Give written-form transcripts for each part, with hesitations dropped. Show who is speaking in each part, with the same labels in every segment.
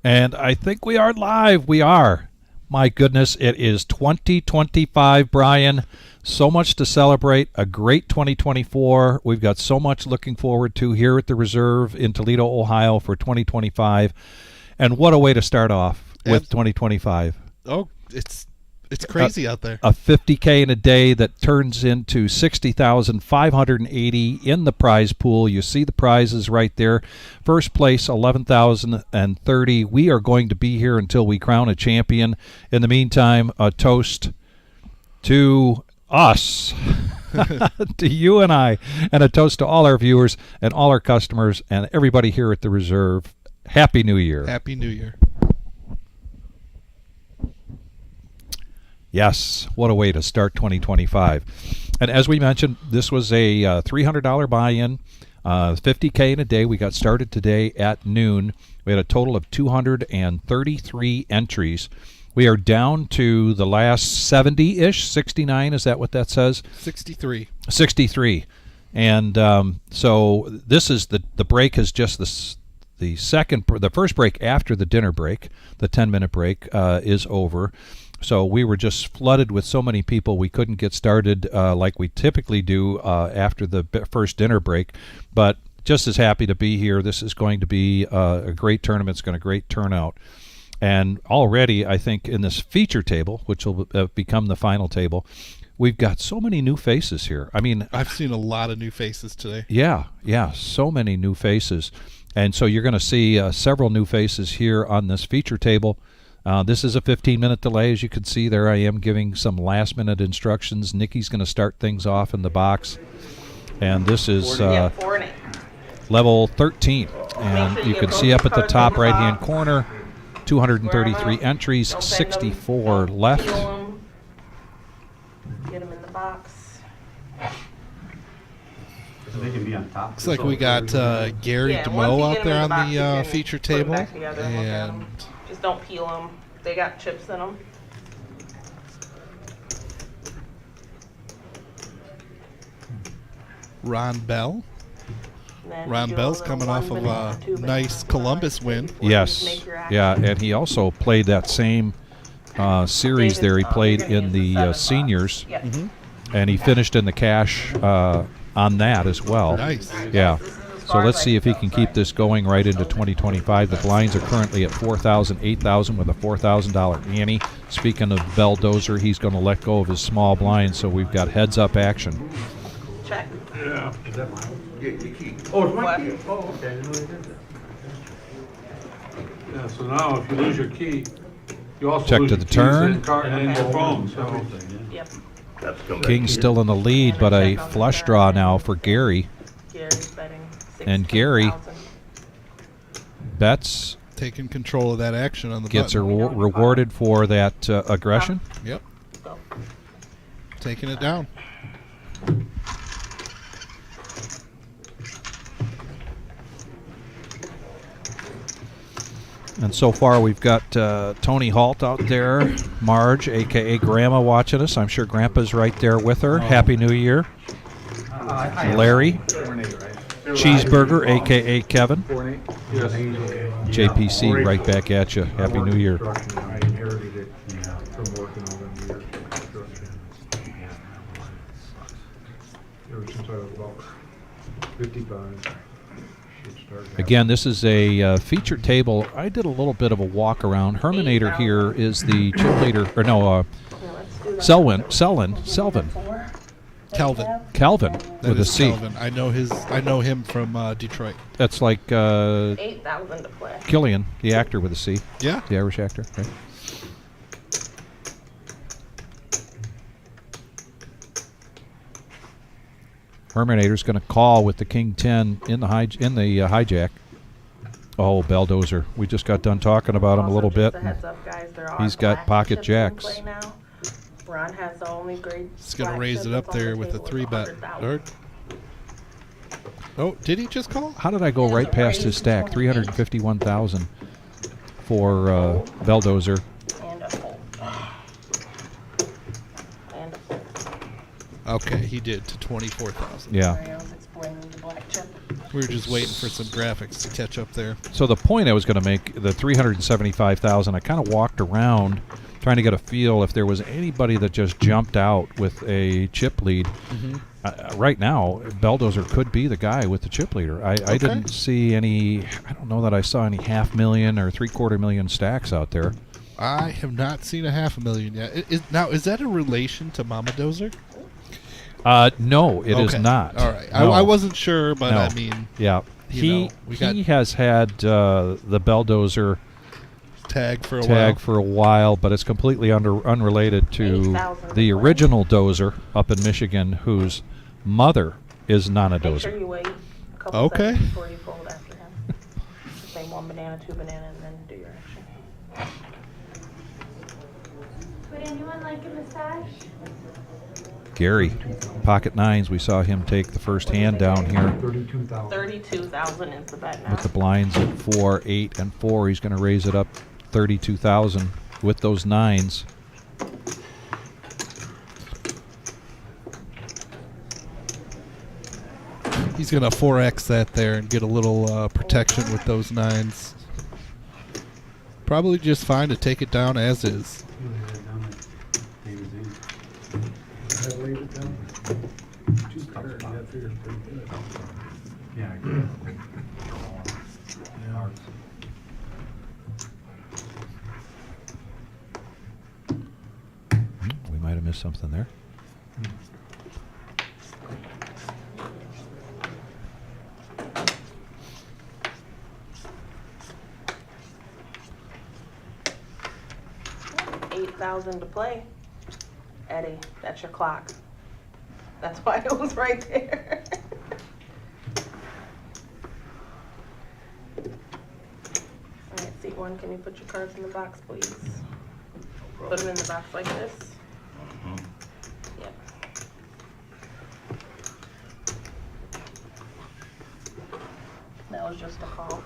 Speaker 1: And I think we are live. We are. My goodness, it is 2025, Brian. So much to celebrate. A great 2024. We've got so much looking forward to here at the Reserve in Toledo, Ohio for 2025. And what a way to start off with 2025.
Speaker 2: Oh, it's crazy out there.
Speaker 1: A 50K in a day that turns into 60,580 in the prize pool. You see the prizes right there. First place, 11,030. We are going to be here until we crown a champion. In the meantime, a toast to us, to you and I, and a toast to all our viewers and all our customers and everybody here at the Reserve. Happy New Year.
Speaker 2: Happy New Year.
Speaker 1: Yes, what a way to start 2025. And as we mentioned, this was a $300 buy-in, 50K in a day. We got started today at noon. We had a total of 233 entries. We are down to the last 70-ish, 69, is that what that says?
Speaker 2: 63.
Speaker 1: 63. And so this is the break is just the first break after the dinner break, the 10-minute break is over. So we were just flooded with so many people we couldn't get started like we typically do after the first dinner break. But just as happy to be here. This is going to be a great tournament. It's going to be a great turnout. And already, I think, in this feature table, which will become the final table, we've got so many new faces here. I mean,
Speaker 2: I've seen a lot of new faces today.
Speaker 1: Yeah, so many new faces. And so you're going to see several new faces here on this feature table. This is a 15-minute delay. As you can see, there I am giving some last-minute instructions. Nikki's going to start things off in the box. And this is level 13. And you can see up at the top right-hand corner, 233 entries, 64 left.
Speaker 3: Get them in the box.
Speaker 4: They can be on top.
Speaker 2: Looks like we got Gary DeMoe out there on the feature table. And
Speaker 3: just don't peel them. They got chips in them.
Speaker 2: Ron Bell. Ron Bell's coming off of a nice Columbus win.
Speaker 1: Yes. Yeah, and he also played that same series there. He played in the seniors.
Speaker 3: Mm-hmm.
Speaker 1: And he finished in the cash on that as well.
Speaker 2: Nice.
Speaker 1: Yeah. So let's see if he can keep this going right into 2025. The blinds are currently at 4,000, 8,000 with a $4,000 ante. Speaking of Belldozer, he's going to let go of his small blind, so we've got heads-up action.
Speaker 3: Check.
Speaker 4: Yeah. Is that mine? Yeah, your key. Oh, it's my key? Oh, okay. I didn't know you did that.
Speaker 5: Yeah, so now if you lose your key, you also
Speaker 1: Check
Speaker 5: lose
Speaker 1: to
Speaker 5: your
Speaker 1: the
Speaker 5: keys
Speaker 1: turn.
Speaker 5: and your phone. So.
Speaker 4: Everything, yeah.
Speaker 3: Yep.
Speaker 1: King's still in the lead, but a flush draw now for Gary.
Speaker 3: Gary's betting
Speaker 1: And Gary
Speaker 3: 16,000.
Speaker 1: bets,
Speaker 2: Taking control of that action on the
Speaker 1: gets
Speaker 2: button.
Speaker 1: rewarded for that aggression.
Speaker 2: Yep.
Speaker 3: Go.
Speaker 2: Taking it down.
Speaker 1: And so far we've got Tony Halt out there, Marge, a.k.a. Grandma, watching us. I'm sure Grandpa's right there with her. Happy New Year. Larry, Cheeseburger, a.k.a. Kevin.
Speaker 5: Yes.
Speaker 1: JPC right back at you. Happy New Year.
Speaker 4: I inherited it from working all them years. Ever since I was about 55.
Speaker 1: Again, this is a feature table. I did a little bit of a walk around. Herminator here is the cheerleader, or no, Selvin. Calvin
Speaker 2: That
Speaker 1: with a
Speaker 2: is
Speaker 1: C.
Speaker 2: Calvin. I know him from Detroit.
Speaker 1: That's like
Speaker 3: 8,000 to play.
Speaker 1: Killian, the actor with a C.
Speaker 2: Yeah.
Speaker 1: The Irish actor. Okay. Herminator's going to call with the King 10 in the hijack. Oh, Belldozer. We just got done talking about him a little bit.
Speaker 3: Heads up, guys. There are
Speaker 1: He's got
Speaker 3: black
Speaker 1: pocket
Speaker 3: chips in
Speaker 1: jacks.
Speaker 3: play now. Ron has the only grade.
Speaker 2: He's going to
Speaker 3: black
Speaker 2: raise
Speaker 3: chip
Speaker 2: it up
Speaker 3: that's on
Speaker 2: there
Speaker 3: the
Speaker 2: with a
Speaker 3: table
Speaker 2: 3-bet.
Speaker 3: 100,000.
Speaker 2: Oh, did he just call?
Speaker 1: How did I go right past his stack? 351,000 for Belldozer.
Speaker 3: And a full. And a full.
Speaker 2: Okay, he did to 24,000.
Speaker 1: Yeah.
Speaker 3: Mario's explaining the black chip.
Speaker 2: We were just waiting for some graphics to catch up there.
Speaker 1: So the point I was going to make, the 375,000, I kind of walked around trying to get a feel if there was anybody that just jumped out with a chip lead. Right now, Belldozer could be the guy with the chip leader. I didn't see any, I don't know that I saw any $500,000 or $750,000 stacks out there.
Speaker 2: I have not seen a $500,000 yet. Now, is that a relation to Mama Dozer?
Speaker 1: No, it is not.
Speaker 2: All right.
Speaker 1: No.
Speaker 2: I wasn't sure, but
Speaker 1: No.
Speaker 2: I mean,
Speaker 1: Yeah. He has had the Belldozer
Speaker 2: tag for
Speaker 1: a while, but it's completely unrelated to
Speaker 3: 8,000
Speaker 1: the original dozer up in Michigan, whose mother is Nana
Speaker 3: Make sure
Speaker 1: Dozer.
Speaker 3: you wait a couple
Speaker 2: Okay.
Speaker 3: seconds before you fold after him. Just say 1 banana, 2 banana, and then do your action.
Speaker 6: Would anyone like a massage?
Speaker 1: Gary, pocket nines. We saw him take the first hand down here
Speaker 5: 32,000.
Speaker 3: 32,000 is the bet now.
Speaker 1: with the blinds at 4, 8, and 4. He's going to raise it up 32,000 with those nines.
Speaker 2: He's going to 4X that there and get a little protection with those nines. Probably just fine to take it down as is.
Speaker 5: Yeah, I agree.
Speaker 1: We might have missed something there.
Speaker 3: $8,000 to play. Eddie, that's your clock. That's why it was right there. All right, seat 1, can you put your cards in the box, please? Put them in the box like this. Yep. That was just a call.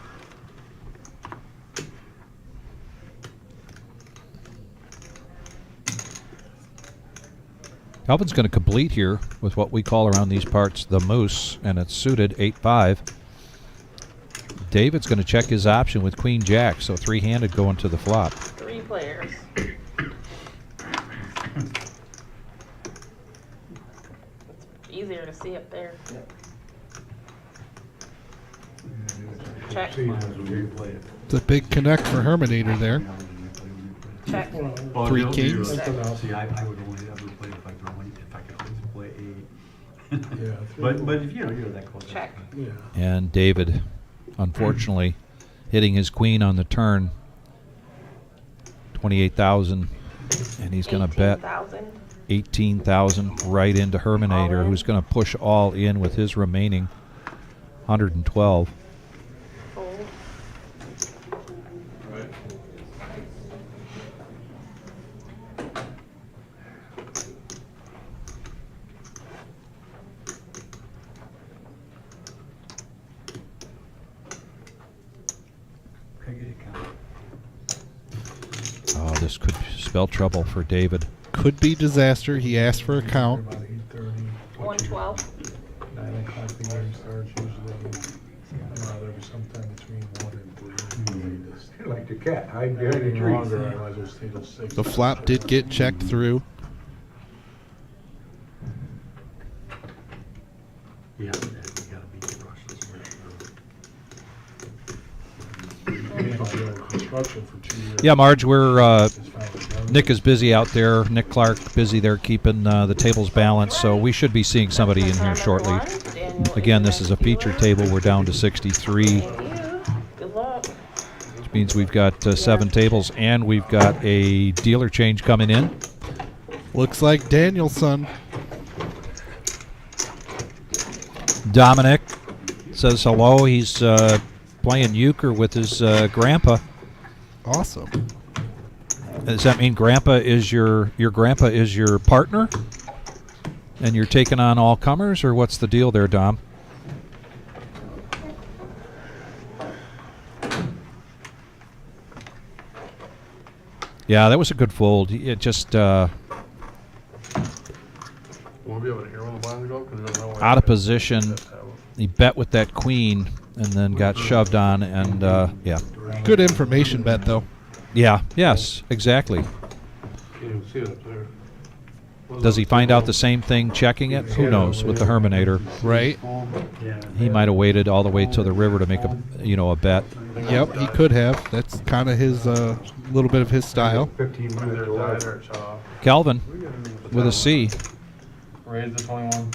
Speaker 1: Calvin's going to complete here with what we call around these parts the moose, and it's suited 8-5. David's going to check his option with Queen Jack, so 3-handed going to the flop.
Speaker 3: 3 players. It's easier to see up there. Check.
Speaker 2: It's a big connect for Herminator there.
Speaker 3: Check.
Speaker 2: 3 kings.
Speaker 7: See, I would only ever play if I could always play 8. But if you know that close.
Speaker 3: Check.
Speaker 1: And David, unfortunately, hitting his queen on the turn, 28,000, and he's going to bet
Speaker 3: 18,000.
Speaker 1: 18,000 right into Herminator,
Speaker 3: All in.
Speaker 1: who's going to push all in with his remaining 112.
Speaker 3: Fold.
Speaker 1: Oh, this could spell trouble for David.
Speaker 2: Could be disaster. He asked for a count.
Speaker 3: 112.
Speaker 8: 9 o'clock the game starts usually. There'll be sometime between 1 and 3.
Speaker 5: Like the cat, hide
Speaker 8: If
Speaker 5: behind the
Speaker 8: anything
Speaker 5: trees.
Speaker 8: longer, I might as well stay till 6.
Speaker 2: The flop did get checked through.
Speaker 7: Yeah, you gotta beat the Russians for sure.
Speaker 8: Construction for 2 years.
Speaker 1: Yeah, Marge, we're
Speaker 8: It's finally done.
Speaker 1: Nick is busy out there. Nick Clark busy there keeping the tables balanced, so we should be seeing somebody in here shortly. Again, this is a featured table. We're down to 63,
Speaker 3: Thank you. Good luck.
Speaker 1: which means we've got 7 tables, and we've got a dealer change coming in.
Speaker 2: Looks like Danielson.
Speaker 1: Dominic says hello. He's playing euchre with his grandpa.
Speaker 2: Awesome.
Speaker 1: Does that mean grandpa is your grandpa is your partner, and you're taking on all comers, or what's the deal there, Dom? Yeah, that was a good fold. It just
Speaker 5: Won't be able to hear when the blinds go 'cause it doesn't know what
Speaker 1: out of
Speaker 5: it is.
Speaker 1: position. he bet with that queen and then got shoved on, and yeah.
Speaker 2: Good information bet, though.
Speaker 1: Yeah, yes, exactly.
Speaker 5: You can see it up there.
Speaker 1: Does he find out the same thing checking it? Who knows with the Herminator.
Speaker 2: Right.
Speaker 1: He might have waited all the way to the river to make a bet.
Speaker 2: Yep, he could have. That's kind of his, little bit of his style.
Speaker 7: 15 minutes
Speaker 5: Either
Speaker 7: or
Speaker 5: died
Speaker 7: less.
Speaker 5: or shut off.
Speaker 1: Calvin with a C
Speaker 5: Raise the 21.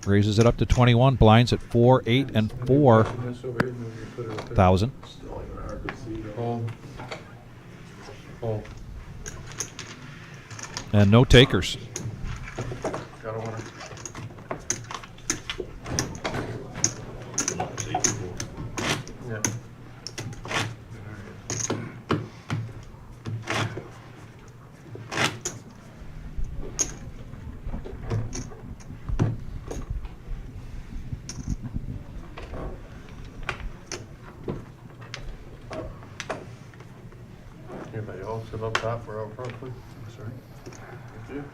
Speaker 1: raises it up to 21, blinds at 4, 8, and 4,000.
Speaker 5: Fold. Fold.
Speaker 1: And no takers.
Speaker 5: Got a winner. Yeah. Anybody else sit up top or out front, please? Sorry. Thank you.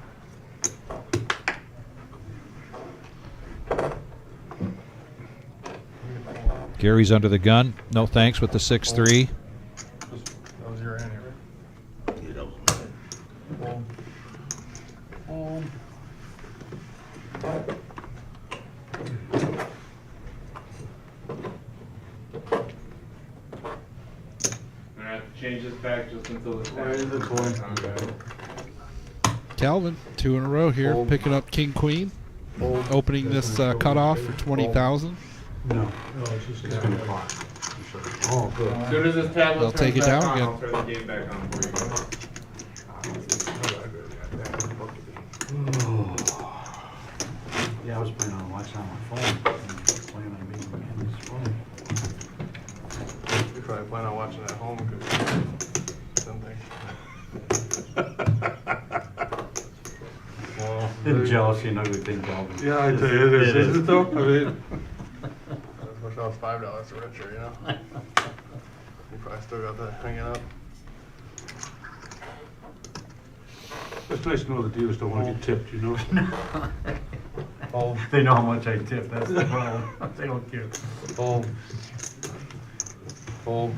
Speaker 1: Gary's under the gun. No thanks with the 6-3.
Speaker 5: That was your hand, right?
Speaker 4: Yeah, that was mine.
Speaker 5: Fold. Fold.
Speaker 9: I have to change this back just until the
Speaker 5: Raise the 20.
Speaker 2: Calvin, 2 in a row here,
Speaker 5: Fold.
Speaker 2: picking up King Queen,
Speaker 5: Fold.
Speaker 2: opening this cutoff for 20,000.
Speaker 7: No,
Speaker 8: No, it's just
Speaker 7: it's gonna fly. For sure. Oh, good.
Speaker 9: As soon as this tablet
Speaker 2: They'll
Speaker 9: turns
Speaker 2: take it
Speaker 9: back
Speaker 2: down
Speaker 9: on,
Speaker 2: again.
Speaker 9: I'll turn the game back on for you guys.
Speaker 7: Yeah, I was planning on watching on my phone. Planning on being in this phone.
Speaker 5: You probably plan on watching at home because something. Well,
Speaker 7: Jealousy and ugly thing, Calvin.
Speaker 5: yeah, I tell you, it is, isn't it though? I mean, I wish I was $5 richer, you know? You probably still got that hanging up.
Speaker 8: It's nice to know the dealers don't want to get tipped, you know?
Speaker 5: Fold.
Speaker 7: They know how much I tip, that's the problem. They don't care.
Speaker 5: Fold. Fold.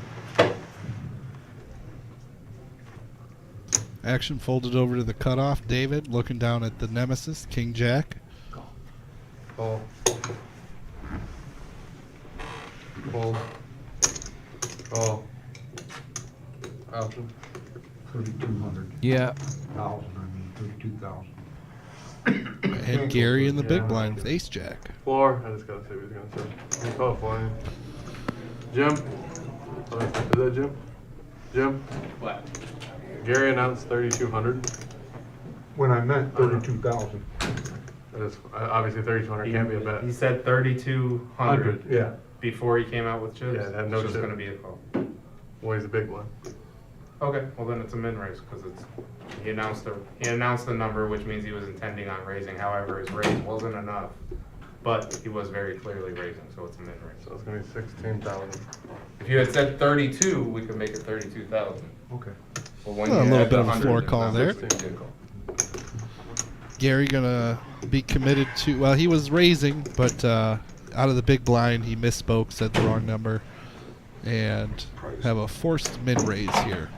Speaker 2: Action folded over to the cutoff. David looking down at the nemesis, King Jack.
Speaker 5: Fold. Fold. Fold. Option.
Speaker 7: 3,200.
Speaker 1: Yeah.
Speaker 7: Thousand, I mean, 32,000.
Speaker 2: And Gary in the big blind with Ace Jack.
Speaker 5: Floor. I just gotta see what he's gonna say. He's called flying. Jim. Is that Jim? Jim?
Speaker 9: What?
Speaker 5: Gary announced 3,200.
Speaker 8: When I meant 32,000.
Speaker 5: That is obviously 3,200 can't be a bet.
Speaker 9: He said 3,200
Speaker 8: Yeah.
Speaker 9: before he came out with chips.
Speaker 5: Yeah, it had no
Speaker 9: so it's
Speaker 5: chip.
Speaker 9: gonna be a call.
Speaker 5: Well, he's a big one.
Speaker 9: Okay, well then it's a min raise because he announced the number, which means he was intending on raising. However, his raise wasn't enough, but he was very clearly raising, so it's a min raise.
Speaker 5: So it's gonna be 16,000.
Speaker 9: If you had said 32, we could make it 32,000.
Speaker 8: Okay.
Speaker 9: But when
Speaker 2: A
Speaker 9: you
Speaker 2: little
Speaker 9: add
Speaker 2: bit
Speaker 9: the
Speaker 2: of a
Speaker 9: 100,
Speaker 2: floor
Speaker 9: it's
Speaker 2: call
Speaker 9: not
Speaker 2: there.
Speaker 9: 16.
Speaker 2: Gary gonna be committed to, well, he was raising, but out of the big blind, he misspoke, said the wrong number, and have a forced mid raise here.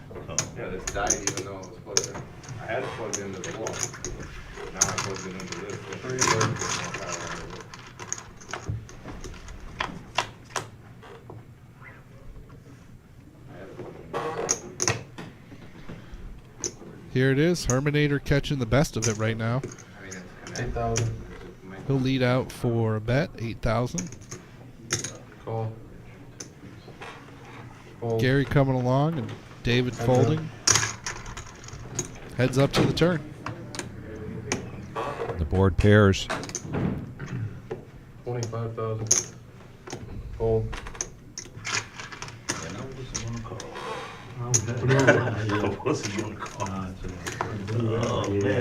Speaker 9: Yeah, this died even though it was plugged in. I had it plugged into the wall. Now I plugged it into this. The 3 works with more power out of it. I had it plugged in.
Speaker 2: Here it is, Herminator catching the best of it right now.
Speaker 9: I mean, it's connected.
Speaker 5: 8,000.
Speaker 2: He'll lead out for a bet, 8,000.
Speaker 5: Call. Fold.
Speaker 2: Gary coming along and David folding. Heads up to the turn.
Speaker 1: The board pairs.
Speaker 5: 25,000. Fold.
Speaker 4: What's he gonna call?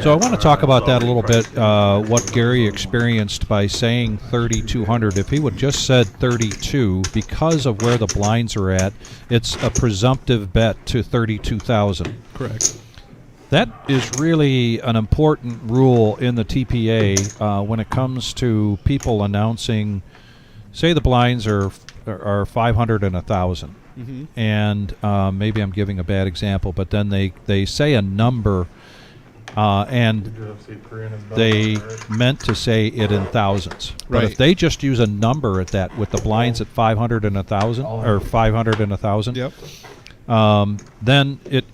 Speaker 1: So I want to talk about that a little bit, what Gary experienced by saying 3,200. If he would just said 32, because of where the blinds are at, it's a presumptive bet to 32,000.
Speaker 2: Correct.
Speaker 1: That is really an important rule in the TPA when it comes to people announcing say the blinds are 500 and 1,000,
Speaker 2: Mm-hmm.
Speaker 1: and maybe I'm giving a bad example, but then they say a number, and
Speaker 5: You have to see 300
Speaker 1: they
Speaker 5: right?
Speaker 1: meant to say it in thousands. But if
Speaker 2: Right.
Speaker 1: they just use a number at that, with the blinds at 500 and 1,000, or 500 and 1,000,
Speaker 2: Yep.
Speaker 1: then it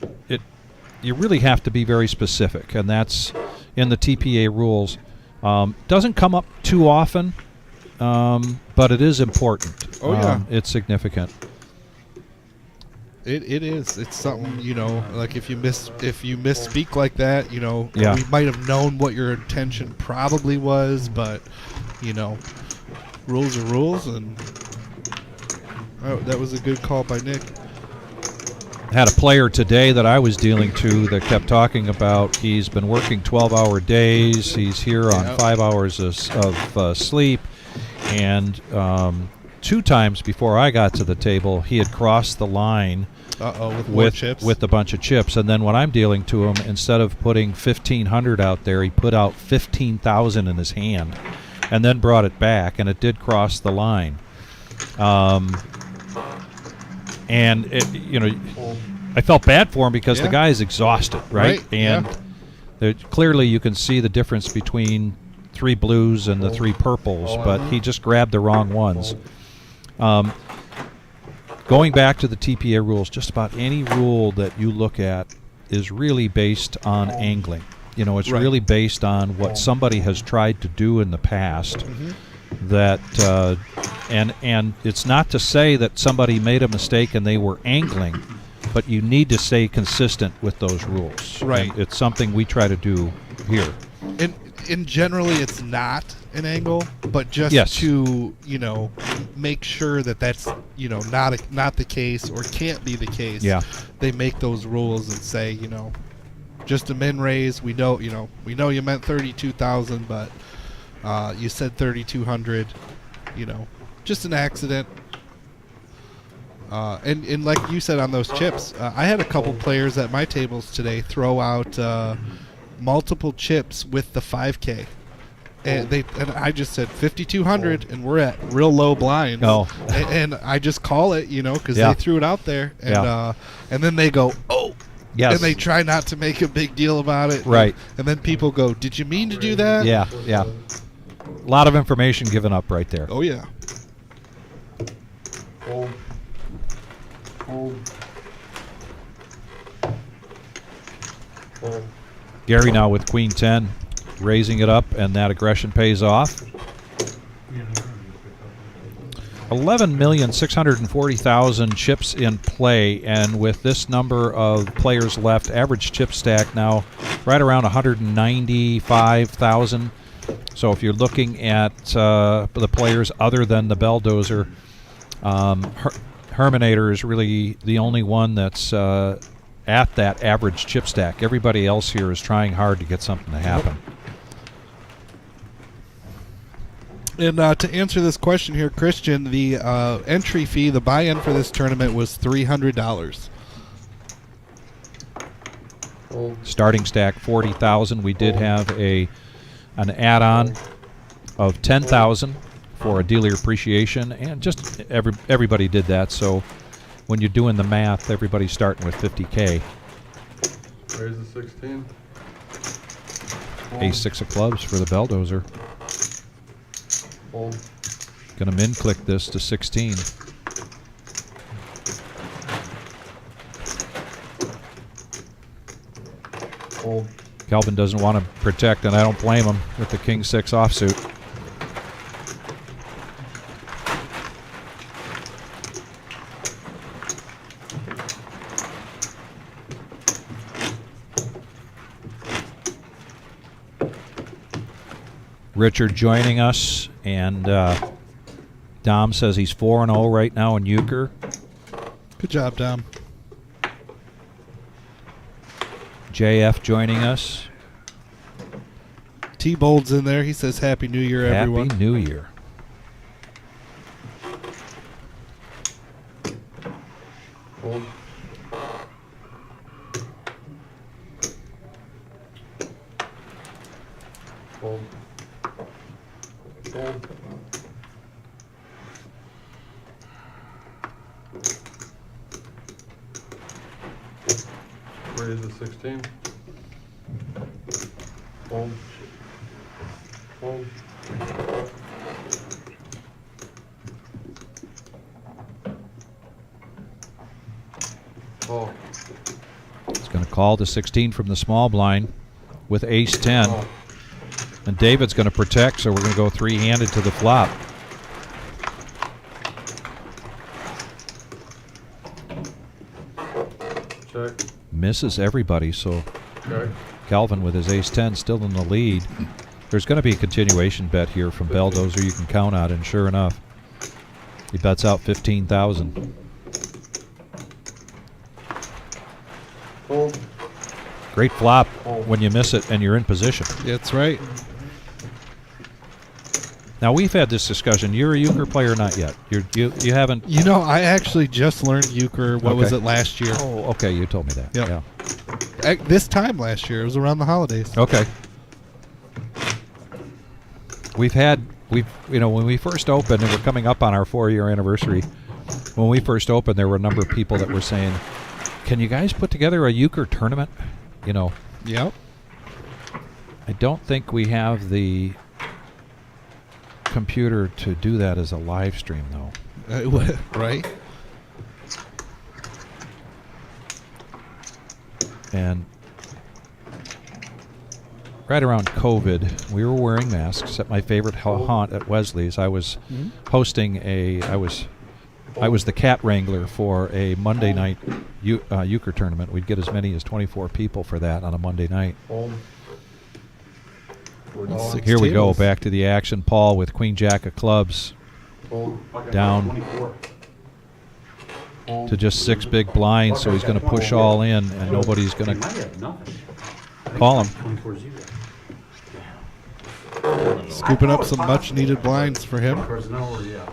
Speaker 1: you really have to be very specific, and that's in the TPA rules. Doesn't come up too often, but it is important.
Speaker 2: Oh, yeah.
Speaker 1: It's significant.
Speaker 2: It is. It's something, you know, like if you misspeak like that, you know,
Speaker 1: Yeah.
Speaker 2: we might have known what your intention probably was, but you know, rules are rules, and oh, that was a good call by Nick.
Speaker 1: Had a player today that I was dealing to that kept talking about he's been working 12-hour days. He's here on
Speaker 2: Yep.
Speaker 1: 5 hours of sleep, and 2 times before I got to the table, he had crossed the line
Speaker 2: With more chips.
Speaker 1: with a bunch of chips. And then when I'm dealing to him, instead of putting 1,500 out there, he put out 15,000 in his hand, and then brought it back, and it did cross the line. And it, you know, I felt bad for him because the
Speaker 2: Yeah.
Speaker 1: guy is exhausted, right?
Speaker 2: Right,
Speaker 1: And
Speaker 2: yeah.
Speaker 1: clearly you can see the difference between 3 blues and the 3 purples, but he just grabbed the wrong ones. Going back to the TPA rules, just about any rule that you look at is really based on angling. You know, it's
Speaker 2: Right.
Speaker 1: really based on what somebody has tried to do in the past.
Speaker 2: Mm-hmm.
Speaker 1: That and it's not to say that somebody made a mistake and they were angling, but you need to stay consistent with those rules.
Speaker 2: Right.
Speaker 1: And it's something we try to do here.
Speaker 2: And generally it's not an angle, but just
Speaker 1: Yes.
Speaker 2: to, you know, make sure that that's, you know, not the case or can't be the case.
Speaker 1: Yeah.
Speaker 2: They make those rules and say, you know, just a min raise. We know you meant 32,000, but you said 3,200. You know, just an accident. And like you said on those chips, I had a couple players at my tables today throw out multiple chips with the 5K. And I just said 5,200, and we're at real low blinds.
Speaker 1: Oh.
Speaker 2: and I just call it, you know, because
Speaker 1: Yeah.
Speaker 2: they threw it out there, and
Speaker 1: Yeah.
Speaker 2: and then they go, oh,
Speaker 1: Yes.
Speaker 2: and they try not to make a big deal about it,
Speaker 1: Right.
Speaker 2: And then people go, did you mean to do that?
Speaker 1: Yeah, yeah. A lot of information given up right there.
Speaker 2: Oh yeah.
Speaker 5: Fold. Fold. Fold.
Speaker 1: Gary now with Queen 10, raising it up, and that aggression pays off. 11,640,000 chips in play, and with this number of players left, average chip stack now right around 195,000. So if you're looking at the players other than the Belldozer, Herminator is really the only one that's at that average chip stack. Everybody else here is trying hard to get something to happen.
Speaker 2: And to answer this question here, Christian, the entry fee, the buy-in for this tournament was $300.
Speaker 5: Fold.
Speaker 1: Starting stack 40,000. We did have an add-on of 10,000 for a dealer appreciation, and just everybody did that. So when you're doing the math, everybody's starting with 50K.
Speaker 5: Raise the 16.
Speaker 1: Ace-6 of clubs for the Belldozer.
Speaker 5: Fold.
Speaker 1: Gonna min-click this to 16.
Speaker 5: Fold.
Speaker 1: Kelvin doesn't want to protect, and I don't blame him with the King-6 offsuit. Richard joining us, and Dom says he's 4-0 right now in euchre.
Speaker 2: Good job, Dom.
Speaker 1: JF joining us.
Speaker 2: T-Bold's in there. He says Happy New Year, everyone.
Speaker 1: Happy New Year.
Speaker 5: Fold. Fold. Fold. Raise the 16. Fold. Fold. Call.
Speaker 1: He's going to call the 16 from the small blind with ace 10.
Speaker 5: Call.
Speaker 1: And David's going to protect, so we're going to go three-handed to the flop.
Speaker 5: Check.
Speaker 1: Misses everybody, so
Speaker 5: Check.
Speaker 1: Calvin with his ace 10 still in the lead. There's going to be a continuation bet here from Beldozer you can count on, and sure enough, he bets out 15,000.
Speaker 5: Fold.
Speaker 1: Great flop when you miss it and you're in position.
Speaker 2: That's right.
Speaker 1: Now we've had this discussion. You're a euchre player, not yet. You haven't.
Speaker 2: You know, I actually just learned euchre. What was
Speaker 1: Okay.
Speaker 2: it last year?
Speaker 1: Oh, okay. You told me that.
Speaker 2: Yep.
Speaker 1: Yeah.
Speaker 2: This time last year. It was around the holidays.
Speaker 1: Okay. When we first opened, and we're coming up on our 4-year anniversary. When we first opened, there were a number of people that were saying, "Can you guys put together a euchre tournament?" You know.
Speaker 2: Yep.
Speaker 1: I don't think we have the computer to do that as a live stream, though.
Speaker 2: Right.
Speaker 1: And right around COVID, we were wearing masks at my favorite haunt at Wesley's. I was hosting I was the cat wrangler for a Monday night euchre tournament. We'd get as many as 24 people for that on a Monday night.
Speaker 5: Fold.
Speaker 2: Six
Speaker 1: Here we go,
Speaker 2: tables.
Speaker 1: back to the action. Paul with Queen Jack of clubs
Speaker 5: Fold.
Speaker 1: down
Speaker 7: 24.
Speaker 1: to just 6 big blinds, so he's going to push all in, and nobody's going
Speaker 7: They
Speaker 1: to
Speaker 7: might have nothing. I think
Speaker 1: call
Speaker 7: it's
Speaker 1: him.
Speaker 7: 24-0.
Speaker 2: Scooping up some much-needed blinds for him.
Speaker 7: Of course, no, yeah. You know,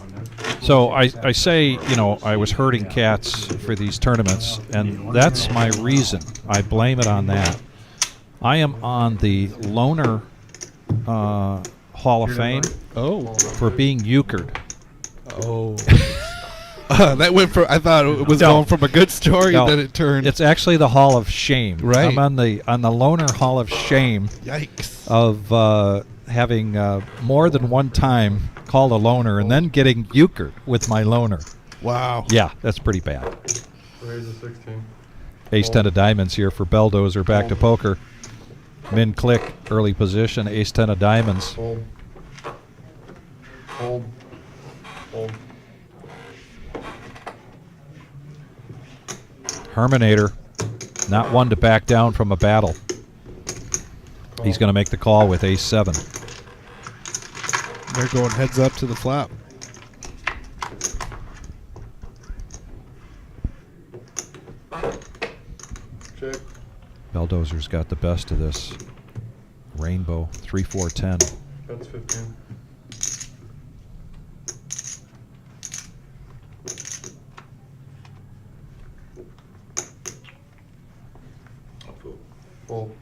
Speaker 7: and that's-
Speaker 1: So I say, I was herding cats for these tournaments, and that's my reason. I blame it on that. I am on the Loner Hall of Fame
Speaker 2: Oh.
Speaker 1: for being euchred.
Speaker 2: Oh. That went from, I thought it was
Speaker 1: No.
Speaker 2: going from a good story,
Speaker 1: No,
Speaker 2: then it turned.
Speaker 1: It's actually the Hall of Shame.
Speaker 2: Right.
Speaker 1: I'm on the Loner Hall of Shame
Speaker 2: Yikes.
Speaker 1: of having more than one time called a loner and then getting euchred with my loner.
Speaker 2: Wow.
Speaker 1: Yeah, that's pretty bad.
Speaker 5: Raise the 16.
Speaker 1: Ace 10 of diamonds here for Beldozer, back to poker. Min click, early position, ace 10 of diamonds.
Speaker 5: Fold. Fold. Fold.
Speaker 1: Herminator, not one to back down from a battle. He's going to make the call with ace 7.
Speaker 2: They're going heads up to the flop.
Speaker 5: Check.
Speaker 1: Beldozer's got the best of this. Rainbow, 3, 4, 10.
Speaker 5: That's 15. Fold.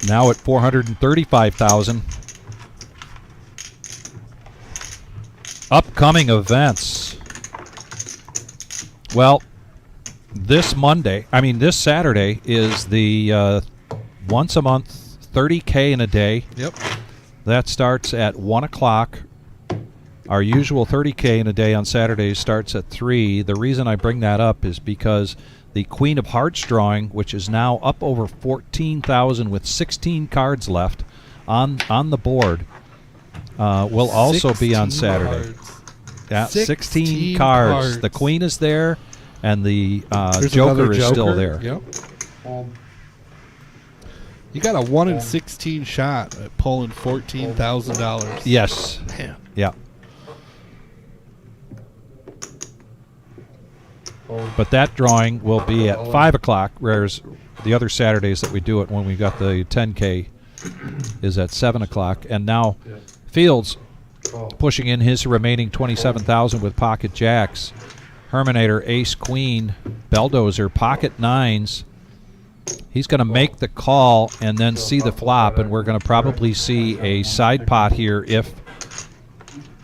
Speaker 1: Now at 435,000. Upcoming events. Well, this Saturday is the once a month 30K in a day.
Speaker 2: Yep.
Speaker 1: That starts at 1 o'clock. Our usual 30K in a day on Saturdays starts at 3. The reason I bring that up is because the Queen of Hearts drawing, which is now up over 14,000 with 16 cards left on the board, will also be on
Speaker 2: 16
Speaker 1: Saturday.
Speaker 2: cards.
Speaker 1: Yeah, 16
Speaker 2: 16
Speaker 1: cards.
Speaker 2: cards.
Speaker 1: The Queen is there, and the
Speaker 2: There's
Speaker 1: Joker
Speaker 2: another
Speaker 1: is still
Speaker 2: Joker.
Speaker 1: there.
Speaker 2: Yep.
Speaker 5: Fold.
Speaker 2: You got a 1 in 16 shot at pulling $14,000.
Speaker 1: Yes.
Speaker 2: Man.
Speaker 1: Yeah.
Speaker 5: Fold.
Speaker 1: But that drawing will be at 5 o'clock, whereas the other Saturdays that we do it when we got the 10K is at 7 o'clock. And now
Speaker 5: Yeah.
Speaker 1: Fields
Speaker 5: Call.
Speaker 1: pushing in his remaining 27,000 with pocket jacks. Herminator, ace, queen, Beldozer, pocket nines. He's going to make the call and then see the flop, and we're going to probably see a side pot here if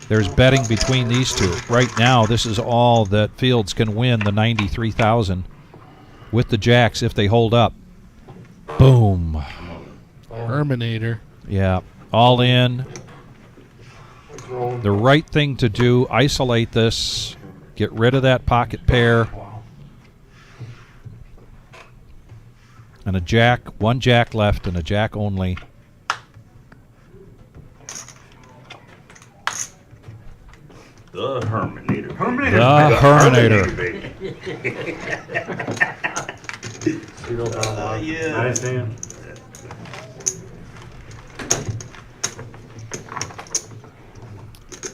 Speaker 1: There's betting between these two. Right now, this is all that Fields can win, the 93,000 with the jacks if they hold up. Boom.
Speaker 2: Terminator.
Speaker 1: Yeah, all in.
Speaker 5: Roll.
Speaker 1: The right thing to do, isolate this, get rid of that pocket pair. And a jack, one jack left and a jack only.
Speaker 4: The Herminator.
Speaker 1: The Herminator.
Speaker 4: baby. Yeah.
Speaker 7: Nice hand.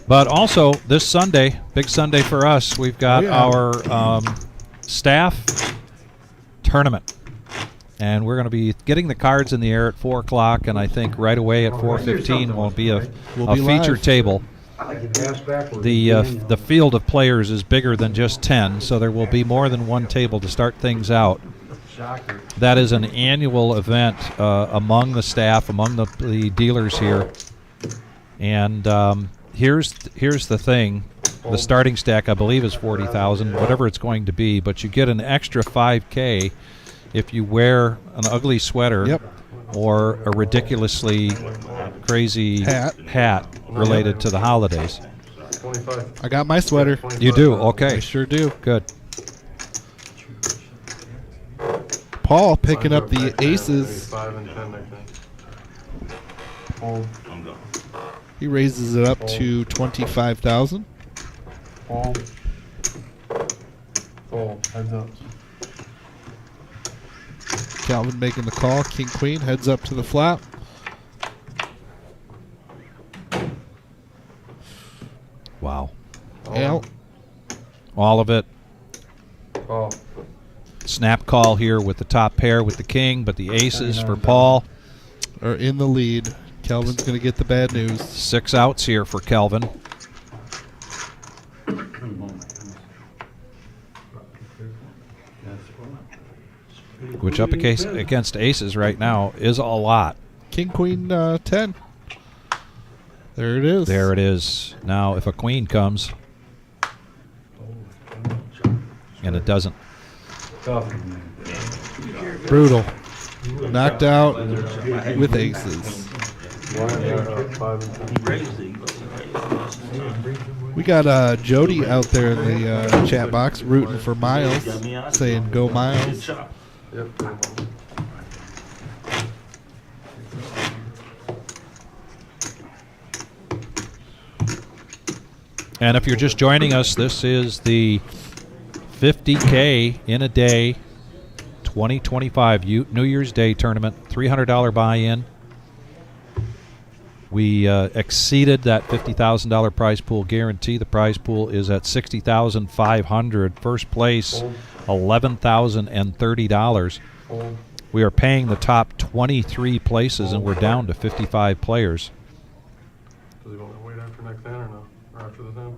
Speaker 1: But also, this Sunday, big Sunday for us, we've got our staff tournament. And we're going to be getting the cards in the air at 4 o'clock, and I think right away at 4:15 will be a feature
Speaker 2: live.
Speaker 1: table.
Speaker 7: I like it ass backwards.
Speaker 1: The field of players is bigger than just 10, so there will be more than one table to start things out.
Speaker 7: Shocker.
Speaker 1: That is an annual event among the staff, among the dealers here. And here's the thing. The starting stack, I believe, is 40,000, whatever it's going to be, but you get an extra 5K if you wear an ugly sweater
Speaker 2: Yep.
Speaker 1: or a ridiculously crazy hat related to the holidays.
Speaker 5: 25.
Speaker 2: I got my sweater.
Speaker 1: You do?
Speaker 2: I
Speaker 1: Okay.
Speaker 2: sure do.
Speaker 1: Good.
Speaker 2: Paul picking up the
Speaker 5: Blinds are
Speaker 2: aces.
Speaker 5: 5 and 10, I think.
Speaker 7: Fold.
Speaker 4: I'm done.
Speaker 2: He raises it up to 25,000.
Speaker 7: Fold. Fold. Heads up.
Speaker 2: Calvin making the call. King Queen heads up to the flop.
Speaker 1: Wow.
Speaker 2: Out.
Speaker 1: All of it.
Speaker 5: Call.
Speaker 1: Snap call here with the top pair with the king, but the aces for Paul.
Speaker 2: Are in the lead. Calvin's going to get the bad news.
Speaker 1: 6 outs here for Kelvin. Which up against aces right now is a lot.
Speaker 2: King Queen 10. There it is.
Speaker 1: There it is. Now, if a queen comes, and it doesn't.
Speaker 7: Tough.
Speaker 2: Brutal. Knocked out with aces.
Speaker 5: Blinds are 5 and 10.
Speaker 4: Crazy.
Speaker 2: We got Jody out there in the chat box rooting for Miles, saying go
Speaker 4: Good
Speaker 2: Miles.
Speaker 4: shot.
Speaker 5: Yep.
Speaker 1: And if you're just joining us, this is the 50K in a day 2025 New Year's Day tournament, $300 buy-in. We exceeded that $50,000 prize pool guarantee. The prize pool is at $60,500. First place, $11,030.
Speaker 5: Fold.
Speaker 1: We are paying the top 23 places, and we're down to 55 players.
Speaker 5: Does he want to wait after next hand or no? Or after the 10?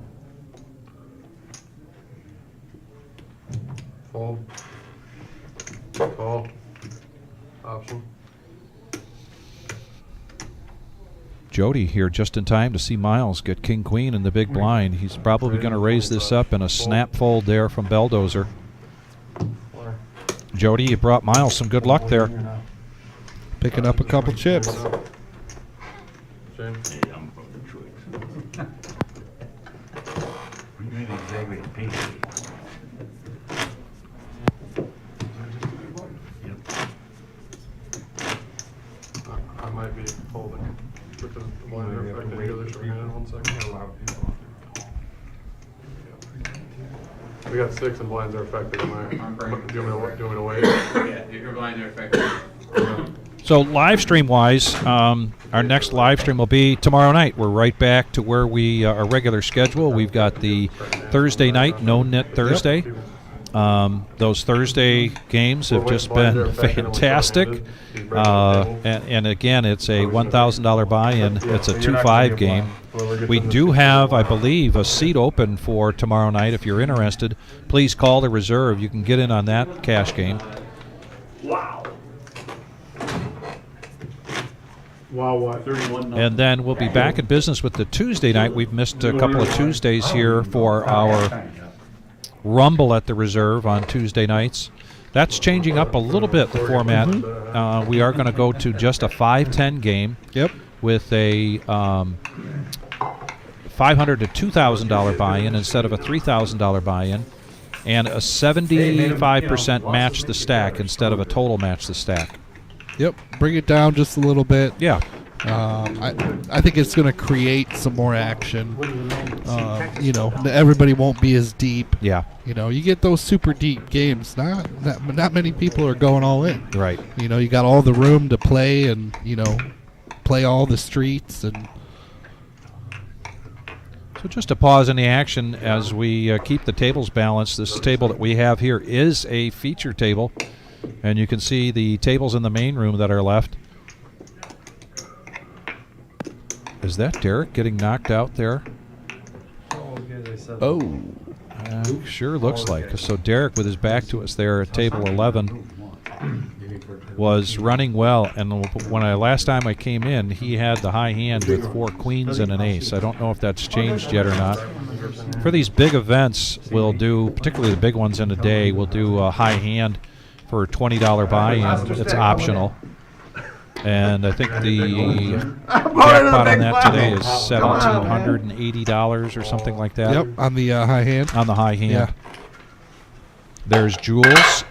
Speaker 5: Fold. Call. Option.
Speaker 1: Jody here just in time to see Miles get king queen in the big blind. He's probably going to raise this up in a snap fold there from Belldozer.
Speaker 5: Flare.
Speaker 1: Jody, you brought Miles some good luck there.
Speaker 2: Picking up a couple chips.
Speaker 5: James.
Speaker 4: Hey, I'm from Detroit.
Speaker 7: You made exactly a pancake.
Speaker 5: I might be folding. Because the blind are affected together, so we're gonna have 1 second. We got 6 and blinds are affected. Do you want me to wait?
Speaker 9: Yeah, your blinds are affected.
Speaker 1: So live stream wise, our next live stream will be tomorrow night. We're right back to where we our regular schedule. We've got the Thursday night, no net Thursday. Those Thursday games have just been fantastic. And again, it's a $1,000 buy-in. It's a 2-5 game. We do have, I believe, a seat open for tomorrow night. If you're interested, please call the reserve. You can get in on that cash game.
Speaker 4: Wow.
Speaker 8: Wow, what?
Speaker 7: 31.
Speaker 1: And then we'll be back in business with the Tuesday night. We've missed a couple of Tuesdays here for our Rumble at the Reserve on Tuesday nights. That's changing up a little bit, the format. We are going to go to just a 5-10 game.
Speaker 2: Yep.
Speaker 1: With a $500 to $2,000 buy-in instead of a $3,000 buy-in, and a 75% match the stack instead of a total match the stack.
Speaker 2: Yep. Bring it down just a little bit.
Speaker 1: Yeah.
Speaker 2: I think it's going to create some more action. Everybody won't be as deep.
Speaker 1: Yeah.
Speaker 2: You get those super deep games. Not many people are going all in.
Speaker 1: Right.
Speaker 2: You got all the room to play and play all the streets. And
Speaker 1: so just to pause in the action as we keep the tables balanced. This table that we have here is a feature table, and you can see the tables in the main room that are left. Is that Derek getting knocked out there?
Speaker 2: oh,
Speaker 1: Sure looks like. So Derek, with his back to us there at table 11, was running well, and last time I came in, he had the high hand with 4 queens and an ace. I don't know if that's changed yet or not. For these big events, we'll do, particularly the big ones in a day, we'll do a high hand for a $20 buy-in. It's optional. And I think the jackpot on that today is $1,780 or something like that.
Speaker 2: yep, on the high hand.
Speaker 1: On the high hand.
Speaker 2: Yeah.
Speaker 1: There's Jules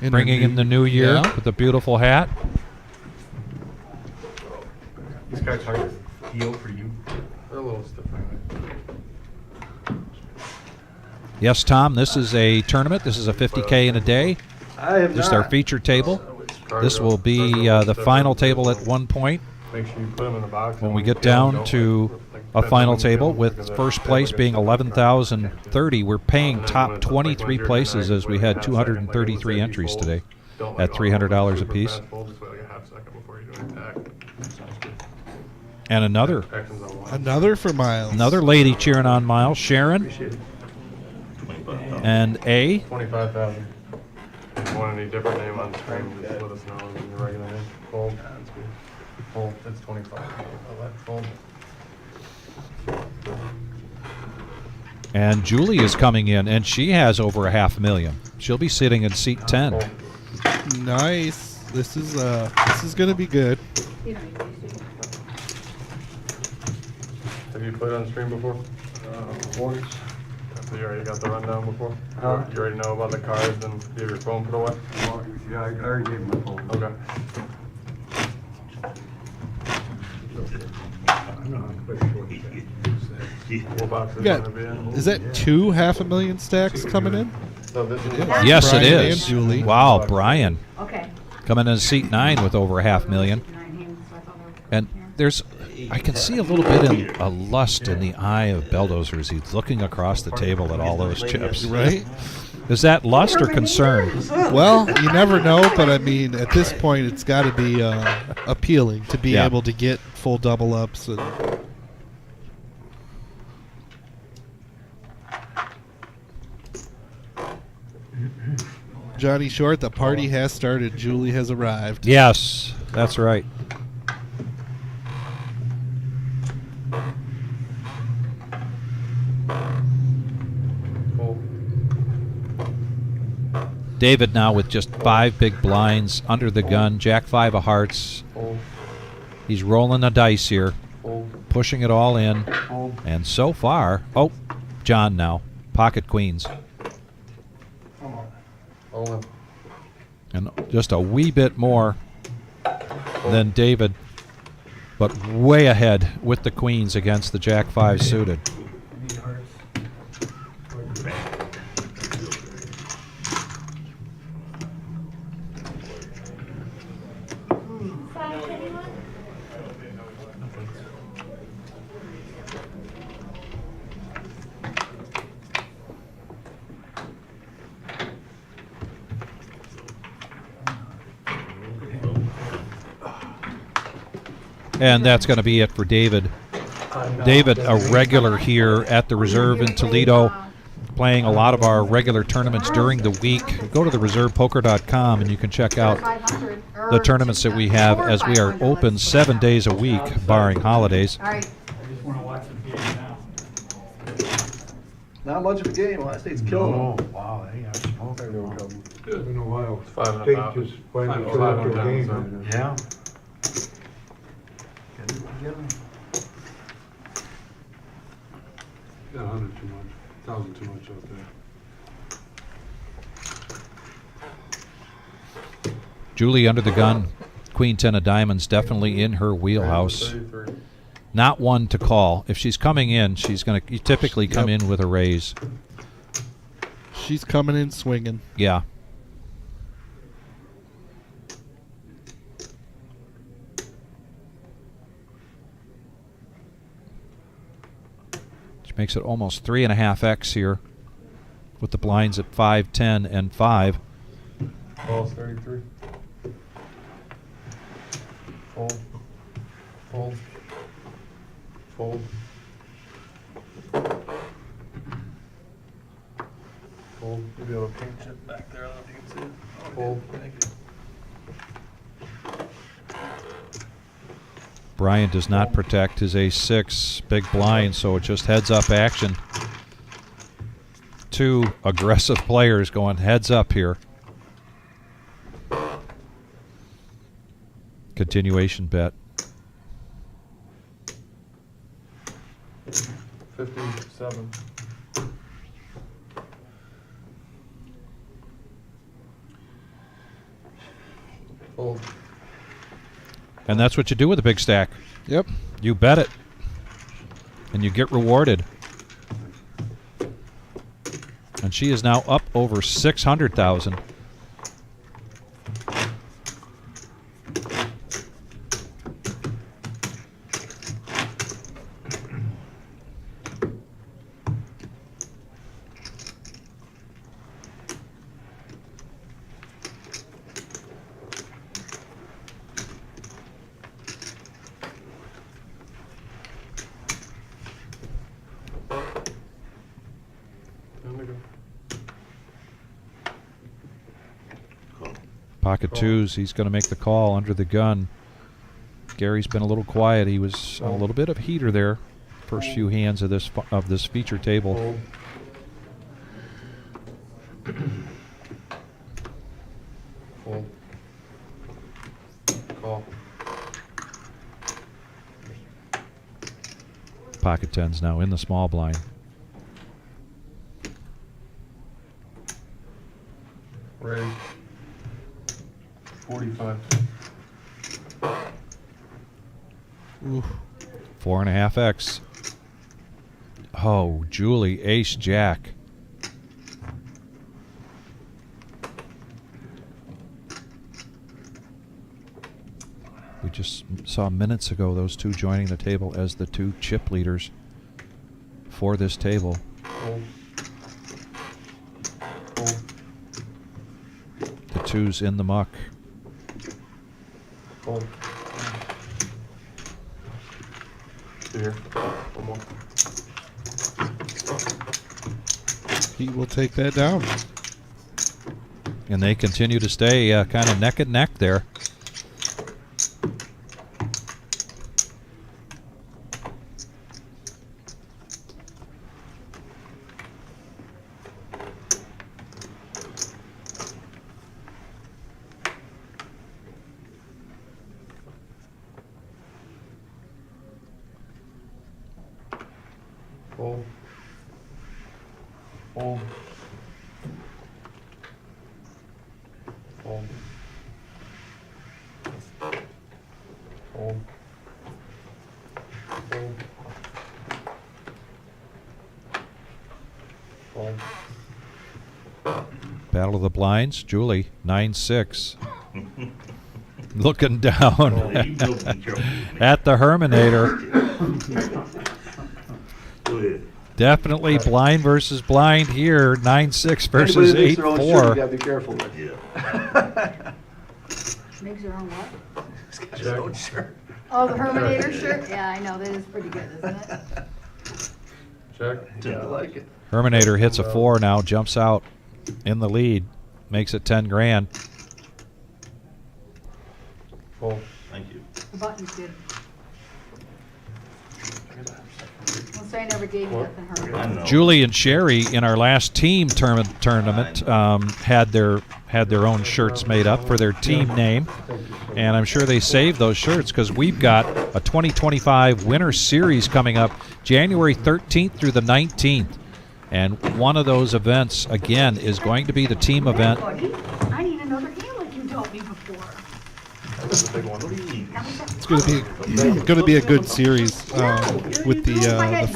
Speaker 1: bringing in the new year
Speaker 2: Yeah.
Speaker 1: with a beautiful hat.
Speaker 7: These cards hard to deal for you.
Speaker 5: They're a little stiff.
Speaker 1: Yes, Tom, this is a tournament. This is a 50K in a day. This is our feature table. This will be the final table at one point
Speaker 5: Make sure you put them in the box.
Speaker 1: when we get down to a final table with first place being 11,030. We're paying top 23 places as we had 233 entries today at $300 a piece. And another
Speaker 2: For Miles.
Speaker 1: Another lady cheering on Miles, Sharon. And A.
Speaker 5: 25,000. If you want any different name on screen, just let us know. Your regular name. Fold. Fold. That's 25. Fold.
Speaker 1: And Julie is coming in, and she has over $500,000. She'll be sitting in seat 10.
Speaker 2: Nice. This is going to be good.
Speaker 5: Have you played on stream before?
Speaker 7: Once.
Speaker 5: So you already got the rundown before?
Speaker 7: Huh?
Speaker 5: You already know about the cards and you have your phone put away?
Speaker 7: Yeah, I already gave him my phone.
Speaker 5: Okay. What box is it
Speaker 2: Yeah.
Speaker 5: gonna be in?
Speaker 2: Is that 2 $500,000 stacks coming in?
Speaker 5: So this is
Speaker 1: Yes, it
Speaker 2: Brian
Speaker 1: is.
Speaker 2: and Julie.
Speaker 1: Wow, Brian
Speaker 6: Okay.
Speaker 1: coming in seat 9 with over $500,000. And I can see a little bit of a lust in the eye of Beldozer as he's looking across the table at all those chips.
Speaker 2: Right?
Speaker 1: Is that lust or concern?
Speaker 2: Well, you never know, but I mean, at this point, it's got to be appealing to be
Speaker 1: Yeah.
Speaker 2: able to get full double ups. And Johnny Short, the party has started. Julie has arrived.
Speaker 1: Yes, that's right.
Speaker 5: full.
Speaker 1: David now with just 5 big blinds under the gun. Jack 5 of hearts.
Speaker 5: Fold.
Speaker 1: He's rolling the dice here,
Speaker 5: Fold.
Speaker 1: pushing it all in.
Speaker 5: Fold.
Speaker 1: And so far, John now, pocket queens.
Speaker 5: All in.
Speaker 1: And just a wee bit more than David, but way ahead with the queens against the Jack 5 suited. And that's going to be it for David. David, a regular here at the Reserve in Toledo, playing a lot of our regular tournaments during the week. Go to thereservepoker.com and you can check out
Speaker 6: 500.
Speaker 1: the tournaments that we have, as we are open 7 days a week, barring holidays.
Speaker 6: All right.
Speaker 4: Not much of a game. Ohio State's killing
Speaker 7: Oh,
Speaker 4: them.
Speaker 7: wow, they are smoking.
Speaker 8: It's been a while.
Speaker 5: It's 5 and a
Speaker 8: State
Speaker 5: half.
Speaker 8: just finally
Speaker 5: Five
Speaker 8: turned
Speaker 5: and
Speaker 8: up
Speaker 5: a
Speaker 8: their
Speaker 5: half,
Speaker 8: game.
Speaker 5: so-
Speaker 7: Yeah. Get it together.
Speaker 8: Yeah, 100 too much, 1,000 too much out there.
Speaker 1: Julie under the gun, Queen 10 of diamonds, definitely in her wheelhouse.
Speaker 5: 33.
Speaker 1: Not one to call. If she's coming in, she's going to typically come in with a raise.
Speaker 2: She's coming in swinging.
Speaker 1: Yeah. Which makes it almost 3.5x here with the blinds at 5, 10, and 5.
Speaker 5: Balls 33. Fold. Fold. Fold. Fold. You'll be able to pinch it back there. I don't know if you can see it. Fold.
Speaker 1: Brian does not protect his ace-6 big blind, so it just heads up action. Two aggressive players going heads up here. Continuation bet.
Speaker 5: 57. Fold.
Speaker 1: And that's what you do with a big stack.
Speaker 2: Yep.
Speaker 1: You bet it. And you get rewarded. And she is now up over 600,000.
Speaker 5: Time to go.
Speaker 1: Pocket twos, he's going to make the call under the gun. Gary's been a little quiet. He was on a little bit of heater there. First few hands of this feature table.
Speaker 5: Fold. Fold. Call.
Speaker 1: Pocket tens now in the small blind.
Speaker 5: Raise. 45.
Speaker 2: Oof.
Speaker 1: 4.5x. Oh, Julie, ace jack. We just saw minutes ago those two joining the table as the two chip leaders for this table.
Speaker 5: Fold. Fold.
Speaker 1: The twos in the muck.
Speaker 5: Fold. Here. One more.
Speaker 2: He will take that down.
Speaker 1: And they continue to stay kind of neck and neck there.
Speaker 5: Fold. Fold. Fold. Fold. Fold. Fold.
Speaker 1: Battle of the blinds. Julie, 9-6. Looking down at the Herminator. Definitely blind versus blind here. 9-6 versus 8-4.
Speaker 4: You gotta be careful with. Yeah.
Speaker 6: Makes your own what?
Speaker 4: He's got his own shirt.
Speaker 6: Oh, the Herminator shirt? Yeah, I know. That is pretty good, isn't it?
Speaker 5: Check.
Speaker 4: I like it.
Speaker 1: Herminator hits a 4 now, jumps out in the lead, makes it 10 grand.
Speaker 5: Fold.
Speaker 4: Thank you.
Speaker 6: The button's good. Well, say I never gave you nothing, Herb.
Speaker 4: I know.
Speaker 1: Julie and Sherry in our last team tournament had their own shirts made up for their team name, and I'm sure they saved those shirts because we've got a 2025 Winter Series coming up January 13th through the 19th, and one of those events again is going to be the team event.
Speaker 6: Buddy, I need another hand like you told me before.
Speaker 5: That's a big one.
Speaker 2: It's gonna be a good series with the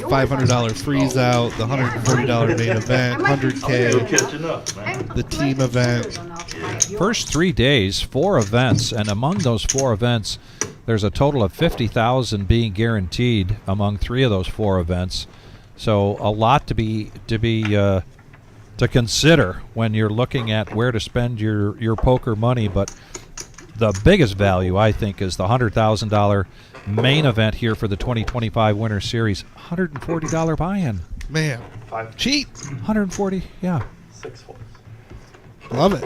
Speaker 2: $500 freeze out, the $140 main event,
Speaker 4: You're
Speaker 2: 100K,
Speaker 4: catching up, man.
Speaker 2: the team event.
Speaker 1: First 3 days, 4 events, and among those 4 events, there's a total of $50,000 being guaranteed among 3 of those 4 events. So a lot to consider when you're looking at where to spend your poker money. But the biggest value, I think, is the $100,000 main event here for the 2025 Winter Series. $140 buy-in.
Speaker 2: Man,
Speaker 5: 5,
Speaker 2: cheap.
Speaker 1: 140, yeah.
Speaker 5: 6 folds.
Speaker 2: Love it.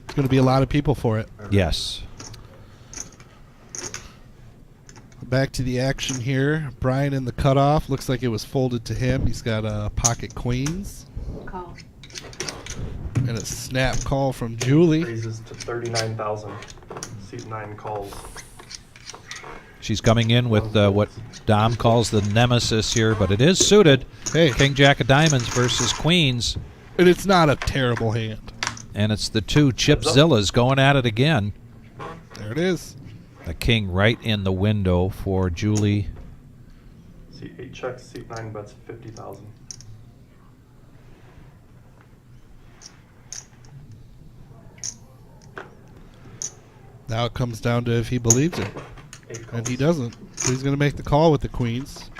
Speaker 2: It's going to be a lot of people for it.
Speaker 1: Yes.
Speaker 2: Back to the action here. Brian in the cutoff. Looks like it was folded to him. He's got pocket queens.
Speaker 6: Call.
Speaker 2: And a snap call from Julie.
Speaker 5: Raises to 39,000. Seat 9 calls.
Speaker 1: She's coming in with what Dom calls the nemesis here, but it is suited.
Speaker 2: Hey.
Speaker 1: King Jack of Diamonds versus Queens.
Speaker 2: And it's not a terrible hand.
Speaker 1: And it's the 2 Chipzillas going at it again.
Speaker 2: There it is.
Speaker 1: The king right in the window for Julie.
Speaker 5: Seat 8 checks. Seat 9 bets 50,000.
Speaker 2: Now it comes down to if he believes it.
Speaker 5: 8 calls.
Speaker 2: And he doesn't. So he's going to make the call with the queens.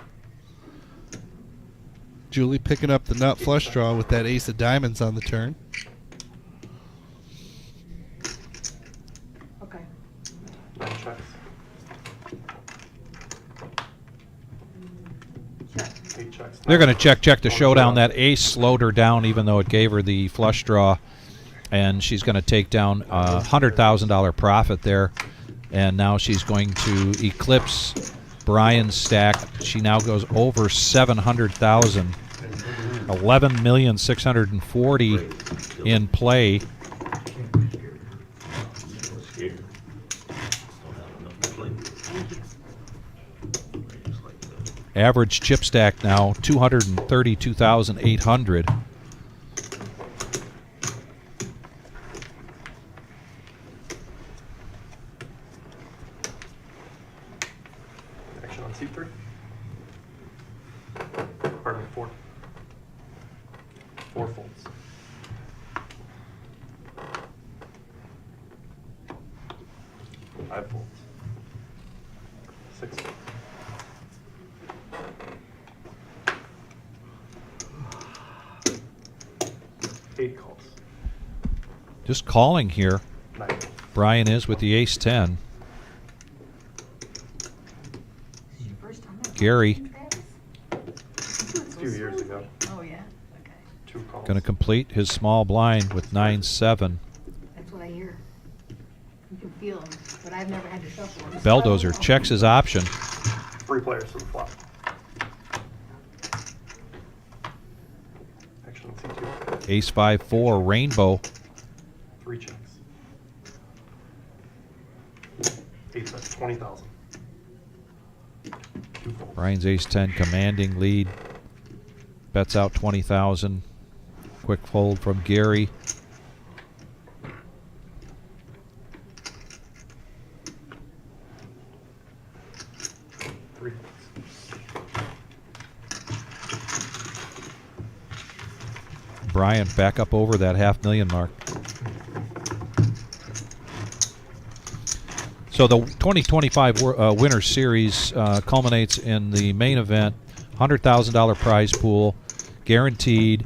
Speaker 2: Julie picking up the nut flush draw with that ace of diamonds on the turn.
Speaker 6: Okay.
Speaker 5: 9 checks.
Speaker 6: Check.
Speaker 5: 8 checks.
Speaker 1: They're going to check the showdown. That ace slowed her down even though it gave her the flush draw. And she's going to take down a $100,000 profit there. And now she's going to eclipse Brian's stack. She now goes over 700,000. 11,640,000 in play. Average chip stack now 232,800.
Speaker 5: Action on seat 3. Pardon me, 4. 4 folds. 5 folds. 6 folds. 8 calls.
Speaker 1: Just calling here.
Speaker 5: 9 folds.
Speaker 1: Brian is with the ace-10.
Speaker 6: First time ever.
Speaker 1: Gary
Speaker 5: A few years ago.
Speaker 6: Oh, yeah? Okay.
Speaker 5: 2 calls.
Speaker 1: going to complete his small blind with 9-7.
Speaker 6: That's what I hear. You can feel them, but I've never had to shuffle them.
Speaker 1: Belldozer checks his option.
Speaker 5: 3 players to the flop. Action on C2.
Speaker 1: Ace-5-4, rainbow.
Speaker 5: 3 checks. 8 bets 20,000. 2 folds.
Speaker 1: Brian's ace-10 commanding lead. Bets out 20,000. Quick fold from Gary.
Speaker 5: Three.
Speaker 1: Brian back up over that $500,000 mark. So the 2025 Winter Series culminates in the main event, $100,000 prize pool, guaranteed,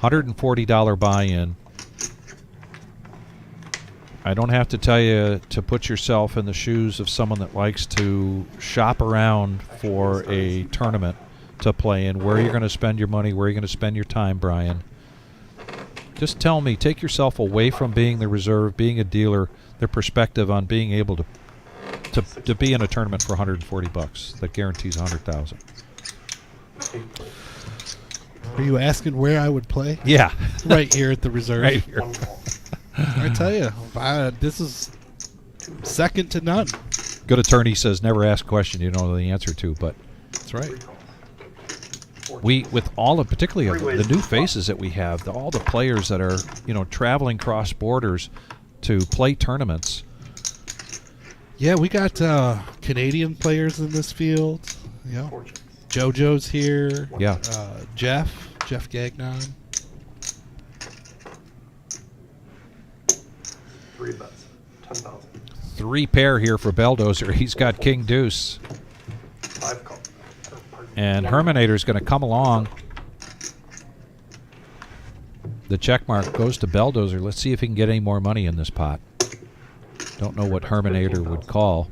Speaker 1: $140 buy-in. I don't have to tell you to put yourself in the shoes of someone that likes to shop around for a tournament. to play in, where you're going to spend your money, where you're going to spend your time, Brian. Just tell me, take yourself away from being the reserve, being a dealer, their perspective on being able to be in a tournament for $140 that guarantees $100,000.
Speaker 2: Are you asking where I would play?
Speaker 1: Yeah.
Speaker 2: Right here at the reserve.
Speaker 1: Right here.
Speaker 2: I tell you, this is second to none.
Speaker 1: Good attorney says never ask a question you don't know the answer to, but
Speaker 2: That's right.
Speaker 1: we, with all of, particularly of the new faces that we have, all the players that are, traveling cross borders to play tournaments.
Speaker 2: Yeah, we got Canadian players in this field. Yeah, JoJo's here.
Speaker 1: Yeah.
Speaker 2: Jeff Gagnon.
Speaker 5: 3 bets, 10,000.
Speaker 1: 3 pair here for Belldozer. He's got King Deuce.
Speaker 5: 5 call.
Speaker 1: And Herminator's going to come along. The check mark goes to Belldozer. Let's see if he can get any more money in this pot. Don't know what Herminator would call.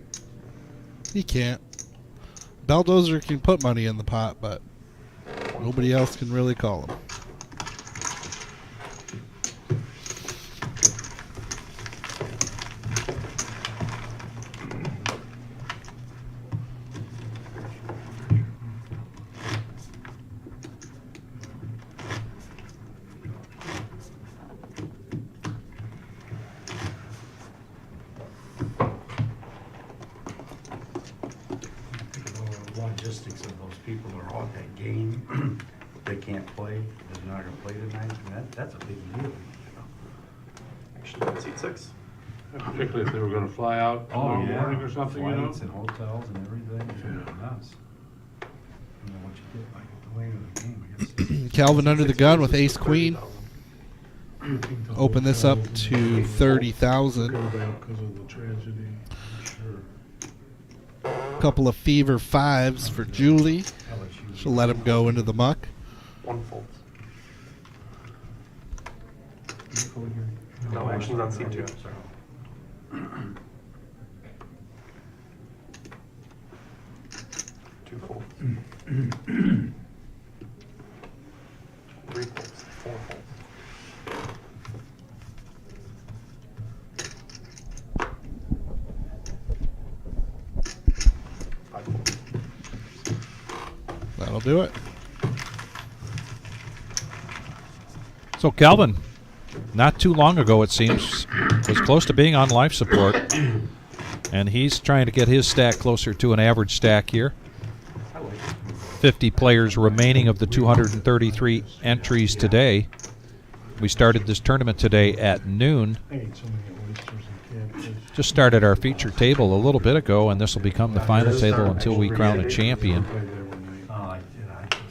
Speaker 2: He can't. Belldozer can put money in the pot, but nobody else can really call him.
Speaker 7: Logistics of those people are on that game. They can't play. They're not going to play tonight. And that's a big deal.
Speaker 5: Actually, on seat 6. Particularly if they were gonna fly out tomorrow morning or something,
Speaker 7: Flights and hotels and everything. It's nuts. You know what you get by the way of the game, I guess.
Speaker 2: Calvin under the gun with ace queen. Open this up to 30,000.
Speaker 8: Go down because of the tragedy. Sure.
Speaker 2: Couple of fever fives for Julie.
Speaker 7: I'll let you-
Speaker 2: She'll let him go into the muck.
Speaker 5: 1 folds. No actions on seat 2. Sorry. 2 folds. 3 folds. 4 folds. 5 folds.
Speaker 2: That'll do it.
Speaker 1: So Calvin, not too long ago it seems, was close to being on life support. And he's trying to get his stack closer to an average stack here. 50 players remaining of the 233 entries today. We started this tournament today at noon.
Speaker 8: I ate so many oysters and catfish.
Speaker 1: Just started our feature table a little bit ago, and this will become the final table until we crown a champion.
Speaker 8: Played there one night.
Speaker 7: Oh, I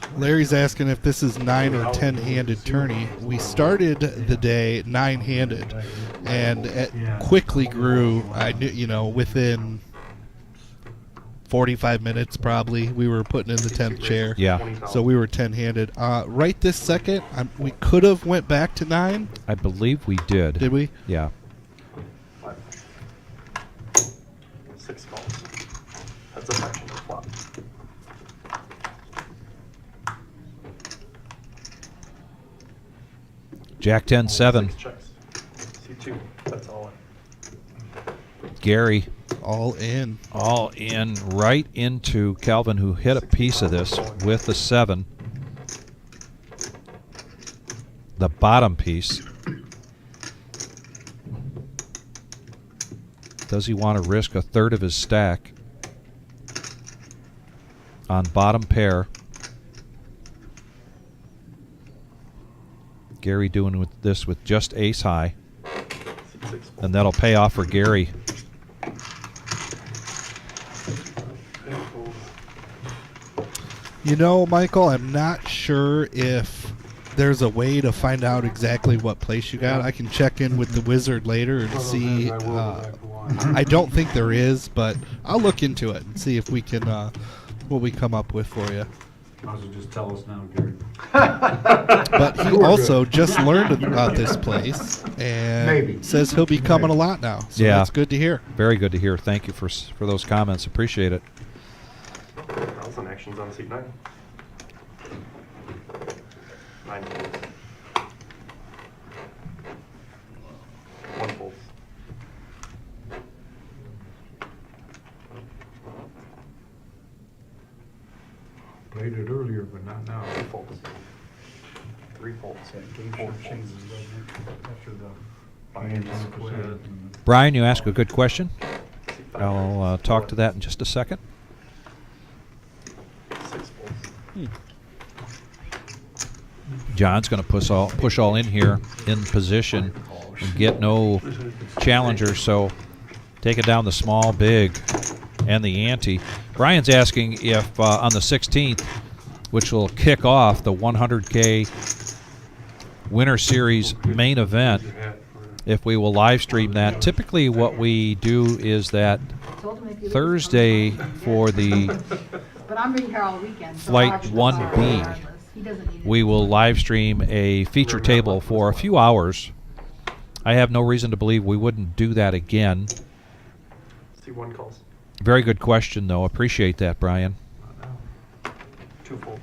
Speaker 7: did.
Speaker 2: Larry's asking if this is 9 or 10-handed tourney. We started the day 9-handed, and it quickly grew. I knew, within 45 minutes probably, we were putting in the 10th chair.
Speaker 1: Yeah,
Speaker 2: So we were 10-handed. Right this second, we could have went back to 9.
Speaker 1: I believe we did.
Speaker 2: Did we?
Speaker 1: Yeah.
Speaker 5: 6 calls. That's a fraction of the flop.
Speaker 1: Jack 10-7.
Speaker 5: 6 checks. C2. That's all.
Speaker 1: Gary
Speaker 2: All in.
Speaker 1: all in right into Calvin, who hit a piece of this with the 7. The bottom piece. Does he want to risk a third of his stack on bottom pair? Gary doing with this with just ace high,
Speaker 5: C6.
Speaker 1: and that'll pay off for Gary.
Speaker 2: Michael, I'm not sure if there's a way to find out exactly what place you got. I can check in with the wizard later and see. I don't think there is, but I'll look into it and see if we can, what we come up with for you.
Speaker 7: Might as well just tell us now, Gary.
Speaker 2: But he also just learned about this place and
Speaker 4: Maybe.
Speaker 2: says he'll be coming a lot now. So
Speaker 1: Yeah.
Speaker 2: that's good to hear.
Speaker 1: Very good to hear. Thank you for those comments. Appreciate it.
Speaker 5: 1,000 actions on seat 9. 9 folds. 1 fold.
Speaker 8: Played it earlier, but not now.
Speaker 5: 2 folds. 3 folds.
Speaker 7: Game
Speaker 5: 4
Speaker 7: show
Speaker 5: folds.
Speaker 7: changes, doesn't it?
Speaker 5: After the buy-ins quit.
Speaker 1: Brian, you ask a good question.
Speaker 5: See, 5
Speaker 1: I'll
Speaker 5: raises,
Speaker 1: talk
Speaker 5: 4
Speaker 1: to that in just a second.
Speaker 5: 6 folds.
Speaker 1: John's going to push all in here in position and get no challenger, so take it down the small, big, and the ante. Brian's asking if on the 16th, which will kick off the 100K Winter Series main event, if we will live stream that. Typically what we do is that
Speaker 6: Told him if you leave,
Speaker 1: Thursday
Speaker 6: I'm fine.
Speaker 1: for the
Speaker 6: But I'm being here all weekend. So
Speaker 1: Flight
Speaker 6: I'll actually
Speaker 1: 1B,
Speaker 6: regardless. He doesn't need it.
Speaker 1: we will live stream a feature table for a few hours. I have no reason to believe we wouldn't do that again.
Speaker 5: See 1 calls.
Speaker 1: Very good question, though. Appreciate that, Brian.
Speaker 5: 2 folds.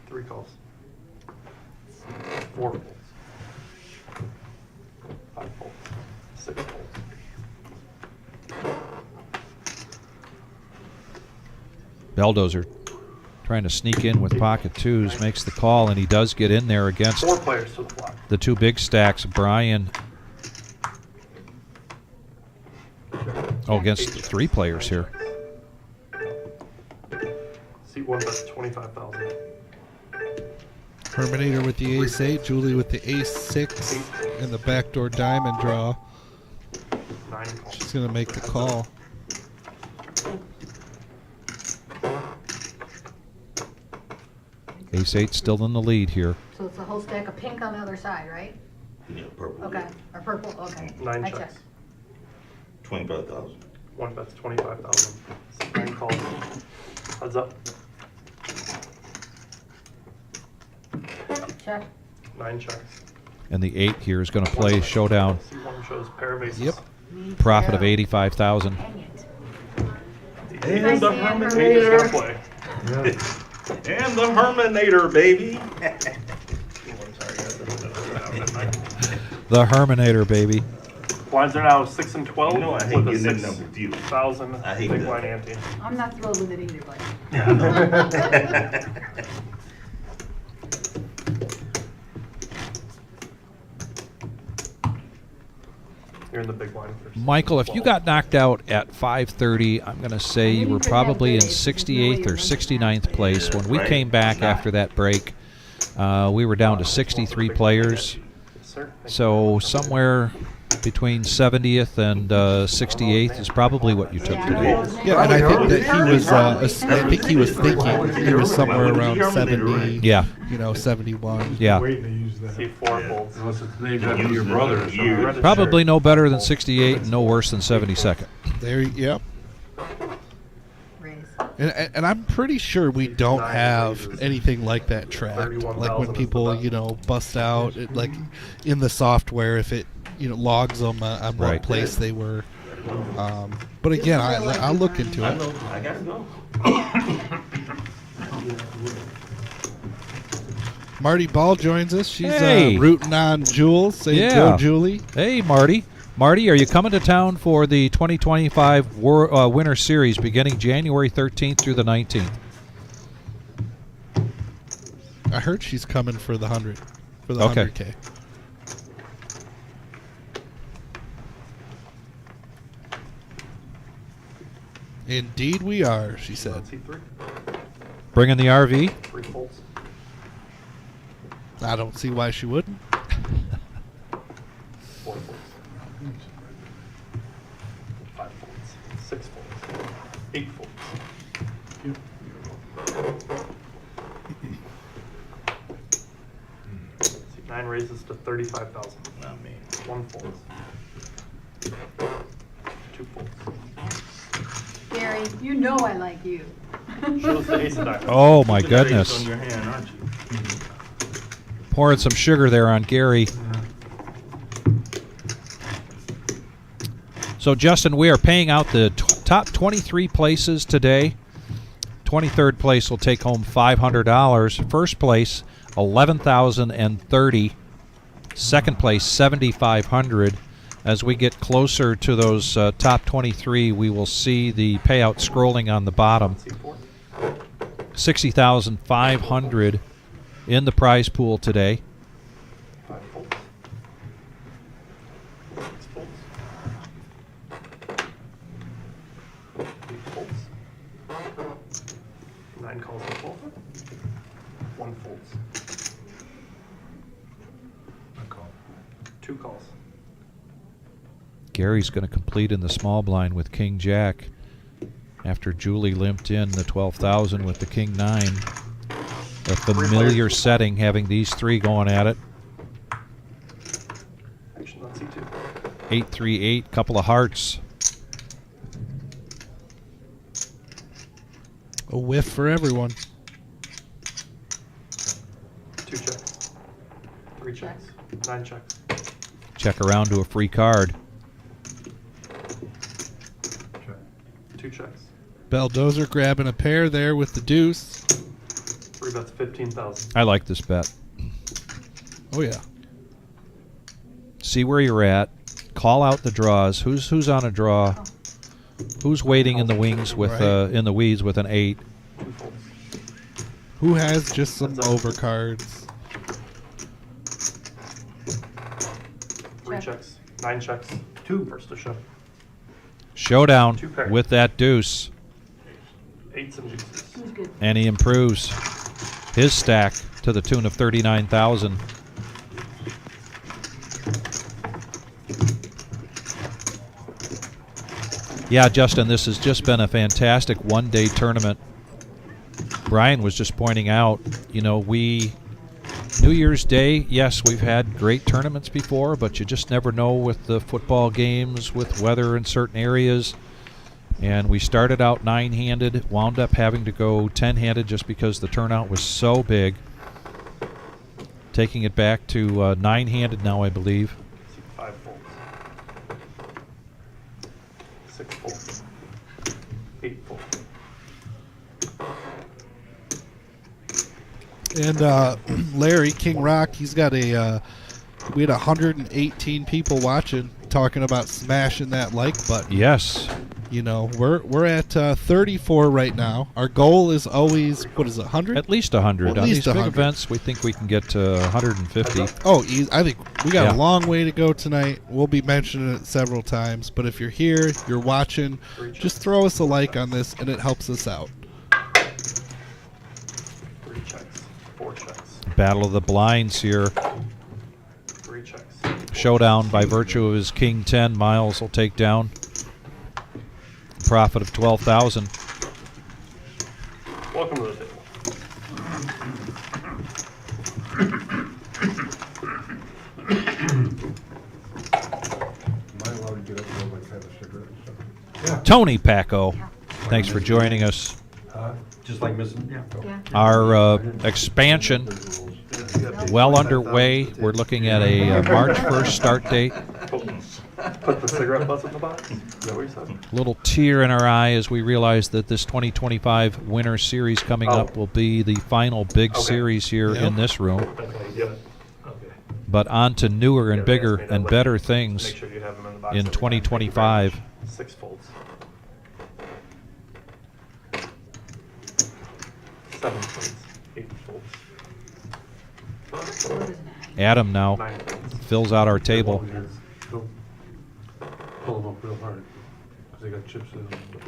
Speaker 5: 3 calls. 4 folds. 5 folds. 6 folds.
Speaker 1: Belldozer trying to sneak in with pocket twos, makes the call, and he does get in there against
Speaker 5: 4 players to the flop.
Speaker 1: the 2 big stacks. Brian, against 3 players here.
Speaker 5: Seat 1 bets 25,000.
Speaker 2: Terminator with the ace-8, Julie with the ace-6, and the backdoor diamond draw.
Speaker 5: 9 calls.
Speaker 2: She's going to make the call.
Speaker 1: Ace-8 still in the lead here.
Speaker 6: So it's a whole stack of pink on the other side, right?
Speaker 4: Yeah, purple.
Speaker 6: Okay. Or purple, okay.
Speaker 5: 9
Speaker 6: I
Speaker 5: checks.
Speaker 6: checked.
Speaker 4: 25,000.
Speaker 5: 1 bets 25,000. 9 calls. Heads up.
Speaker 6: Check.
Speaker 5: 9 checks.
Speaker 1: And the 8 here is going to play showdown.
Speaker 5: Seat 1 shows pair of aces.
Speaker 2: Yep.
Speaker 1: Profit of 85,000.
Speaker 6: Hang it.
Speaker 4: And
Speaker 6: Nice
Speaker 4: the
Speaker 6: hand,
Speaker 5: Ace is
Speaker 4: Herminator.
Speaker 5: gonna play.
Speaker 4: And the Herminator, baby.
Speaker 1: The Herminator, baby.
Speaker 5: Blinds are now 6 and 12
Speaker 4: You know I hate
Speaker 5: with a
Speaker 4: getting that number deal.
Speaker 5: 6,000
Speaker 4: I hate
Speaker 5: big
Speaker 4: that.
Speaker 5: blind ante.
Speaker 6: I'm not thrilled with it either, but.
Speaker 5: You're in the big blind first.
Speaker 1: Michael, if you got knocked out at 5:30, I'm going to say you were probably in 68th or 69th place. When we came back after that break, we were down to 63 players.
Speaker 5: Yes, sir.
Speaker 1: So somewhere between 70th and 68th is probably what you took today.
Speaker 2: Yeah, and I think that he was. I think he was thinking he was somewhere around 70.
Speaker 1: Yeah,
Speaker 2: 71.
Speaker 1: yeah.
Speaker 8: Waiting to use that.
Speaker 5: See 4 folds.
Speaker 8: Unless it's named after your brother or something.
Speaker 5: Register.
Speaker 1: Probably no better than 68 and no worse than 72nd.
Speaker 2: There. Yep.
Speaker 6: Raise.
Speaker 2: And I'm pretty sure we don't have anything like that tracked. Like when people, bust out, like in the software, if it, logs them on what
Speaker 1: Right.
Speaker 2: place they were. But again, I'll look into
Speaker 4: I
Speaker 2: it.
Speaker 4: know. I gotta go.
Speaker 2: Marty Ball joins us. She's
Speaker 1: Hey.
Speaker 2: rooting on Jules. Say
Speaker 1: Yeah.
Speaker 2: go, Julie.
Speaker 1: Hey, Marty. Marty, are you coming to town for the 2025 Winter Series beginning January 13th through the 19th?
Speaker 2: I heard she's coming for the 100, for the
Speaker 1: Okay.
Speaker 2: 100K. Indeed, we are. She said.
Speaker 5: See 3.
Speaker 1: Bringing the RV?
Speaker 5: 3 folds.
Speaker 2: I don't see why she wouldn't.
Speaker 5: 4 folds. 5 folds. 6 folds. 8 folds. See 9 raises to 35,000.
Speaker 4: Not me.
Speaker 5: 1 fold. 2 folds.
Speaker 6: Gary, you know I like you.
Speaker 5: Shows the ace of diamonds.
Speaker 1: Oh, my
Speaker 4: You got ace
Speaker 1: goodness.
Speaker 4: on your hand, aren't you?
Speaker 1: Pouring some sugar there on Gary. So, Justin, we are paying out the top 23 places today. 23rd place will take home $500. First place, $11,030. Second place, $7,500. As we get closer to those top 23, we will see the payout scrolling on the bottom. $60,500 in the prize pool today.
Speaker 5: 5 folds. 6 folds. 8 folds. 9 calls and 12. 1 folds. 2 calls.
Speaker 1: Gary's going to complete in the small blind with King Jack after Julie limped in the 12,000 with the King 9. A familiar setting, having these three going at it.
Speaker 5: Action on C2.
Speaker 1: 8-3-8, couple of hearts.
Speaker 2: A whiff for everyone.
Speaker 5: 2 checks. 3 checks. 9 checks.
Speaker 1: Check around to a free card.
Speaker 5: 2 checks.
Speaker 2: Belldozer grabbing a pair there with the deuce.
Speaker 5: 3 bets, 15,000.
Speaker 1: I like this bet.
Speaker 2: Oh yeah.
Speaker 1: See where you're at. Call out the draws. Who's on a draw? Who's waiting in the wings with
Speaker 2: Right.
Speaker 1: in the weeds with an 8?
Speaker 5: 2 folds.
Speaker 2: Who has just some overcards?
Speaker 5: 3
Speaker 6: Check.
Speaker 5: checks. 9 checks. 2 first to shove.
Speaker 1: Showdown
Speaker 5: 2 pair.
Speaker 1: with that deuce.
Speaker 5: 8s and deuces.
Speaker 6: Who's good?
Speaker 1: And he improves his stack to the tune of 39,000. Yeah, Justin, this has just been a fantastic one-day tournament. Brian was just pointing out, you know, New Year's Day, yes, we've had great tournaments before, but you just never know with the football games, with weather in certain areas. And we started out 9-handed, wound up having to go 10-handed just because the turnout was so big. Taking it back to 9-handed now, I believe.
Speaker 5: 5 folds. 6 folds. 8 folds.
Speaker 2: And Larry, King Rock, he's got a, we had 118 people watching, talking about smashing that like button.
Speaker 1: Yes.
Speaker 2: You know, we're at 34 right now. Our goal is always, what is it, 100?
Speaker 1: At least 100.
Speaker 2: At
Speaker 1: On
Speaker 2: least
Speaker 1: these big
Speaker 2: 100.
Speaker 1: events, we think we can get to 150.
Speaker 2: Oh, I think we got
Speaker 1: Yeah.
Speaker 2: a long way to go tonight. We'll be mentioning it several times. But if you're here, you're watching, just throw us a like on this, and it helps us out.
Speaker 5: 3 checks. 4 checks.
Speaker 1: Battle of the blinds here.
Speaker 5: 3 checks.
Speaker 1: Showdown by virtue of his King 10. Miles will take down. Profit of 12,000.
Speaker 5: Welcome to the table.
Speaker 8: Am I allowed to get up and roll my kind of cigarette and stuff?
Speaker 1: Tony Paco, thanks for joining us.
Speaker 7: Just like missing, yeah.
Speaker 6: Yeah.
Speaker 1: Our expansion well underway. We're looking at a March 1st start date.
Speaker 5: Put the cigarette butts in the box? Is that what you said?
Speaker 1: Little tear in our eye as we realize that this 2025 Winter Series coming up will be the final big series here in this room.
Speaker 5: That's how you get it. Okay.
Speaker 1: But on to newer and bigger and better things
Speaker 5: Make sure you have them in the box
Speaker 1: in
Speaker 5: every time.
Speaker 1: 2025.
Speaker 5: 6 folds. 7 folds. 8 folds.
Speaker 1: Adam now
Speaker 5: 9 folds.
Speaker 1: fills out our table.
Speaker 8: Pull them up real hard, because they got chips in them. But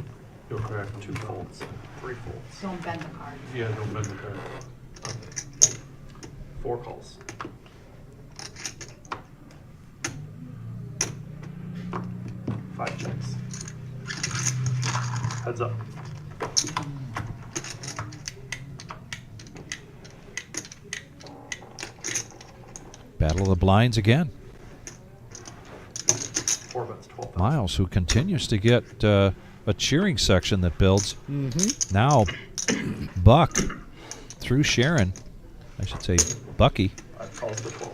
Speaker 8: you'll crack them.
Speaker 5: 2 folds. 3 folds.
Speaker 6: Don't bend the card.
Speaker 8: Yeah, don't bend the card.
Speaker 5: Okay. 4 calls. 5 checks. Heads up.
Speaker 1: Battle of the blinds again.
Speaker 5: 4 bets, 12,000.
Speaker 1: Miles, who continues to get a cheering section that builds.
Speaker 2: Mm-hmm.
Speaker 1: Now, Buck through Sharon. I should say Bucky.
Speaker 5: 5 calls to 12.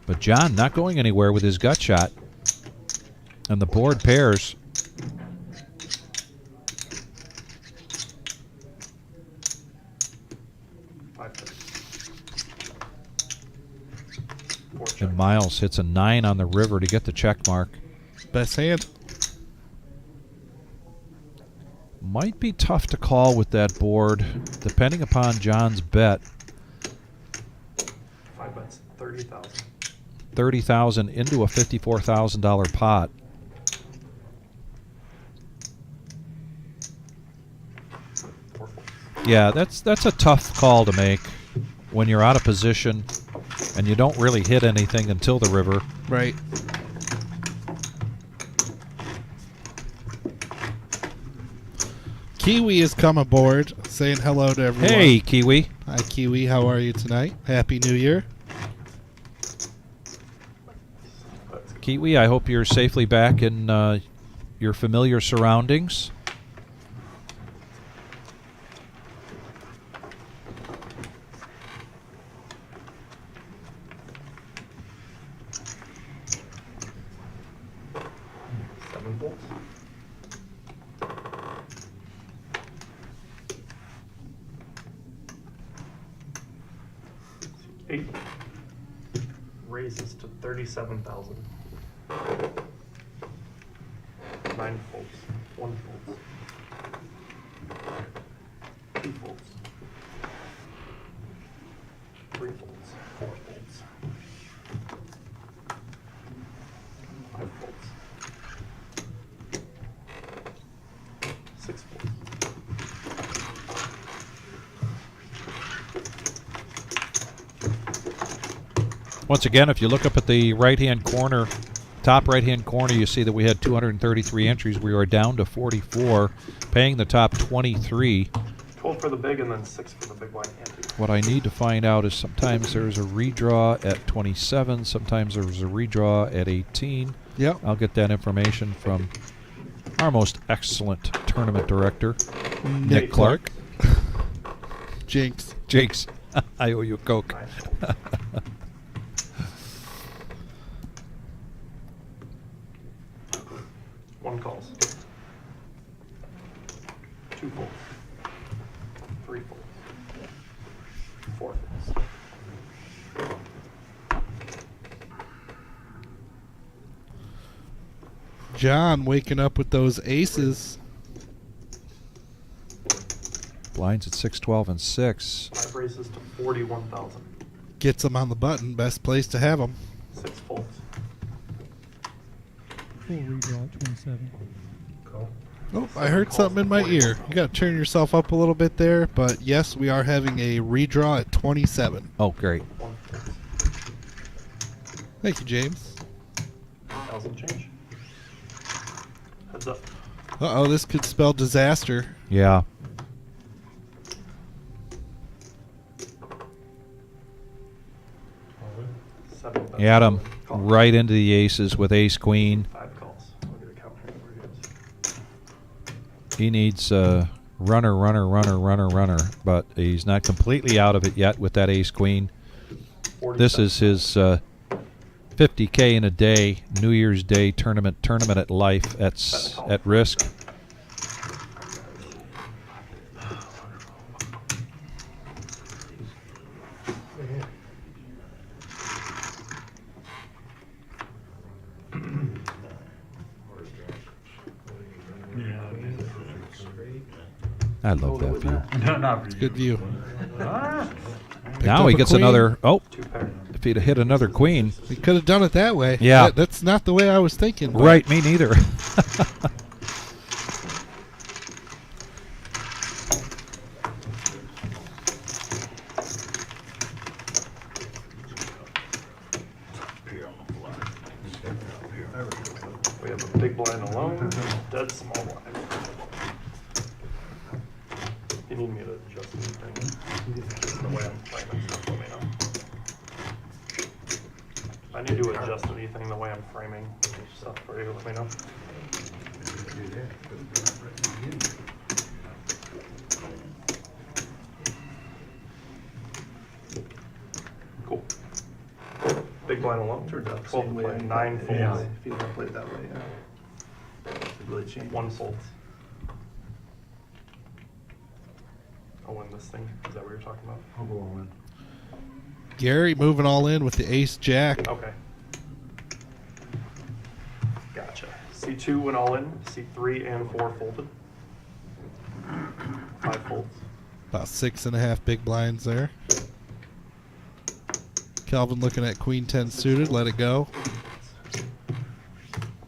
Speaker 1: But John not going anywhere with his gut shot. And the board pairs. And Miles hits a 9 on the river to get the check mark.
Speaker 2: Best hand.
Speaker 1: Might be tough to call with that board, depending upon John's bet.
Speaker 5: 5 bets, 30,000.
Speaker 1: 30,000 into a $54,000 pot. Yeah, that's a tough call to make when you're out of position and you don't really hit anything until the river.
Speaker 2: Right. Kiwi has come aboard, saying hello to everyone.
Speaker 1: Hey, Kiwi.
Speaker 2: Hi, Kiwi. How are you tonight? Happy New Year.
Speaker 1: Kiwi, I hope you're safely back in your familiar surroundings.
Speaker 5: Raises to 37,000. 9 folds. 1 folds. 2 folds. 3 folds. 4 folds. 5 folds. 6 folds.
Speaker 1: Once again, if you look up at the right-hand corner, top right-hand corner, you see that we had 233 entries. We are down to 44, paying the top 23.
Speaker 5: 12 for the big and then 6 for the big blind ante.
Speaker 1: What I need to find out is sometimes there's a redraw at 27, sometimes there's a redraw at 18.
Speaker 2: Yep.
Speaker 1: I'll get that information from our most excellent tournament director, Nick Clark.
Speaker 2: Jinx.
Speaker 1: Jinx, I owe you a Coke.
Speaker 5: 9 folds. 1 calls. 2 folds. 3 folds. 4 folds.
Speaker 2: John waking up with those aces.
Speaker 1: Blinds at 6, 12, and 6.
Speaker 5: 5 raises to 41,000.
Speaker 2: Gets them on the button. Best place to have them.
Speaker 5: 6 folds.
Speaker 10: Full redraw at 27.
Speaker 5: Call.
Speaker 2: Oh, I heard something in my ear. You got to turn yourself up a little bit there. But yes, we are having a redraw at 27.
Speaker 1: Oh, great.
Speaker 5: 1 fold.
Speaker 2: Thank you, James.
Speaker 5: 1,000 change. Heads up.
Speaker 2: Uh-oh, this could spell disaster.
Speaker 1: Yeah. Adam,
Speaker 5: Call.
Speaker 1: right into the aces with ace queen.
Speaker 5: 5 calls. I'll get a count here where he is.
Speaker 1: He needs runner, runner, runner, runner, runner, but he's not completely out of it yet with that ace queen. This is his 50K in a day, New Year's Day tournament at life at risk. I love that view.
Speaker 7: Not for you.
Speaker 2: Good view.
Speaker 1: Now
Speaker 2: up
Speaker 1: he
Speaker 2: a
Speaker 1: gets
Speaker 2: queen.
Speaker 1: another. Oh,
Speaker 5: 2 pair.
Speaker 1: if he'd have hit another queen.
Speaker 2: We could have done it that way.
Speaker 1: Yeah.
Speaker 2: That's not the way I was thinking. but-
Speaker 1: Right, me neither.
Speaker 5: We have a big blind alone, dead small blind. You need me to adjust anything? Just the way I'm framing stuff, let me know. If I need to adjust anything the way I'm framing stuff for you, let me know. Cool. Big blind alone, 12 blind, 9 folds.
Speaker 7: Yeah.
Speaker 4: If you don't play it that way, yeah. It really changes.
Speaker 5: 1 fold. I'll win this thing. Is that what you're talking about?
Speaker 7: I'll go all in.
Speaker 2: Gary moving all in with the ace jack.
Speaker 5: Okay. Gotcha. C2 went all in. C3 and 4 folded. 5 folds.
Speaker 2: About 6.5 big blinds there. Calvin looking at queen 10 suited. Let it go.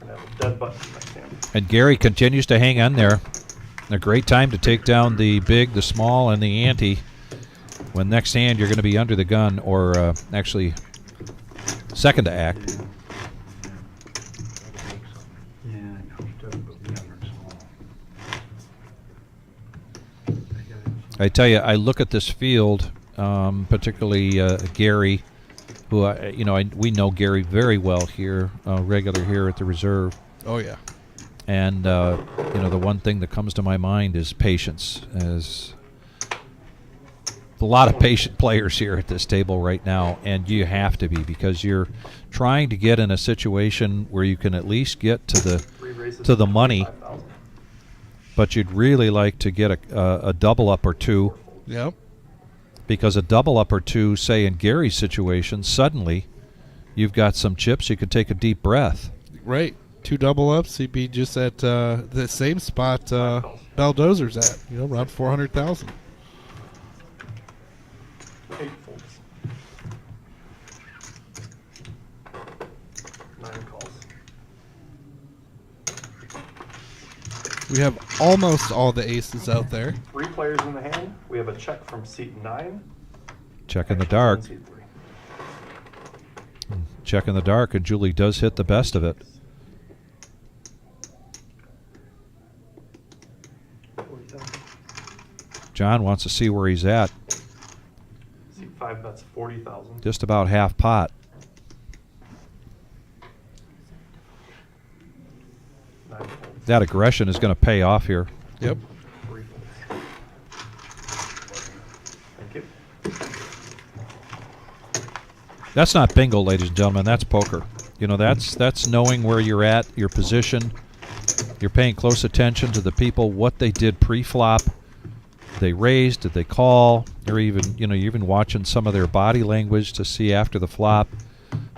Speaker 5: And have a dead button next hand.
Speaker 1: And Gary continues to hang on there. A great time to take down the big, the small, and the ante. When next hand you're going to be under the gun, or actually second to act.
Speaker 7: Yeah, I know. But we have her small.
Speaker 1: I tell you, I look at this field, particularly Gary, who we know Gary very well here, regular here at the reserve.
Speaker 2: Oh, yeah.
Speaker 1: And the one thing that comes to my mind is patience. As a lot of patient players here at this table right now, and you have to be, because you're trying to get in a situation where you can at least get to the money, but you'd really like to get a double up or two.
Speaker 2: Yep. Because
Speaker 1: a double up or two, say in Gary's situation, suddenly you've got some chips, you could take a deep breath.
Speaker 2: Right. 2 double ups, he'd be just at the same spot Baldozer's at, around 400,000.
Speaker 5: 8 folds. 9 calls.
Speaker 2: We have almost all the aces out there.
Speaker 5: 3 players in the hand. We have a check from seat 9.
Speaker 1: Check in the dark.
Speaker 5: Seat 3.
Speaker 1: Check in the dark, and Julie does hit the best of it.
Speaker 5: 40,000.
Speaker 1: John wants to see where he's at.
Speaker 5: Seat 5 bets 40,000.
Speaker 1: Just about half pot.
Speaker 5: 9 folds.
Speaker 1: That aggression is going to pay off here.
Speaker 2: Yep.
Speaker 5: 3 folds. Thank you.
Speaker 1: That's not bingo, ladies and gentlemen. That's poker. That's knowing where you're at, your position. You're paying close attention to the people, what they did pre-flop. They raised, did they call? Or even, you're even watching some of their body language to see after the flop.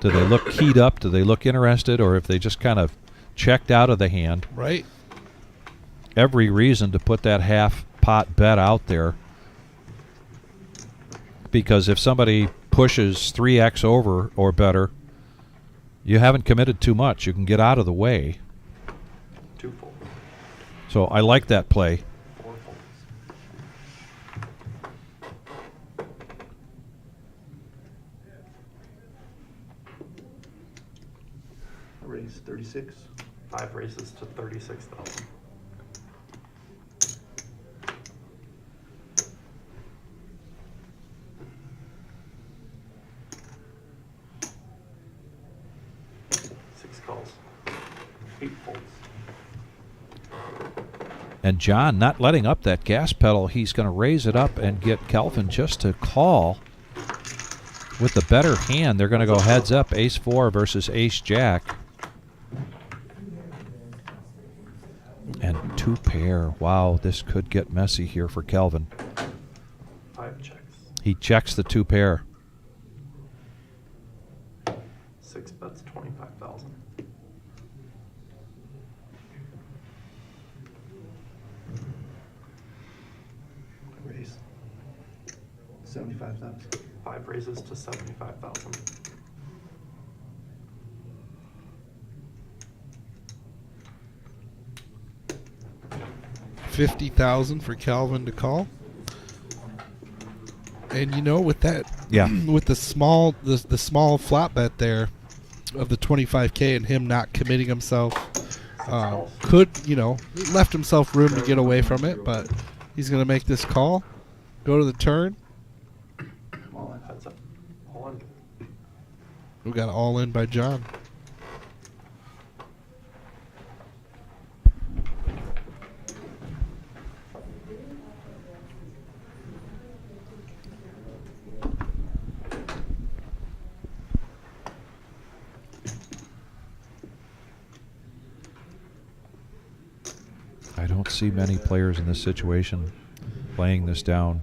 Speaker 1: Do they look keyed up? Do they look interested? Or if they just kind of checked out of the hand.
Speaker 2: Right.
Speaker 1: Every reason to put that half pot bet out there. Because if somebody pushes 3x over or better, you haven't committed too much. You can get out of the way.
Speaker 5: 2 folds.
Speaker 1: So I like that play.
Speaker 5: 4 folds. Raise 36. 5 raises to 36,000. Calls. 8 folds.
Speaker 1: And John not letting up that gas pedal. He's going to raise it up and get Kelvin just to call with the better hand. They're going to go heads up, ace 4 versus ace jack. And 2 pair. Wow, this could get messy here for Kelvin.
Speaker 5: 5 checks.
Speaker 1: He checks the 2 pair.
Speaker 5: 6 bets 25,000. Raise 75,000. 5 raises to 75,000.
Speaker 2: $50,000 for Calvin to call. And with that, with the small flop bet there of the 25K and him not committing himself, could left himself room to get away from it, but he's going to make this call, go to the turn.
Speaker 5: All in, heads up. All in.
Speaker 2: We got all in by John.
Speaker 1: I don't see many players in this situation playing this down.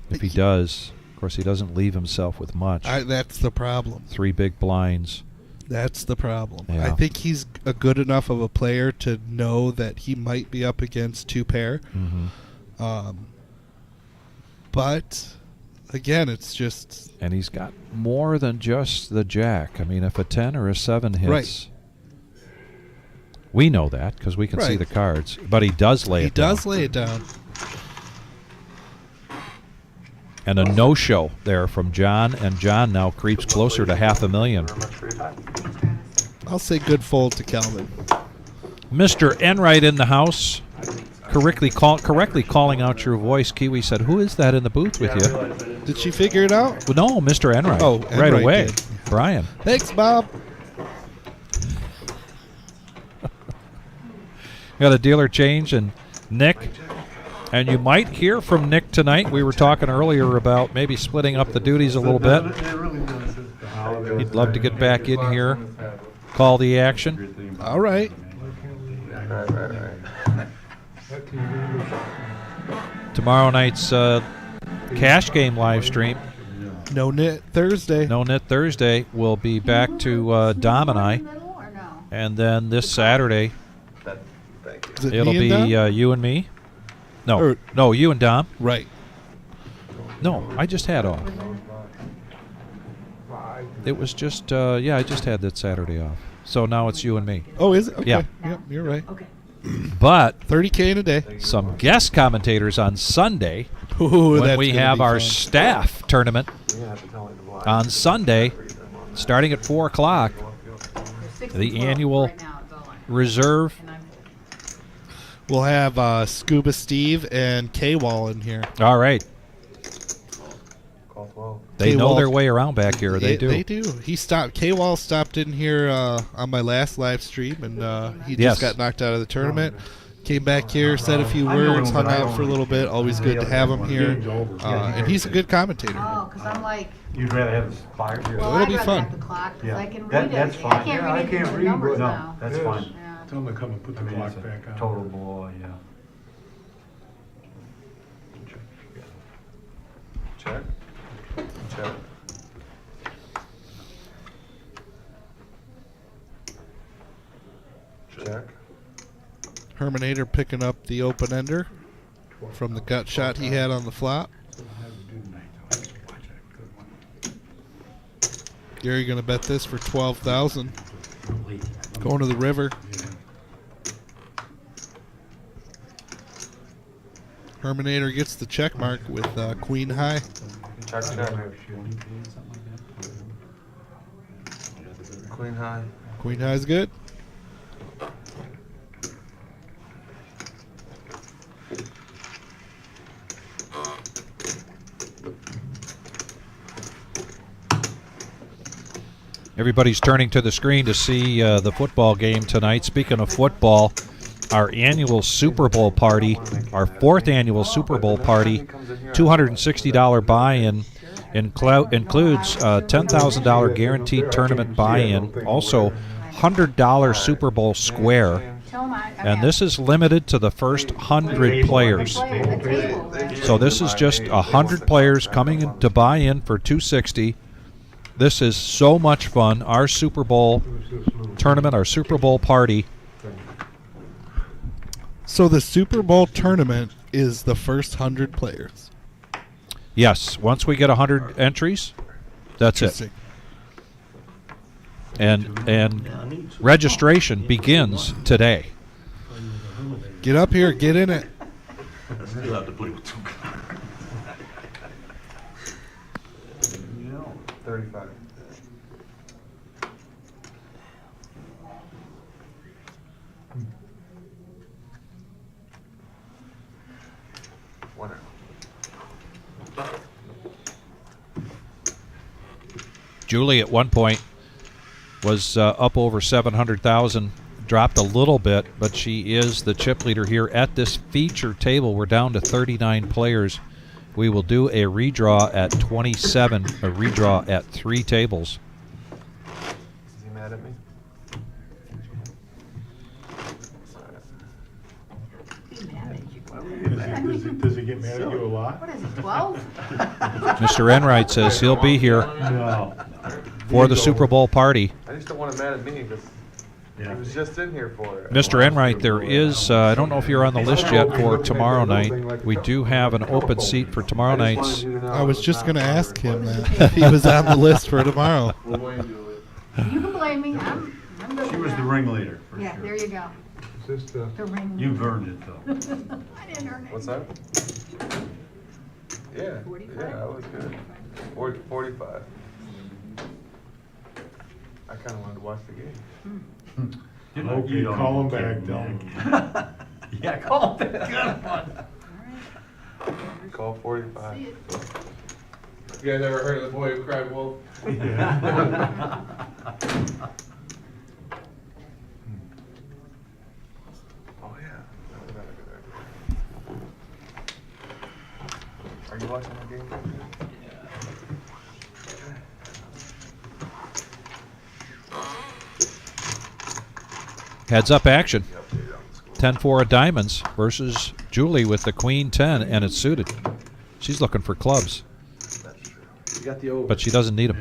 Speaker 1: If he does, course, he doesn't leave himself with much.
Speaker 2: That's the problem.
Speaker 1: 3 big blinds.
Speaker 2: That's the problem.
Speaker 1: Yeah.
Speaker 2: I think he's a good enough of a player to know that he might be up against 2 pair.
Speaker 1: Mm-hmm.
Speaker 2: But again, it's just
Speaker 1: And he's got more than just the jack. I mean, if a 10 or a 7 hits,
Speaker 2: Right.
Speaker 1: we know that because we can see
Speaker 2: Right.
Speaker 1: the cards. But he does lay it down.
Speaker 2: He does lay it down.
Speaker 1: And a no-show there from John, and John now creeps closer to $500,000.
Speaker 5: Very much for your time.
Speaker 6: Thanks, Travis.
Speaker 2: I'll say good fold to Kelvin.
Speaker 1: Mr. Enright in the house, correctly calling out your voice. Kiwi said, "Who is that in the booth with you?"
Speaker 2: Did she figure it out?
Speaker 1: Well, no, Mr. Enright.
Speaker 2: Oh,
Speaker 1: right
Speaker 2: Enright
Speaker 1: away.
Speaker 2: did.
Speaker 1: Brian.
Speaker 2: Thanks, Bob.
Speaker 1: Got a dealer change and Nick. And you might hear from Nick tonight. We were talking earlier about maybe splitting up the duties a little bit.
Speaker 7: It really does.
Speaker 1: He'd love to get back in here, call the action.
Speaker 2: All right.
Speaker 1: Tomorrow night's cash game live stream.
Speaker 2: No knit Thursday.
Speaker 1: No Knit Thursday. We'll be back to Dom and I.
Speaker 6: Middle or no?
Speaker 1: And then this Saturday,
Speaker 2: Is it
Speaker 1: it'll
Speaker 2: me
Speaker 1: be
Speaker 2: and Dom?
Speaker 1: you and me. No,
Speaker 2: Or-
Speaker 1: no, you and Dom.
Speaker 2: Right.
Speaker 1: No, I just had off. It was just, I just had that Saturday off. So now it's you and me.
Speaker 2: Oh, is it? Okay.
Speaker 1: Yeah.
Speaker 2: Yep, you're right.
Speaker 6: Okay.
Speaker 1: But
Speaker 2: 30K in a day.
Speaker 1: some guest commentators on Sunday
Speaker 2: Ooh,
Speaker 1: when
Speaker 2: that's
Speaker 1: we
Speaker 2: gonna
Speaker 1: have
Speaker 2: be
Speaker 1: our
Speaker 2: fun.
Speaker 1: staff tournament on Sunday, starting at 4 o'clock.
Speaker 6: There's 6
Speaker 1: The
Speaker 6: and 12
Speaker 1: annual
Speaker 6: right now, it's all on.
Speaker 1: Reserve.
Speaker 6: And I'm
Speaker 2: We'll have Scuba Steve and K-Wall in here.
Speaker 1: All right.
Speaker 5: Call 12.
Speaker 1: They know
Speaker 2: K-Wall-
Speaker 1: their way around back here. They do.
Speaker 2: They do. K-Wall stopped in here on my last live stream, and he
Speaker 1: Yes.
Speaker 2: just got knocked out of the tournament. Came back here, said a few words, hung out for a little bit. Always good to have him here. And he's a good commentator.
Speaker 6: Oh, because I'm like,
Speaker 7: You'd rather have the fire here.
Speaker 6: well,
Speaker 2: it'll
Speaker 6: I'd
Speaker 2: be
Speaker 6: rather
Speaker 2: fun.
Speaker 6: have the clock because
Speaker 7: Yeah.
Speaker 6: I can
Speaker 7: That-
Speaker 6: read
Speaker 7: that's
Speaker 6: it.
Speaker 7: fine.
Speaker 6: I can't
Speaker 7: Yeah,
Speaker 6: read
Speaker 7: I
Speaker 6: anything
Speaker 7: can't
Speaker 6: with
Speaker 7: read,
Speaker 6: numbers
Speaker 7: no,
Speaker 6: now.
Speaker 7: that's
Speaker 8: Yes.
Speaker 7: fine.
Speaker 6: Yeah.
Speaker 8: Tell them to come and put the
Speaker 7: I mean,
Speaker 8: clock
Speaker 7: it's a
Speaker 8: back on.
Speaker 7: total blow, yeah.
Speaker 5: Check. Check. Check.
Speaker 2: Herminator picking up the open ender from the gut shot he had on the flop. Gary gonna bet this for 12,000. Going to the river. Herminator gets the check mark with Queen High.
Speaker 5: Check, check. Queen high.
Speaker 2: Queen High's good.
Speaker 1: Everybody's turning to the screen to see the football game tonight. Speaking of football, our annual Super Bowl party, our 4th annual Super Bowl party, $260 buy-in includes $10,000 guaranteed tournament buy-in, also $100 Super Bowl square,
Speaker 6: Tell 'em
Speaker 1: and this is limited to the first 100 players.
Speaker 6: a table.
Speaker 1: So this is just 100 players coming in to buy in for $260. This is so much fun. Our Super Bowl tournament, our Super Bowl party.
Speaker 2: So the Super Bowl tournament is the first 100 players.
Speaker 1: Yes, once we get 100 entries, that's it.
Speaker 2: Interesting.
Speaker 1: And registration begins today.
Speaker 2: Get up here, get in it.
Speaker 4: You'll have to put it with 2
Speaker 5: 35. Winner.
Speaker 1: Julie at one point was up over 700,000, dropped a little bit, but she is the chip leader here at this feature table. We're down to 39 players. We will do a redraw at 27, a redraw at 3 tables.
Speaker 5: Is he mad at me?
Speaker 6: Be mad at you.
Speaker 7: Is
Speaker 8: Does he get mad at you a lot?
Speaker 6: What is it, 12?
Speaker 1: Mr. Enright says he'll be here
Speaker 7: No.
Speaker 1: for the Super Bowl party.
Speaker 5: I just don't want him mad at me because he
Speaker 7: Yeah.
Speaker 5: was just in here for it.
Speaker 1: Mr. Enright, there is, I don't know if you're on the list yet for tomorrow night. We do have an open seat for tomorrow night's.
Speaker 2: I was just going to ask him that if he was on the list for tomorrow.
Speaker 6: You can blame me. I'm good
Speaker 7: She
Speaker 6: with
Speaker 7: was the
Speaker 6: that.
Speaker 7: ringleader, for
Speaker 6: Yeah,
Speaker 7: sure.
Speaker 6: there you go.
Speaker 8: Is this the?
Speaker 6: The ring.
Speaker 7: You've earned it, though.
Speaker 6: I didn't earn it.
Speaker 5: What's that? Yeah,
Speaker 6: 45?
Speaker 5: yeah, that was good. 45. I kind of wanted to watch the game.
Speaker 7: You
Speaker 8: Okay,
Speaker 7: you don't
Speaker 8: call him
Speaker 7: even
Speaker 8: back,
Speaker 7: care,
Speaker 8: tell him.
Speaker 7: Nick. Yeah, call him back. Good one.
Speaker 6: All right.
Speaker 5: Call 45.
Speaker 6: See it.
Speaker 9: You guys ever heard of the boy who cried wolf?
Speaker 5: Oh yeah, that was not a good idea. Are you watching the game?
Speaker 1: Heads up action. 10-4 of diamonds versus Julie with the queen 10, and it's suited. She's looking for clubs,
Speaker 4: You got the over.
Speaker 1: but she doesn't need them.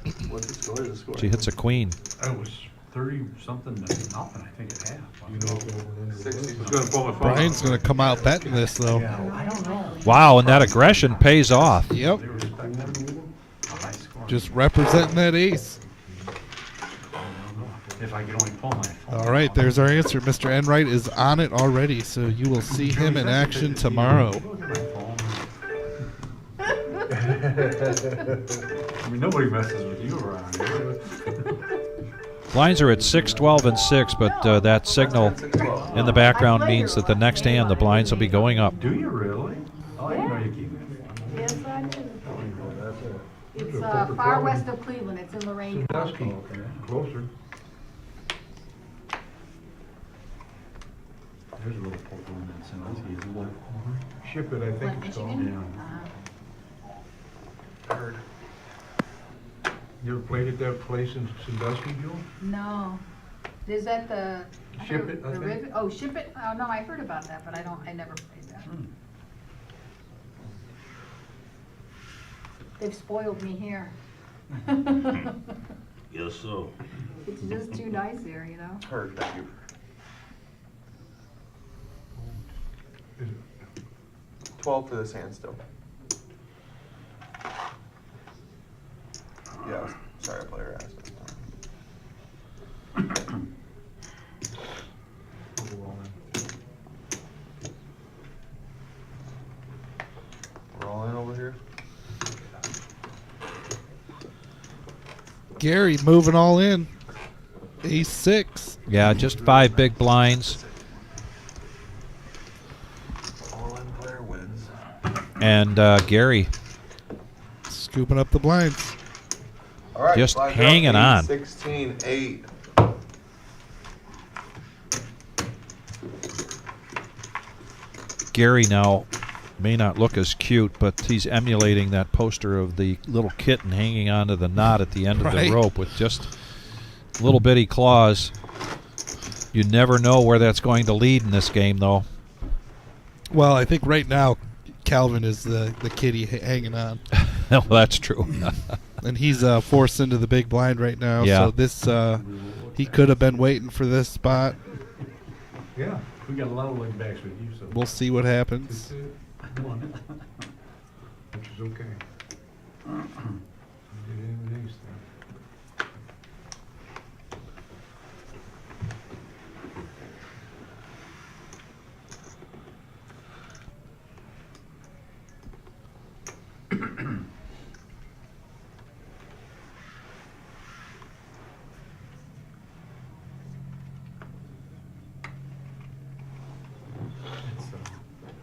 Speaker 7: Yeah.
Speaker 4: What's the score? The score.
Speaker 1: She hits a queen.
Speaker 7: It was 30-something to nothing, I think, at half.
Speaker 8: You know, over and under.
Speaker 5: 60.
Speaker 7: I was gonna pull my phone.
Speaker 2: Brian's going to come out betting this, though.
Speaker 7: Yeah, I don't know.
Speaker 1: Wow, and that aggression pays off.
Speaker 2: Yep,
Speaker 7: They were expecting a high score.
Speaker 2: just representing that ace.
Speaker 7: I don't know. If I could only pull my phone.
Speaker 2: All right, there's our answer. Mr. Enright is on it already, so you will see him in action tomorrow.
Speaker 7: Look at my phone. I mean, nobody messes with you around here.
Speaker 1: Blinds are at 6, 12, and 6, but that signal in the background means that the next hand the blinds will be going up.
Speaker 7: Do you really? Oh, I didn't know you keep it.
Speaker 6: Yes, I do. It's far west of Cleveland. It's in Lorain County.
Speaker 8: Dusty, closer.
Speaker 7: There's a little poker in that Sandusky, isn't there?
Speaker 8: Ship it, I think
Speaker 6: Flint,
Speaker 8: it's called.
Speaker 6: Michigan?
Speaker 7: Yeah.
Speaker 5: Heard.
Speaker 8: You ever played at that place in Sandusky, Joe?
Speaker 6: No. Is that the?
Speaker 8: Ship It, I
Speaker 6: the
Speaker 8: think.
Speaker 6: rivet? Oh, Ship It? Oh, no, I heard about that, but I never played that. They've spoiled me here.
Speaker 7: Yes, so.
Speaker 6: It's just too nice here, you know?
Speaker 5: Heard, thank you.
Speaker 8: Is it-
Speaker 5: 12 for this hand still. Yeah, I was, sorry, a player asked. We're all in over here.
Speaker 2: Gary moving all in. Ace 6.
Speaker 1: Yeah, just 5 big blinds,
Speaker 5: All in player wins.
Speaker 1: and Gary
Speaker 2: Scooping up the blinds.
Speaker 5: All right,
Speaker 1: Just
Speaker 5: blinds
Speaker 1: hanging
Speaker 5: up,
Speaker 1: on.
Speaker 5: 16, 8.
Speaker 1: Gary now may not look as cute, but he's emulating that poster of the little kitten hanging onto the knot at the end of
Speaker 2: Right.
Speaker 1: the rope with just little bitty claws. You never know where that's going to lead in this game, though.
Speaker 2: Well, I think right now Calvin is the kitty hanging on.
Speaker 1: Well, that's true.
Speaker 2: And he's forced into the big blind right now.
Speaker 1: Yeah.
Speaker 2: So this, he could have been waiting for this spot.
Speaker 8: Yeah.
Speaker 7: We got a lot of leg backs with you, so.
Speaker 2: We'll see what happens.
Speaker 8: Which is okay. You did it with ace then.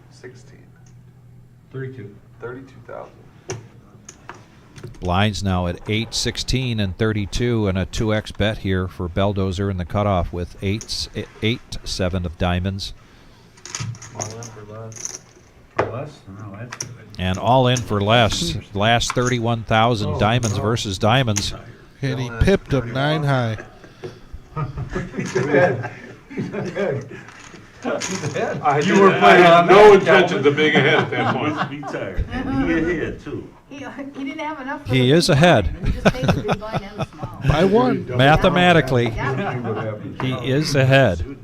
Speaker 5: It's 16.
Speaker 7: 32.
Speaker 5: 32,000.
Speaker 1: Blinds now at 8, 16, and 32, and a 2x bet here for Belldozer in the cutoff with 8, 7 of diamonds.
Speaker 5: All in for less.
Speaker 7: For less? No, that's good.
Speaker 1: And all in for less. Last 31,000 diamonds versus diamonds.
Speaker 2: And he pipped him 9 high.
Speaker 5: You were playing on no intentions of being ahead at that point.
Speaker 4: Must be tired. And he ahead too.
Speaker 6: He didn't have enough. For
Speaker 1: He
Speaker 6: the
Speaker 1: is
Speaker 6: big
Speaker 1: ahead.
Speaker 6: blind. He just paid the big blind and the small.
Speaker 2: By one.
Speaker 1: Mathematically,
Speaker 6: Yeah.
Speaker 1: he is ahead.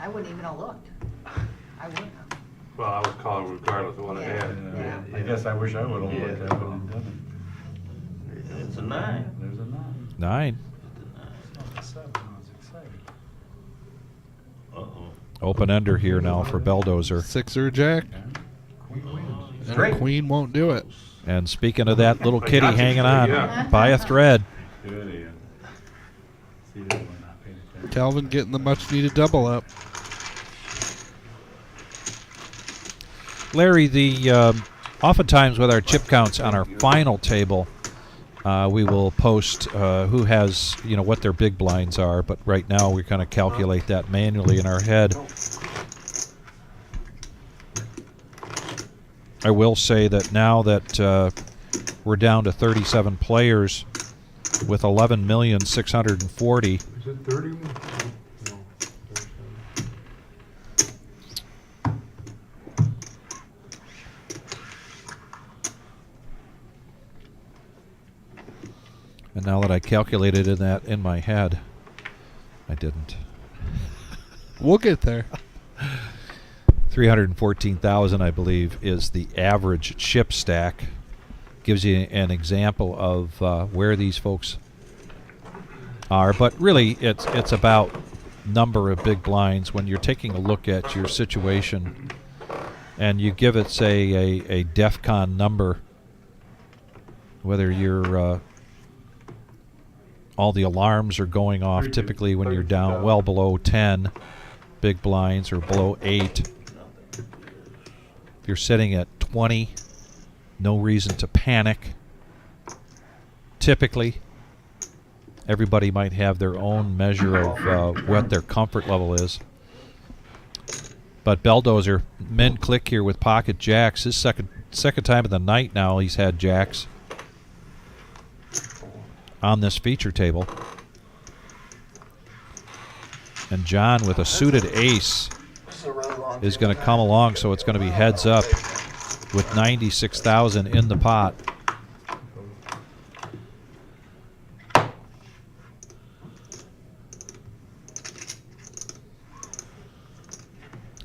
Speaker 6: I wouldn't even have looked. I wouldn't have.
Speaker 5: Well, I was calling regardless of what I had.
Speaker 6: Yeah.
Speaker 7: I guess I wish I would have looked at it and done
Speaker 4: It's a 9.
Speaker 7: it. There's a 9.
Speaker 1: 9.
Speaker 7: It's 7. I was excited.
Speaker 4: Uh-oh.
Speaker 1: Open ender here now for Belldozer.
Speaker 2: Sixer jack.
Speaker 7: Queen wins.
Speaker 2: And a queen won't do it.
Speaker 1: And speaking of that little kitty
Speaker 5: got you,
Speaker 1: hanging on,
Speaker 5: yeah.
Speaker 1: by a thread.
Speaker 7: Good, Ian. See, that one not paying attention.
Speaker 2: Calvin getting the much needed double up.
Speaker 1: Larry, oftentimes with our chip counts on our final table, we will post who has, what their big blinds are. But right now we're going to calculate that manually in our head. I will say that now that we're down to 37 players with 11,640,000.
Speaker 5: Is it 30? No. 37.
Speaker 1: And now that I calculated that in my head, I didn't.
Speaker 2: We'll get there.
Speaker 1: 314,000, I believe, is the average chip stack. Gives you an example of where these folks are. But really, it's about number of big blinds. When you're taking a look at your situation and you give it, say, a DEFCON number, whether you're all the alarms are going off typically when you're down well below 10 big blinds or below 8. If you're sitting at 20, no reason to panic. Typically, everybody might have their own measure of what their comfort level is. But Belldozer, men click here with pocket jacks. His second time of the night now he's had jacks on this feature table. And John with a suited ace is going to come along, so it's going to be heads up with 96,000 in the pot.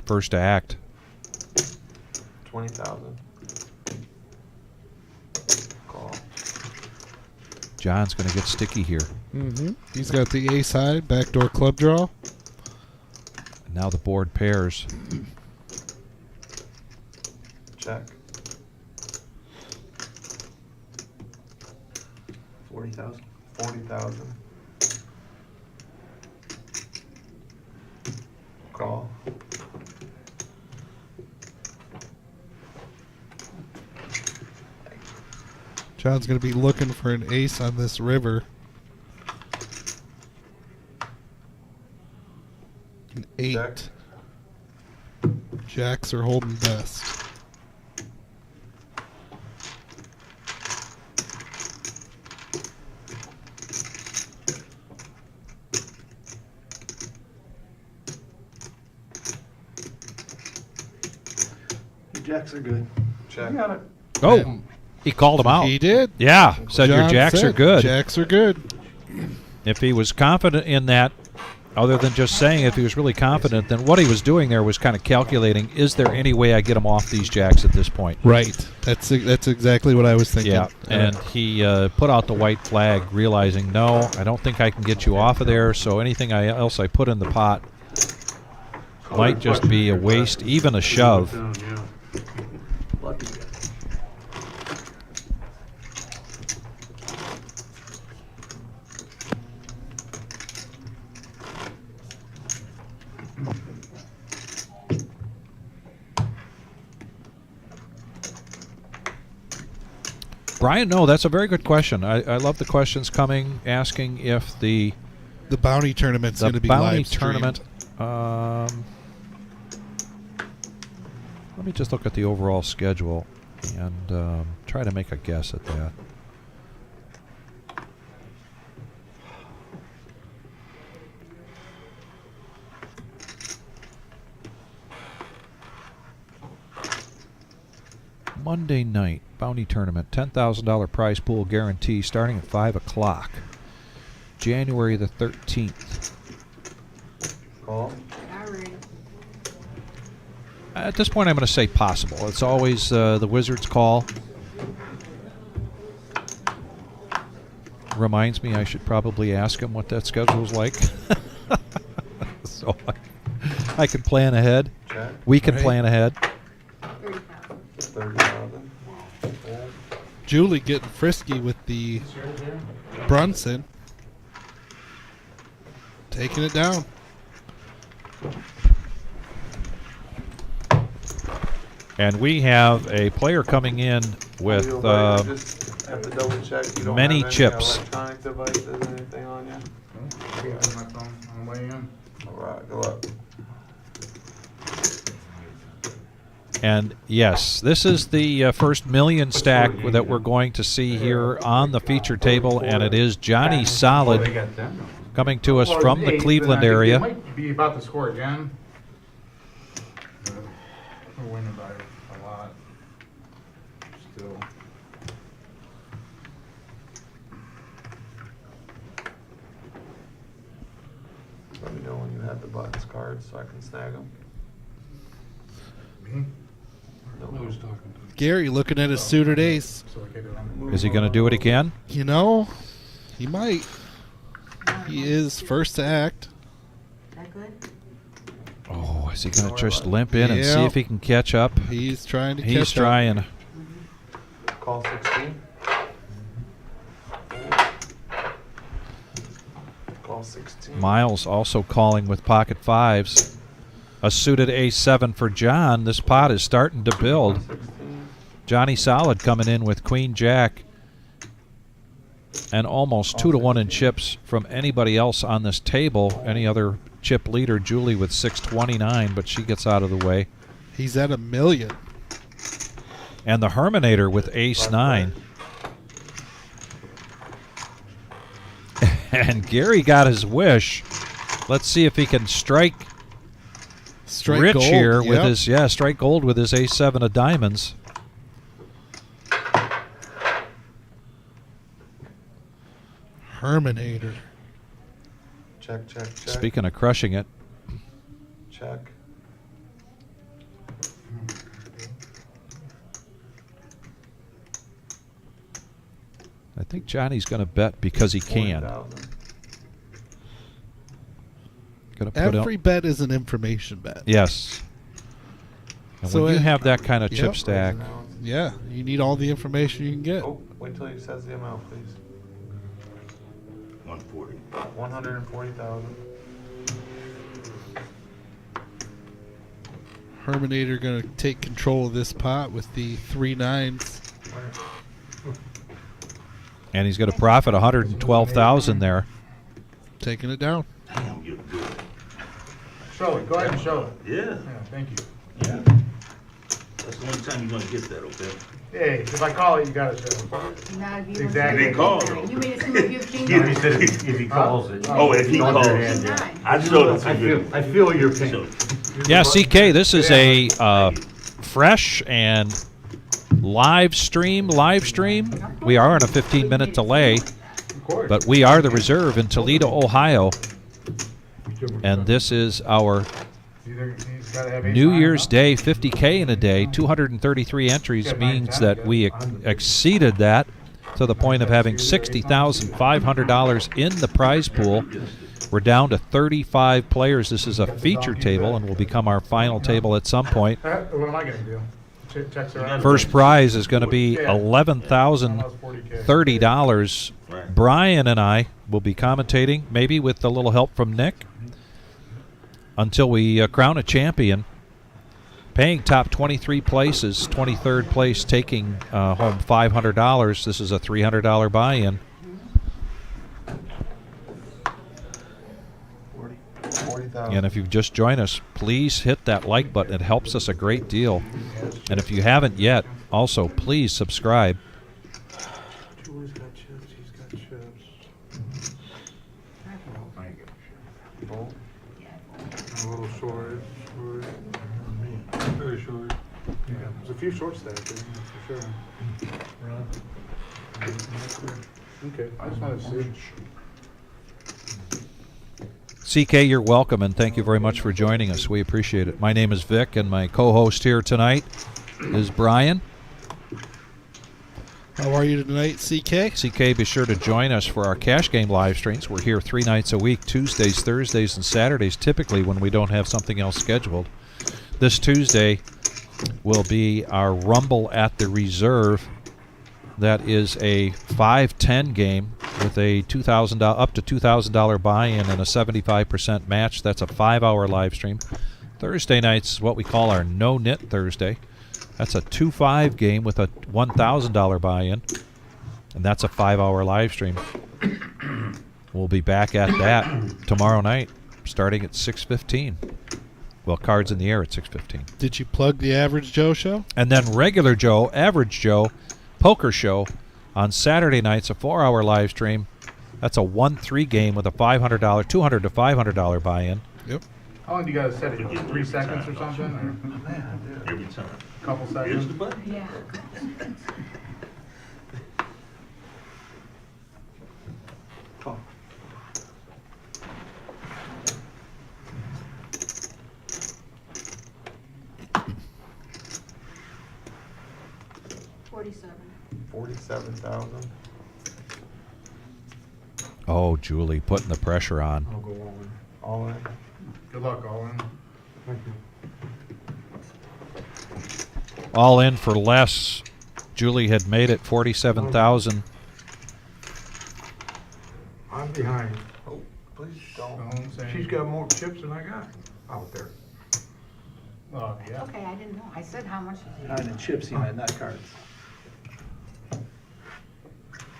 Speaker 1: First to act.
Speaker 5: 20,000. Call.
Speaker 1: John's going to get sticky here.
Speaker 2: Mm-hmm. He's got the ace high, backdoor club draw.
Speaker 1: And now the board pairs.
Speaker 5: Check. 40,000. 40,000. Call.
Speaker 2: John's going to be looking for an ace on this river. An 8.
Speaker 5: Check.
Speaker 2: Jacks are holding best.
Speaker 4: Jacks are good.
Speaker 5: Check.
Speaker 1: Oh, he called him out.
Speaker 2: He did.
Speaker 1: Yeah, said your
Speaker 2: John
Speaker 1: jacks
Speaker 2: said
Speaker 1: are good.
Speaker 2: Jacks are good.
Speaker 1: If he was confident in that, other than just saying it, if he was really confident, then what he was doing there was kind of calculating, is there any way I get him off these jacks at this point?
Speaker 2: Right. That's exactly what I was thinking.
Speaker 1: Yeah, and he put out the white flag, realizing, no, I don't think I can get you off of there, so anything else I put in the pot might just be a waste, even a shove.
Speaker 4: Lucky guy.
Speaker 1: Brian, no, that's a very good question. I love the questions coming, asking if the
Speaker 2: bounty tournament's going to be
Speaker 1: bounty
Speaker 2: live streamed.
Speaker 1: tournament. Let me just look at the overall schedule and try to make a guess at that. Monday night bounty tournament, $10,000 prize pool guarantee starting at 5 o'clock. January the 13th.
Speaker 4: Call.
Speaker 6: All right.
Speaker 1: At this point, I'm going to say possible. It's always the Wizards' call. Reminds me I should probably ask him what that schedule's like. So I can plan ahead.
Speaker 4: Check.
Speaker 1: We can
Speaker 2: Right.
Speaker 1: plan ahead.
Speaker 4: 30,000.
Speaker 2: Julie getting frisky with the Brunson. Taking it down.
Speaker 1: And we have a player coming in with
Speaker 4: Just have to double check. You don't
Speaker 1: many
Speaker 4: have any
Speaker 1: chips.
Speaker 4: Electronic devices, anything on you?
Speaker 9: I got my phone on the way in.
Speaker 4: All right, go up.
Speaker 1: And yes, this is the first million stack that we're going to see here on the feature table, and it is Johnny Solid coming to us from the Cleveland
Speaker 9: It
Speaker 1: area.
Speaker 9: might be about to score again. We're winning by a lot. Still.
Speaker 4: Let me know when you have the buttons cards so I can snag them.
Speaker 9: Me?
Speaker 4: No.
Speaker 2: Gary looking at his suited ace.
Speaker 9: So I get it on.
Speaker 1: Is he going to do it again?
Speaker 2: You know, he might. He is first to act.
Speaker 6: That good?
Speaker 1: Oh, is he going to just limp in and see
Speaker 2: Yeah.
Speaker 1: if he can catch up?
Speaker 2: He's trying to catch
Speaker 1: He's trying.
Speaker 4: Call 16. Call 16.
Speaker 1: Miles also calling with pocket fives. A suited ace-7 for John. This pot is starting to build.
Speaker 4: 16.
Speaker 1: Johnny Solid coming in with queen-jack. And almost 2-to-1 in chips from anybody else on this table. Any other chip leader, Julie with 629, but she gets out of the way.
Speaker 2: He's at $1 million.
Speaker 1: And the Herminator with ace-9. And Gary got his wish. Let's see if he can strike rich
Speaker 2: gold,
Speaker 1: here with
Speaker 2: yep.
Speaker 1: his strike gold with his ace-7 of diamonds.
Speaker 2: Herminator.
Speaker 4: Check, check, check.
Speaker 1: Speaking of crushing it,
Speaker 4: Check.
Speaker 1: I think Johnny's going to bet because he can.
Speaker 4: 40,000.
Speaker 1: Going to put
Speaker 2: Every bet is an information bet.
Speaker 1: yes. And
Speaker 2: So
Speaker 1: when you
Speaker 2: it-
Speaker 1: have that kind of chip
Speaker 2: Yep.
Speaker 1: stack,
Speaker 2: Yeah, you need all the information you can get.
Speaker 4: Oh, wait till he says the amount, please.
Speaker 7: 140.
Speaker 4: 140,000.
Speaker 2: Herminator going to take control of this pot with the 3 9s.
Speaker 1: and he's going to profit 112,000 there.
Speaker 2: Taking it down.
Speaker 7: Damn, you're good.
Speaker 9: Show it. Go ahead and show it.
Speaker 7: Yeah.
Speaker 9: Yeah, thank you.
Speaker 7: Yeah. That's the only time you're gonna get that, okay?
Speaker 9: Hey, if I call it, you gotta show it.
Speaker 6: Now, if you
Speaker 9: Exactly.
Speaker 7: They call.
Speaker 6: You made it seem like you have king
Speaker 7: Yeah,
Speaker 6: nine.
Speaker 7: he said
Speaker 4: If he calls it.
Speaker 7: Oh, if he calls.
Speaker 6: King nine.
Speaker 7: I showed it to you.
Speaker 4: I feel your pain.
Speaker 7: So-
Speaker 1: Yeah, CK, this is a fresh and live stream. We are on a 15-minute delay,
Speaker 9: Of course.
Speaker 1: but we are the reserve in Toledo, Ohio. And this is our
Speaker 9: Either he's gotta have ace
Speaker 1: New
Speaker 9: nine,
Speaker 1: Year's
Speaker 9: no?
Speaker 1: Day 50K in a day. 233 entries means that we exceeded that to the point of having $60,500 in the prize pool. We're down to 35 players. This is a feature table and will become our final table at some point.
Speaker 9: What am I gonna do? Checks are out.
Speaker 1: First prize is going to be $11,030.
Speaker 7: Right.
Speaker 1: Brian and I will be commentating, maybe with a little help from Nick, until we crown a champion. Paying top 23 places, 23rd place taking home $500. This is a $300 buy-in.
Speaker 4: 40,000.
Speaker 1: And if you've just joined us, please hit that like button. It helps us a great deal. And if you haven't yet, also please subscribe.
Speaker 4: Julie's got chips. He's got chips. Bolt.
Speaker 8: A little short. Very short.
Speaker 9: Yeah, it's a
Speaker 8: few short stacks, for sure.
Speaker 10: Ron?
Speaker 8: Okay, I just wanted to see.
Speaker 1: CK, you're welcome, and thank you very much for joining us. We appreciate it. My name is Vic, and my co-host here tonight is Brian.
Speaker 2: How are you tonight, CK?
Speaker 1: CK, be sure to join us for our cash game live streams. We're here 3 nights a week, Tuesdays, Thursdays, and Saturdays, typically when we don't have something else scheduled. This Tuesday will be our Rumble at the Reserve. That is a 5-10 game with a $2,000 up to $2,000 buy-in and a 75% match. That's a 5-hour live stream. Thursday nights is what we call our No Knit Thursday. That's a 2-5 game with a $1,000 buy-in, and that's a 5-hour live stream. We'll be back at that tomorrow night, starting at 6:15. Well, Cards in the Air at 6:15.
Speaker 2: Did you plug the Average Joe show?
Speaker 1: And then Regular Joe, Average Joe, Poker Show on Saturday nights, a 4-hour live stream. That's a 1-3 game with a $200 to $500 buy-in.
Speaker 2: Yep.
Speaker 9: How long do you guys set it? 3 seconds or something? Or
Speaker 4: Every time.
Speaker 9: a couple
Speaker 4: Here's the
Speaker 9: seconds?
Speaker 4: button.
Speaker 6: Yeah.
Speaker 5: $47,000.
Speaker 1: Oh, Julie, putting the pressure on.
Speaker 5: I'll go all in. All in.
Speaker 9: Good luck, Owen.
Speaker 5: Thank you.
Speaker 1: All in for less. Julie had made it 47,000.
Speaker 5: I'm behind. Oh, please don't.
Speaker 9: Don't say
Speaker 5: She's got more chips than I got out there.
Speaker 9: Oh, yeah.
Speaker 6: Okay, I didn't know. I said how much.
Speaker 7: Not in chips, he meant, not cards.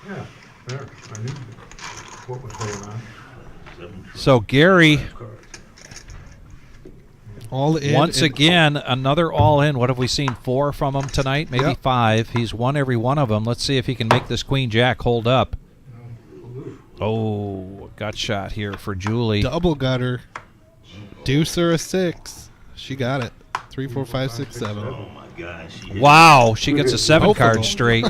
Speaker 5: Yeah, there. I knew what was going on.
Speaker 1: So Gary,
Speaker 2: All in.
Speaker 1: once
Speaker 2: and-
Speaker 1: again, another all-in. What have we seen? 4 from him tonight? Maybe
Speaker 2: Yep.
Speaker 1: 5. He's won every one of them. Let's see if he can make this Queen-Jack hold up. Oh, gut shot here for Julie.
Speaker 2: Double gutter. Deuce or a 6. She got it. 3, 4, 5, 6, 7.
Speaker 4: Oh my gosh. She hit
Speaker 1: Wow, she gets a 7
Speaker 2: Both of
Speaker 1: card
Speaker 2: them.
Speaker 1: straight.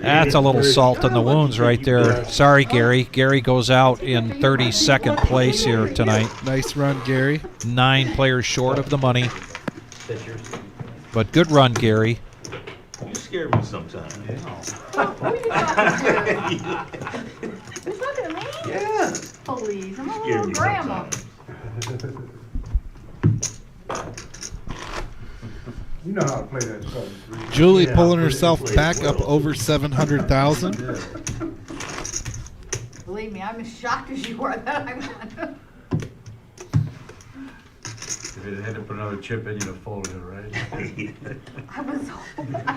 Speaker 1: That's a little salt in the wounds right there. Sorry, Gary. Gary goes out in 32nd place here tonight.
Speaker 2: Nice run, Gary.
Speaker 1: 9 players short of the money. But good run, Gary.
Speaker 4: You scare me sometimes.
Speaker 6: Who are you talking to? Who's looking at me?
Speaker 4: Yeah.
Speaker 6: Please, I'm a
Speaker 4: Scare
Speaker 6: little
Speaker 4: me
Speaker 6: grandma.
Speaker 4: sometimes.
Speaker 5: You know how to play that song.
Speaker 2: Julie
Speaker 5: Yeah,
Speaker 2: pulling
Speaker 5: but
Speaker 2: herself
Speaker 5: it's
Speaker 2: back
Speaker 5: well.
Speaker 2: up over 700,000.
Speaker 6: Believe me, I'm as shocked as you are that I won.
Speaker 7: If it had to put another chip in, you'd have folded it, right?
Speaker 6: I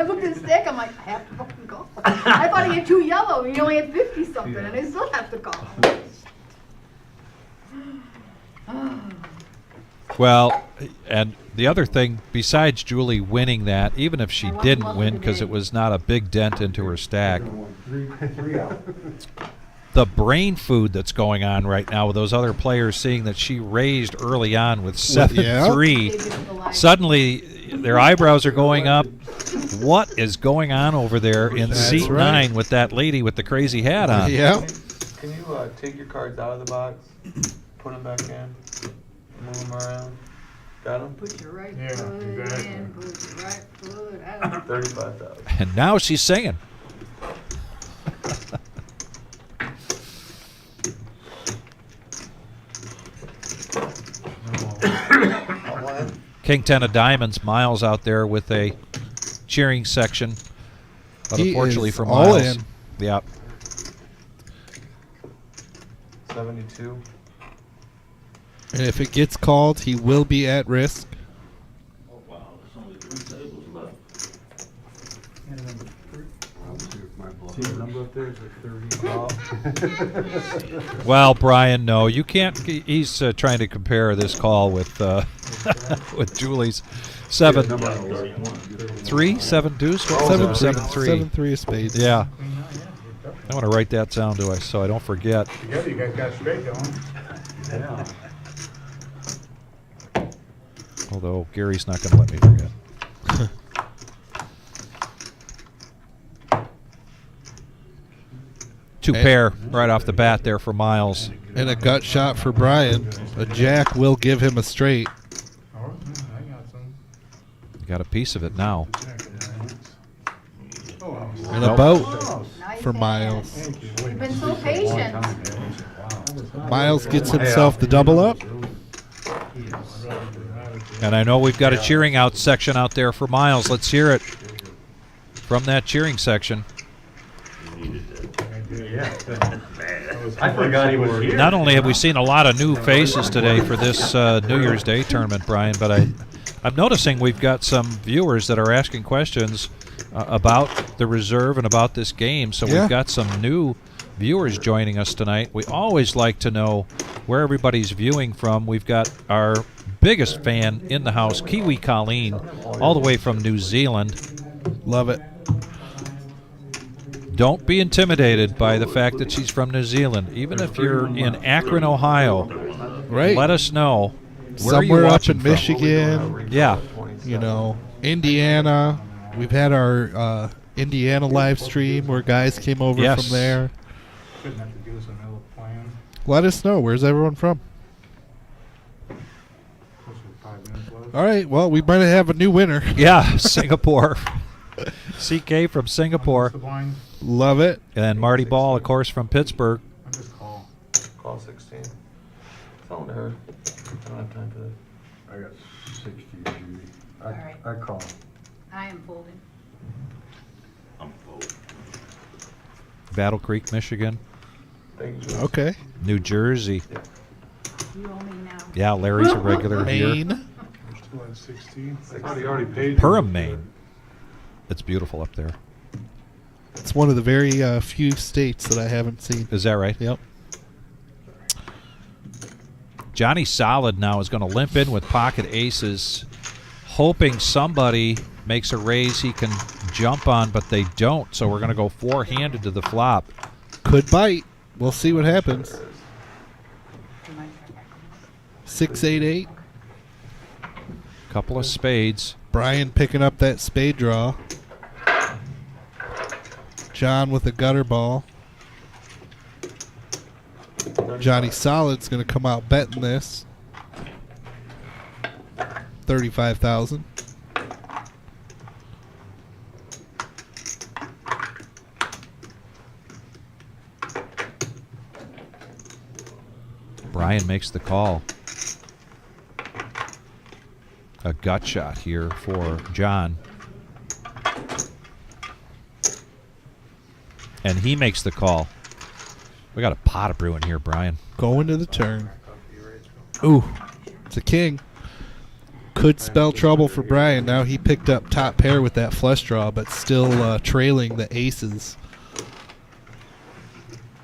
Speaker 6: looked at the stick, I'm like, I have to fucking call. I thought he had 2 yellow, and he only had 50 something, and I still have to call.
Speaker 1: Well, and the other thing, besides Julie winning that, even if she
Speaker 6: I wasn't
Speaker 1: didn't
Speaker 6: lucky
Speaker 1: win because
Speaker 6: today.
Speaker 1: it was not a big dent into her stack,
Speaker 5: Three out.
Speaker 1: the brain food that's going on right now with those other players seeing that she raised early on with 7-3, suddenly their eyebrows are going up. What is going on over there in
Speaker 2: That's
Speaker 1: seat
Speaker 2: right.
Speaker 1: 9 with that lady with the crazy hat on?
Speaker 2: Yeah.
Speaker 11: Can you take your cards out of the box, put them back in, move them around? Got them?
Speaker 6: Put your right
Speaker 9: Yeah,
Speaker 6: foot
Speaker 9: exactly.
Speaker 6: in, put your right foot out.
Speaker 11: 35,000.
Speaker 1: And now she's singing. King 10 of Diamonds, Miles out there with a cheering section. But
Speaker 2: He
Speaker 1: unfortunately
Speaker 2: is
Speaker 1: for
Speaker 2: all
Speaker 1: Miles.
Speaker 2: in.
Speaker 1: Yep.
Speaker 11: 72.
Speaker 2: And if it gets called, he will be at risk.
Speaker 4: Oh wow, there's only 3 tables left.
Speaker 7: See the number up there? Is it 30?
Speaker 1: Well, Brian, no, you can't. He's trying to compare this call with with Julie's 7-3, 7 deuce, what was it? 7-3.
Speaker 2: 7-3 of spades.
Speaker 1: Yeah. I want to write that down so I don't forget.
Speaker 9: Together, you guys got straight going.
Speaker 7: Yeah.
Speaker 1: Although Gary's not going to let me forget. Two pair right off the bat there for Miles.
Speaker 2: And a gut shot for Brian. A jack will give him a straight.
Speaker 5: Oh, I got some.
Speaker 1: You got a piece of it now.
Speaker 2: And a boat for Miles.
Speaker 6: You've been so patient.
Speaker 2: Miles gets himself the double up.
Speaker 1: And I know we've got a cheering out section out there for Miles. Let's hear it from that cheering section.
Speaker 7: I forgot he was here.
Speaker 1: Not only have we seen a lot of new faces today for this New Year's Day tournament, Brian, but I'm noticing we've got some viewers that are asking questions about the reserve and about this game. So we've got some new viewers joining us tonight. We always like to know where everybody's viewing from. We've got our biggest fan in the house, Kiwi Colleen, all the way from New Zealand.
Speaker 2: Love it.
Speaker 1: Don't be intimidated by the fact that she's from New Zealand. Even if you're in Akron, Ohio,
Speaker 2: Right.
Speaker 1: let us know where
Speaker 2: Somewhere
Speaker 1: you're
Speaker 2: up
Speaker 1: watching
Speaker 2: in
Speaker 1: from.
Speaker 2: Michigan.
Speaker 1: Yeah.
Speaker 2: You know, Indiana. We've had our Indiana live stream where guys came over
Speaker 1: Yes.
Speaker 2: from there.
Speaker 5: Shouldn't have to give us another plan.
Speaker 2: Let us know. Where's everyone from?
Speaker 5: Close to 5 minutes left.
Speaker 2: All right. Well, we might have a new winner.
Speaker 1: Yeah, Singapore. CK from Singapore.
Speaker 5: The blind.
Speaker 2: Love it.
Speaker 1: And Marty Ball, of course, from Pittsburgh.
Speaker 5: I just call.
Speaker 11: Call 16. Phone her. I don't have time for this.
Speaker 8: I got 60, Judy.
Speaker 6: right.
Speaker 8: I call.
Speaker 6: I am folding.
Speaker 1: Battle Creek, Michigan.
Speaker 11: Thank you.
Speaker 2: Okay.
Speaker 1: New Jersey.
Speaker 6: You owe me now.
Speaker 1: Yeah, Larry's a regular here.
Speaker 2: Maine.
Speaker 8: We're still at 16.
Speaker 5: I thought he already paid.
Speaker 1: Perham, Maine. It's beautiful up there.
Speaker 2: It's one of the very few states that I haven't seen.
Speaker 1: Is that right?
Speaker 2: Yep.
Speaker 1: Johnny Solid now is going to limp in with pocket aces, hoping somebody makes a raise he can jump on, but they don't. So we're going to go four-handed to the flop.
Speaker 2: Could bite. We'll see what happens. 6-8-8.
Speaker 1: Couple of spades.
Speaker 2: Brian picking up that spade draw. John with a gutter ball. Johnny Solid's going to come out betting this. 35,000.
Speaker 1: Brian makes the call. A gut shot here for John. And he makes the call. We got a pot of brewing here, Brian.
Speaker 2: Going to the turn. Ooh, it's a king. Could spell trouble for Brian. Now he picked up top pair with that flush draw, but still trailing the aces.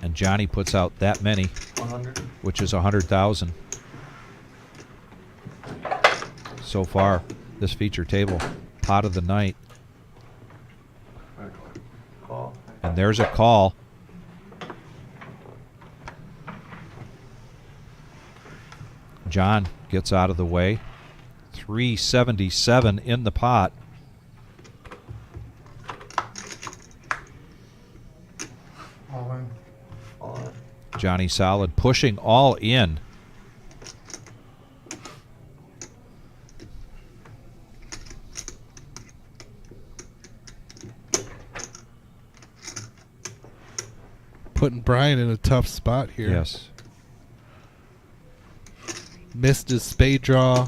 Speaker 1: And Johnny puts out that many,
Speaker 11: 100.
Speaker 1: which is 100,000. So far, this feature table, pot of the night.
Speaker 11: Call.
Speaker 1: And there's a call. John gets out of the way. 377 in the pot.
Speaker 5: All in.
Speaker 11: All in.
Speaker 1: Johnny Solid pushing all in.
Speaker 2: Putting Brian in a tough spot here.
Speaker 1: Yes.
Speaker 2: Missed his spade draw.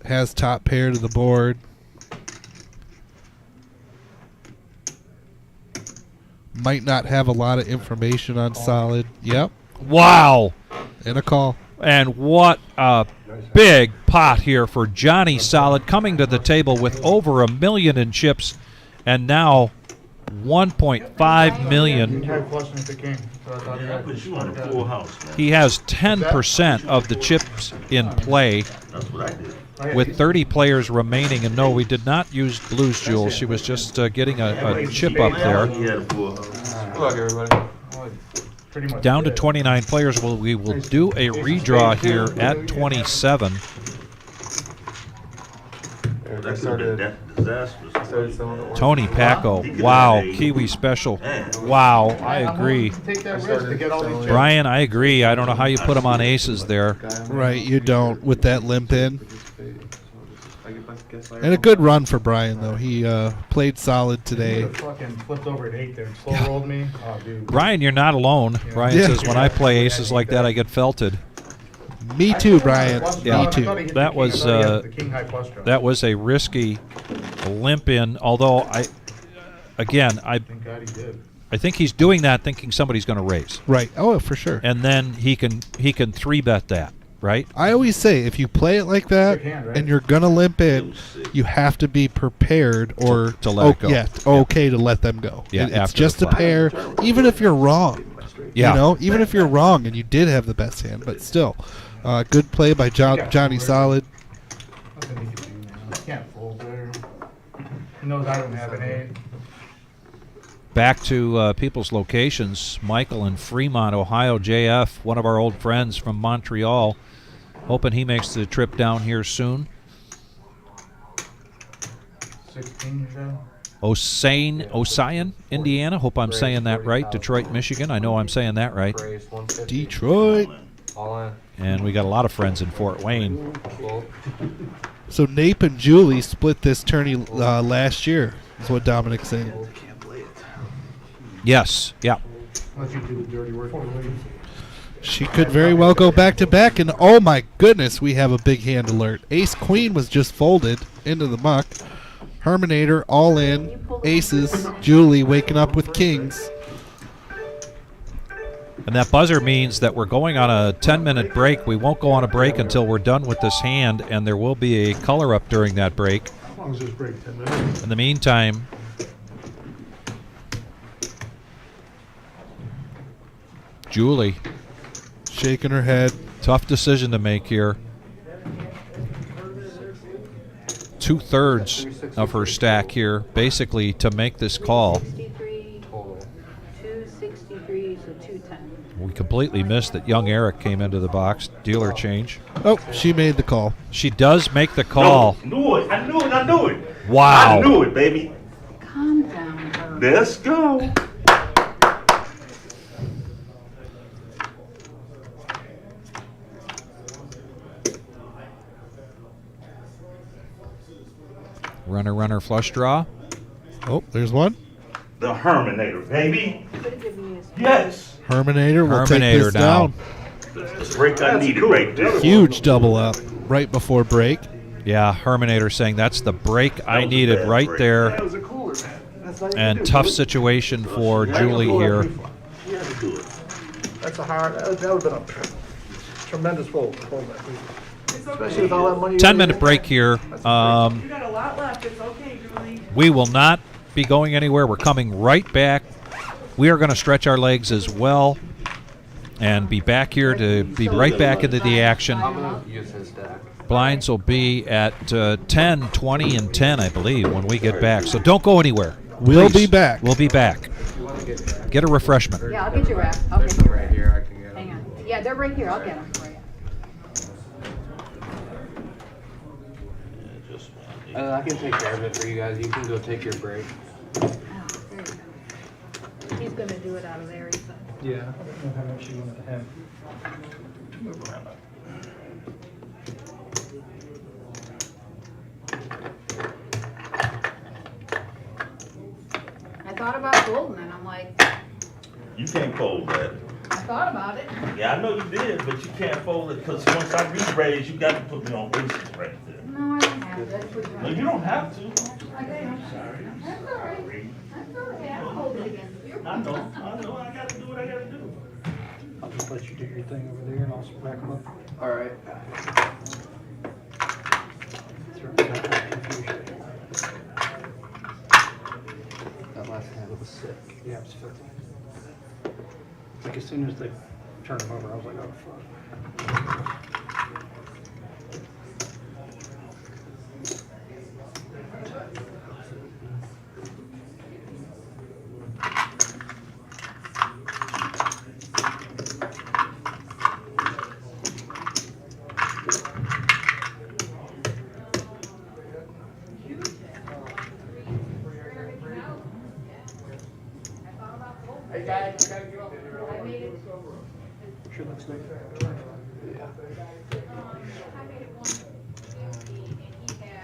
Speaker 2: Has top pair to the board. Might not have a lot of information on Solid. Yep.
Speaker 1: Wow.
Speaker 2: And a call.
Speaker 1: And what a big pot here for Johnny Solid, coming to the table with over $1 million in chips, and now 1.5 million.
Speaker 5: You had flush with the king. So I thought
Speaker 4: Yeah, I put you on a full house, man.
Speaker 1: He has 10% of the chips in play
Speaker 4: That's what I did.
Speaker 1: with 30 players remaining. And no, we did not use Blues Jewel. She was just getting a chip up there.
Speaker 4: He had a full house.
Speaker 11: Good luck, everybody.
Speaker 5: pretty much
Speaker 1: Down to
Speaker 5: did.
Speaker 1: 29 players. Well, we will do a redraw here at 27.
Speaker 11: There I
Speaker 4: That could have been
Speaker 11: started
Speaker 4: disastrous.
Speaker 11: selling it.
Speaker 1: Tony Pacco.
Speaker 4: He could
Speaker 1: Wow.
Speaker 4: have made-
Speaker 1: Kiwi special.
Speaker 4: Man.
Speaker 1: Wow. I agree.
Speaker 8: Take that
Speaker 11: I
Speaker 8: risk
Speaker 11: started
Speaker 8: to get all these
Speaker 11: selling-
Speaker 8: chips.
Speaker 1: Brian, I agree. I don't know how you put him on aces there.
Speaker 2: Right, you don't with that limp in.
Speaker 11: I guess I
Speaker 2: And a good run for Brian though. He played solid today.
Speaker 8: He fucking flipped over at 8 there. Slow rolled me. Oh, dude.
Speaker 1: Brian, you're not alone. Brian
Speaker 2: Yeah.
Speaker 1: says, when I play aces like that, I get felted.
Speaker 2: Me too, Brian.
Speaker 1: Yeah.
Speaker 2: Me too.
Speaker 1: That was,
Speaker 8: the king high flush draw.
Speaker 1: That was a risky limp in, although
Speaker 8: Thank God he did.
Speaker 1: I think he's doing that thinking somebody's going to raise.
Speaker 2: Right. Oh, for sure.
Speaker 1: And then he can 3-bet that, right?
Speaker 2: I always say if you play it like that
Speaker 8: Good hand, right?
Speaker 2: and you're gonna limp in, you have to be prepared or
Speaker 1: To let it go.
Speaker 2: Yeah, okay to let them go.
Speaker 1: Yeah,
Speaker 2: It's
Speaker 1: after
Speaker 2: just
Speaker 1: the
Speaker 2: a
Speaker 1: flop.
Speaker 2: pair, even if you're wrong.
Speaker 1: Yeah.
Speaker 2: You know, even if you're wrong and you did have the best hand, but still, good play by Johnny Solid.
Speaker 8: Nothing he can do now. He can't fold there. He knows I don't have an 8.
Speaker 1: Back to people's locations. Michael in Fremont, Ohio. JF, one of our old friends from Montreal. Hoping he makes the trip down here soon.
Speaker 8: 16, you said?
Speaker 1: Ossian, Indiana. Hope I'm saying that right. Detroit, Michigan. I know I'm saying that right.
Speaker 11: Raised 150.
Speaker 2: Detroit.
Speaker 11: All in.
Speaker 1: And we got a lot of friends in Fort Wayne.
Speaker 11: Fold.
Speaker 2: So Nape and Julie split this tourney last year, is what Dominic's saying.
Speaker 1: Yes. Yeah.
Speaker 8: Unless you do the dirty work for the league.
Speaker 2: She could very well go back to back, and oh my goodness, we have a big hand alert. Ace Queen was just folded into the muck. Herminator all in. Aces. Julie waking up with kings.
Speaker 1: And that buzzer means that we're going on a 10-minute break. We won't go on a break until we're done with this hand, and there will be a color up during that break.
Speaker 8: As long as there's break 10 minutes.
Speaker 1: In the meantime, Julie,
Speaker 2: Shaking her head.
Speaker 1: tough decision to make here. 2/3 of her stack here, basically, to make this call.
Speaker 6: 63, 263, so 210.
Speaker 1: We completely missed that young Eric came into the box. Dealer change.
Speaker 2: Oh, she made the call.
Speaker 1: She does make the call.
Speaker 4: No, knew it. I knew it. I knew it.
Speaker 1: Wow.
Speaker 4: I knew it, baby.
Speaker 6: Calm down, her.
Speaker 4: Let's go.
Speaker 1: Runner, runner, flush draw.
Speaker 2: Oh, there's one.
Speaker 4: The Herminator, baby.
Speaker 6: Could've given you a
Speaker 4: Yes.
Speaker 2: Herminator will take
Speaker 1: Herminator
Speaker 2: this
Speaker 1: now.
Speaker 2: down.
Speaker 4: The break I needed right there.
Speaker 2: Huge double up right before break.
Speaker 1: Yeah, Herminator saying that's the break I
Speaker 4: was a
Speaker 1: needed
Speaker 4: bad
Speaker 1: right
Speaker 4: break.
Speaker 1: there.
Speaker 8: That was a cooler, man. That's all you can
Speaker 1: And
Speaker 8: do.
Speaker 1: tough situation for Julie here.
Speaker 4: You had to do it.
Speaker 8: That's a hard. That would have been a tremendous fold. Especially with all that money.
Speaker 1: 10-minute break here.
Speaker 3: You got a lot left. It's okay, Julie.
Speaker 1: We will not be going anywhere. We're coming right back. We are going to stretch our legs as well and be back here to be right back into the action.
Speaker 11: I'm gonna use his stack.
Speaker 1: Blinds will be at 10, 20, and 10, I believe, when we get back. So don't go anywhere.
Speaker 2: We'll
Speaker 1: Please.
Speaker 2: be back.
Speaker 1: We'll be back. Get a refreshment.
Speaker 6: Yeah, I'll get your rack. I'll get your
Speaker 11: Right
Speaker 6: rack.
Speaker 11: here, I can get
Speaker 6: Hang
Speaker 11: him.
Speaker 6: on. Yeah, they're right here. I'll get them for you.
Speaker 11: I can take care of it for you guys. You can go take your break.
Speaker 6: Oh, there you go. He's gonna do it out of there, he said.
Speaker 11: Yeah.
Speaker 10: How much you want to have?
Speaker 6: I thought about folding and I'm like,
Speaker 4: You can't fold that.
Speaker 6: I thought about it.
Speaker 4: Yeah, I know you did, but you can't fold it because once I re-raise, you got to put me on aces right there.
Speaker 6: No, I don't have that. Put it
Speaker 4: No,
Speaker 6: right.
Speaker 4: you don't have to.
Speaker 6: Okay, I'm sorry. That's all right. That's all right. I'll hold it against you.
Speaker 4: I know. I got to do what I got to do.
Speaker 10: I'll just let you do your thing over there and I'll back them up.
Speaker 11: All right. That last hand was sick.
Speaker 10: Yeah, it's 50. Like as soon as they turned them over, I was like, oh fuck. Sure that's good.
Speaker 11: Yeah.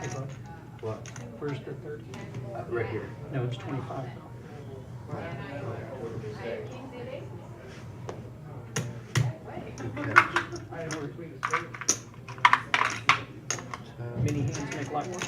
Speaker 10: Hey, bud,
Speaker 11: What?
Speaker 10: where's the 30?
Speaker 11: Right here.
Speaker 10: No, it's 25. Many hands make light work.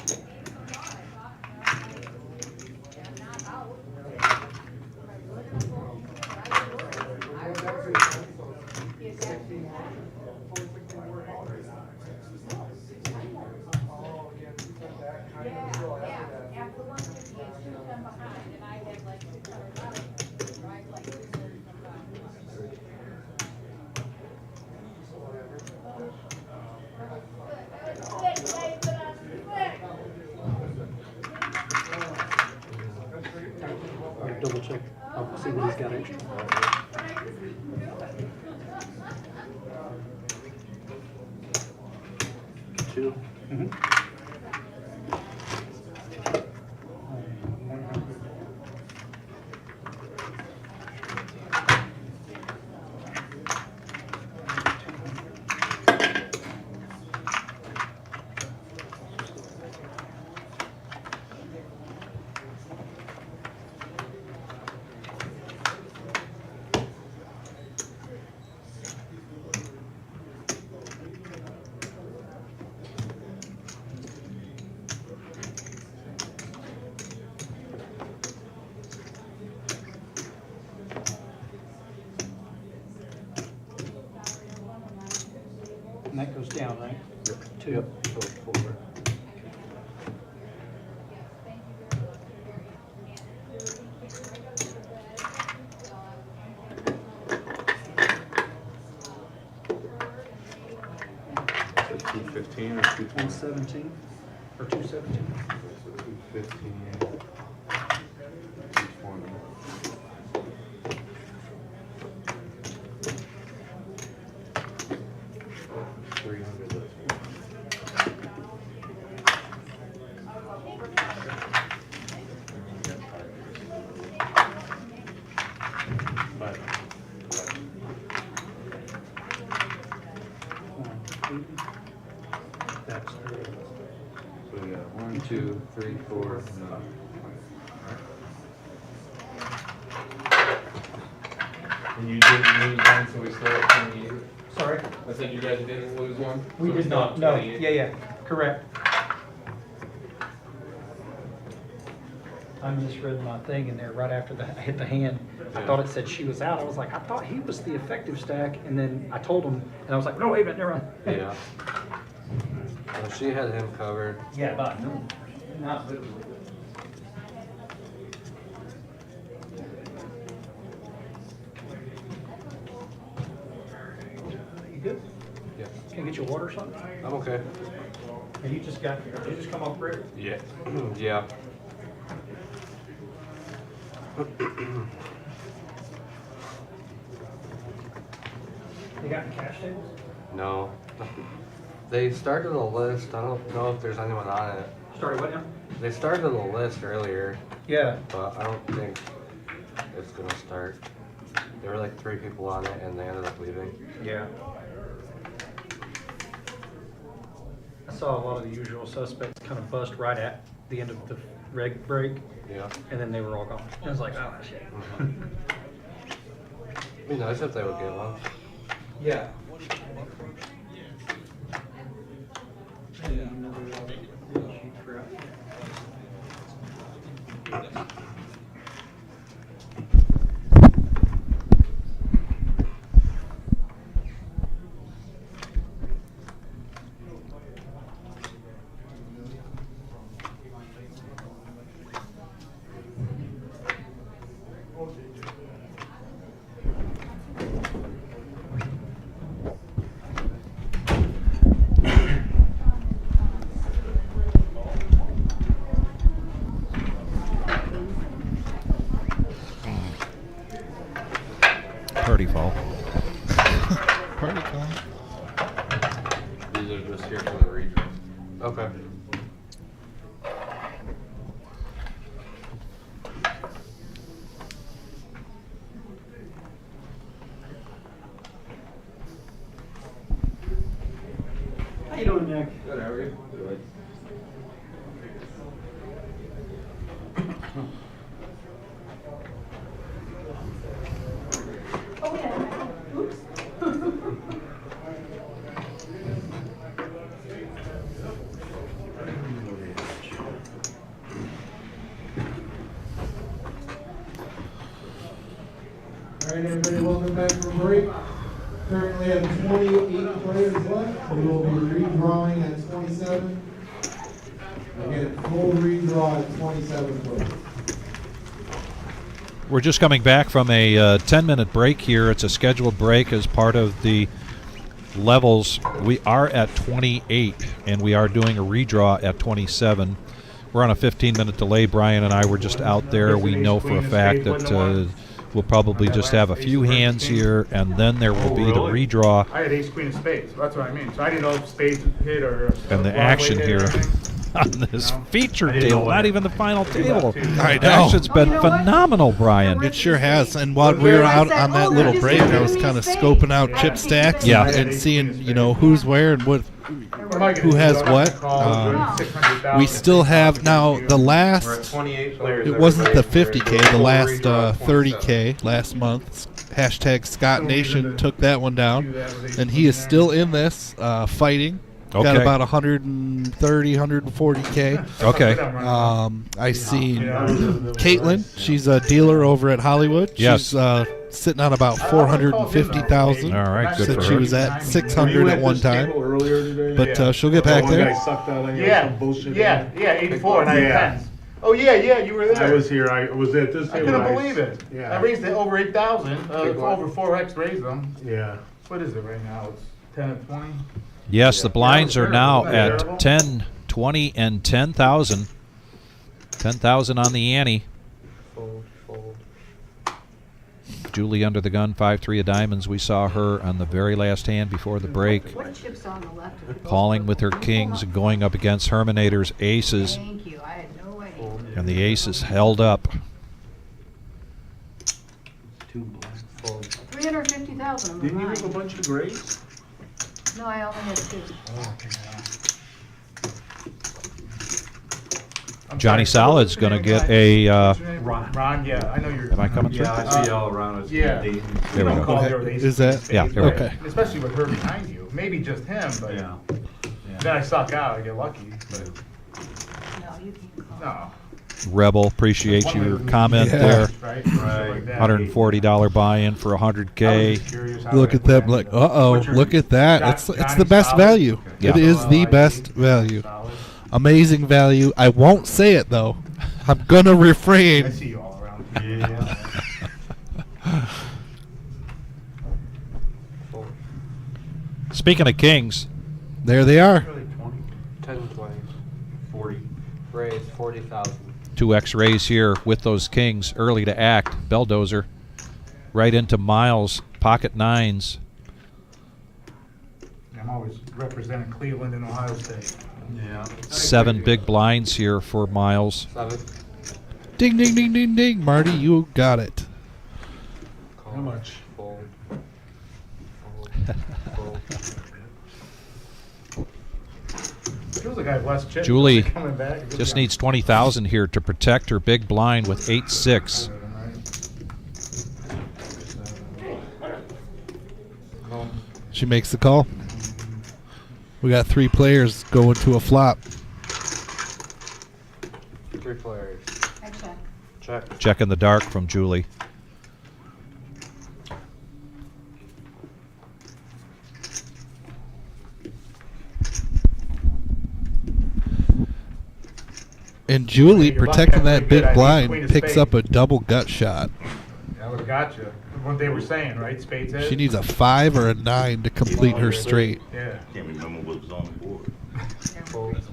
Speaker 10: I'll double check. I'll see what he's got extra.
Speaker 11: Two.
Speaker 10: Mm-hmm. And that goes down, right? Two.
Speaker 11: Yep. So 4. So 215 or 220?
Speaker 10: 117 or 217.
Speaker 11: 215. 220.
Speaker 10: That's
Speaker 11: So we got 1, 2, 3, 4, 5.
Speaker 9: And you didn't lose one, so we still have 28.
Speaker 10: sorry.
Speaker 9: I said you guys didn't lose one?
Speaker 10: We
Speaker 9: so
Speaker 10: did
Speaker 9: still
Speaker 10: not.
Speaker 9: have
Speaker 10: No.
Speaker 9: 28.
Speaker 10: Yeah. Correct. I misread my thing in there right after I hit the hand. I thought it said she was out. I was like, I thought he was the effective stack, and then I told him, and I was like, no, wait a minute, never mind.
Speaker 11: Yeah. Well, she had him covered.
Speaker 10: Yeah, but no, not literally. You good?
Speaker 11: Yeah.
Speaker 10: Can I get you water or something?
Speaker 11: I'm okay.
Speaker 10: And you just come off break?
Speaker 11: Yeah. Yeah.
Speaker 10: You got any cash tables?
Speaker 11: No. They started a list. I don't know if there's anyone on it.
Speaker 10: Started what now?
Speaker 11: They started a list earlier,
Speaker 10: Yeah.
Speaker 11: but I don't think it's gonna start. There were like 3 people on it and they ended up leaving.
Speaker 10: Yeah. I saw a lot of the usual suspects kind of bust right at the end of the reg break,
Speaker 11: Yeah.
Speaker 10: and then they were all gone. I was like, oh, shit.
Speaker 11: It'd be nice if they would get one.
Speaker 10: Yeah.
Speaker 1: Party foul.
Speaker 2: Party call.
Speaker 11: These are just here for the redraw. Okay.
Speaker 7: How you doing, Nick?
Speaker 11: Good, how are you? Good.
Speaker 6: Oh, yeah. Oops.
Speaker 8: All right, everybody, welcome back from break. Currently have 28 players left. We will be redrawing at 27. Again, full redraw at 27 players.
Speaker 1: We're just coming back from a 10-minute break here. It's a scheduled break as part of the levels. We are at 28, and we are doing a redraw at 27. We're on a 15-minute delay. Brian and I were just out there. We know for a fact that we'll probably just have a few hands here, and then there will be the redraw.
Speaker 9: I had ace queen of spades. That's what I mean. So I didn't know if spades hit or.
Speaker 1: And the action here on this feature table, not even the final table.
Speaker 2: I
Speaker 1: The
Speaker 2: know.
Speaker 1: action's been phenomenal, Brian.
Speaker 2: It sure has. And while we were out on that little break, I was kind of scoping out chip stacks
Speaker 1: Yeah.
Speaker 2: and seeing, who's where and who has what. We still have now the last.
Speaker 11: We're at 28 players.
Speaker 2: It wasn't the 50K, the last 30K last month. Hashtag Scott Nation took that one down, and he is still in this fighting. Got
Speaker 1: Okay.
Speaker 2: about 130, 140K.
Speaker 1: Okay.
Speaker 2: I see Caitlin. She's a dealer over at Hollywood.
Speaker 1: Yes.
Speaker 2: She's sitting on about 450,000.
Speaker 1: All right, good
Speaker 2: Since
Speaker 1: for
Speaker 2: she
Speaker 1: her.
Speaker 2: was at 600 at one time.
Speaker 8: Earlier today.
Speaker 2: But she'll get back
Speaker 8: One guy
Speaker 2: there.
Speaker 8: sucked out on you
Speaker 9: Yeah,
Speaker 8: some bullshit.
Speaker 9: yeah, 84 and I had
Speaker 8: Yeah.
Speaker 9: tens. Oh yeah, you were there.
Speaker 8: I was here. I was at this
Speaker 9: I
Speaker 8: table.
Speaker 9: couldn't believe it.
Speaker 8: Yeah.
Speaker 9: I raised it over 8,000. Over 4x raised them.
Speaker 8: Yeah.
Speaker 9: What is it right now? It's 10 and 20.
Speaker 1: Yes, the blinds are now
Speaker 9: Terrible.
Speaker 1: at 10, 20, and 10,000. 10,000 on the ante.
Speaker 11: Fold, fold.
Speaker 1: Julie under the gun, 5-3 of diamonds. We saw her on the very last hand before the break,
Speaker 6: What chip's on the left?
Speaker 1: calling with her kings and going up against Herminator's aces.
Speaker 6: Thank you. I had no idea.
Speaker 1: And the aces held up.
Speaker 7: Two blacks.
Speaker 11: Fold.
Speaker 6: 350,000 on the
Speaker 8: Didn't you have a
Speaker 6: line.
Speaker 8: bunch of grays?
Speaker 6: No, I only had 2.
Speaker 1: Johnny Solid's going to get a.
Speaker 9: Ron, yeah, I know you're.
Speaker 1: Am I coming through?
Speaker 11: Yeah, I see you all around us.
Speaker 9: Yeah.
Speaker 11: Dating.
Speaker 1: There we
Speaker 9: don't
Speaker 1: go.
Speaker 9: call
Speaker 2: Okay.
Speaker 9: there with ace
Speaker 2: Is
Speaker 9: queen
Speaker 2: that-
Speaker 9: spades,
Speaker 1: Yeah, there we
Speaker 9: but-
Speaker 2: go.
Speaker 9: Especially with her behind you. Maybe just him, but
Speaker 11: Yeah.
Speaker 9: then I suck out. I get lucky. But
Speaker 6: No, you can't call.
Speaker 9: no.
Speaker 1: Rebel, appreciate your comment
Speaker 2: Yeah.
Speaker 1: there.
Speaker 9: Right.
Speaker 11: Right.
Speaker 1: $140 buy-in for 100K.
Speaker 2: Look at them like, look at that. It's the best value.
Speaker 1: Yeah.
Speaker 2: It is the best value. Amazing value. I won't say it though. I'm gonna
Speaker 9: I
Speaker 2: refrain.
Speaker 9: see you all around.
Speaker 11: Yeah. Fold.
Speaker 1: Speaking of kings,
Speaker 2: There they are.
Speaker 11: Really 20. 10 20. 40.
Speaker 12: Raise 40,000.
Speaker 1: 2x raise here with those kings early to act. Belldozer right into Miles, pocket nines.
Speaker 9: I'm always representing Cleveland and Ohio State.
Speaker 11: Yeah.
Speaker 1: 7 big blinds here for Miles.
Speaker 12: 7.
Speaker 2: Ding, ding, ding, ding, ding. Marty, you got it.
Speaker 8: How much?
Speaker 12: Fold.
Speaker 11: Fold.
Speaker 9: Feels like I have less chips.
Speaker 1: Julie
Speaker 9: coming back.
Speaker 1: just needs 20,000 here to protect her big blind with 8-6.
Speaker 2: She makes the call. We got 3 players going to a flop.
Speaker 12: 3 players.
Speaker 6: I check.
Speaker 12: Check.
Speaker 1: Check in the dark from Julie.
Speaker 2: And Julie,
Speaker 9: You're lucky
Speaker 2: protecting
Speaker 9: I
Speaker 2: that
Speaker 9: played good. I
Speaker 2: big
Speaker 9: need
Speaker 2: blind,
Speaker 9: queen of
Speaker 2: picks
Speaker 9: spades.
Speaker 2: up a double gut shot.
Speaker 9: I would have got you. What they were saying, right? Spades head.
Speaker 2: She needs a 5 or a 9 to complete her straight.
Speaker 9: Yeah.
Speaker 4: Can't remember what was on the board.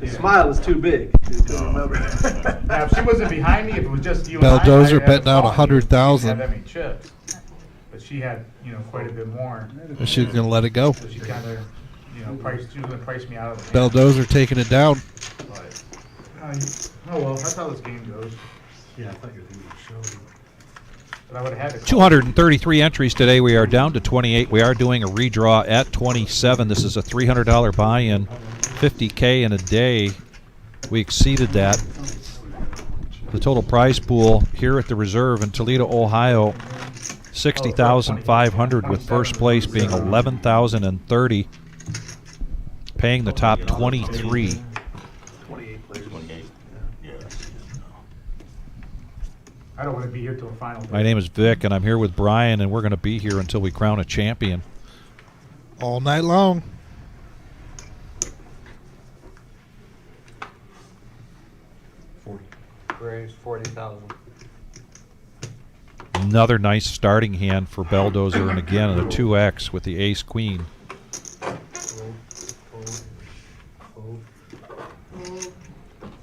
Speaker 7: The smile is too big.
Speaker 9: Now, if she wasn't behind me, if it was just you and
Speaker 2: Belldozer
Speaker 9: I'd have
Speaker 2: betting out
Speaker 9: thought
Speaker 2: 100,000.
Speaker 9: Have that many chips. But she had, quite a bit more.
Speaker 2: And she's going to let it go.
Speaker 9: So she kind of, she was going to price me out of it.
Speaker 2: Belldozer taking it down.
Speaker 9: But, oh well, that's how this game goes.
Speaker 7: Yeah, I thought you were thinking of
Speaker 9: But I would've had to call.
Speaker 1: 233 entries today. We are down to 28. We are doing a redraw at 27. This is a $300 buy-in, 50K in a day. We exceeded that. The total prize pool here at the Reserve in Toledo, Ohio, $60,500, with first place being $11,030, paying the top 23.
Speaker 7: 28 players.
Speaker 4: 28. Yeah.
Speaker 10: I don't want to be here till the final.
Speaker 1: My name is Vic, and I'm here with Brian, and we're going to be here until we crown a champion.
Speaker 2: All night long.
Speaker 12: Braves, 40,000.
Speaker 1: Another nice starting hand for Belldozer, and again a 2X with the ace queen.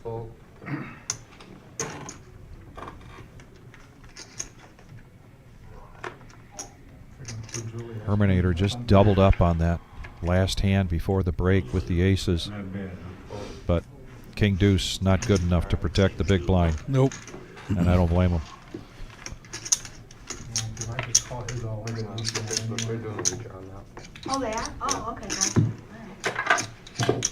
Speaker 12: Fold.
Speaker 1: Herminator just doubled up on that last hand before the break with the aces,
Speaker 7: Not bad, huh?
Speaker 1: but King Deuce not good enough to protect the big blind.
Speaker 2: Nope.
Speaker 1: And I don't blame him.
Speaker 10: I just caught his all over.
Speaker 12: But we're doing a redraw now.
Speaker 6: Oh, they are? Oh, okay, gotcha. All right.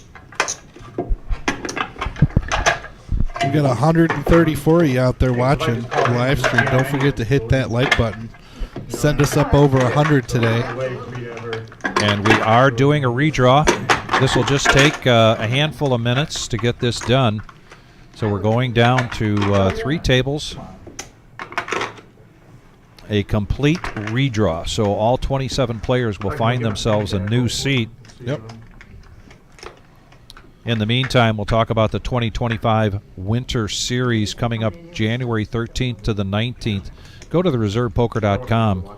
Speaker 2: We got 134 of you out there watching the live stream. Don't forget to hit that like button. Send us up over 100 today.
Speaker 1: And we are doing a redraw. This will just take a handful of minutes to get this done. So we're going down to 3 tables. A complete redraw. So all 27 players will find themselves a new seat.
Speaker 2: Yep.
Speaker 1: In the meantime, we'll talk about the 2025 Winter Series coming up January 13th to the 19th. Go to thereseRpoker.com,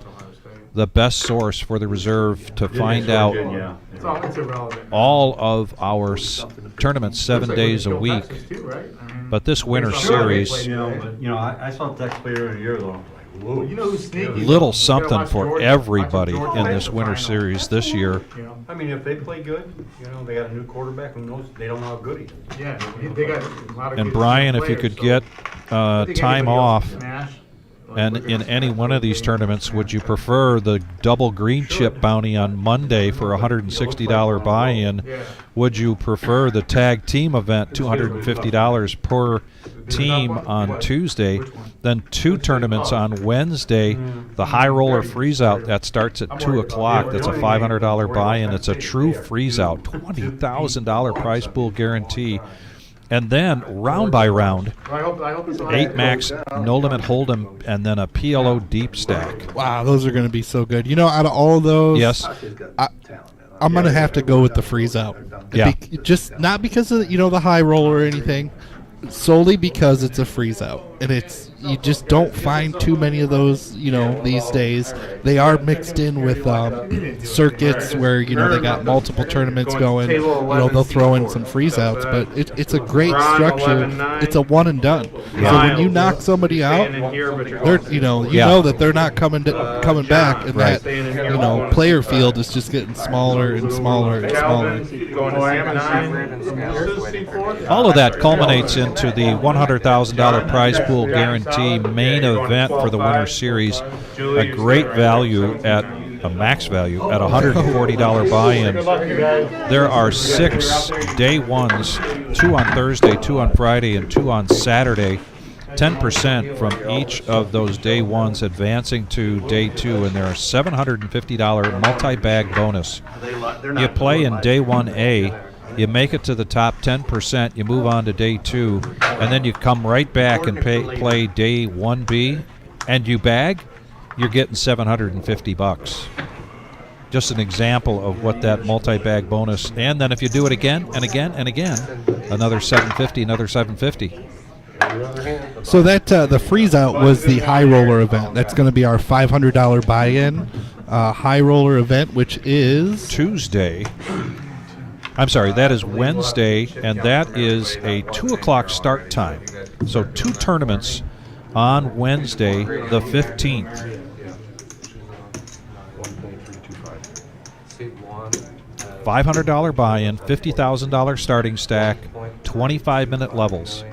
Speaker 1: the best source for the Reserve, to find out
Speaker 9: It's irrelevant.
Speaker 1: all of our tournaments 7 days a week. But this Winter Series,
Speaker 7: You know, I saw Tex player in a year ago. I'm like, whoa.
Speaker 9: You know who's sneaky?
Speaker 1: little something for everybody in this Winter Series this year.
Speaker 7: I mean, if they play good, you know, they got a new quarterback who knows they don't know how good he is.
Speaker 9: Yeah, they got a lot of
Speaker 1: And
Speaker 9: good
Speaker 1: Brian, if you
Speaker 9: players,
Speaker 1: could
Speaker 9: so
Speaker 1: get
Speaker 9: I think
Speaker 1: time
Speaker 9: anybody else
Speaker 1: off,
Speaker 9: can smash.
Speaker 1: and in any one of these tournaments, would you prefer the double green chip bounty on Monday for a $160 buy-in? Would you prefer the tag team event, $250 per team on Tuesday? Then 2 tournaments on Wednesday. The high roller freeze out that starts at 2 o'clock. That's a $500 buy-in. It's a true freeze out, $20,000 prize pool guarantee. And then round by round,
Speaker 9: I hope it's
Speaker 1: 8 max, no limit hold'em, and then a PLO deep stack.
Speaker 2: Wow, those are going to be so good. You know, out of all of those,
Speaker 1: Yes.
Speaker 2: I'm going to have to go with the freeze out.
Speaker 1: Yeah.
Speaker 2: Just not because of, the high roll or anything, solely because it's a freeze out. And you just don't find too many of those, these days. They are mixed in with circuits where, they got multiple tournaments going. They'll throw in some freeze outs, but it's a great structure. It's a one and done. So when you knock somebody out, they're, you know that they're not coming back, and
Speaker 1: Right.
Speaker 2: that, player field is just getting smaller and smaller and smaller.
Speaker 1: All of that culminates into the $100,000 prize pool guarantee main event for the Winter Series. A great value at a max value at $140 buy-in. There are 6 day ones, 2 on Thursday, 2 on Friday, and 2 on Saturday. 10% from each of those day ones advancing to day 2, and there are $750 multi-bag bonus. You play in day 1A, you make it to the top 10%, you move on to day 2, and then you come right back and play day 1B, and you bag, you're getting $750. Just an example of what that multi-bag bonus, and then if you do it again and again and again, another $750, another $750.
Speaker 2: So that the freeze out was the high roller event. That's going to be our $500 buy-in high roller event, which is
Speaker 1: Tuesday. I'm sorry, that is Wednesday, and that is a 2 o'clock start time. So 2 tournaments on Wednesday, the 15th. $500 buy-in, $50,000 starting stack, 25-minute levels.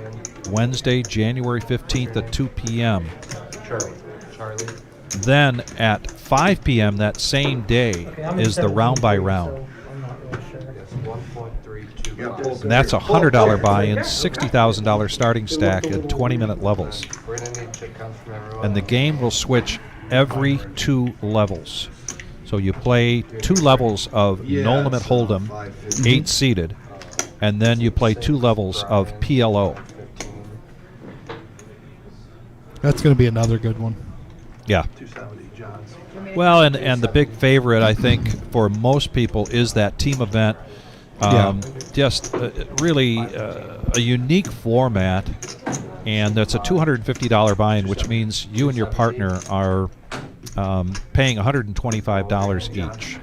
Speaker 1: Wednesday, January 15th at 2 p.m.
Speaker 12: Charlie.
Speaker 1: Then at 5 p.m. that same day
Speaker 10: Okay, I'm
Speaker 1: is the
Speaker 10: in
Speaker 1: round by
Speaker 10: 17,
Speaker 1: round.
Speaker 10: so I'm not really sure.
Speaker 12: Yes, 1.325.
Speaker 1: And that's a $100 buy-in, $60,000 starting stack at 20-minute levels.
Speaker 12: We're gonna need chip counts from everyone.
Speaker 1: And the game will switch every 2 levels. So you play 2 levels of no limit hold'em, 8 seeded, and then you play 2 levels of PLO.
Speaker 2: That's going to be another good one.
Speaker 1: Yeah.
Speaker 7: 270 Johns.
Speaker 1: Well, and the big favorite, I think, for most people is that team event. Just really a unique format, and that's a $250 buy-in, which means you and your partner are paying $125 each.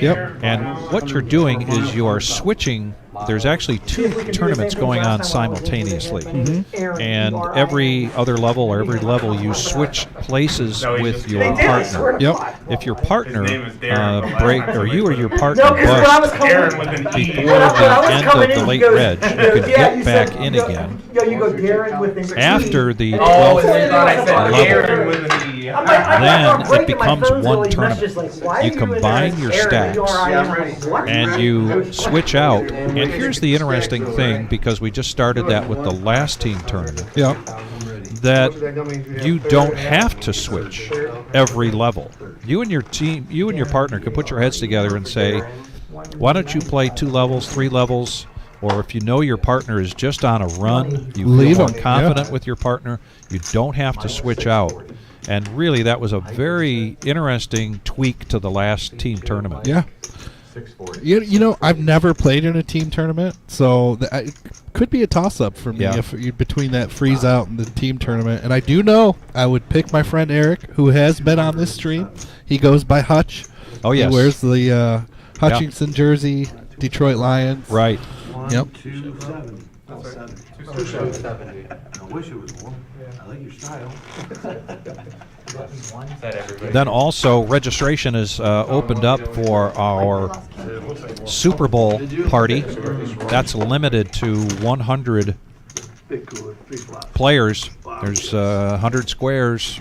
Speaker 2: Yep.
Speaker 1: And what you're doing is you are switching. There's actually 2 tournaments going on simultaneously. And every other level or every level you switch places with your partner.
Speaker 2: Yep.
Speaker 1: If your partner
Speaker 9: His name is Darren.
Speaker 1: break, or you or your partner
Speaker 10: No, because when I was
Speaker 1: bust
Speaker 10: coming,
Speaker 9: Aaron with an E.
Speaker 1: before
Speaker 10: when I was
Speaker 1: the end
Speaker 10: coming
Speaker 1: of the
Speaker 10: in,
Speaker 1: late
Speaker 10: he goes,
Speaker 1: reg, you could
Speaker 10: yeah,
Speaker 1: get
Speaker 10: you
Speaker 1: back
Speaker 10: said,
Speaker 1: in
Speaker 10: yo,
Speaker 1: again.
Speaker 10: Yo, you go Darren with an E.
Speaker 1: After the
Speaker 9: Oh,
Speaker 1: 12th
Speaker 9: and they thought I said
Speaker 1: level.
Speaker 9: Aaron with an E.
Speaker 10: I'm like, I'm
Speaker 1: Then
Speaker 10: I'm
Speaker 1: it
Speaker 10: breaking my
Speaker 1: becomes
Speaker 10: phone's
Speaker 1: one
Speaker 10: little
Speaker 1: tournament.
Speaker 10: messages like, why
Speaker 1: You
Speaker 10: are doing
Speaker 1: combine
Speaker 10: this,
Speaker 1: your
Speaker 10: Aaron?
Speaker 1: stacks.
Speaker 10: I'm like, what?
Speaker 1: And you switch out. And here's the interesting thing, because we just started that with the last team tournament,
Speaker 2: Yep.
Speaker 1: that you don't have to switch every level. You and your team, you and your partner can put your heads together and say, why don't you play 2 levels, 3 levels, or if you know your partner is just on a run, you
Speaker 2: Leave
Speaker 1: feel more
Speaker 2: them,
Speaker 1: confident
Speaker 2: yeah.
Speaker 1: with your partner, you don't have to switch out. And really, that was a very interesting tweak to the last team tournament.
Speaker 2: Yeah. You know, I've never played in a team tournament, so it could be a toss-up for me
Speaker 1: Yeah.
Speaker 2: if you between that freeze out and the team tournament. And I do know I would pick my friend Eric, who has been on this stream. He goes by Hutch.
Speaker 1: Oh, yes.
Speaker 2: He wears the Hutchinson jersey, Detroit Lions.
Speaker 1: Right.
Speaker 2: Yep.
Speaker 7: 270. That's right.
Speaker 12: 270.
Speaker 7: I wish it was more. I like your style.
Speaker 9: Said everybody.
Speaker 1: Then also, registration is opened up for our Super Bowl party. That's limited to 100
Speaker 7: Big cooler, 3 flops.
Speaker 1: players. There's 100 squares,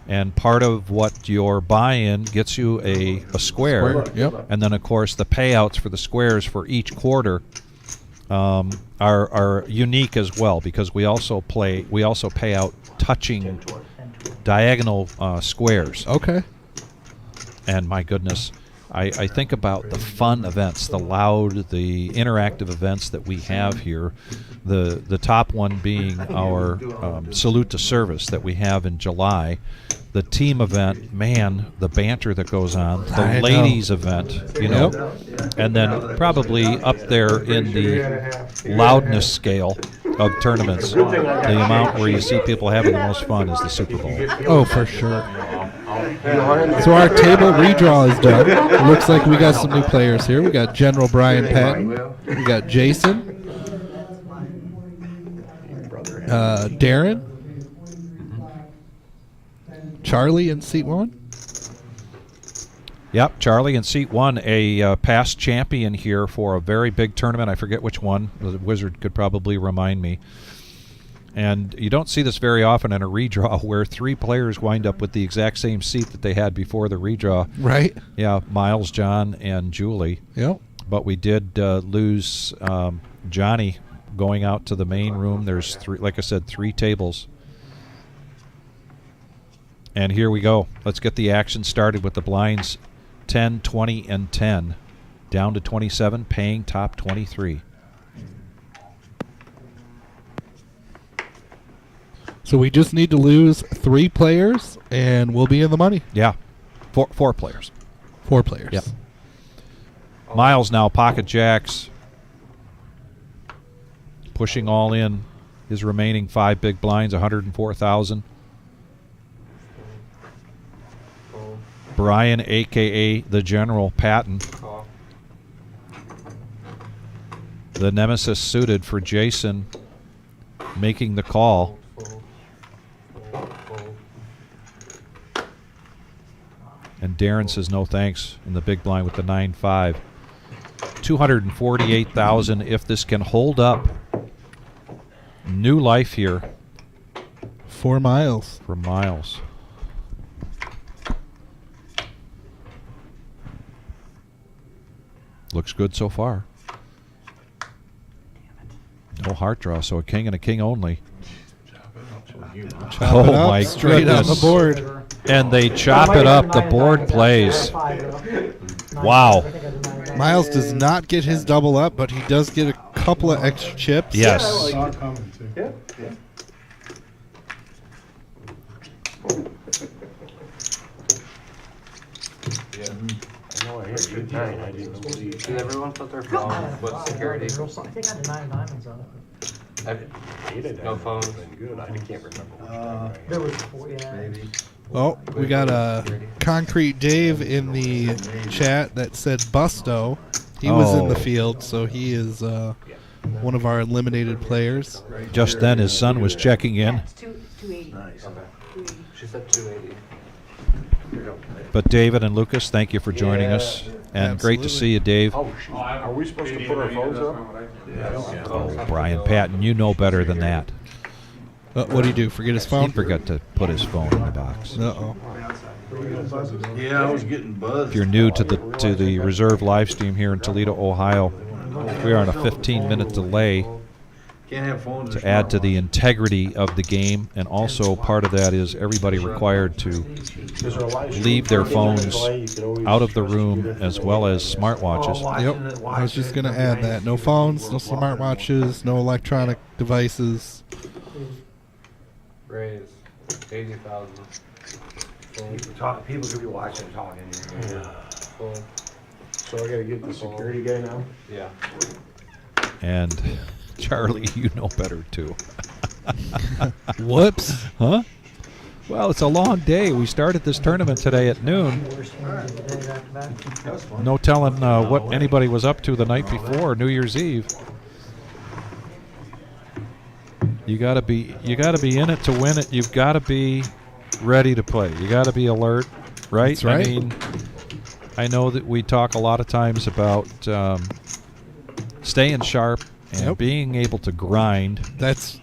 Speaker 1: and part of what your buy-in gets you a square.
Speaker 2: Yep.
Speaker 1: And then, of course, the payouts for the squares for each quarter are unique as well, because we also pay out touching diagonal squares.
Speaker 2: Okay.
Speaker 1: And my goodness, I think about the fun events, the loud, the interactive events that we have here. The top one being our Salute to Service that we have in July. The team event, man, the banter that goes on.
Speaker 2: I
Speaker 1: The
Speaker 2: know.
Speaker 1: ladies event, you know. And then probably up there in the loudness scale of tournaments, the amount where you see people having the most fun is the Super Bowl.
Speaker 2: Oh, for sure. So our table redraw is done. It looks like we got some new players here. We got General Brian Patton. We got Jason. Darren. Charlie in seat 1.
Speaker 1: Yep, Charlie in seat 1, a past champion here for a very big tournament. I forget which one. The Wizard could probably remind me. And you don't see this very often in a redraw where 3 players wind up with the exact same seat that they had before the redraw.
Speaker 2: Right.
Speaker 1: Yeah, Miles, John, and Julie.
Speaker 2: Yep.
Speaker 1: But we did lose Johnny going out to the main room. There's 3, like I said, 3 tables. And here we go. Let's get the action started with the blinds 10, 20, and 10. Down to 27, paying top 23.
Speaker 2: So we just need to lose 3 players, and we'll be in the money.
Speaker 1: Yeah, 4 players.
Speaker 2: 4 players.
Speaker 1: Yep. Miles now pocket jacks. Pushing all in. His remaining 5 big blinds, 104,000. Brian, a.k.a. the General Patton. The Nemesis suited for Jason, making the call. And Darren says no thanks in the big blind with the 9-5. 248,000 if this can hold up. New life here.
Speaker 2: 4 miles.
Speaker 1: For Miles. Looks good so far. No heart draw, so a king and a king only.
Speaker 2: Chop it up,
Speaker 1: my
Speaker 2: straight on the
Speaker 1: goodness.
Speaker 2: board.
Speaker 1: And they chop it up. The board plays. Wow.
Speaker 2: Miles does not get his double up, but he does get a couple of extra chips.
Speaker 1: Yes.
Speaker 8: Saw it coming, too.
Speaker 12: Yeah, yeah.
Speaker 5: I know I hit 8-9, I didn't believe.
Speaker 12: Did everyone put their phone with security?
Speaker 10: I think I had 9 diamonds on it.
Speaker 12: No phones.
Speaker 5: Good, I can't remember which time I hit.
Speaker 10: There was 4, yeah.
Speaker 11: Maybe.
Speaker 2: Oh, we got a Concrete Dave in the chat that said Busto. He was in the
Speaker 1: Oh.
Speaker 2: field, so he is one of our eliminated players.
Speaker 1: Just then his son was checking in.
Speaker 6: It's 280.
Speaker 11: Nice.
Speaker 6: 280.
Speaker 12: She said 280.
Speaker 1: But David and Lucas, thank you for joining us. And great to
Speaker 2: Absolutely.
Speaker 1: see you, Dave.
Speaker 5: Oh, shoot. Are we supposed to put our phones up?
Speaker 1: Oh, Brian Patton, you know better than that.
Speaker 2: What do you do? Forget his
Speaker 1: He
Speaker 2: phone?
Speaker 1: forgot to put his phone in the box.
Speaker 2: Uh-oh.
Speaker 11: Yeah, I was getting buzzed.
Speaker 1: If you're new to the reserve live stream here in Toledo, Ohio, we are on a 15-minute delay
Speaker 11: Can't have phones. or
Speaker 1: to add to the
Speaker 11: smartphones.
Speaker 1: integrity of the game, and also part of that is everybody required to leave their phones out of the room as well as smartwatches.
Speaker 2: Yep. I was just going to add that. No phones, no smartwatches, no electronic devices.
Speaker 12: Raise 80,000.
Speaker 7: People could be watching and talking.
Speaker 12: Full.
Speaker 5: So I gotta get the security guy now?
Speaker 12: Yeah.
Speaker 1: And Charlie, you know better too.
Speaker 2: Whoops.
Speaker 1: Huh? Well, it's a long day. We started this tournament today at noon. No telling what anybody was up to the night before New Year's Eve. You gotta be in it to win it. You've got to be ready to play. You got to be alert, right?
Speaker 2: That's right.
Speaker 1: I mean, I know that we talk a lot of times about staying sharp and
Speaker 2: Yep.
Speaker 1: being able to grind.
Speaker 2: That's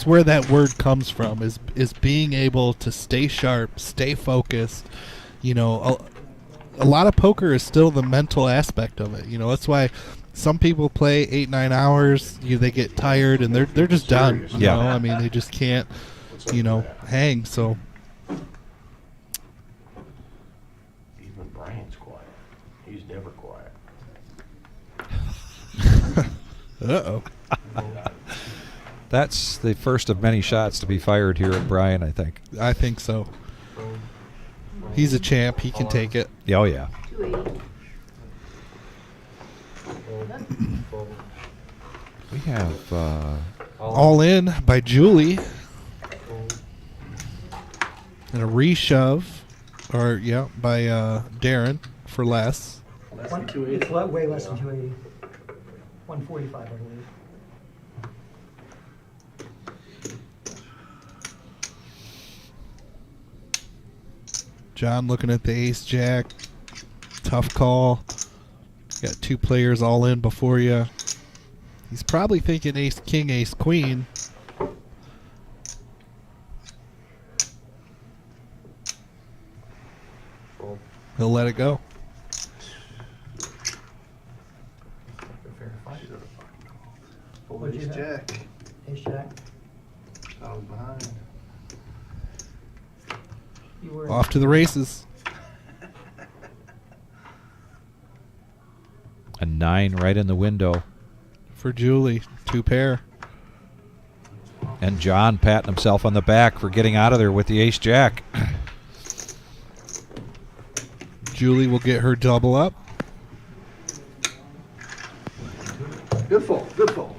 Speaker 2: where that word comes from, is being able to stay sharp, stay focused. You know, a lot of poker is still the mental aspect of it. You know, that's why some people play 8-9 hours. They get tired and they're just done. You
Speaker 1: Yeah.
Speaker 2: know? I mean, they just can't, hang. So
Speaker 5: Even Brian's quiet. He's never quiet.
Speaker 2: uh-oh.
Speaker 1: That's the first of many shots to be fired here at Brian, I think.
Speaker 2: I think so. He's a champ. He can take it.
Speaker 1: Oh, yeah.
Speaker 6: 280.
Speaker 1: We have
Speaker 2: All in by Julie. And a reshove, by Darren for less.
Speaker 10: It's way less than 280. 145, I believe.
Speaker 2: John looking at the ace jack. Tough call. Got two players all in before you. He's probably thinking ace king, ace queen. He'll let it go.
Speaker 11: Full
Speaker 10: What'd you
Speaker 11: ace
Speaker 10: have?
Speaker 11: jack.
Speaker 10: Ace jack.
Speaker 11: I was behind.
Speaker 10: You were
Speaker 2: Off to the races.
Speaker 1: a 9 right in the window.
Speaker 2: For Julie. Two pair.
Speaker 1: And John patting himself on the back for getting out of there with the ace jack.
Speaker 2: Julie will get her double up.
Speaker 11: Good fall. Good fall.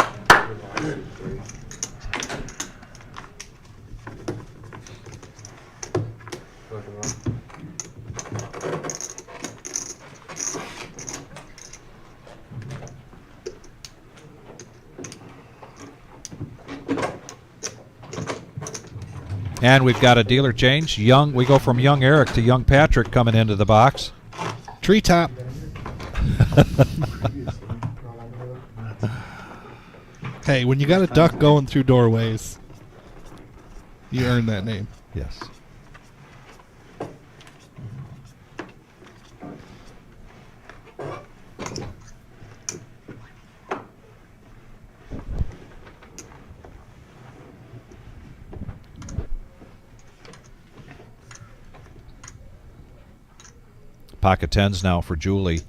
Speaker 1: And we've got a dealer change. We go from young Eric to young Patrick coming into the box.
Speaker 2: Treetop. Hey, when you got a duck going through doorways, you earn that name.
Speaker 1: Yes. Pocket tens now for Julie.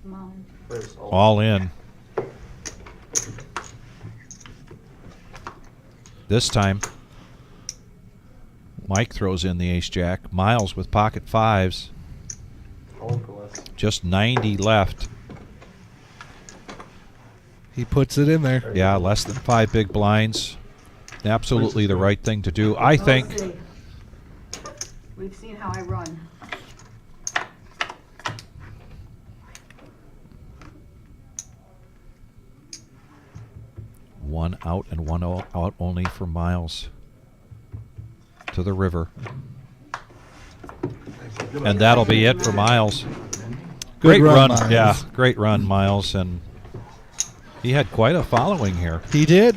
Speaker 6: Mom.
Speaker 1: All in. This time, Mike throws in the ace-jack. Miles with pocket fives. Just 90 left.
Speaker 2: He puts it in there.
Speaker 1: Yeah, less than 5 big blinds. Absolutely the right thing to do. I think.
Speaker 6: We'll see. We've seen how I run.
Speaker 1: One out and one out only for Miles. To the river. And that'll be it for Miles. Great run,
Speaker 2: Miles.
Speaker 1: yeah, great run, Miles, and he had quite a following here.
Speaker 2: He did.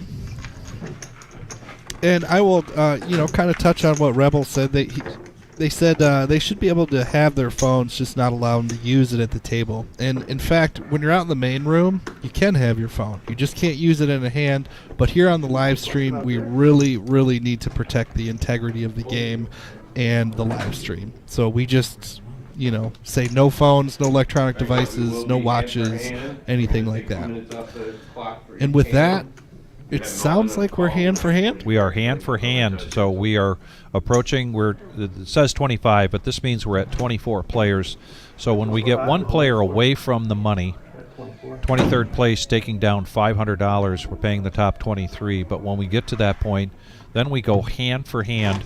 Speaker 2: And I will, kind of touch on what Rebel said. They said they should be able to have their phones, just not allow them to use it at the table. And in fact, when you're out in the main room, you can have your phone. You just can't use it in a hand. But here on the live stream, we really, really need to protect the integrity of the game and the live stream. So we just, say no phones, no electronic devices, no watches, anything like that. And with that, it sounds like we're hand for hand.
Speaker 1: We are hand for hand, so we are approaching. It says 25, but this means we're at 24 players. So when we get one player away from the money, 23rd place taking down $500, we're paying the top 23. But when we get to that point, then we go hand for hand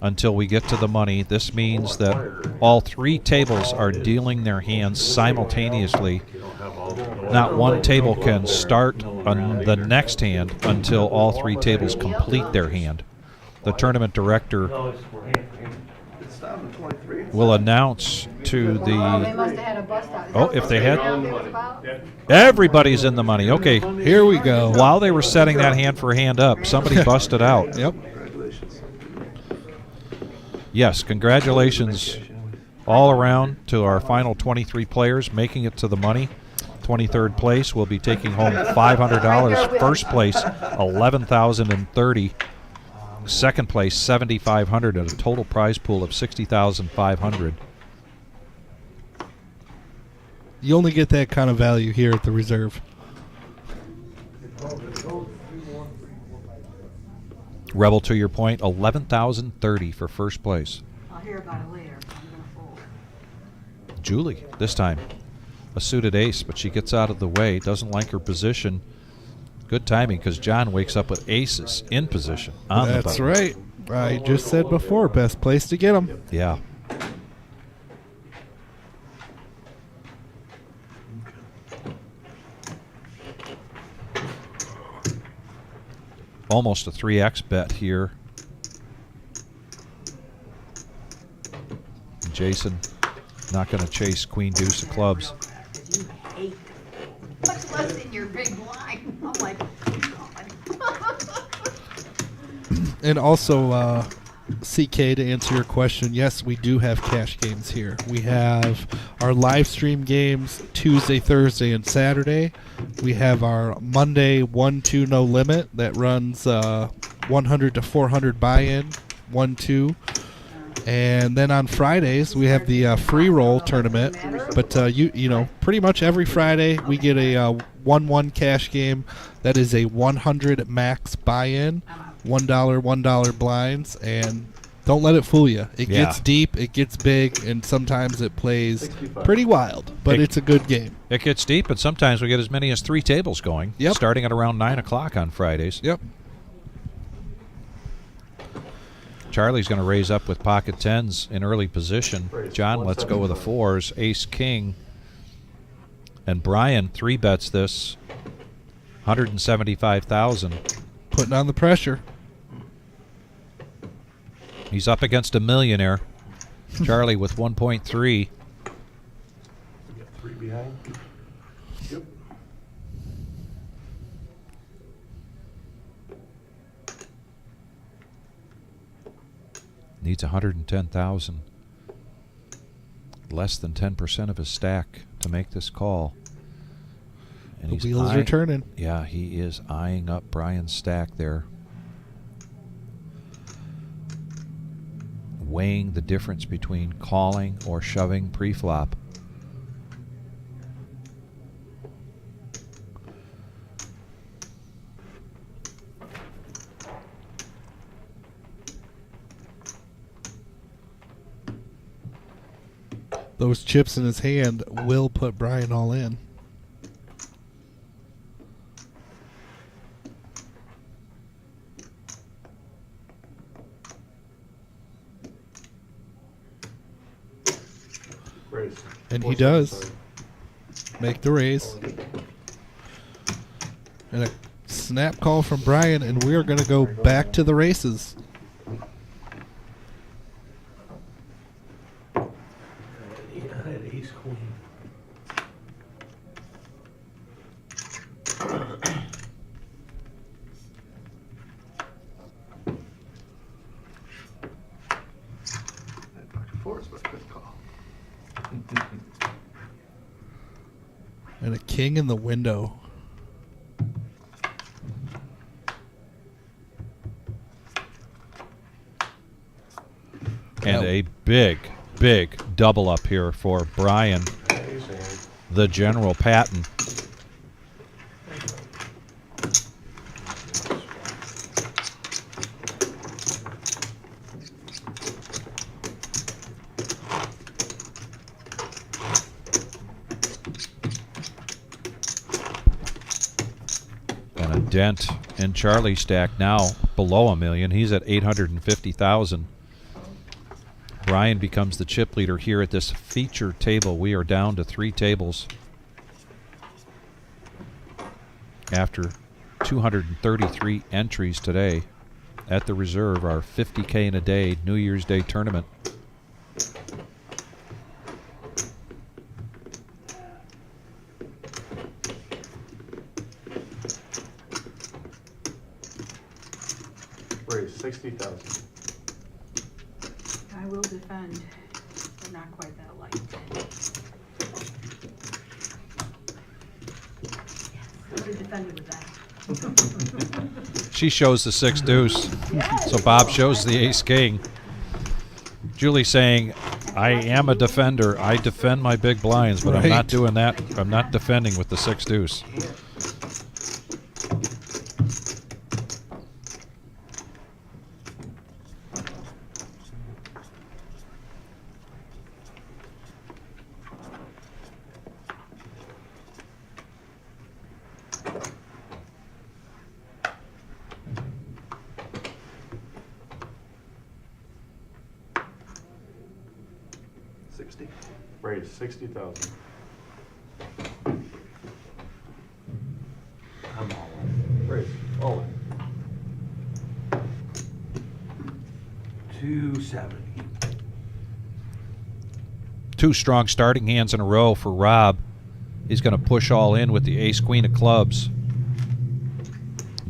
Speaker 1: until we get to the money. This means that all 3 tables are dealing their hands simultaneously. Not one table can start on the next hand until all 3 tables complete their hand. The tournament director will announce to
Speaker 6: They
Speaker 1: the...
Speaker 6: must have had a bust out. Is
Speaker 1: Oh,
Speaker 6: that
Speaker 1: if
Speaker 6: what
Speaker 1: they
Speaker 6: the
Speaker 1: had...
Speaker 6: announcement is about?
Speaker 1: Everybody's in the money. Okay,
Speaker 2: Here we go.
Speaker 1: while they were setting that hand for hand up, somebody busted out.
Speaker 2: Yep.
Speaker 1: Yes, congratulations all around to our final 23 players making it to the money. 23rd place will be taking home $500. First place, $11,030. Second place, $7,500, and a total prize pool of $60,500.
Speaker 2: You only get that kind of value here at the reserve.
Speaker 1: Rebel, to your point, $11,030 for first place.
Speaker 6: I'll hear about it later. I'm gonna fold.
Speaker 1: Julie, this time, a suited ace, but she gets out of the way, doesn't like her position. Good timing, because John wakes up with aces in position on the
Speaker 2: That's
Speaker 1: button.
Speaker 2: right. I just said before, best place to get them.
Speaker 1: Yeah. Almost a 3x bet here. Jason not going to chase queen deuce of clubs.
Speaker 6: You hate much less in your big blind. I'm like, God.
Speaker 2: And also, CK, to answer your question, yes, we do have cash games here. We have our live stream games Tuesday, Thursday, and Saturday. We have our Monday 1-2 no limit that runs 100 to 400 buy-in, 1-2. And then on Fridays we have the free roll tournament. But pretty much every Friday we get a 1-1 cash game that is a 100 max buy-in, $1 blinds, and don't let it fool you. It gets deep, it gets big, and sometimes it plays pretty wild. But it's a good game.
Speaker 1: It gets deep, and sometimes we get as many as 3 tables going.
Speaker 2: Yep.
Speaker 1: Starting at around 9 o'clock on Fridays.
Speaker 2: Yep.
Speaker 1: Charlie's going to raise up with pocket tens in early position. John lets go with the fours, ace king. And Brian 3-bets this, 175,000.
Speaker 2: Putting on the pressure.
Speaker 1: He's up against a millionaire. Charlie with 1.3.
Speaker 7: 3 behind. Yep.
Speaker 1: Needs 110,000. Less than 10% of his stack to make this call. And
Speaker 2: The wheels are turning.
Speaker 1: Yeah, he is eyeing up Brian's stack there. weighing the difference between calling or shoving pre-flop.
Speaker 2: Those chips in his hand will put Brian all in.
Speaker 5: Raise.
Speaker 2: And he does make the raise. And a snap call from Brian, and we're going to go back to the races.
Speaker 7: I had ace queen. That pocket four is what I could call.
Speaker 2: And a king in the window.
Speaker 1: And a big, big double up here for Brian, the General Patton. And a dent in Charlie's stack now below $1 million. He's at 850,000. Brian becomes the chip leader here at this feature table. We are down to 3 tables after 233 entries today at the reserve, our 50K in a day New Year's Day tournament.
Speaker 5: Raise 60,000.
Speaker 6: I will defend, but not quite that light. Yes, I defended with that.
Speaker 1: She shows the 6 deuce, so Bob shows the ace king. Julie saying, I am a defender. I defend my big blinds, but I'm not doing that. I'm not defending with the 6 deuce.
Speaker 5: Raise 60,000.
Speaker 7: I'm all in.
Speaker 5: Raise. All in.
Speaker 7: 270.
Speaker 1: 2 strong starting hands in a row for Rob. He's going to push all in with the ace queen of clubs.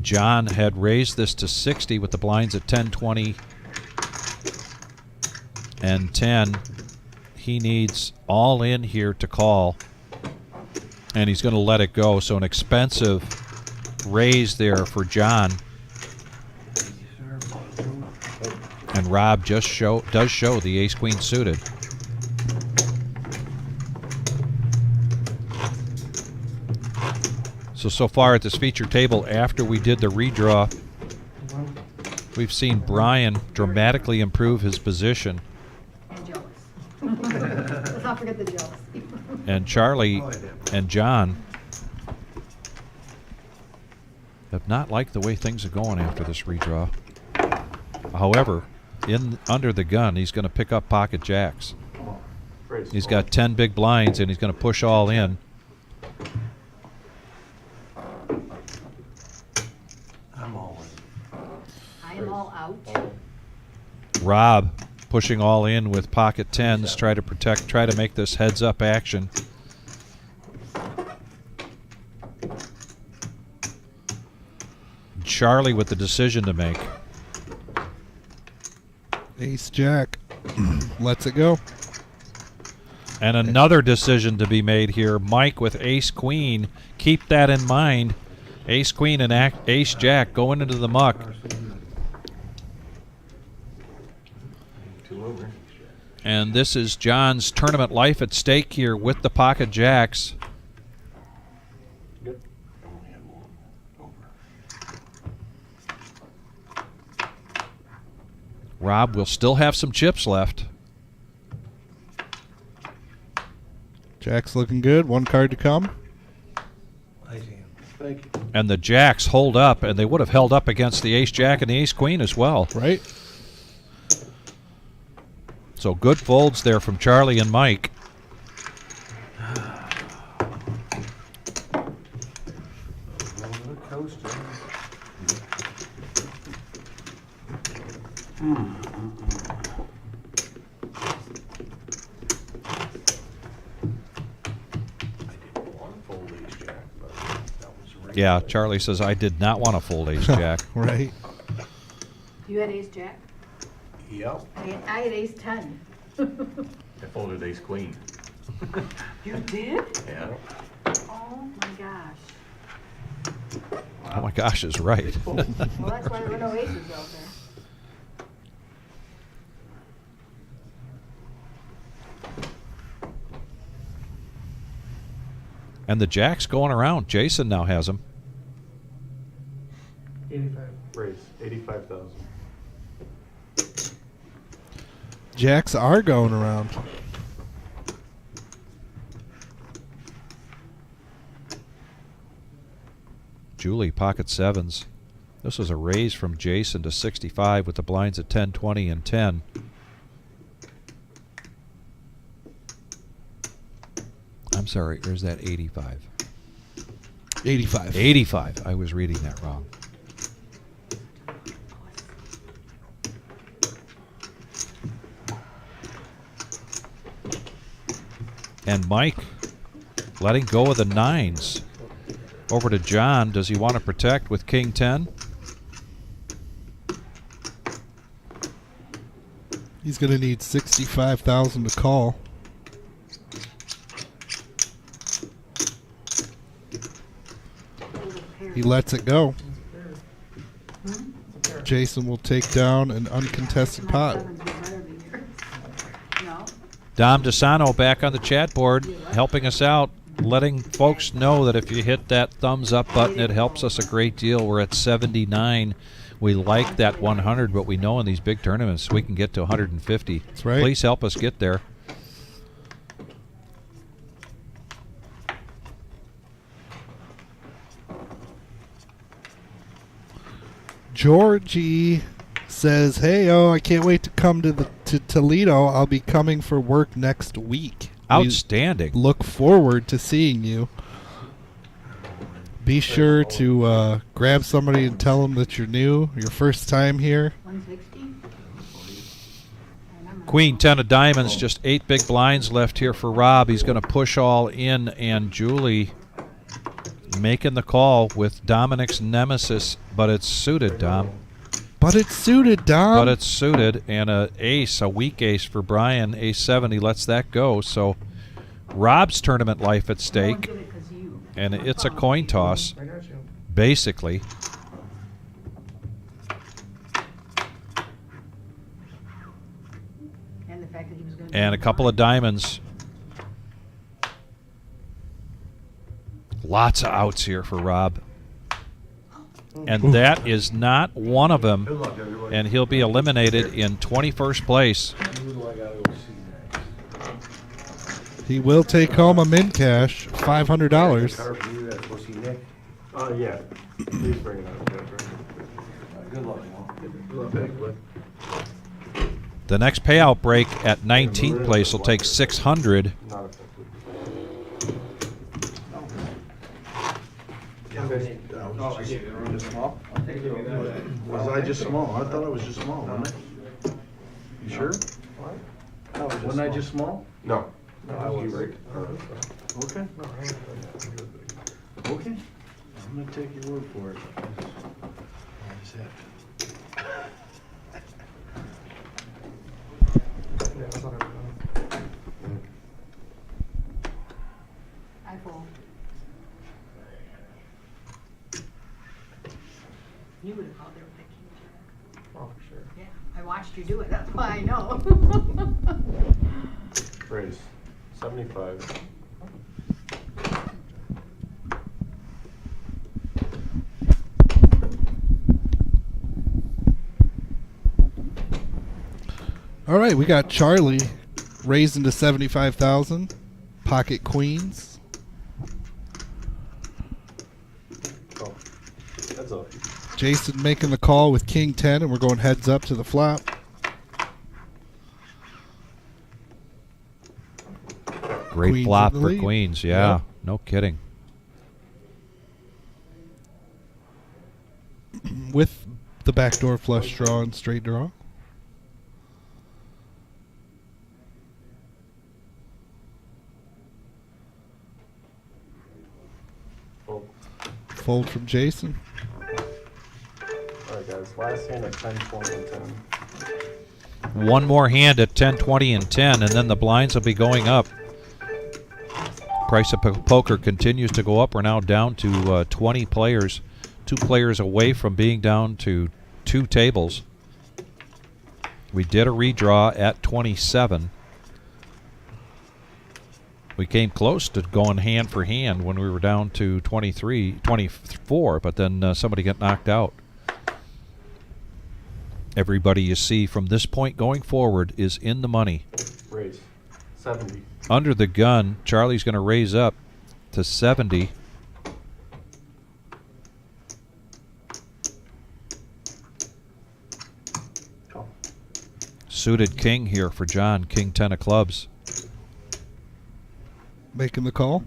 Speaker 1: John had raised this to 60 with the blinds at 10, 20, and 10. He needs all in here to call, and he's going to let it go. So an expensive raise there for John. And Rob just does show the ace queen suited. So far at this feature table, after we did the redraw, we've seen Brian dramatically improve his position.
Speaker 6: And jealous. Let's not forget the jealous.
Speaker 1: And Charlie and John have not liked the way things are going after this redraw. However, under the gun, he's going to pick up pocket jacks. He's got 10 big blinds, and he's going to push all in.
Speaker 7: I'm all in.
Speaker 6: I am all out.
Speaker 1: Rob pushing all in with pocket 10s, try to make this heads up action. Charlie with the decision to make.
Speaker 2: Ace jack. Lets it go.
Speaker 1: And another decision to be made here. Mike with ace queen. Keep that in mind. Ace queen and ace jack going into the muck.
Speaker 12: Two over.
Speaker 1: And this is John's tournament life at stake here with the pocket jacks.
Speaker 12: Good.
Speaker 1: Rob will still have some chips left.
Speaker 2: Jack's looking good. One card to come.
Speaker 12: Thank you.
Speaker 1: And the jacks hold up, and they would have held up against the ace-jack and the ace-queen as well.
Speaker 2: Right.
Speaker 1: So good folds there from Charlie and Mike. Yeah, Charlie says, I did not want to fold ace-jack.
Speaker 2: Right.
Speaker 6: You had ace jack?
Speaker 12: Yep.
Speaker 6: I had ace 10.
Speaker 4: I folded ace queen.
Speaker 6: You did?
Speaker 4: Yeah.
Speaker 6: Oh my gosh.
Speaker 1: Oh my gosh is right.
Speaker 6: Well, that's why there were no aces out there.
Speaker 1: And the jack's going around. Jason now has them.
Speaker 5: 85. Raise, 85,000.
Speaker 2: Jacks are going around.
Speaker 1: Julie, pocket sevens. This was a raise from Jason to 65 with the blinds at 10, 20, and 10. I'm sorry, or is that 85?
Speaker 2: 85.
Speaker 1: 85. I was reading that wrong. And Mike letting go of the nines. Over to John. Does he want to protect with king 10?
Speaker 2: He's going to need 65,000 to call. He lets it go. Jason will take down an uncontested pot.
Speaker 1: Dom DeSano back on the chat board, helping us out, letting folks know that if you hit that thumbs up button, it helps us a great deal. We're at 79. We like that 100, but we know in these big tournaments we can get to 150.
Speaker 2: That's right.
Speaker 1: Please help us get there.
Speaker 2: Georgie says, "Hey, I can't wait to come to Toledo. I'll be coming for work next week.
Speaker 1: Outstanding.
Speaker 2: We look forward to seeing you. Be sure to grab somebody and tell them that you're new, your first time here."
Speaker 6: 160?
Speaker 1: Queen 10 of diamonds, just 8 big blinds left here for Rob. He's going to push all in, and Julie making the call with Dominic's nemesis, but it's suited, Dom.
Speaker 2: But it's suited, Dom.
Speaker 1: But it's suited, and a ace, a weak ace for Brian, ace 7. He lets that go. So Rob's tournament life at stake, and it's a coin toss, basically.
Speaker 6: And the fact that he was going to
Speaker 1: And a couple of diamonds. Lots of outs here for Rob. And that is not one of them. And he'll be eliminated in 21st place.
Speaker 2: He will take home a min cash, $500.
Speaker 5: Yeah. Please bring it up.
Speaker 12: Good luck.
Speaker 1: The next payout break at 19th place will take 600.
Speaker 5: Not effective.
Speaker 7: Was I just small? I thought I was just small, wasn't I? You sure? Wasn't I just small?
Speaker 5: No.
Speaker 7: I was. Okay. Okay. I'm gonna take your word for it. I just have to.
Speaker 6: I fold. You would have called there with a king jack.
Speaker 10: Oh, for sure.
Speaker 6: Yeah, I watched watched you do it, that's why I know.
Speaker 5: Raise, 75.
Speaker 2: All right, we got Charlie raising to 75,000. Pocket queens.
Speaker 5: Oh, heads up.
Speaker 2: Jason making the call with king 10, and we're going heads up to the flop.
Speaker 1: Great
Speaker 2: Queens
Speaker 1: flop
Speaker 2: in the
Speaker 1: for
Speaker 2: lead.
Speaker 1: queens. Yeah,
Speaker 2: Yep.
Speaker 1: no kidding.
Speaker 2: With the backdoor flush draw and straight draw.
Speaker 5: Fold.
Speaker 2: Fold from Jason.
Speaker 5: Alright guys, last hand at 10, 20, and 10.
Speaker 1: One more hand at 10, 20, and 10, and then the blinds will be going up. Price of poker continues to go up. We're now down to 20 players. 2 players away from being down to 2 tables. We did a redraw at 27. We came close to going hand for hand when we were down to 24, but then somebody got knocked out. Everybody you see from this point going forward is in the money.
Speaker 5: Raise, 70.
Speaker 1: Under the gun, Charlie's going to raise up to 70.
Speaker 5: Call.
Speaker 1: Suited king here for John, king 10 of clubs.
Speaker 2: Making the call.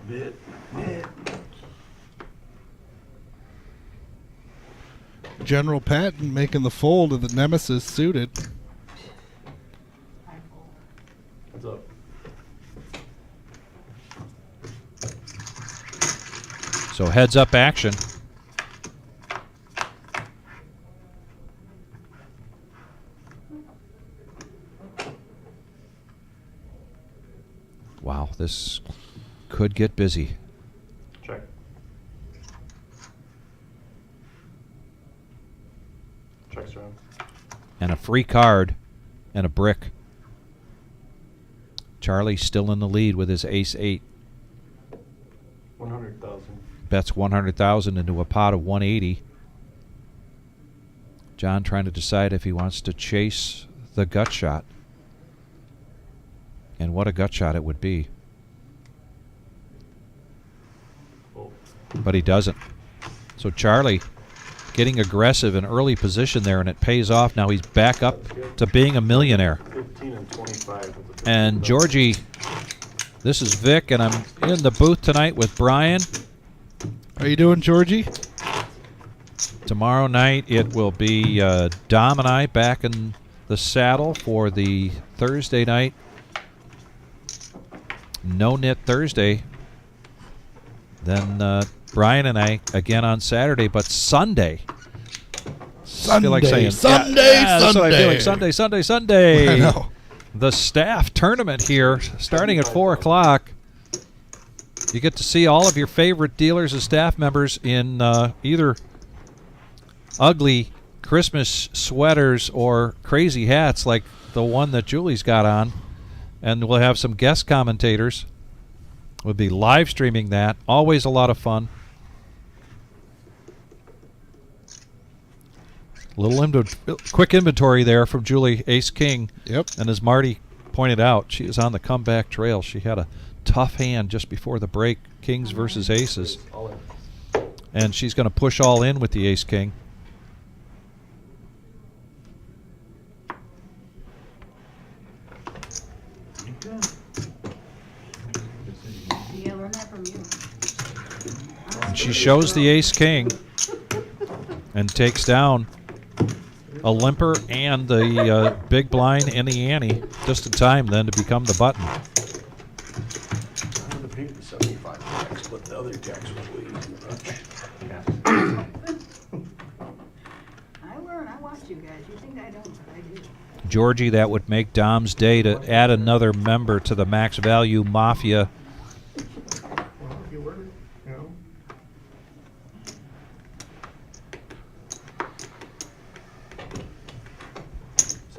Speaker 7: Bit.
Speaker 2: General Patton making the fold of the Nemesis suited.
Speaker 5: Heads up.
Speaker 1: So heads up action. Wow, this could get busy.
Speaker 5: Check. Checks around.
Speaker 1: And a free card and a brick. Charlie's still in the lead with his ace-8.
Speaker 5: 100,000.
Speaker 1: Bets 100,000 into a pot of 180. John trying to decide if he wants to chase the gut shot. And what a gut shot it would be.
Speaker 5: Fold.
Speaker 1: But he doesn't. So Charlie getting aggressive in early position there, and it pays off. Now he's back up to being a millionaire.
Speaker 5: 15 and 25.
Speaker 1: And Georgie, this is Vic, and I'm in the booth tonight with Brian.
Speaker 2: How you doing, Georgie?
Speaker 1: Tomorrow night it will be Dom and I back in the saddle for the Thursday night No Knit Thursday. Then Brian and I again on Saturday, but Sunday. I feel like saying,
Speaker 2: Sunday.
Speaker 1: that's what I feel like. Sunday.
Speaker 2: I know.
Speaker 1: The staff tournament here starting at 4 o'clock. You get to see all of your favorite dealers and staff members in either ugly Christmas sweaters or crazy hats like the one that Julie's got on. And we'll have some guest commentators. We'll be live streaming that. Always a lot of fun. Quick inventory there from Julie, Ace King.
Speaker 2: Yep.
Speaker 1: And as Marty pointed out, she is on the comeback trail. She had a tough hand just before the break, Kings versus Aces.
Speaker 5: All in.
Speaker 1: And she's going to push all in with the Ace King.
Speaker 6: Yeah, learn that from you.
Speaker 1: And she shows the Ace King and takes down a limper and the big blind and the ante just in time then to become the button.
Speaker 7: I would have paid the 75 tax, but the other tax was way too much.
Speaker 6: I learn, I watch you guys. You think I don't, but I do.
Speaker 1: Georgie, that would make Dom's day to add another member to the Max Value Mafia.
Speaker 5: Well, if you were, you know.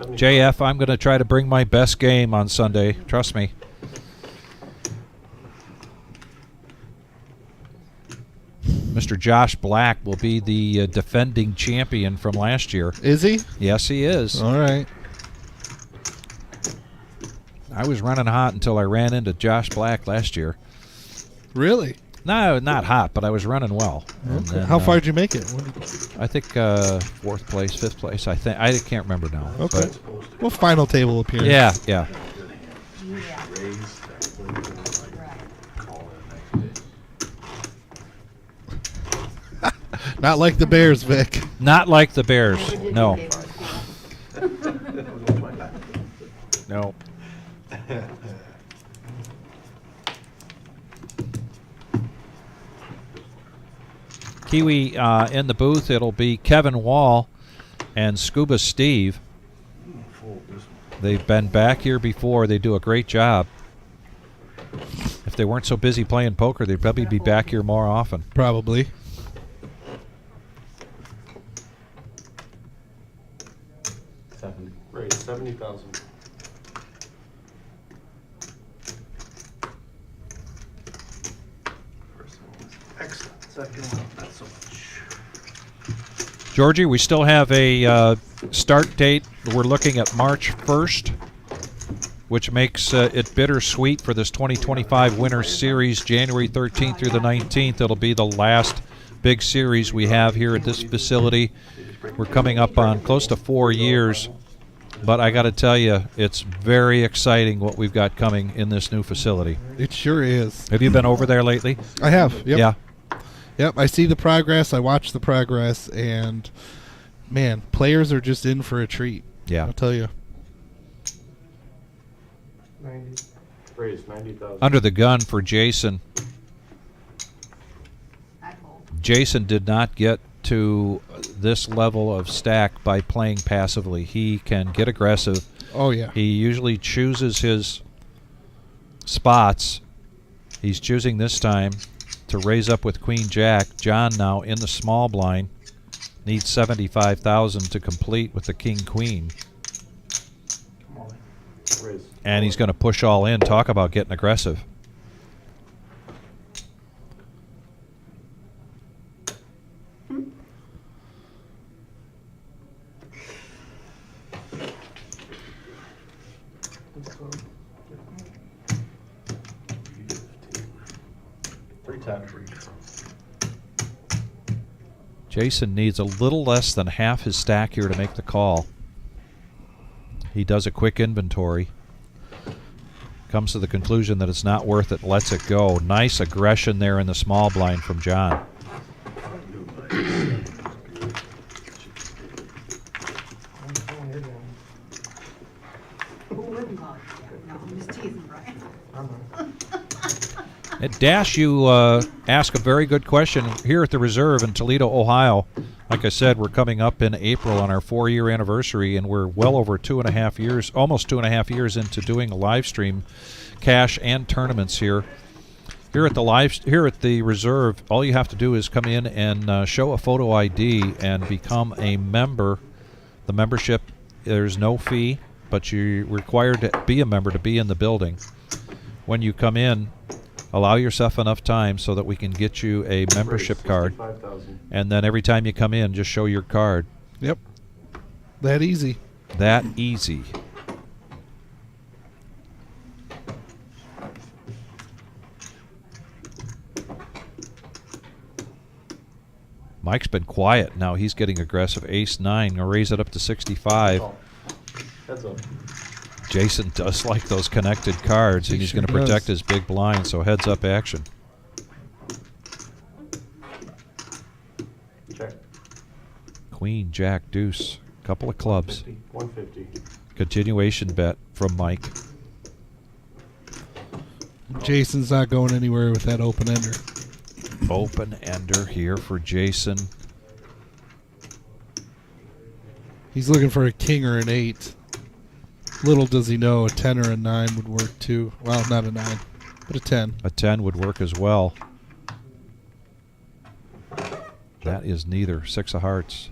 Speaker 1: JF, I'm going to try to bring my best game on Sunday. Trust me. Mr. Josh Black will be the defending champion from last year.
Speaker 2: Is he?
Speaker 1: Yes, he is.
Speaker 2: All right.
Speaker 1: I was running hot until I ran into Josh Black last year.
Speaker 2: Really?
Speaker 1: No, not hot, but I was running well. And
Speaker 2: Okay.
Speaker 1: then,
Speaker 2: How far did you make it?
Speaker 1: I think 4th place, 5th place. I can't remember now.
Speaker 2: Okay.
Speaker 1: But
Speaker 2: Well, final table appearance.
Speaker 1: yeah, yeah.
Speaker 2: Not like the Bears, Vic.
Speaker 1: Not like the Bears. No. No. Kiwi in the booth, it'll be Kevin Wall and Scuba Steve. They've been back here before. They do a great job. If they weren't so busy playing poker, they'd probably be back here more often.
Speaker 2: Probably.
Speaker 5: Raise 70,000.
Speaker 7: Excellent. Second one, not so much.
Speaker 1: Georgie, we still have a start date. We're looking at March 1st, which makes it bittersweet for this 2025 Winter Series, January 13th through the 19th. It'll be the last big series we have here at this facility. We're coming up on close to 4 years, but I got to tell you, it's very exciting what we've got coming in this new facility.
Speaker 2: It sure is.
Speaker 1: Have you been over there lately?
Speaker 2: I have. Yep.
Speaker 1: Yeah.
Speaker 2: Yep. I see the progress. I watch the progress, and man, players are just in for a treat.
Speaker 1: Yeah.
Speaker 2: I'll tell you.
Speaker 5: 90. Raise 90,000.
Speaker 1: Under the gun for Jason. Jason did not get to this level of stack by playing passively. He can get aggressive.
Speaker 2: Oh, yeah.
Speaker 1: He usually chooses his spots. He's choosing this time to raise up with Queen Jack. John now in the small blind needs 75,000 to complete with the King Queen.
Speaker 5: Raise.
Speaker 1: And he's going to push all in. Talk about getting aggressive. Jason needs a little less than half his stack here to make the call. He does a quick inventory. Comes to the conclusion that it's not worth it, lets it go. Nice aggression there in the small blind from John.
Speaker 6: No, I'm just teasing, Brian.
Speaker 1: At Dash, you ask a very good question here at the Reserve in Toledo, Ohio. Like I said, we're coming up in April on our 4-year anniversary, and we're well over 2.5 years, almost 2.5 years into doing a live stream, cash and tournaments here. Here at the Reserve, all you have to do is come in and show a photo ID and become a member. The membership, there's no fee, but you're required to be a member to be in the building. When you come in, allow yourself enough time so that we can get you a membership card. And then every time you come in, just show your card.
Speaker 2: Yep. That easy.
Speaker 1: That easy. Mike's been quiet. Now he's getting aggressive. Ace-9. I'll raise it up to 65.
Speaker 5: Heads up.
Speaker 1: Jason does like those connected cards, and he's going to protect his big blind, so heads up action.
Speaker 5: Check.
Speaker 1: Queen, Jack, Deuce. Couple of clubs.
Speaker 5: 150.
Speaker 1: Continuation bet from Mike.
Speaker 2: Jason's not going anywhere with that open ender.
Speaker 1: Open ender here for Jason.
Speaker 2: He's looking for a king or an 8. Little does he know a 10 or a 9 would work too. Well, not a 9, but a 10.
Speaker 1: A 10 would work as well. That is neither. 6 of hearts.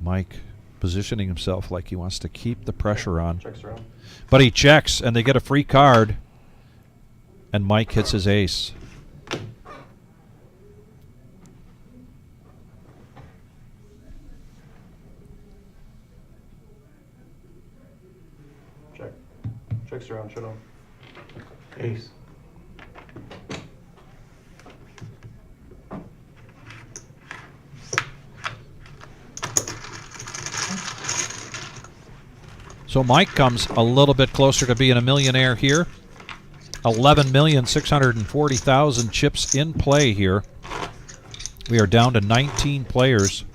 Speaker 1: Mike positioning himself like he wants to keep the pressure on.
Speaker 5: Checks around.
Speaker 1: But he checks, and they get a free card, and Mike hits his ace.
Speaker 5: Check. Checks around, shut on.
Speaker 11: Ace.
Speaker 1: So Mike comes a little bit closer to being a millionaire here. 11,640,000 chips in play here. We are down to 19 players.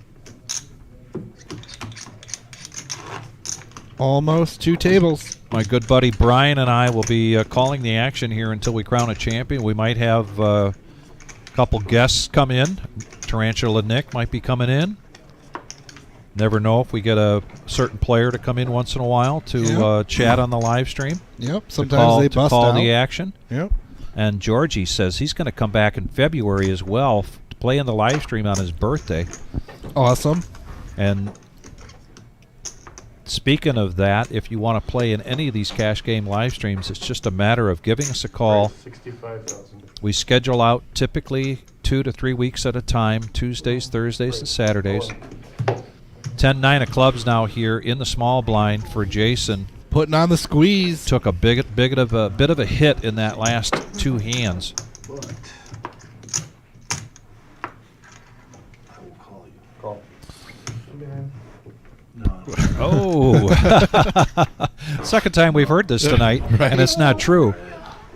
Speaker 2: Almost 2 tables.
Speaker 1: My good buddy Brian and I will be calling the action here until we crown a champion. We might have a couple guests come in. Tarantula Nick might be coming in. Never know if we get a certain player to come in once in a while to chat on the live stream.
Speaker 2: Yep, sometimes they bust
Speaker 1: to call
Speaker 2: out.
Speaker 1: the action.
Speaker 2: Yep.
Speaker 1: And Georgie says he's going to come back in February as well to play in the live stream on his birthday.
Speaker 2: Awesome.
Speaker 1: And speaking of that, if you want to play in any of these cash game live streams, it's just a matter of giving us a call.
Speaker 5: 65,000.
Speaker 1: We schedule out typically 2 to 3 weeks at a time, Tuesdays, Thursdays, and Saturdays. 10-9 of clubs now here in the small blind for Jason.
Speaker 2: Putting on the squeeze.
Speaker 1: Took a bit of a hit in that last 2 hands.
Speaker 7: But I will call you.
Speaker 5: Call.
Speaker 7: No.
Speaker 1: Oh. Second time we've heard this tonight, and it's not true.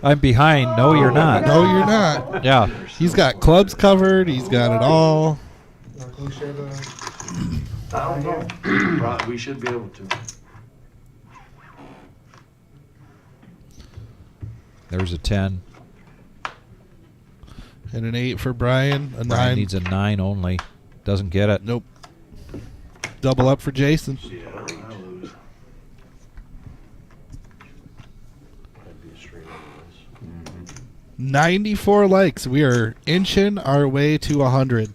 Speaker 1: I'm behind. No, you're not.
Speaker 2: No, you're not.
Speaker 1: Yeah.
Speaker 2: He's got clubs covered. He's got it all.
Speaker 5: Can we share the...
Speaker 7: I don't know. We should be able to.
Speaker 1: There's a 10.
Speaker 2: And an 8 for Brian. A
Speaker 1: Brian
Speaker 2: 9.
Speaker 1: needs a 9 only. Doesn't get it.
Speaker 2: Nope. Double up for Jason.
Speaker 7: Yeah, I lose.
Speaker 12: That'd be a straight anyways.
Speaker 2: 94 likes. We are inching our way to 100.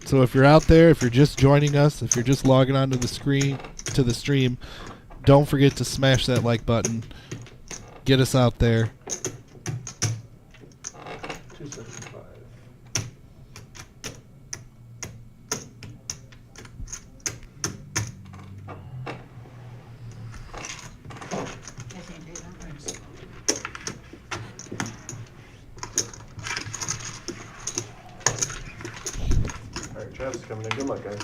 Speaker 2: So if you're out there, if you're just joining us, if you're just logging onto the screen to the stream, don't forget to smash that like button. Get us out there.
Speaker 5: 275. All right, Travis is coming in. Good luck, guys.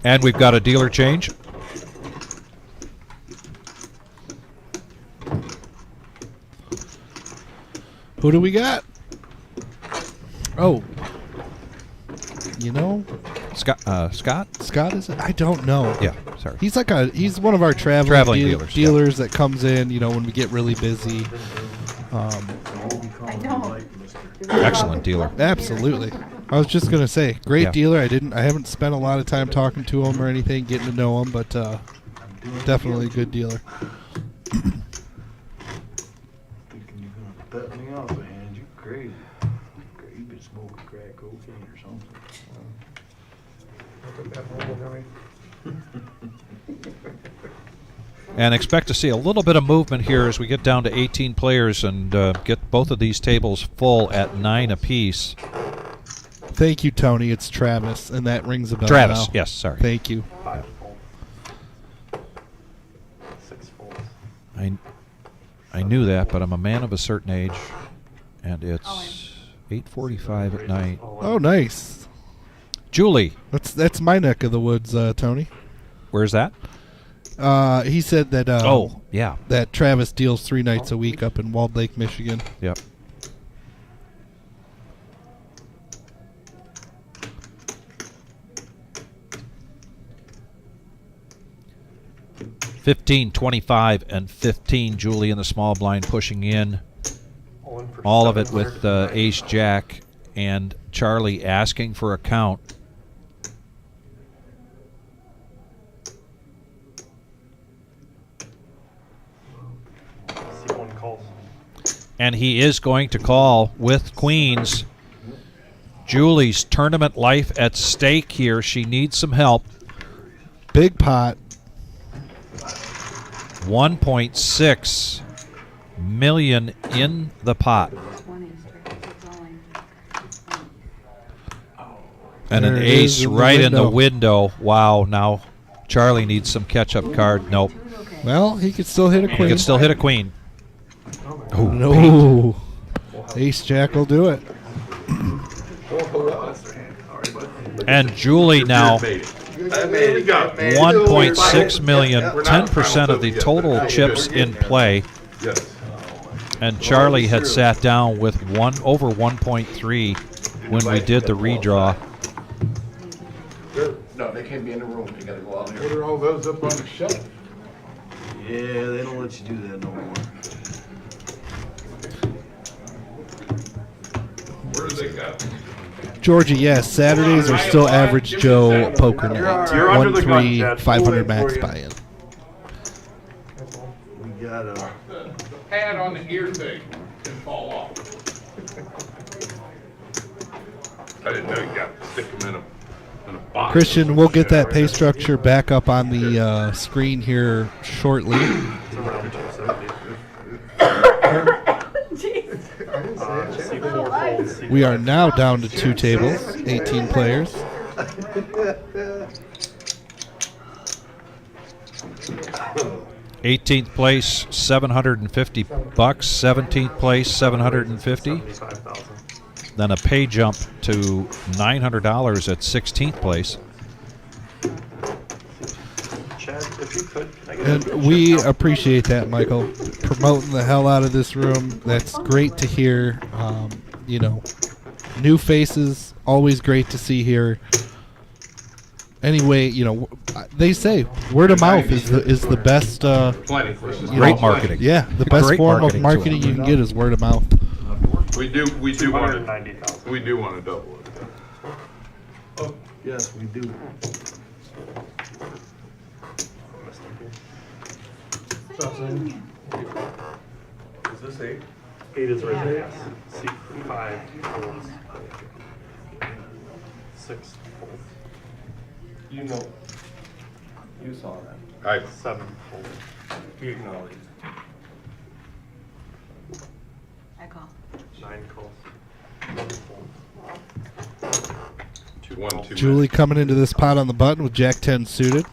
Speaker 1: And we've got a dealer change.
Speaker 2: Who do we got? Oh. You know?
Speaker 1: Scott?
Speaker 2: Scott, is it? I don't know.
Speaker 1: Yeah, sorry.
Speaker 2: He's one of our
Speaker 1: Traveling dealers,
Speaker 2: dealers that comes in, when we get really busy.
Speaker 6: I know.
Speaker 1: Excellent dealer.
Speaker 2: Absolutely. I was just gonna say, great
Speaker 1: Yeah.
Speaker 2: dealer. I haven't spent a lot of time talking to him or anything, getting to know him, but definitely a good dealer.
Speaker 7: Thinking you're gonna bet me off a hand. You crazy. You've been smoking crack cocaine or something.
Speaker 5: I took that mobile dummy.
Speaker 1: And expect to see a little bit of movement here as we get down to 18 players and get both of these tables full at 9 apiece.
Speaker 2: Thank you, Tony. It's Travis, and that rings a bell.
Speaker 1: Travis,
Speaker 2: now.
Speaker 1: yes, sorry.
Speaker 2: Thank you.
Speaker 5: 5 full. 6 fulls.
Speaker 1: I knew that, but I'm a man of a certain age, and it's 8:45 at night.
Speaker 2: Oh, nice.
Speaker 1: Julie,
Speaker 2: That's my neck of the woods, Tony.
Speaker 1: where's that?
Speaker 2: He said that.
Speaker 1: Oh, yeah.
Speaker 2: That Travis deals 3 nights a week up in Walled Lake, Michigan.
Speaker 1: Yep. $15, $25, and 15. Julie in the small blind pushing in. All of it with Ace Jack and Charlie asking for a count.
Speaker 5: C1 calls.
Speaker 1: And he is going to call with queens. Julie's tournament life at stake here. She needs some help.
Speaker 2: Big pot.
Speaker 1: 1.6 million in the pot. And an
Speaker 2: There it is
Speaker 1: ace
Speaker 2: in the
Speaker 1: right in the
Speaker 2: window.
Speaker 1: window. Wow, now Charlie needs some catch-up card. Nope.
Speaker 2: Well, he could still hit a
Speaker 1: He
Speaker 2: queen.
Speaker 1: can still hit a queen. Oh,
Speaker 2: No. Ace Jack will do it.
Speaker 1: And Julie now 1.6 million, 10% of the total chips in play. And Charlie had sat down with over 1.3 when we did the redraw.
Speaker 12: No, they can't be in the room. They gotta go out here.
Speaker 7: What are all those up on the shelf?
Speaker 12: Yeah, they don't let you do that no more.
Speaker 7: Where do they go?
Speaker 2: Georgia, yes, Saturdays are still average Joe poker night.
Speaker 5: You're under the gun,
Speaker 2: 1-3,
Speaker 5: Chad.
Speaker 2: 500
Speaker 5: We'll wait
Speaker 2: max
Speaker 5: for you.
Speaker 2: buy-in.
Speaker 12: We got
Speaker 7: Pad on the ear thing can fall off. I didn't know you got to stick them in a box.
Speaker 2: Christian, we'll get that pay structure back up on the screen here shortly. We are now down to 2 tables, 18 players.
Speaker 1: $18th place, $750. 17th place, $750. Then a pay jump to $900 at 16th place.
Speaker 5: Chad, if you could, can I get
Speaker 2: And we appreciate that, Michael. Promoting the hell out of this room. That's great to hear. You know, new faces, always great to see here. Anyway, you know, they say word of mouth is the best.
Speaker 7: Plenty.
Speaker 1: Great marketing.
Speaker 2: Yeah, the best
Speaker 1: Great
Speaker 2: form of
Speaker 1: marketing
Speaker 2: marketing
Speaker 1: tool.
Speaker 2: you can get is word of mouth.
Speaker 7: We do want to
Speaker 5: 290,000.
Speaker 7: we do want to double it.
Speaker 12: Oh, yes, we do.
Speaker 5: Is this 8? 8 is right there, yes. Seat 5 folds. 6 folds.
Speaker 11: You know, you saw that.
Speaker 5: 7 folds. You acknowledge.
Speaker 6: I call.
Speaker 5: 9 calls. 1 fold. 2
Speaker 7: 1,
Speaker 5: calls.
Speaker 7: 2.
Speaker 2: Julie coming into this pot on the button with Jack 10 suited.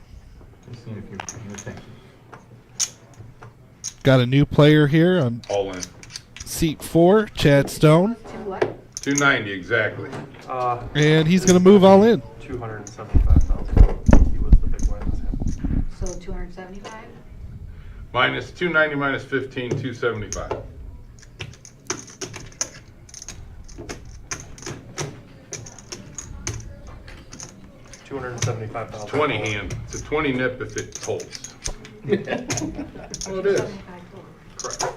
Speaker 2: Got a new player here on
Speaker 7: All in.
Speaker 2: seat 4, Chad Stone,
Speaker 7: 290 exactly.
Speaker 2: and he's going to move all in.
Speaker 5: 275,000. He was the big one.
Speaker 6: So 275?
Speaker 7: Minus 290 minus 15, 275.
Speaker 5: $275,000.
Speaker 7: 20 hand. It's a 20 nip if it holds. Well, it is.
Speaker 5: Correct.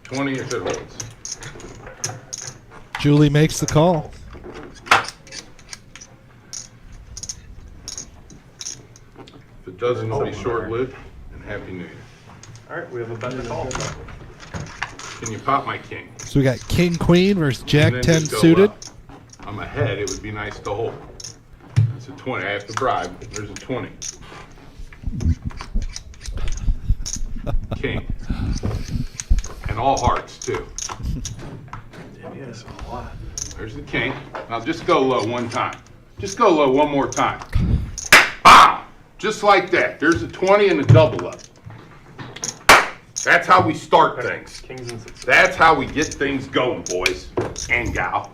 Speaker 7: 20 if it holds.
Speaker 2: Julie makes the call.
Speaker 7: If it doesn't, it'll be short-lived. And Happy New Year.
Speaker 5: All right, we have a bet to call.
Speaker 7: Can you pop my king?
Speaker 2: So we got King Queen versus Jack
Speaker 7: And then
Speaker 2: 10
Speaker 7: just go
Speaker 2: suited.
Speaker 7: up. I'm ahead. It would be nice to hold. It's a 20. I have to bribe. There's a 20. King. And all hearts, too.
Speaker 12: Yes, a lot.
Speaker 7: There's the king. Now just go low one time. Just go low one more time. Ah! Just like that. There's a 20 and a double up. That's how we start things.
Speaker 5: Kings and 6.
Speaker 7: That's how we get things going, boys and gal.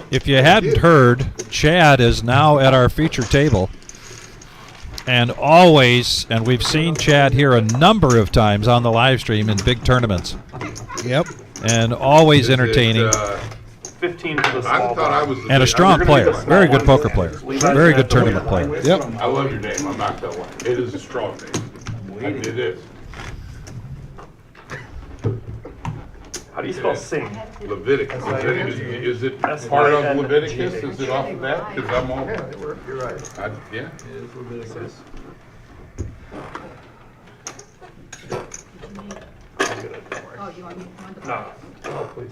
Speaker 1: If you hadn't heard, Chad is now at our feature table. And always, and we've seen Chad here a number of times on the live stream in big tournaments.
Speaker 2: Yep.
Speaker 1: And always
Speaker 7: Is it,
Speaker 1: entertaining.
Speaker 5: 15 for the
Speaker 7: I
Speaker 5: small
Speaker 7: thought I
Speaker 5: blind.
Speaker 7: was the
Speaker 1: And a
Speaker 7: big-
Speaker 1: strong
Speaker 5: You're gonna
Speaker 1: player.
Speaker 5: get the small
Speaker 1: Very good
Speaker 5: one.
Speaker 1: poker player.
Speaker 5: Leave that
Speaker 1: Very
Speaker 5: at
Speaker 1: good
Speaker 5: the
Speaker 1: tournament
Speaker 5: window.
Speaker 1: player.
Speaker 2: Yep.
Speaker 7: I love your name. I'm not that one. It is a strong name. It is.
Speaker 5: How do you spell sing?
Speaker 7: Leviticus. Is it
Speaker 5: That's
Speaker 7: part
Speaker 5: right,
Speaker 7: of
Speaker 5: and
Speaker 7: Leviticus?
Speaker 5: G.
Speaker 7: Is it off of that? Because I'm all.
Speaker 12: You're right.
Speaker 7: Yeah.
Speaker 12: It is Leviticus.
Speaker 6: Oh, you want me to?
Speaker 5: No, oh, please.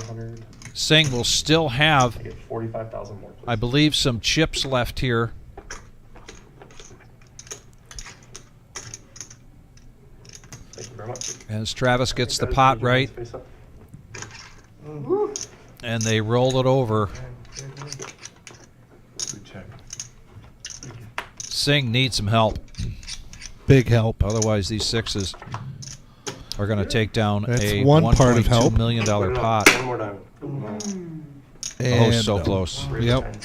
Speaker 5: 400.
Speaker 1: Singh will still have,
Speaker 5: I get 45,000 more.
Speaker 1: I believe, some chips left here.
Speaker 5: Thank you very much.
Speaker 1: As Travis gets the
Speaker 5: Guys,
Speaker 1: pot
Speaker 5: would you
Speaker 1: right,
Speaker 5: guys face up?
Speaker 1: and they roll it over.
Speaker 12: Good check.
Speaker 1: Singh needs some help.
Speaker 2: Big help.
Speaker 1: Otherwise, these sixes are going to take down
Speaker 2: That's
Speaker 1: a
Speaker 2: one part of
Speaker 1: $1.2
Speaker 2: help.
Speaker 1: million
Speaker 5: Put it up.
Speaker 1: pot.
Speaker 5: One more time.
Speaker 1: Oh,
Speaker 2: And
Speaker 1: so
Speaker 2: no.
Speaker 1: close.
Speaker 2: Yep.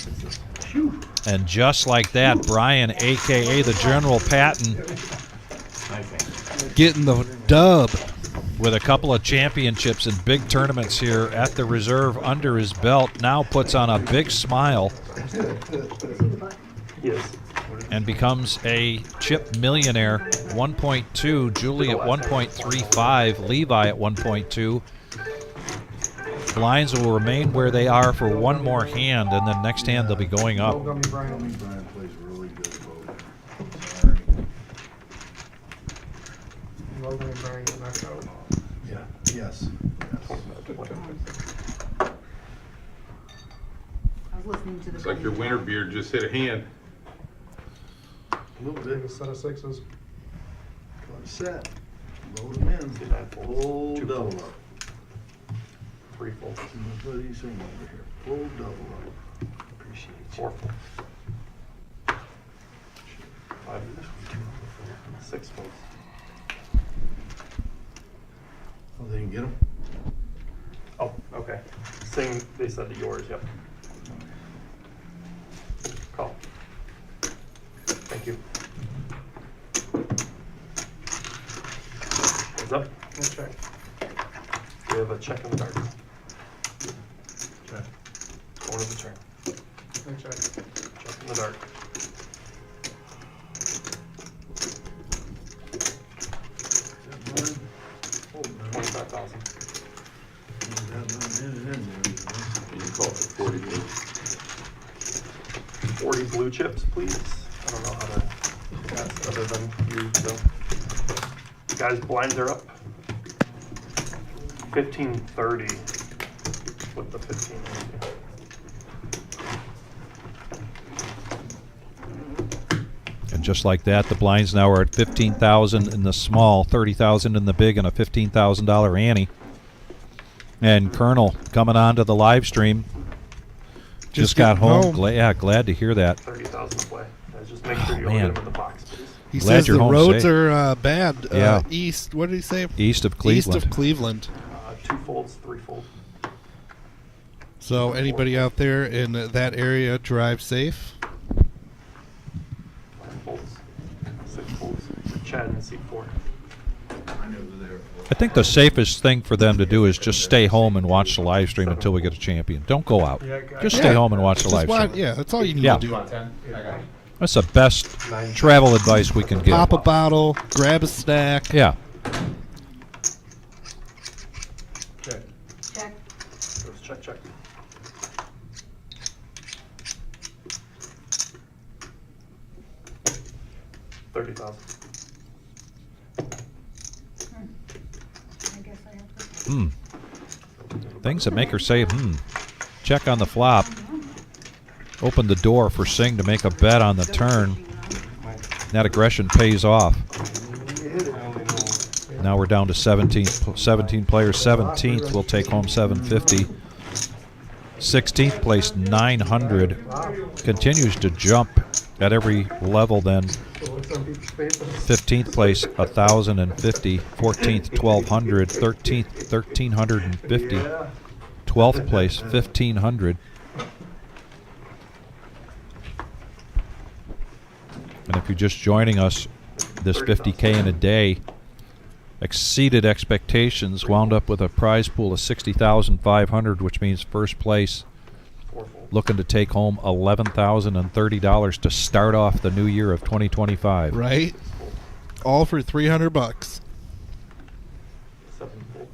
Speaker 1: And just like that, Brian, a.k.a. the General Patton,
Speaker 2: Getting the dub.
Speaker 1: with a couple of championships in big tournaments here at the reserve under his belt, now puts on a big smile
Speaker 5: Yes.
Speaker 1: and becomes a chip millionaire. 1.2, Julie at 1.35, Levi at 1.2. Blinds will remain where they are for one more hand, and then next hand they'll be going up.
Speaker 12: Brian plays really good, Logan.
Speaker 5: Logan and Brian get knocked out.
Speaker 12: Yeah, yes.
Speaker 6: I was listening to the.
Speaker 7: It's like your winter beer just hit a hand.
Speaker 12: A little bit.
Speaker 5: Take a set of sixes.
Speaker 12: Got a set. Load them in. Full
Speaker 5: Two
Speaker 12: double
Speaker 5: folds.
Speaker 12: up.
Speaker 5: 3 folds.
Speaker 12: What are you saying over here? Full double up. Appreciate you.
Speaker 5: 4 folds. 5, 6 folds.
Speaker 12: Oh, they can get them?
Speaker 5: Oh, okay. Same, they said to yours, yep. Call. Thank you. Heads up. And check. We have a check in the dark.
Speaker 12: Check.
Speaker 5: Going to the turn. And check. Check in the dark.
Speaker 12: Is that mine?
Speaker 5: 25,000.
Speaker 12: Is that mine? In there.
Speaker 7: You call it 40 blue.
Speaker 5: 40 blue chips, please. I don't know how to ask other than you, so. Guys, blinds are up. 1530 with the 15.
Speaker 1: And just like that, the blinds now are at $15,000 in the small, $30,000 in the big, and a $15,000 ante. And Colonel coming on to the live stream. Just got
Speaker 2: getting
Speaker 1: home. Yeah, glad to hear that.
Speaker 5: 30,000 to play. Guys, just make sure you
Speaker 1: man.
Speaker 5: get them in the box, please.
Speaker 2: He
Speaker 1: Glad
Speaker 2: says
Speaker 1: you're
Speaker 2: the
Speaker 1: home
Speaker 2: roads
Speaker 1: safe.
Speaker 2: are bad.
Speaker 1: Yeah.
Speaker 2: East. What did he say?
Speaker 1: East of Cleveland.
Speaker 2: East of Cleveland.
Speaker 5: 2 folds, 3 folds.
Speaker 2: So anybody out there in that area, drive safe.
Speaker 5: 5 folds. 6 folds. Chad in seat 4.
Speaker 1: I think the safest thing for them to do is just stay home and watch the live stream until we get a champion. Don't go out. Just stay home and watch the live stream.
Speaker 2: Yeah, that's all you need
Speaker 1: Yeah.
Speaker 2: to do.
Speaker 9: 10? I got it.
Speaker 1: That's the best travel advice we can give.
Speaker 2: Pop a bottle, grab a snack.
Speaker 1: Yeah.
Speaker 5: Check.
Speaker 6: Check.
Speaker 5: Goes check, check. $30,000.
Speaker 6: I guess I have to.
Speaker 1: Hmm. Things that make her say, check on the flop. Open the door for Singh to make a bet on the turn. That aggression pays off. Now we're down to 17 players. 17th will take home 750. 16th place 900. Continues to jump at every level then. 15th place 1,050. 14th 1,200. 13th 1,350. 12th place 1,500. And if you're just joining us, this 50K in a day exceeded expectations, wound up with a prize pool of 60,500, which means first place looking to take home $11,030 to start off the new year of 2025.
Speaker 2: Right? All for $300.
Speaker 5: 7 folds.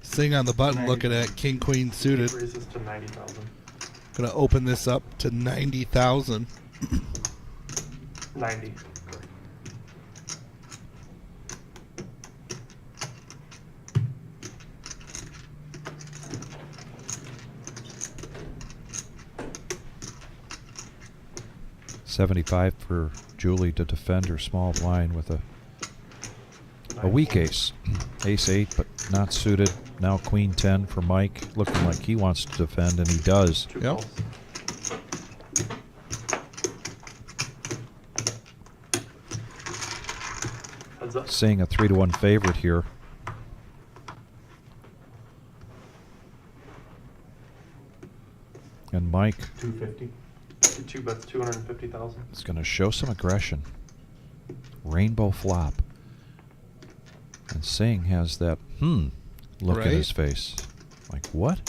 Speaker 2: Sing on the button looking at King Queen suited.
Speaker 5: Raises to 90,000.
Speaker 2: Gonna open this up to 90,000.
Speaker 5: 90.
Speaker 1: $75 for Julie to defend her small blind with a weak ace. Ace-8, but not suited. Now Queen 10 for Mike, looking like he wants to defend, and he does.
Speaker 2: Yep.
Speaker 1: Seeing a 3-1 favorite here. And Mike
Speaker 5: 250. 2 bets 250,000.
Speaker 1: is going to show some aggression. Rainbow flop. And Singh has that look in his face. Like, what?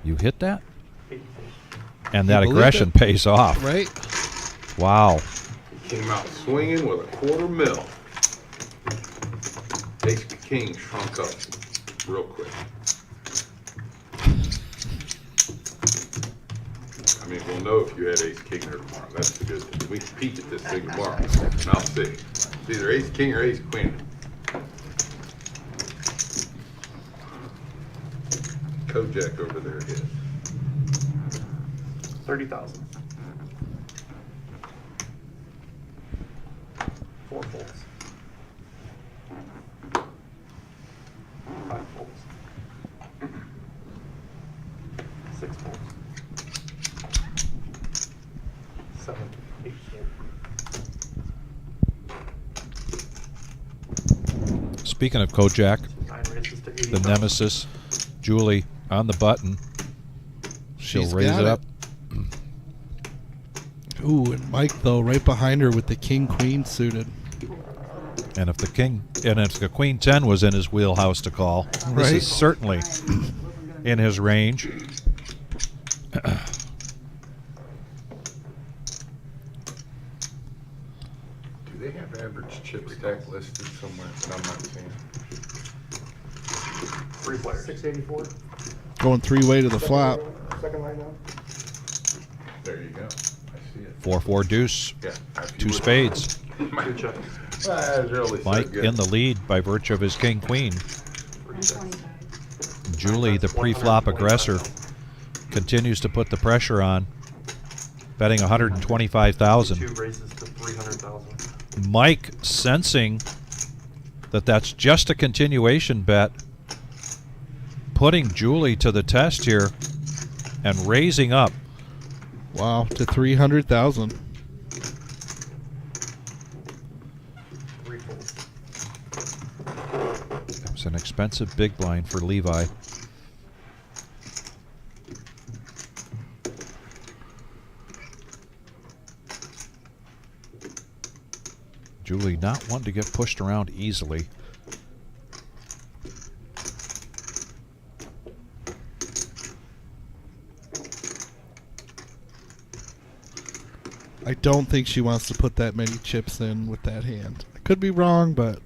Speaker 1: You hit that? And that aggression pays off.
Speaker 2: Right?
Speaker 1: Wow.
Speaker 7: He came out swinging with a $250,000. Ace king shrunk up real quick. I mean, we'll know if you had ace king there tomorrow. That's the good thing. We can peek at this thing tomorrow, and I'll see. It's either ace king or ace queen. Kojak over there hit.
Speaker 5: 30,000. 4 folds. 5 folds. 6 folds. 7, 8 folds.
Speaker 1: Speaking of Kojak,
Speaker 5: 9 raises to 80,000.
Speaker 1: the nemesis, Julie, on the button. She'll
Speaker 2: She's
Speaker 1: raise
Speaker 2: got
Speaker 1: it
Speaker 2: it.
Speaker 1: up.
Speaker 2: Ooh, and Mike though right behind her with the king queen suited.
Speaker 1: And if the Queen 10 was in his wheelhouse to call, this
Speaker 2: Right.
Speaker 1: is certainly in his range.
Speaker 7: Do they have average chip stack listed somewhere that I'm not seeing?
Speaker 5: 3 players. 684.
Speaker 2: Going 3-way to the flop.
Speaker 5: Second line now.
Speaker 7: There you go. I see it.
Speaker 1: 4-4 deuce.
Speaker 7: Yeah.
Speaker 1: 2 spades.
Speaker 5: 2 checks.
Speaker 7: That's really so
Speaker 1: Mike
Speaker 7: good.
Speaker 1: in the lead by virtue of his king queen.
Speaker 5: 3 checks.
Speaker 1: Julie, the pre-flop aggressor, continues to put the pressure on, betting 125,000.
Speaker 5: 2 raises to 300,000.
Speaker 1: Mike sensing that that's just a continuation bet, putting Julie to the test here and raising up.
Speaker 2: Wow, to 300,000.
Speaker 5: 3 folds.
Speaker 1: It was an expensive big blind for Levi. Julie not one to get pushed around easily.
Speaker 2: I don't think she wants to put that many chips in with that hand. I could be wrong, but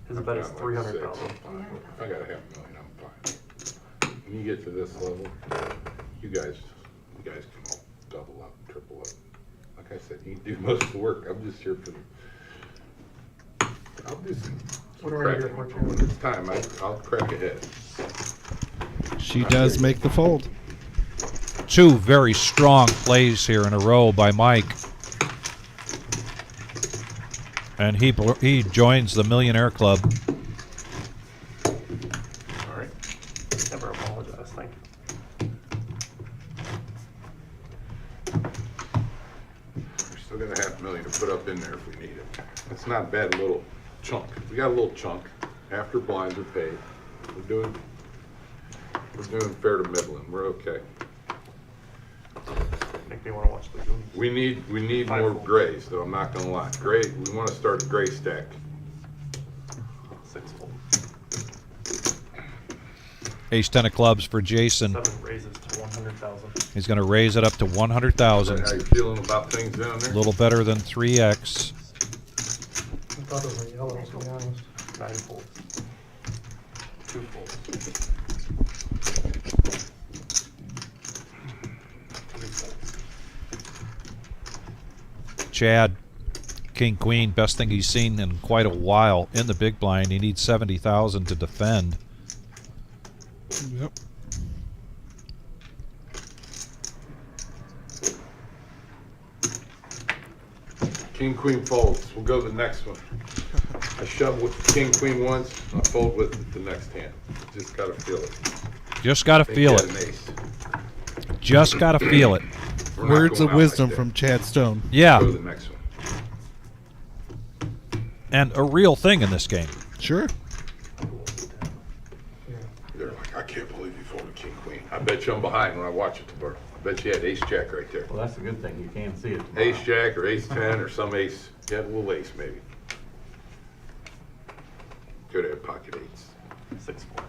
Speaker 5: His bet is 300,000.
Speaker 7: If I got $500,000, I'm fine. When you get to this level, you guys can all double up, triple up. Like I said, you can do most of the work. I'm just here for I'll do some
Speaker 5: What are we here
Speaker 7: cracking.
Speaker 5: for, Chairman?
Speaker 7: When it's time, I'll crack ahead.
Speaker 2: she does make the fold.
Speaker 1: 2 very strong plays here in a row by Mike. And he joins the Millionaire Club.
Speaker 7: All right.
Speaker 5: Never apologize, thank you.
Speaker 7: We're still got $500,000 to put up in there if we need it. It's not a bad little chunk. We got a little chunk after blinds are paid. We're doing fair to middling. We're okay.
Speaker 5: Make me want to watch the Goonies.
Speaker 7: We need more grays, though. I'm not gonna lie. Gray. We want to start a gray stack.
Speaker 5: 6 folds.
Speaker 1: Ace 10 of clubs for Jason.
Speaker 5: 7 raises to 100,000.
Speaker 1: He's going to raise it up to
Speaker 7: Is
Speaker 1: 100,000.
Speaker 7: that how you feeling about things down
Speaker 1: A
Speaker 7: there?
Speaker 1: little better than 3x.
Speaker 5: I thought it was a yellow, to be honest. 9 folds. 2 folds. 3 folds.
Speaker 1: Chad, king queen, best thing he's seen in quite a while in the big blind. He needs 70,000 to defend.
Speaker 2: Yep.
Speaker 7: King, queen folds. We'll go to the next one. I shove with the king, queen once. I fold with the next hand. Just gotta feel it.
Speaker 1: Just got to
Speaker 7: Think
Speaker 1: feel
Speaker 7: he had
Speaker 1: it.
Speaker 7: an ace.
Speaker 1: Just got to feel it.
Speaker 7: We're not
Speaker 2: Words
Speaker 7: going
Speaker 2: of
Speaker 7: out
Speaker 2: wisdom
Speaker 7: like
Speaker 2: from
Speaker 7: that.
Speaker 2: Chad Stone.
Speaker 1: Yeah,
Speaker 7: Go to the next one.
Speaker 1: and a real thing in this game.
Speaker 2: Sure.
Speaker 7: They're like, I can't believe you folded king, queen. I bet you I'm behind when I watch it tomorrow. I bet you had ace jack right there.
Speaker 4: Well, that's a good thing. You can't see it tomorrow.
Speaker 7: Ace jack or ace 10 or some ace. You had a little ace maybe. Could have pocket eights.
Speaker 5: 6 points.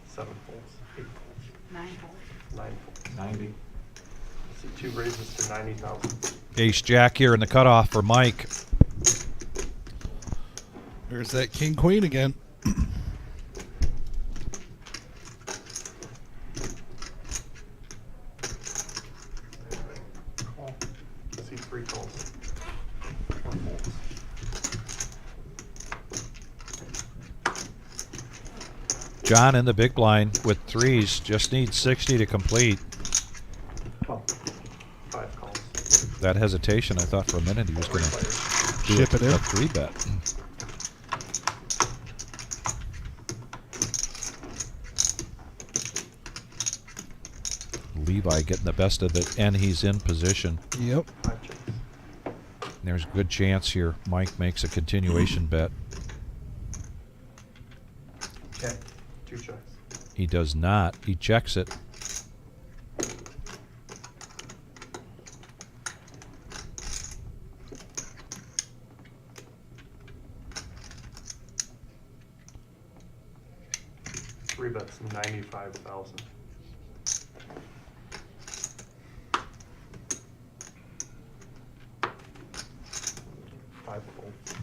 Speaker 5: Seven folds, 8 folds,
Speaker 6: 9 holes.
Speaker 5: 9 folds.
Speaker 4: 90.
Speaker 5: See 2 raises to 90,000.
Speaker 1: Ace Jack here in the cutoff for Mike.
Speaker 2: There's that king queen again.
Speaker 5: Call. See 3 calls. 4 folds.
Speaker 1: John in the big blind with threes. Just needs 60 to complete.
Speaker 5: 5 calls.
Speaker 1: That hesitation, I thought for a minute he was going to do
Speaker 2: Ship it in.
Speaker 1: a 3-bet. Levi getting the best of it, and he's in position.
Speaker 2: Yep.
Speaker 5: 5 checks.
Speaker 1: There's a good chance here Mike makes a continuation bet.
Speaker 5: Check. 2 checks.
Speaker 1: He does not. He checks it.
Speaker 5: Three bets, 95,000. Five folds.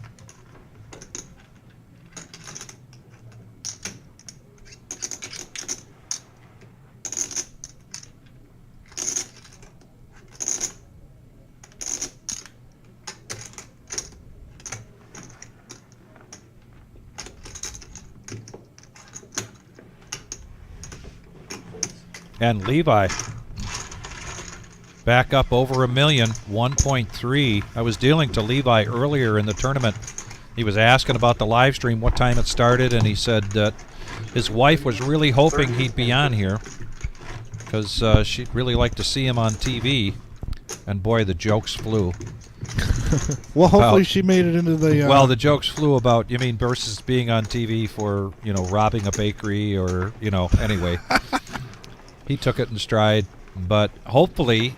Speaker 1: And Levi back up over $1 million, 1.3. I was dealing to Levi earlier in the tournament. He was asking about the live stream, what time it started, and he said that his wife was really hoping he'd be on here because she'd really like to see him on TV. And boy, the jokes flew.
Speaker 2: Well, hopefully
Speaker 1: Well,
Speaker 2: she made it into the.
Speaker 1: Well, the jokes flew about, you mean, versus being on TV for, you know, robbing a bakery or, you know, anyway. He took it in stride, but hopefully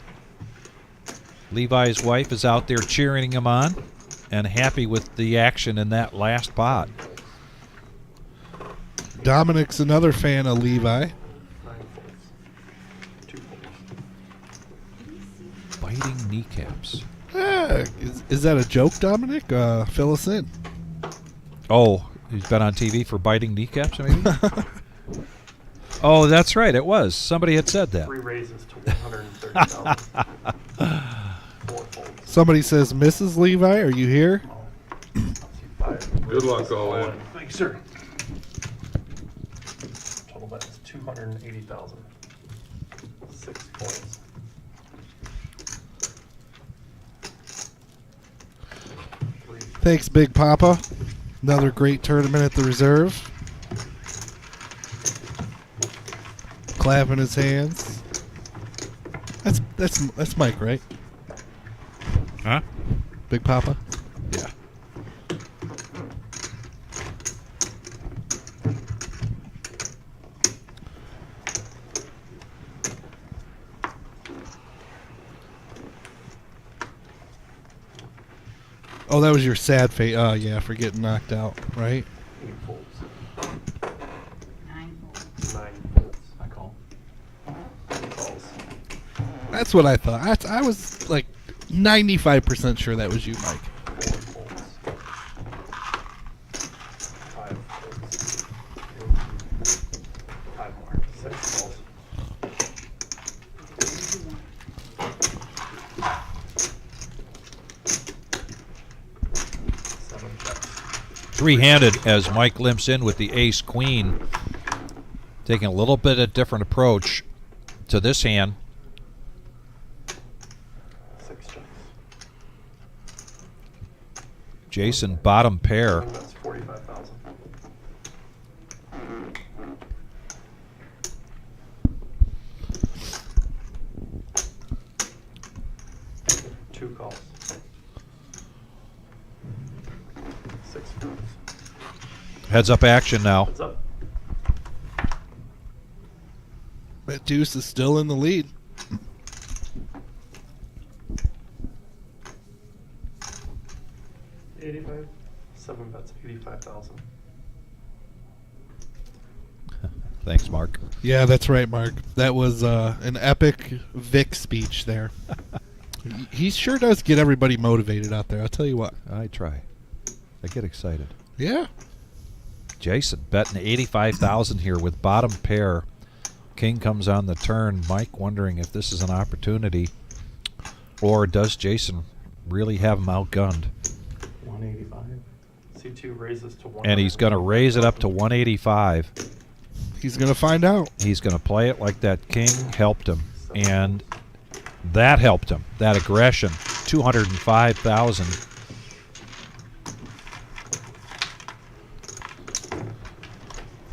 Speaker 1: Levi's wife is out there cheering him on and happy with the action in that last pot.
Speaker 2: Dominic's another fan of Levi.
Speaker 5: 9 folds. 2 folds.
Speaker 1: Biting kneecaps.
Speaker 2: Is that a joke, Dominic? Fill us in.
Speaker 1: Oh, he's been on TV for biting kneecaps, maybe? Oh, that's right, it was. Somebody had said that.
Speaker 5: 3 raises to 130,000. 4 folds.
Speaker 2: Somebody says, Mrs. Levi, are you here?
Speaker 5: See 5
Speaker 7: Good luck,
Speaker 5: raises
Speaker 7: all in.
Speaker 5: Thank you, sir. Total bet is 280,000. 6 folds.
Speaker 2: Thanks, Big Papa. Another great tournament at the reserve. Clapping his hands. That's Mike, right?
Speaker 1: Huh?
Speaker 2: Big Papa.
Speaker 1: Yeah.
Speaker 2: Oh, that was your sad fate. Oh, yeah, for getting knocked out, right?
Speaker 5: 8 folds.
Speaker 6: 9 holes.
Speaker 5: 9 folds.
Speaker 4: I call.
Speaker 5: 2 calls.
Speaker 2: That's what I thought. I was like 95% sure that was you, Mike.
Speaker 5: 4 folds. 5 folds. 5
Speaker 1: three-handed as Mike limps in with the ace-queen, taking a little bit of different approach to this hand.
Speaker 11: 6 chips.
Speaker 1: Jason, bottom pair.
Speaker 11: That's 45,000. Two calls. 6 moves.
Speaker 1: Heads-up action now.
Speaker 11: What's up?
Speaker 2: That deuce is still in the lead.
Speaker 11: Seven bets, 85,000.
Speaker 1: Thanks, Mark.
Speaker 2: Yeah, that's right, Mark. That was an epic Vic speech there. He sure does get everybody motivated out there, I'll tell you what.
Speaker 1: I try. I get excited.
Speaker 2: Yeah.
Speaker 1: Jason betting 85,000 here with bottom pair. King comes on the turn. Mike wondering if this is an opportunity, or does Jason really have him outgunned?
Speaker 11: 185. C2 raises to 1.
Speaker 1: And he's going to raise it up to 185.
Speaker 2: He's going to find out.
Speaker 1: He's going to play it like that king helped him, and that helped him. That aggression, 205,000.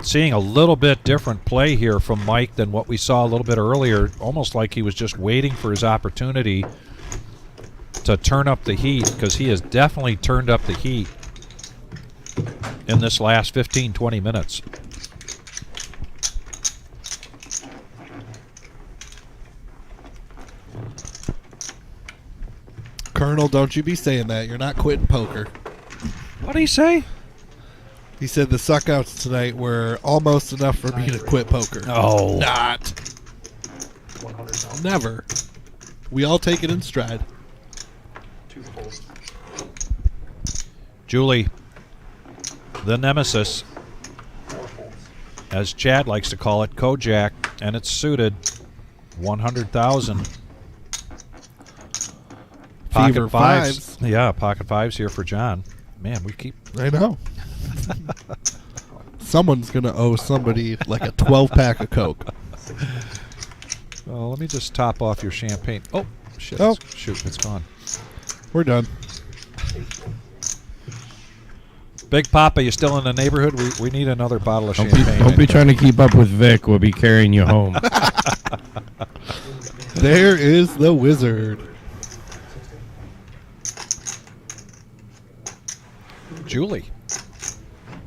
Speaker 1: Seeing a little bit different play here from Mike than what we saw a little bit earlier, almost like he was just waiting for his opportunity to turn up the heat, because he has definitely turned up the heat in this last 15-20 minutes.
Speaker 2: Colonel, don't you be saying that. You're not quitting poker.
Speaker 1: What did he say?
Speaker 2: He said the suckouts tonight were almost enough for me to quit poker.
Speaker 1: Oh.
Speaker 2: Not.
Speaker 11: 100,000.
Speaker 2: Never. We all take it in stride.
Speaker 11: 2 folds.
Speaker 1: Julie, the nemesis,
Speaker 11: 4 folds.
Speaker 1: as Chad likes to call it, Kojak, and it's suited. 100,000.
Speaker 2: Fever fives.
Speaker 1: Yeah, pocket fives here for John. Man, we keep.
Speaker 2: I know. Someone's going to owe somebody like a 12-pack of Coke.
Speaker 1: Well, let me just top off your champagne. Oh, shit.
Speaker 2: Oh.
Speaker 1: Shoot, it's gone.
Speaker 2: We're done.
Speaker 1: Big Papa, you still in the neighborhood? We need another bottle of
Speaker 13: Don't
Speaker 1: champagne.
Speaker 13: be trying to keep up with Vic. We'll be carrying you home.
Speaker 2: There is the wizard.
Speaker 1: Julie,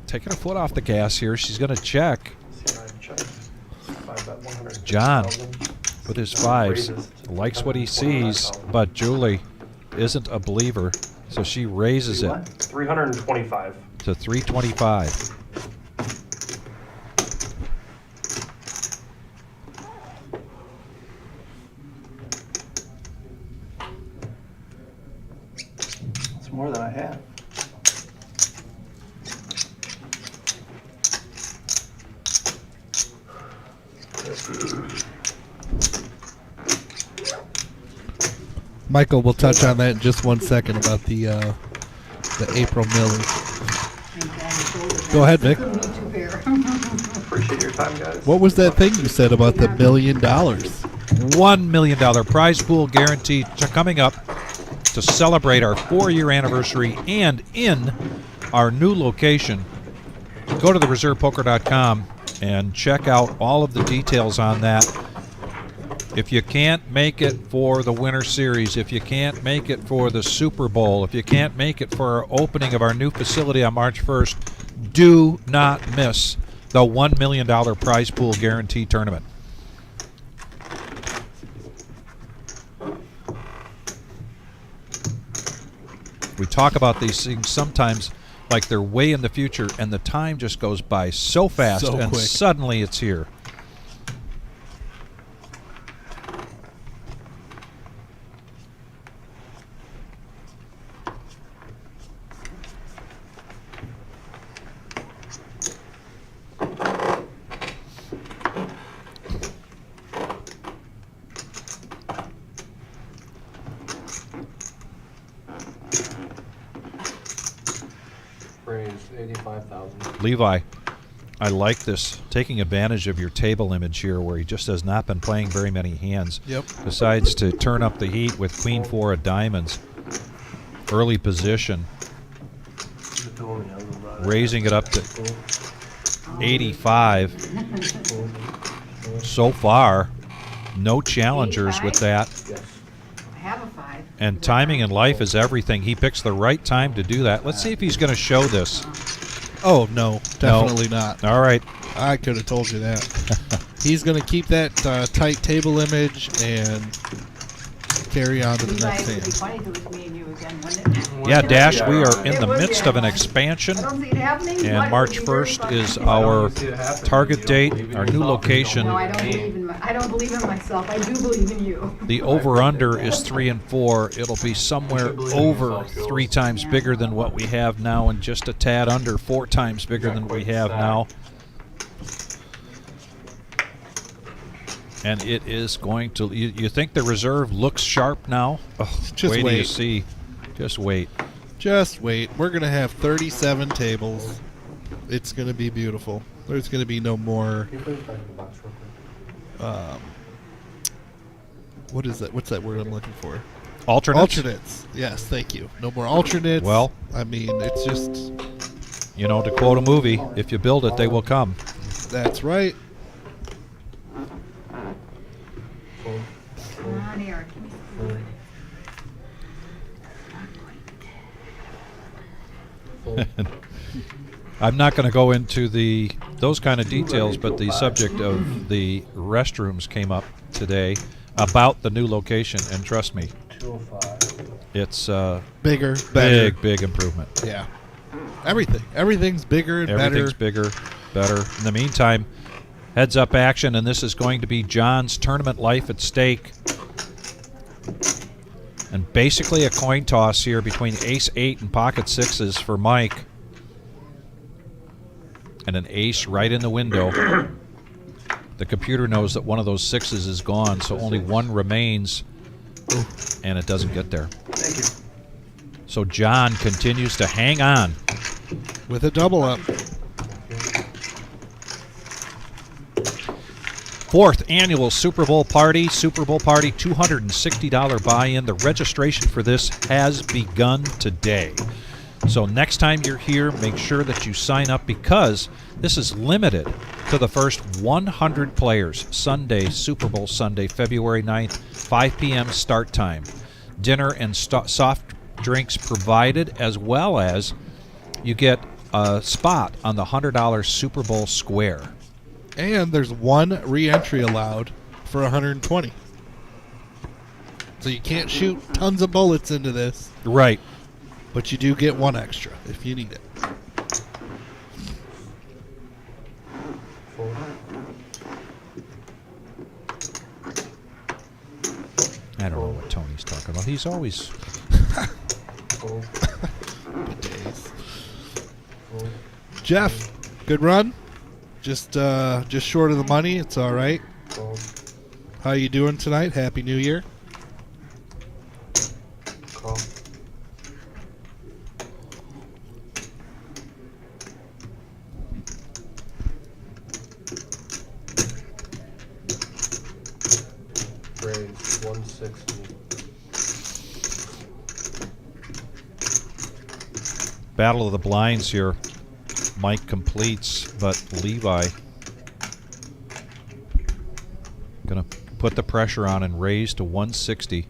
Speaker 1: taking her foot off the gas here. She's going to check.
Speaker 11: C9 check. 5 bet 150,000.
Speaker 1: John, with his fives, likes what he sees, but Julie isn't a believer, so she raises it
Speaker 11: 325.
Speaker 1: to 325.
Speaker 11: It's more than I have.
Speaker 2: Michael, we'll touch on that in just 1 second about the April Millie. Go ahead, Vic.
Speaker 11: Appreciate your time, guys.
Speaker 2: What was that thing you said about the $1 million?
Speaker 1: $1 million prize pool guarantee coming up to celebrate our 4-year anniversary and in our new location. Go to thereservepoker.com and check out all of the details on that. If you can't make it for the Winter Series, if you can't make it for the Super Bowl, if you can't make it for our opening of our new facility on March 1st, do not miss the $1 million prize pool guarantee tournament. We talk about these things sometimes like they're way in the future, and the time just goes by so fast,
Speaker 2: So
Speaker 1: and
Speaker 2: quick.
Speaker 1: suddenly it's here.
Speaker 5: Raise
Speaker 11: 85,000.
Speaker 1: Levi, I like this, taking advantage of your table image here where he just has not been playing very many hands.
Speaker 2: Yep.
Speaker 1: Decides to turn up the heat with queen 4 of diamonds. Early position. Raising it up to 85. So far, no challengers with that.
Speaker 6: I have a 5.
Speaker 1: And timing in life is everything. He picks the right time to do that. Let's see if he's going to show this.
Speaker 2: Oh, no, definitely not.
Speaker 1: All right.
Speaker 2: I could have told you that. He's going to keep that tight table image and carry on to the next
Speaker 6: It'd be
Speaker 2: hand.
Speaker 6: funny if it was me and you again, wouldn't it?
Speaker 1: Yeah, Dash, we are in
Speaker 6: It
Speaker 1: the
Speaker 6: would be.
Speaker 1: midst of an expansion.
Speaker 6: I don't see it happening. but it
Speaker 1: And
Speaker 6: would
Speaker 1: March
Speaker 6: be very
Speaker 1: 1st
Speaker 6: funny.
Speaker 1: is our target date, our new location.
Speaker 6: No, I don't believe in myself. I do believe in you.
Speaker 1: The over-under is 3 and 4. It'll be somewhere over 3 times bigger than what we have now and just a tad under 4 times bigger than we have now. And it is going to, you think the reserve looks sharp now? Oh,
Speaker 2: Just
Speaker 1: wait till you
Speaker 2: wait.
Speaker 1: see. Just wait.
Speaker 2: Just wait. We're going to have 37 tables. It's going to be beautiful. There's going to be no more. What is that? What's that word I'm looking for?
Speaker 1: Alternates?
Speaker 2: Alternates. Yes, thank you. No more alternates.
Speaker 1: Well,
Speaker 2: I mean, it's just.
Speaker 1: You know, to quote a movie, if you build it, they will come.
Speaker 2: That's right.
Speaker 6: Come on, Eric. Give me some wood.
Speaker 1: I'm not going to go into those kind of details, but the subject of the restrooms came up today about the new location, and trust me,
Speaker 11: 205.
Speaker 1: it's
Speaker 2: Bigger, better.
Speaker 1: big improvement.
Speaker 2: Yeah. Everything's bigger and
Speaker 1: Everything's
Speaker 2: better.
Speaker 1: bigger, better. In the meantime, heads up action, and this is going to be John's tournament life at stake. And basically a coin toss here between ace 8 and pocket 6s for Mike. And an ace right in the window. The computer knows that one of those 6s is gone, so only one remains. And it doesn't get there.
Speaker 11: Thank you.
Speaker 1: So John continues to hang on.
Speaker 2: With a double up.
Speaker 1: 4th annual Super Bowl party, $260 buy-in. The registration for this has begun today. So next time you're here, make sure that you sign up because this is limited to the first 100 players. Sunday, Super Bowl Sunday, February 9th, 5 p.m. start time. Dinner and soft drinks provided, as well as you get a spot on the $100 Super Bowl square.
Speaker 2: And there's one re-entry allowed for 120. So you can't shoot tons of bullets into this.
Speaker 1: Right.
Speaker 2: But you do get one extra if you need it.
Speaker 1: I don't know what Tony's talking about. He's always...
Speaker 2: Jeff, good run. Just short of the money. It's all right. How you doing tonight? Happy New Year.
Speaker 11: Call. Raise 160.
Speaker 1: Battle of the blinds here. Mike completes, but Levi gonna put the pressure on and raise to 160.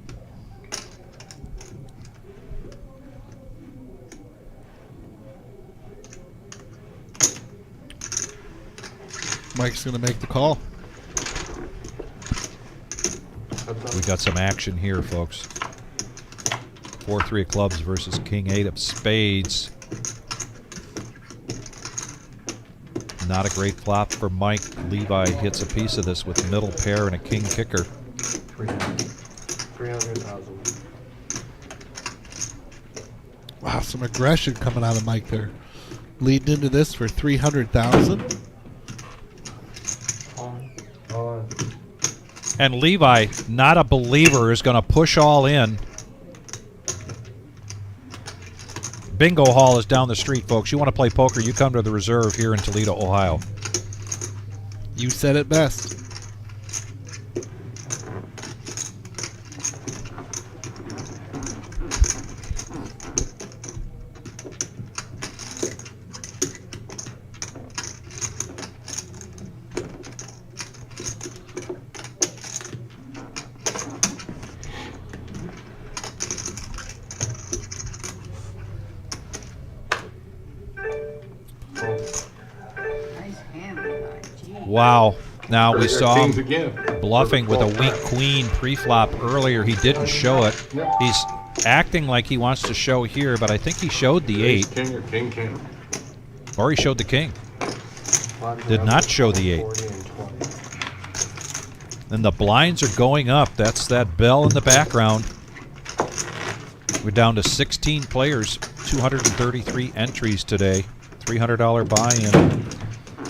Speaker 2: Mike's gonna make the call.
Speaker 1: We got some action here, folks. 4-3 of clubs versus King 8 of spades. Not a great flop for Mike. Levi hits a piece of this with middle pair and a king kicker.
Speaker 11: 300,000.
Speaker 2: Wow, some aggression coming out of Mike there. Leading into this for 300,000.
Speaker 1: And Levi, not a believer, is going to push all in. bingo hall is down the street, folks. You want to play poker, you come to the Reserve here in Toledo, Ohio.
Speaker 2: You said it best.
Speaker 6: Nice hand, Levi. Gee.
Speaker 1: Wow. Now we saw
Speaker 7: Kings
Speaker 1: him
Speaker 7: again.
Speaker 1: bluffing with a weak queen pre-flop earlier. He didn't show it. He's acting like he wants to show here, but I think he showed the 8.
Speaker 7: King or king.
Speaker 1: Or he showed the king. Did not show the 8. And the blinds are going up. That's that bell in the background. We're down to 16 players, 233 entries today. $300 buy-in.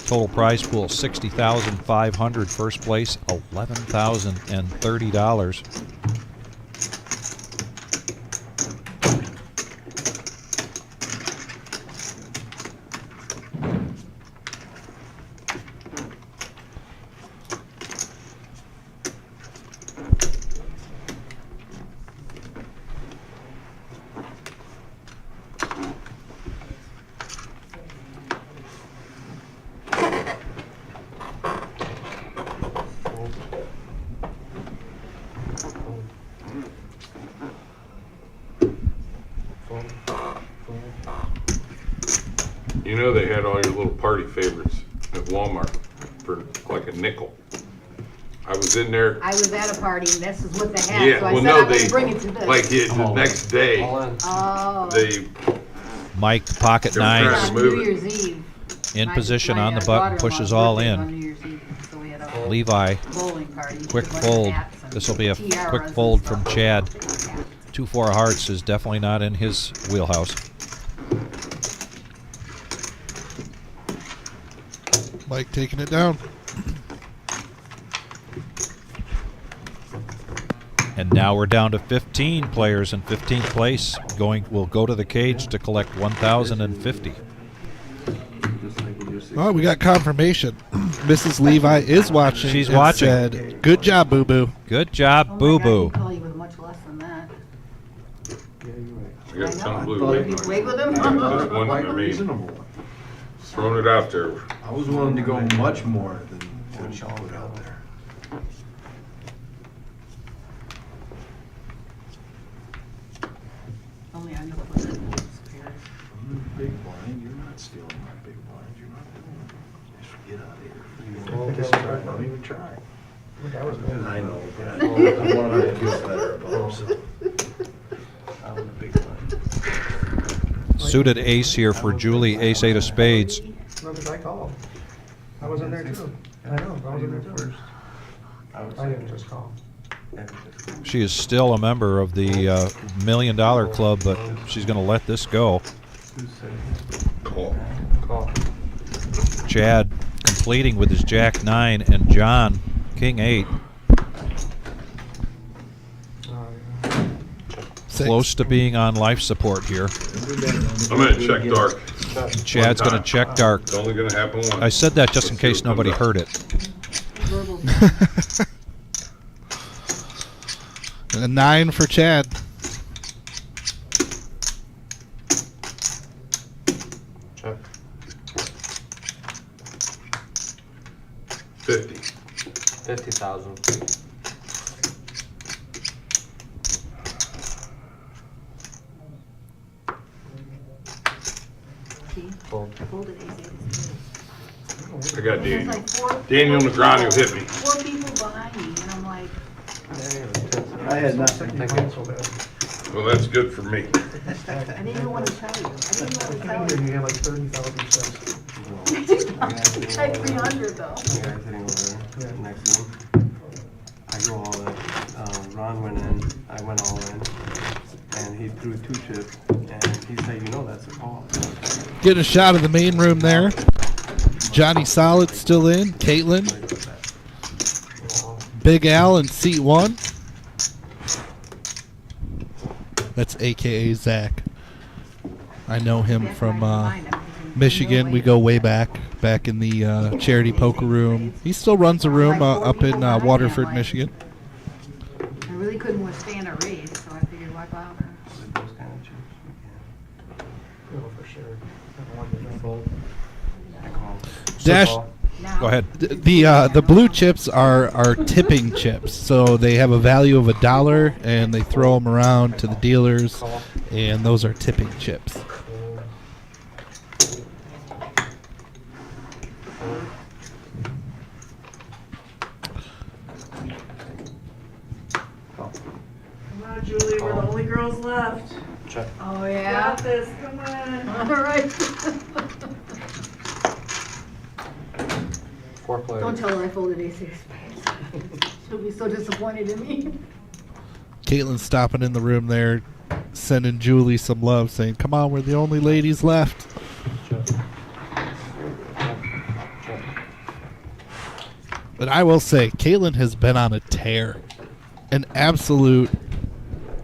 Speaker 1: Total prize pool $60,500. First place $11,030.
Speaker 7: You know they had all your little party favorites at Walmart for like a nickel. I was in there.
Speaker 6: I was at a party and this is what they had,
Speaker 7: Yeah,
Speaker 6: so I
Speaker 7: well,
Speaker 6: said
Speaker 7: no,
Speaker 6: I'm gonna
Speaker 7: they
Speaker 6: bring it to this.
Speaker 7: like the next day.
Speaker 6: Oh.
Speaker 7: They
Speaker 1: Mike, pocket
Speaker 7: They were trying
Speaker 1: nines
Speaker 7: to
Speaker 6: On
Speaker 7: move
Speaker 6: New
Speaker 7: it.
Speaker 6: Year's Eve.
Speaker 1: in
Speaker 6: My-
Speaker 1: position
Speaker 6: my,
Speaker 1: on the
Speaker 6: daughter-in-law's
Speaker 1: button, pushes all
Speaker 6: birthday was
Speaker 1: in.
Speaker 6: on New Year's Eve, so we had a
Speaker 1: Levi,
Speaker 6: bowling party.
Speaker 1: quick
Speaker 6: With a bunch of
Speaker 1: fold.
Speaker 6: hats and
Speaker 1: This will be a
Speaker 6: tiaras
Speaker 1: quick
Speaker 6: and
Speaker 1: fold
Speaker 6: stuff.
Speaker 1: from Chad. 2-4 of hearts is definitely not in his wheelhouse.
Speaker 2: Mike taking it down.
Speaker 1: And now we're down to 15 players in 15th place. Will go to the cage to collect 1,050.
Speaker 2: Oh, we got confirmation. Mrs. Levi is watching.
Speaker 1: She's
Speaker 2: and
Speaker 1: watching.
Speaker 2: Said, "Good job, Boo Boo."
Speaker 1: Good job,
Speaker 6: Oh my
Speaker 1: Boo
Speaker 6: God,
Speaker 1: Boo.
Speaker 6: you probably with much less than that.
Speaker 7: I got
Speaker 6: I
Speaker 7: some
Speaker 6: know.
Speaker 7: blue.
Speaker 6: You wait with him?
Speaker 7: Just one,
Speaker 12: Quite
Speaker 7: I mean,
Speaker 12: reasonable.
Speaker 7: throwing it out there.
Speaker 12: I was willing to go much more than what you put out there.
Speaker 6: Only I know what it is.
Speaker 12: I'm in the big blind, you're not stealing my big blind, you're not doing it. Just get out of here. You don't just try, don't even try. I know, but I wanted to feel better about himself. I'm in the big blind.
Speaker 1: Suited ace here for Julie, ace 8 of spades.
Speaker 10: No, because I called. I was in there too. I know, I was in there too. I didn't just call.
Speaker 1: She is still a member of the $1 Million Club, but she's going to let this go.
Speaker 7: Call.
Speaker 1: Chad completing with his Jack 9 and John King 8. Close to being on life support here.
Speaker 7: I'm gonna check dark.
Speaker 1: Chad's
Speaker 7: One
Speaker 1: going
Speaker 7: time.
Speaker 1: to check dark.
Speaker 7: It's only gonna happen once.
Speaker 1: I said that just in
Speaker 7: Let's see
Speaker 1: case
Speaker 7: what comes
Speaker 1: nobody
Speaker 7: up.
Speaker 1: heard it.
Speaker 2: A 9 for Chad.
Speaker 5: Check.
Speaker 7: 50.
Speaker 11: 50,000.
Speaker 6: Fold it easy.
Speaker 7: I got
Speaker 6: There's
Speaker 7: Daniel.
Speaker 6: like four
Speaker 7: Daniel
Speaker 6: people-
Speaker 7: Negreanu hit me.
Speaker 6: 4 people behind me, and I'm like,
Speaker 12: I had nothing.
Speaker 7: Well, that's good for me.
Speaker 6: I didn't even want to tell you. I didn't even want to tell you.
Speaker 10: You had like 30,000 steps.
Speaker 6: Like 300 though.
Speaker 11: The guy's sitting over there next to him. I go all in. Ron went in. I went all in. And he threw 2 chips. And he said, you know, that's a call.
Speaker 2: Getting a shot of the main room there. Johnny Solid still in. Caitlin. Big Al in seat 1. That's AKA Zach. I know him from Michigan. We go way back in the charity poker room. He still runs a room up in Waterford, Michigan.
Speaker 6: I really couldn't withstand a raise, so I figured why bother?
Speaker 11: Those kind of chips.
Speaker 10: Oh, for sure. I don't like it fold.
Speaker 2: Dash.
Speaker 1: Go ahead.
Speaker 2: The blue chips are tipping chips, so they have a value of $1, and they throw them around to the dealers, and those are tipping chips.
Speaker 3: Come on, Julie, we're the only girls left.
Speaker 5: Check.
Speaker 6: Oh,
Speaker 3: Got
Speaker 6: yeah?
Speaker 3: this, come on.
Speaker 6: All right.
Speaker 5: 4 players.
Speaker 6: Don't tell her I folded A6 spades. She'll be so disappointed in me.
Speaker 2: Caitlin's stopping in the room there, sending Julie some love, saying, "Come on, we're the only ladies left." But I will say, Caitlin has been on a tear, an absolute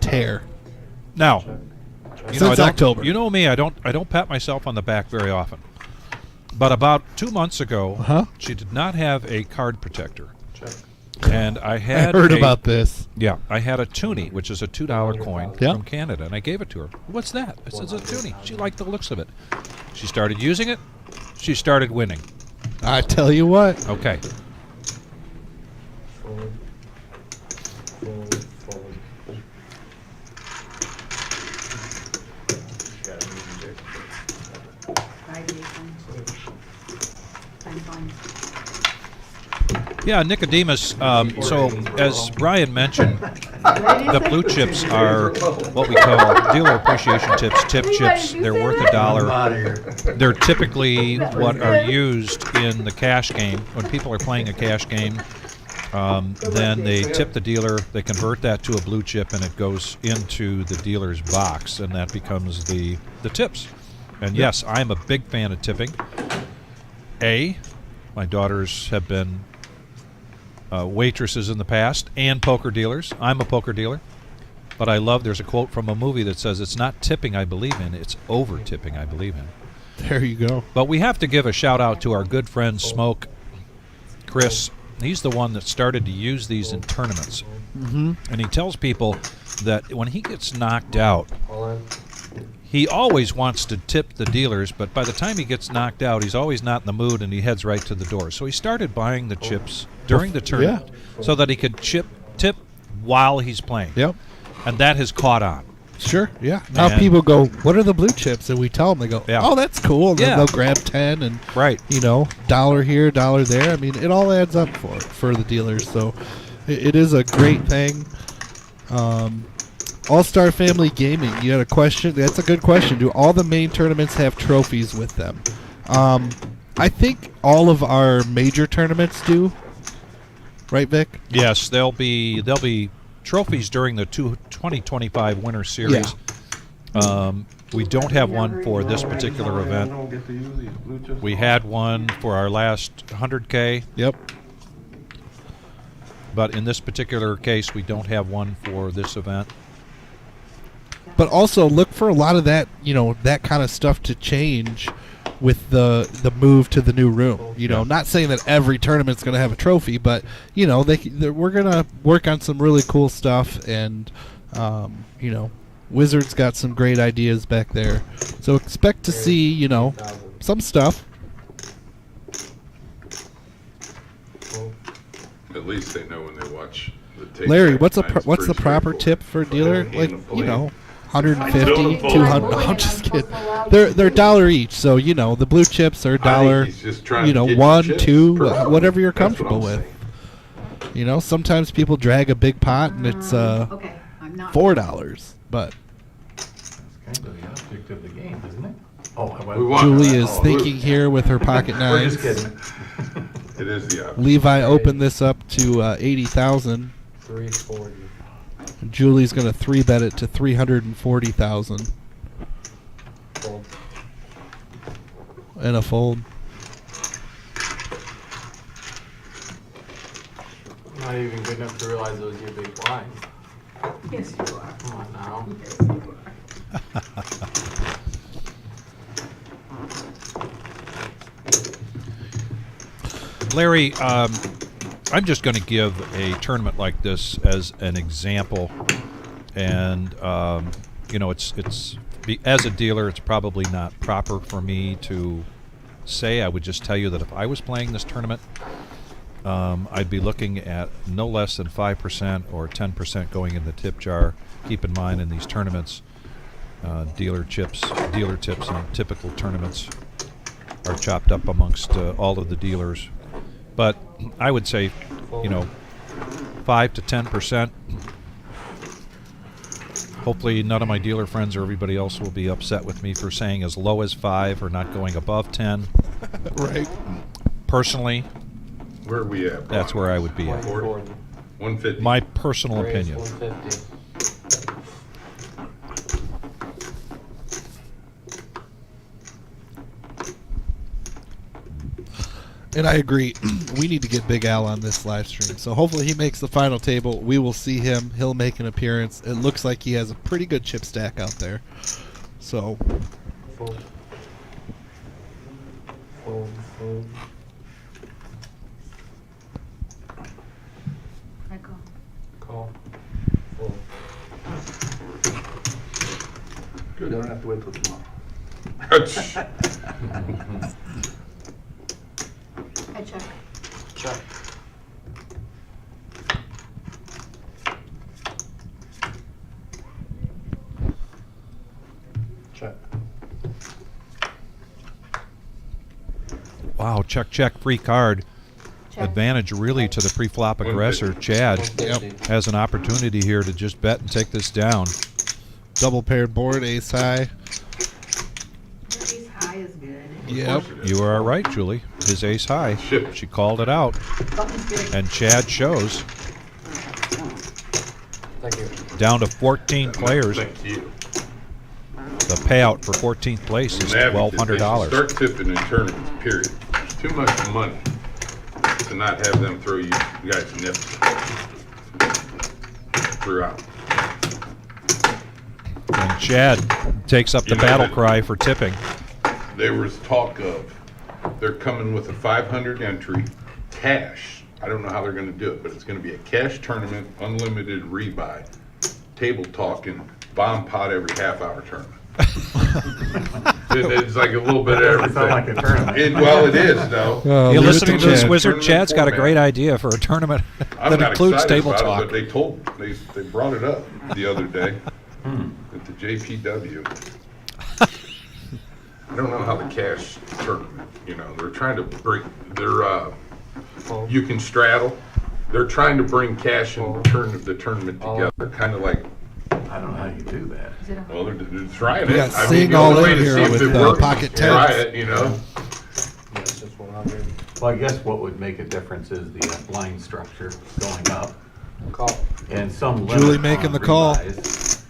Speaker 2: tear.
Speaker 1: Now,
Speaker 2: Since October.
Speaker 1: You know me. I don't pat myself on the back very often. But about 2 months ago, she did not have a card protector. And I had
Speaker 2: heard about this.
Speaker 1: Yeah, I had a toonie, which is a $2 coin
Speaker 2: Yeah.
Speaker 1: from Canada, and I gave it to her. What's that? I said, it's a toonie. She liked the looks of it. She started using it. She started winning.
Speaker 2: I tell you what.
Speaker 1: Okay.
Speaker 6: Bye, Jason. I'm fine.
Speaker 1: Yeah, Nicodemus. So, as Brian mentioned, the blue chips are what we call dealer appreciation tips, tip chips. They're worth $1. They're typically what are used in the cash game. When people are playing a cash game, then they tip the dealer, they convert that to a blue chip, and it goes into the dealer's box, and that becomes the tips. And yes, I'm a big fan of tipping. My daughters have been waitresses in the past and poker dealers. I'm a poker dealer. But I love, there's a quote from a movie that says, it's not tipping I believe in, it's over tipping I believe in.
Speaker 2: There you go.
Speaker 1: But we have to give a shout out to our good friend Smoke, Chris. He's the one that started to use these in tournaments.
Speaker 2: Mm-hmm.
Speaker 1: And he tells people that when he gets knocked out, he always wants to tip the dealers, but by the time he gets knocked out, he's always not in the mood, and he heads right to the door. So he started buying the chips during the tournament so that he could tip while he's playing.
Speaker 2: Yep.
Speaker 1: And that has caught on.
Speaker 2: Sure, yeah. Now
Speaker 1: And-
Speaker 2: people go, "What are the blue chips?" And we tell them, they go,
Speaker 1: Yeah.
Speaker 2: "Oh, that's cool." And then
Speaker 1: Yeah.
Speaker 2: they'll grab 10 and,
Speaker 1: Right.
Speaker 2: $1 here, $1 there. I mean, it all adds up for the dealers. So it is a great thing. All-Star Family Gaming, you had a question? That's a good question. Do all the main tournaments have trophies with them? I think all of our major tournaments do. Right, Vic?
Speaker 1: Yes, there'll be trophies during the 2025 Winter Series. We don't have one for this particular event. We had one for our last 100K.
Speaker 2: Yep.
Speaker 1: But in this particular case, we don't have one for this event.
Speaker 2: But also look for a lot of that, that kind of stuff to change with the move to the new room. Not saying that every tournament's going to have a trophy, but we're going to work on some really cool stuff, and Wizards got some great ideas back there. So expect to see, some stuff.
Speaker 7: At least they know when they watch the tape.
Speaker 2: Larry, what's
Speaker 7: It's
Speaker 2: what's the
Speaker 7: pretty
Speaker 2: proper
Speaker 7: straightforward.
Speaker 2: tip for a dealer? Like, 150,
Speaker 7: Don't fold.
Speaker 2: 200. No, I'm just kidding. They're $1 each, so the blue chips are
Speaker 7: I think he's
Speaker 2: $1.
Speaker 7: just trying to get you
Speaker 2: 1,
Speaker 7: chips
Speaker 2: 2,
Speaker 7: per-
Speaker 2: whatever you're
Speaker 7: That's what
Speaker 2: comfortable
Speaker 7: I'm
Speaker 2: with.
Speaker 7: saying.
Speaker 2: Sometimes people drag a big pot and it's
Speaker 6: Okay, I'm not.
Speaker 2: $4, but
Speaker 12: That's kind of the object of the game, isn't it? Oh,
Speaker 7: We want-
Speaker 2: Julie is
Speaker 7: oh,
Speaker 2: thinking here with her pocket
Speaker 12: We're
Speaker 2: nines.
Speaker 12: just kidding.
Speaker 7: It is the opposite.
Speaker 2: Levi opened this up to 80,000.
Speaker 5: 340.
Speaker 2: Julie's gonna 3-bet it to 340,000
Speaker 5: Fold.
Speaker 2: and a fold.
Speaker 5: Not even good enough to realize those are your big blinds.
Speaker 6: Yes, you are.
Speaker 5: Come on now.
Speaker 6: Yes, you are.
Speaker 1: Larry, I'm just going to give a tournament like this as an example, and you know, as a dealer, it's probably not proper for me to say. I would just tell you that if I was playing this tournament, I'd be looking at no less than 5% or 10% going in the tip jar. Keep in mind, in these tournaments, dealer tips, and typical tournaments are chopped up amongst all of the dealers. But I would say, you know, 5 to 10%. Hopefully none of my dealer friends or everybody else will be upset with me for saying as low as 5 or not going above 10.
Speaker 2: Right.
Speaker 1: Personally,
Speaker 7: Where are we at?
Speaker 1: that's where I would be at.
Speaker 7: 150.
Speaker 1: My personal opinion.
Speaker 11: 150.
Speaker 2: And I agree. We need to get Big Al on this live stream. So hopefully he makes the final table. We will see him. He'll make an appearance. It looks like he has a pretty good chip stack out there. So
Speaker 11: Fold. Fold, fold.
Speaker 6: I call.
Speaker 11: Call. Fold.
Speaker 12: You don't have to wait till tomorrow.
Speaker 6: I check.
Speaker 11: Check. Check.
Speaker 1: Wow, check, free card.
Speaker 6: Check.
Speaker 1: Advantage really to the pre-flop aggressor. Chad
Speaker 11: 150.
Speaker 1: has an opportunity here to just bet and take this down.
Speaker 2: double paired board, ace high.
Speaker 6: Ace high is good.
Speaker 2: Yep.
Speaker 1: You are right, Julie. His ace high.
Speaker 7: Shit.
Speaker 1: She called it out.
Speaker 6: Something's good.
Speaker 1: And Chad shows.
Speaker 11: Thank you.
Speaker 1: Down to 14 players.
Speaker 7: Thank you.
Speaker 1: The payout for 14th place is $1,200.
Speaker 7: Start tipping in tournaments, period. There's too much money to not have them throw you guys nips throughout.
Speaker 1: And Chad takes up the
Speaker 7: You know
Speaker 1: battle
Speaker 7: that-
Speaker 1: cry for tipping.
Speaker 7: There was talk of they're coming with a 500 entry cash. I don't know how they're going to do it, but it's going to be a cash tournament, unlimited rebuy, table talking, bomb pot every half-hour tournament. It's like a little bit of everything.
Speaker 9: Sound like a tournament.
Speaker 7: Well, it is, though.
Speaker 1: You're
Speaker 2: leave it
Speaker 1: listening
Speaker 2: to
Speaker 1: to this
Speaker 2: Chad.
Speaker 1: wizard.
Speaker 7: Tournament
Speaker 1: Chad's got a
Speaker 7: format.
Speaker 1: great idea for a tournament
Speaker 7: I'm
Speaker 1: that
Speaker 7: not
Speaker 1: includes
Speaker 7: excited
Speaker 1: table
Speaker 7: about
Speaker 1: talk.
Speaker 7: it, but they brought it up the other day at the JPW. I don't know how the cash tournament, they're trying to bring, you can straddle. They're trying to bring cash and the tournament together, kind of like,
Speaker 12: I don't know how you do that.
Speaker 6: Is it a
Speaker 7: well, they're trying
Speaker 2: We
Speaker 7: it.
Speaker 2: got
Speaker 7: I mean,
Speaker 2: Sing
Speaker 7: the
Speaker 2: all
Speaker 7: only way
Speaker 2: in
Speaker 7: to
Speaker 2: here
Speaker 7: see if
Speaker 2: with,
Speaker 7: it works
Speaker 2: pocket
Speaker 7: is try
Speaker 2: tens.
Speaker 7: it,
Speaker 11: That's just 100.
Speaker 12: Well, I guess what would make a difference is the blind structure going up
Speaker 11: Call.
Speaker 12: and some
Speaker 2: Julie
Speaker 12: limit
Speaker 2: making
Speaker 12: on
Speaker 2: the call.
Speaker 12: rebuyes.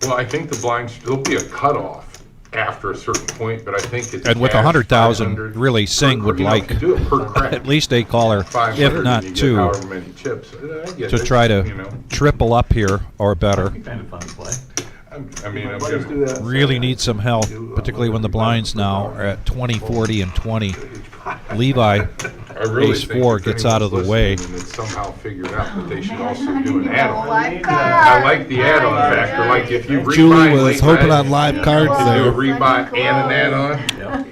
Speaker 7: Well, I think the blinds, there'll be a cutoff after a certain point, but I think it's.
Speaker 1: And with
Speaker 7: cash,
Speaker 1: 100,000,
Speaker 7: 500,
Speaker 1: really Sing would
Speaker 7: you
Speaker 1: like
Speaker 7: can do it per crack.
Speaker 1: at least a caller,
Speaker 7: 500,
Speaker 1: if
Speaker 7: and
Speaker 1: not
Speaker 7: you get
Speaker 1: two,
Speaker 7: however many chips. I get
Speaker 1: to
Speaker 7: it,
Speaker 1: try to triple up here or better.
Speaker 12: It'd be kind of fun to play.
Speaker 7: I'm
Speaker 12: Buddies
Speaker 7: gonna.
Speaker 12: do that.
Speaker 1: Really need some help, particularly when the blinds now are at 20, 40, and 20. Levi,
Speaker 7: I really
Speaker 1: ace
Speaker 7: think
Speaker 1: four
Speaker 7: if
Speaker 1: gets out of the
Speaker 7: anyone's
Speaker 1: way.
Speaker 7: listening And it's somehow figured out that they should also
Speaker 6: Man,
Speaker 7: do an
Speaker 6: I
Speaker 7: add-on.
Speaker 6: like
Speaker 7: I
Speaker 6: that.
Speaker 7: like the add-on factor, like if you rebuy.
Speaker 2: Julie was
Speaker 7: late
Speaker 2: hoping
Speaker 7: night,
Speaker 2: on live cards
Speaker 7: you do a
Speaker 2: there,
Speaker 7: rebuy and an add-on.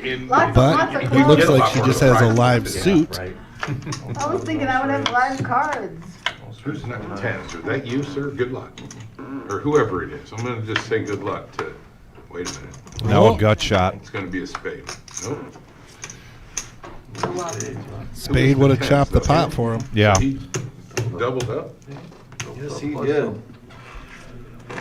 Speaker 12: Yep.
Speaker 6: Lots
Speaker 2: but
Speaker 6: of
Speaker 2: it
Speaker 6: clothes.
Speaker 2: looks like she just has a live
Speaker 12: Yeah,
Speaker 2: suit.
Speaker 12: right.
Speaker 6: I was thinking I would have live cards.
Speaker 7: Who's not tens? Is that you, sir? Good luck. Or whoever it is. I'm gonna just say good luck to, wait a minute.
Speaker 1: No gut shot.
Speaker 7: It's gonna be a spade. Nope.
Speaker 2: Spade would have chopped the pot for him.
Speaker 1: Yeah.
Speaker 7: He doubled up.
Speaker 11: Yes, he did.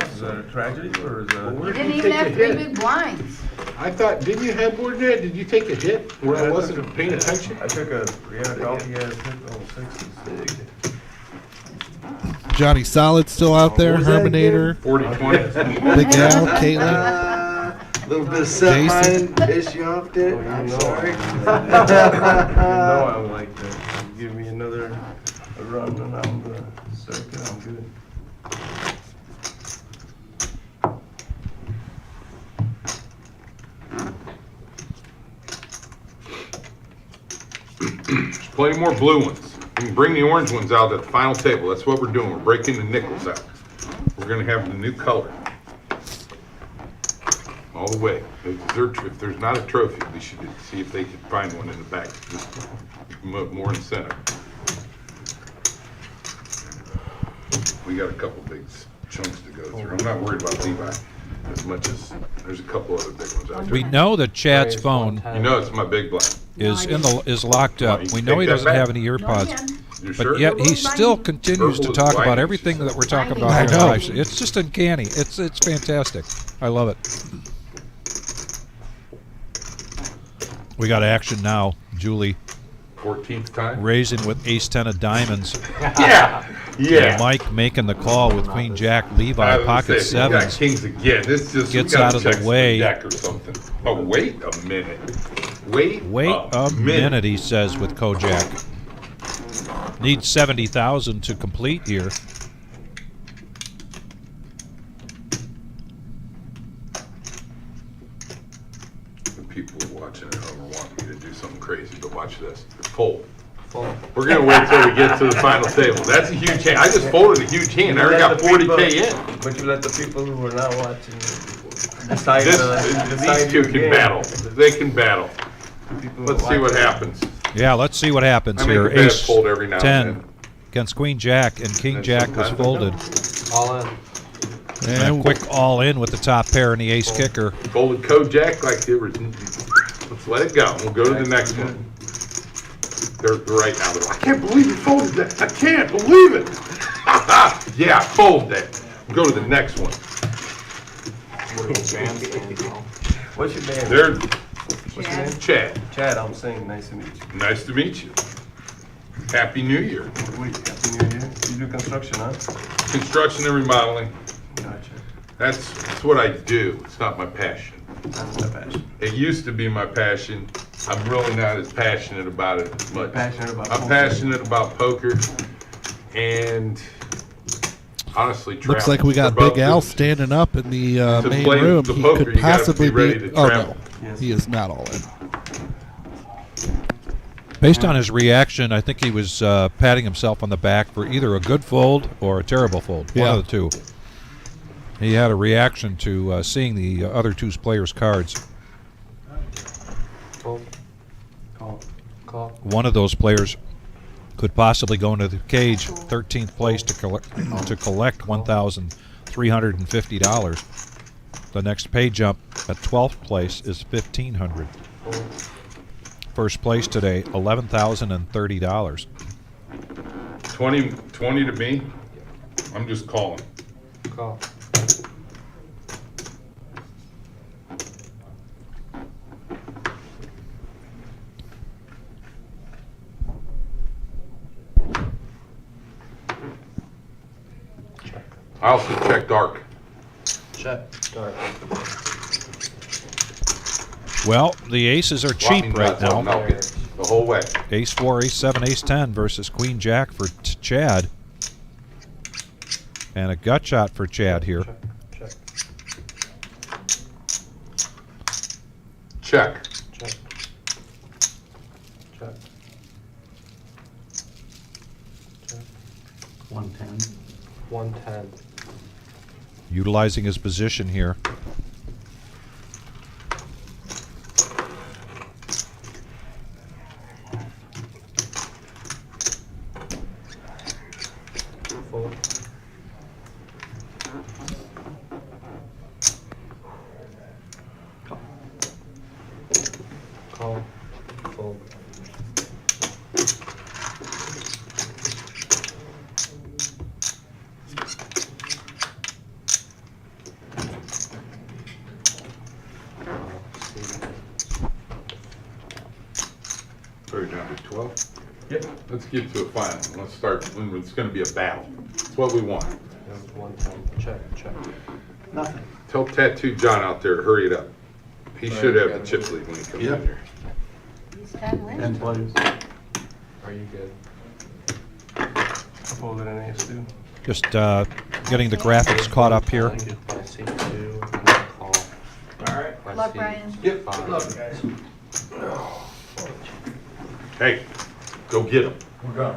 Speaker 12: Is that a tragedy or is that?
Speaker 6: You didn't even have 3 big blinds.
Speaker 7: I thought, didn't you have more than that? Did you take a hit where I wasn't paying attention?
Speaker 12: I took a, coffee gas hit on 66.
Speaker 2: Johnny Solid still out there. Herminator,
Speaker 7: 40-20.
Speaker 2: Big Al, Caitlin.
Speaker 11: Little bit of set
Speaker 2: Jason.
Speaker 11: mine, piss you off there. I'm sorry.
Speaker 12: You know I like that.
Speaker 11: Give me another
Speaker 12: Run around the circuit, I'm good.
Speaker 7: Plenty more blue ones. You can bring the orange ones out at the final table. That's what we're doing. We're breaking the nickels out. We're gonna have the new color. All the way. If there's not a trophy, we should see if they can find one in the back. Just more incentive. We got a couple big chunks to go through. I'm not worried about Levi as much as there's a couple other big ones out there.
Speaker 1: We know that Chad's phone
Speaker 7: You know it's my big blind.
Speaker 1: is locked up.
Speaker 7: You
Speaker 1: We
Speaker 7: can
Speaker 1: know
Speaker 7: take
Speaker 1: he
Speaker 7: that
Speaker 1: doesn't
Speaker 7: back.
Speaker 1: have any ear pods.
Speaker 7: You sure?
Speaker 1: But yet he still continues to
Speaker 7: Purple is
Speaker 1: talk about
Speaker 7: blinding,
Speaker 1: everything
Speaker 7: she
Speaker 1: that
Speaker 7: said.
Speaker 1: we're talking
Speaker 6: I
Speaker 1: about here
Speaker 2: know.
Speaker 1: live. It's just uncanny. It's fantastic. I love it. We got action now. Julie
Speaker 7: 14th time?
Speaker 1: raising with ace 10 of diamonds.
Speaker 7: Yeah! Yeah!
Speaker 1: And Mike making the call with queen jack,
Speaker 7: I
Speaker 1: Levi
Speaker 7: was
Speaker 1: pocket
Speaker 7: gonna say, we got
Speaker 1: sevens.
Speaker 7: kings again. This just
Speaker 1: Gets
Speaker 7: we gotta
Speaker 1: out of the
Speaker 7: check
Speaker 1: way.
Speaker 7: deck or something. Oh, wait a minute. Wait
Speaker 1: A minute, he says with Kojak. Needs 70,000 to complete here.
Speaker 7: The people who are watching at home are wanting me to do something crazy, but watch this. Fold. We're gonna wait till we get to the final table. That's a huge hand. I just folded a huge hand. I already got 40K in.
Speaker 11: But you let the people who are not watching decide.
Speaker 7: These two can battle. They can battle. Let's see what happens.
Speaker 1: Yeah, let's see what happens
Speaker 7: I make
Speaker 1: here.
Speaker 7: a bad
Speaker 1: Ace
Speaker 7: fold every now and
Speaker 1: 10
Speaker 7: then.
Speaker 1: against queen jack, and king
Speaker 7: And
Speaker 1: jack was
Speaker 7: sometimes I
Speaker 1: folded.
Speaker 9: All in.
Speaker 1: And a quick all in with the top pair and the ace kicker.
Speaker 7: Folded Kojak like they were. Let's let it go. We'll go to the next one. They're right now. They're like, I can't believe you folded that. I can't believe it. Yeah, fold that. Go to the next one.
Speaker 11: What's your name?
Speaker 7: They're
Speaker 11: What's your name?
Speaker 7: Chad.
Speaker 11: Chad, I'm saying nice to meet you.
Speaker 7: Nice to meet you. Happy New Year.
Speaker 11: Wait, Happy New Year. You do construction, huh?
Speaker 7: Construction and remodeling.
Speaker 11: Gotcha.
Speaker 7: That's what I do. It's not my passion.
Speaker 11: That's my passion.
Speaker 7: It used to be my passion. I'm really not as passionate about it as much.
Speaker 11: Passionate about
Speaker 7: I'm
Speaker 11: poker.
Speaker 7: passionate about poker and honestly,
Speaker 2: Looks like we got Big Al standing up in the
Speaker 7: To
Speaker 2: main
Speaker 7: play
Speaker 2: room.
Speaker 7: the
Speaker 2: He
Speaker 7: poker,
Speaker 2: could
Speaker 7: you gotta
Speaker 2: possibly
Speaker 7: be ready
Speaker 2: be.
Speaker 7: to
Speaker 2: Oh no,
Speaker 7: travel.
Speaker 11: Yes.
Speaker 2: he is not all in.
Speaker 1: Based on his reaction, I think he was patting himself on the back for either a good fold or a terrible fold. One
Speaker 2: Yeah.
Speaker 1: of the two. He had a reaction to seeing the other two players' cards.
Speaker 11: Fold. Call. Call.
Speaker 1: One of those players could possibly go into the cage, 13th place to collect $1,350. The next pay jump at 12th place is $1,500. First place today, $11,030.
Speaker 7: 20 to me. I'm just calling.
Speaker 11: Call.
Speaker 7: I also check dark.
Speaker 11: Check. Dark.
Speaker 1: Well, the aces are
Speaker 7: Swap me
Speaker 1: cheap right
Speaker 7: nuts, I'll
Speaker 1: now.
Speaker 7: milk it the whole way.
Speaker 1: Ace 4, Ace 7, Ace 10 versus Queen Jack for Chad. And a gut shot for Chad here.
Speaker 11: Check.
Speaker 7: Check.
Speaker 11: Check. Check. Check.
Speaker 10: 110.
Speaker 11: 110.
Speaker 1: Utilizing his position here.
Speaker 11: Fold. Call. Fold.
Speaker 7: Put it down to 12.
Speaker 11: Yep.
Speaker 7: Let's get to a final. Let's start. It's going to be a battle. It's what we want.
Speaker 11: That was 110. Check. Check.
Speaker 10: Nothing.
Speaker 7: Tell Tattoo John out there to hurry it up. He should have the chip lead when he comes in here.
Speaker 6: He's 10 wins.
Speaker 11: 10 players. Are you good? I folded an ace too.
Speaker 1: Just getting the graphics caught up here.
Speaker 11: I see 2. Call.
Speaker 10: Alright.
Speaker 11: I
Speaker 6: Love
Speaker 11: see
Speaker 6: Brian.
Speaker 7: Yep.
Speaker 11: 5.
Speaker 10: Love you guys.
Speaker 7: Hey, Go get them.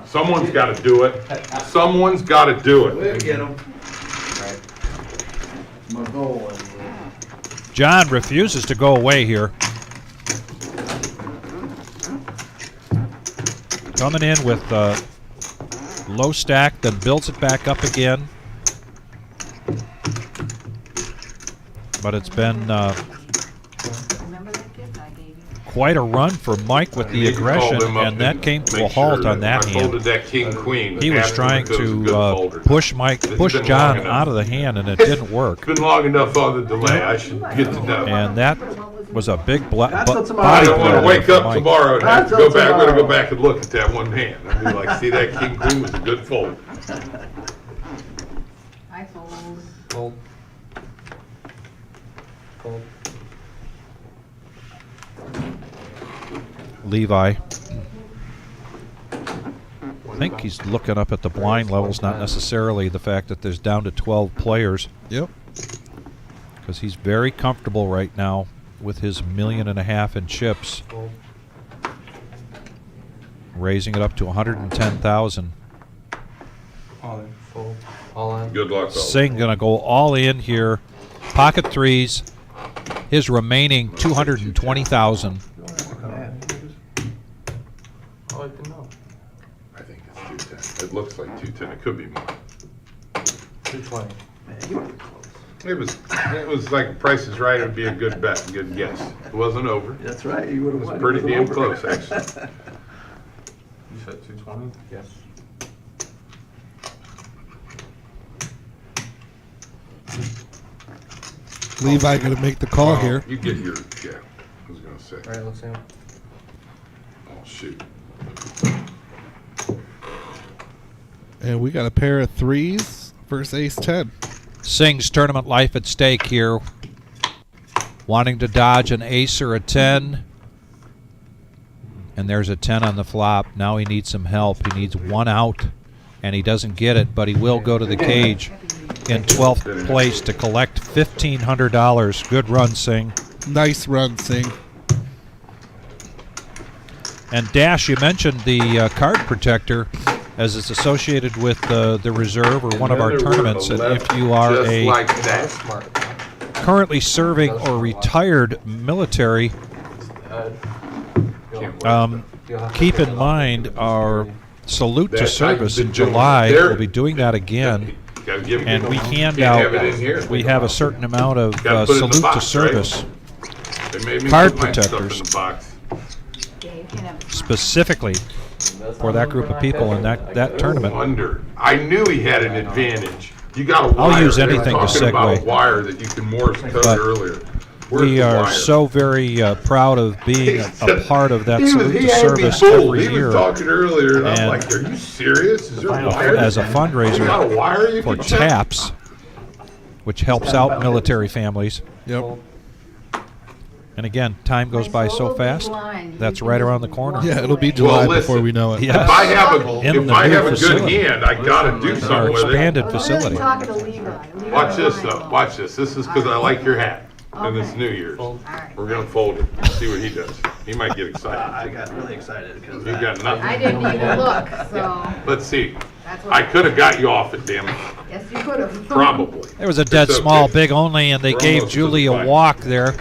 Speaker 7: Someone's got to do it. Someone's got to do it.
Speaker 12: Get them. My goal.
Speaker 1: John refuses to go away here. Coming in with low stack, then builds it back up again. But it's been quite a run for Mike with the aggression, and that came to a halt on that hand.
Speaker 7: That king queen.
Speaker 1: He was trying to push John out of the hand, and it didn't work.
Speaker 7: It's been long enough on the delay. I should get to know.
Speaker 1: And that was a big body
Speaker 7: I don't want to wake up tomorrow and have to go back. I'm going to go back and look at that one hand. I'll be like, see, that king queen was a good fold.
Speaker 6: I fold.
Speaker 11: Fold. Fold.
Speaker 1: Levi. I think he's looking up at the blind levels, not necessarily the fact that there's down to 12 players.
Speaker 2: Yep.
Speaker 1: Because he's very comfortable right now with his $1.5 million in chips. Raising it up to 110,000.
Speaker 11: All in. Fold. All in.
Speaker 7: Good luck, though.
Speaker 1: Singh gonna go all in here. Pocket threes. His remaining 220,000.
Speaker 11: I like to know.
Speaker 7: I think it's 210. It looks like 210. It could be more.
Speaker 11: 220. Man, you were close.
Speaker 7: It was like Price is Right. It would be a good bet, a good guess. It wasn't over.
Speaker 12: That's right. You would have
Speaker 7: It
Speaker 12: won.
Speaker 7: was pretty
Speaker 12: It
Speaker 7: damn
Speaker 12: wasn't
Speaker 7: close,
Speaker 12: over.
Speaker 7: actually.
Speaker 9: You said 220?
Speaker 11: Yes.
Speaker 2: Levi going to make the call
Speaker 7: Well,
Speaker 2: here.
Speaker 7: You get your, yeah, I was going to say.
Speaker 11: All right, let's see him.
Speaker 7: Oh, shoot.
Speaker 2: And we got a pair of threes versus ace 10.
Speaker 1: Singh's tournament life at stake here. Wanting to dodge an ace or a 10. And there's a 10 on the flop. Now he needs some help. He needs one out, and he doesn't get it, but he will go to the cage in 12th place to collect $1,500. Good run, Singh.
Speaker 2: Nice run, Singh.
Speaker 1: And Dash, you mentioned the card protector as it's associated with the reserve or one of our tournaments. And if you are
Speaker 7: Just
Speaker 1: a
Speaker 7: like that.
Speaker 1: currently serving or retired military, keep in mind our salute to service in July. We'll be doing that again. And we hand out, we have a certain amount of salute to service card protectors specifically for that group of people in that tournament.
Speaker 7: I knew he had an advantage. You got a wire.
Speaker 1: I'll use
Speaker 7: They were
Speaker 1: anything to
Speaker 7: talking about
Speaker 1: segue.
Speaker 7: a wire that you can Morse code
Speaker 1: But
Speaker 7: earlier. Where's
Speaker 1: We
Speaker 7: the
Speaker 1: are
Speaker 7: wire?
Speaker 1: so very proud of being a part of that salute
Speaker 7: he
Speaker 1: to
Speaker 7: had me
Speaker 1: service
Speaker 7: fooled.
Speaker 1: every
Speaker 7: He
Speaker 1: year
Speaker 7: was talking earlier, and I'm
Speaker 1: And
Speaker 7: like, "Are you serious? Is there a wire?
Speaker 1: as a
Speaker 7: You got a wire
Speaker 1: fundraiser
Speaker 7: you
Speaker 1: for
Speaker 7: can check?"
Speaker 1: TAPS, which helps out military families.
Speaker 2: Yep.
Speaker 1: And again, time goes by so fast. That's right around the corner.
Speaker 2: Yeah, it'll be July
Speaker 7: Well,
Speaker 2: before we know it.
Speaker 1: Yes.
Speaker 7: If I have a,
Speaker 1: In
Speaker 7: if
Speaker 1: the
Speaker 7: I
Speaker 1: new
Speaker 7: have a good
Speaker 1: facility.
Speaker 7: hand, I gotta do
Speaker 1: Our
Speaker 7: something with it.
Speaker 1: expanded facility.
Speaker 6: Talking to Levi.
Speaker 7: Watch this though. Watch this. This is because I like your hat. And it's New Year's. We're gonna fold it. See what he does. He might get excited.
Speaker 12: I got really excited because
Speaker 7: You got nothing.
Speaker 6: I didn't even look, so
Speaker 7: Let's see.
Speaker 6: that's what
Speaker 7: I could have got you off it, damn it.
Speaker 6: Yes, you could have.
Speaker 7: Probably.
Speaker 1: There was a dead
Speaker 7: It's okay.
Speaker 1: small big only, and they
Speaker 7: We're
Speaker 1: gave
Speaker 7: almost
Speaker 1: Julie
Speaker 7: to
Speaker 1: a
Speaker 7: the
Speaker 1: walk there.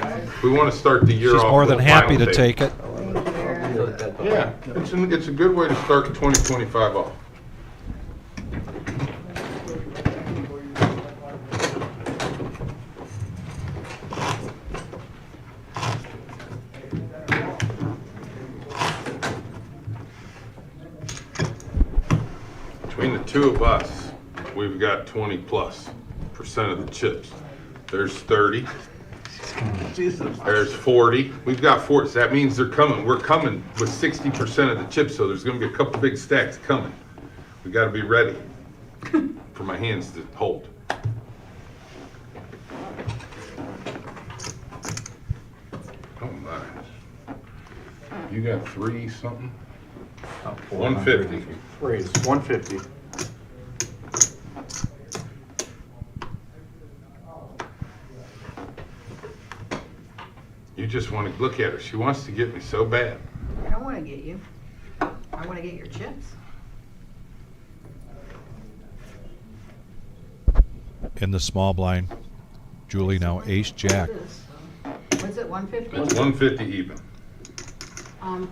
Speaker 7: We want to start the year
Speaker 1: She's
Speaker 7: off
Speaker 1: more
Speaker 7: with
Speaker 1: than
Speaker 7: a
Speaker 1: happy
Speaker 7: final
Speaker 1: to
Speaker 7: table.
Speaker 1: take it.
Speaker 7: Yeah, it's a good way to start 2025 off. Between the two of us, we've got 20+% of the chips. There's 30. There's 40. We've got 40. So that means they're coming. We're coming with 60% of the chips, so there's going to be a couple big stacks coming. We got to be ready for my hands to hold. Oh my. You got 3 something? 150.
Speaker 11: Raise. 150.
Speaker 7: You just want to look at her. She wants to get me so bad.
Speaker 6: I don't want to get you. I wanna get your chips.
Speaker 1: In the small blind, Julie now ace jack.
Speaker 6: What's it, 150?
Speaker 7: 150 even.
Speaker 6: And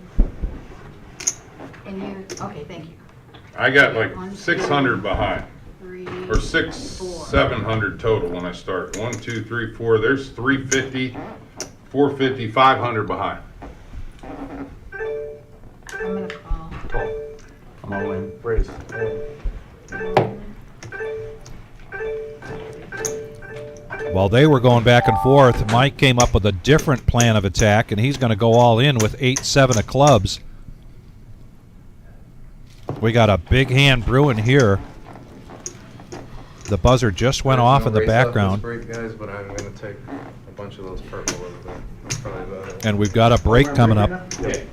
Speaker 6: you, okay, thank you.
Speaker 7: I got like
Speaker 6: 1, 2,
Speaker 7: 600 behind,
Speaker 6: 3,
Speaker 7: or 700 total when I start. 1, 2, 3, 4. There's 350, 450, 500 behind.
Speaker 6: I'm gonna call.
Speaker 12: I'm all in. Raise.
Speaker 1: While they were going back and forth, Mike came up with a different plan of attack, and he's going to go all in with 8-7 of clubs. We got a big hand brewing here. The buzzer just went off in the background.
Speaker 5: Break, guys, but I'm gonna take a bunch of those purple over there. That's probably about it.
Speaker 1: And we've got a break coming up.
Speaker 5: Yeah.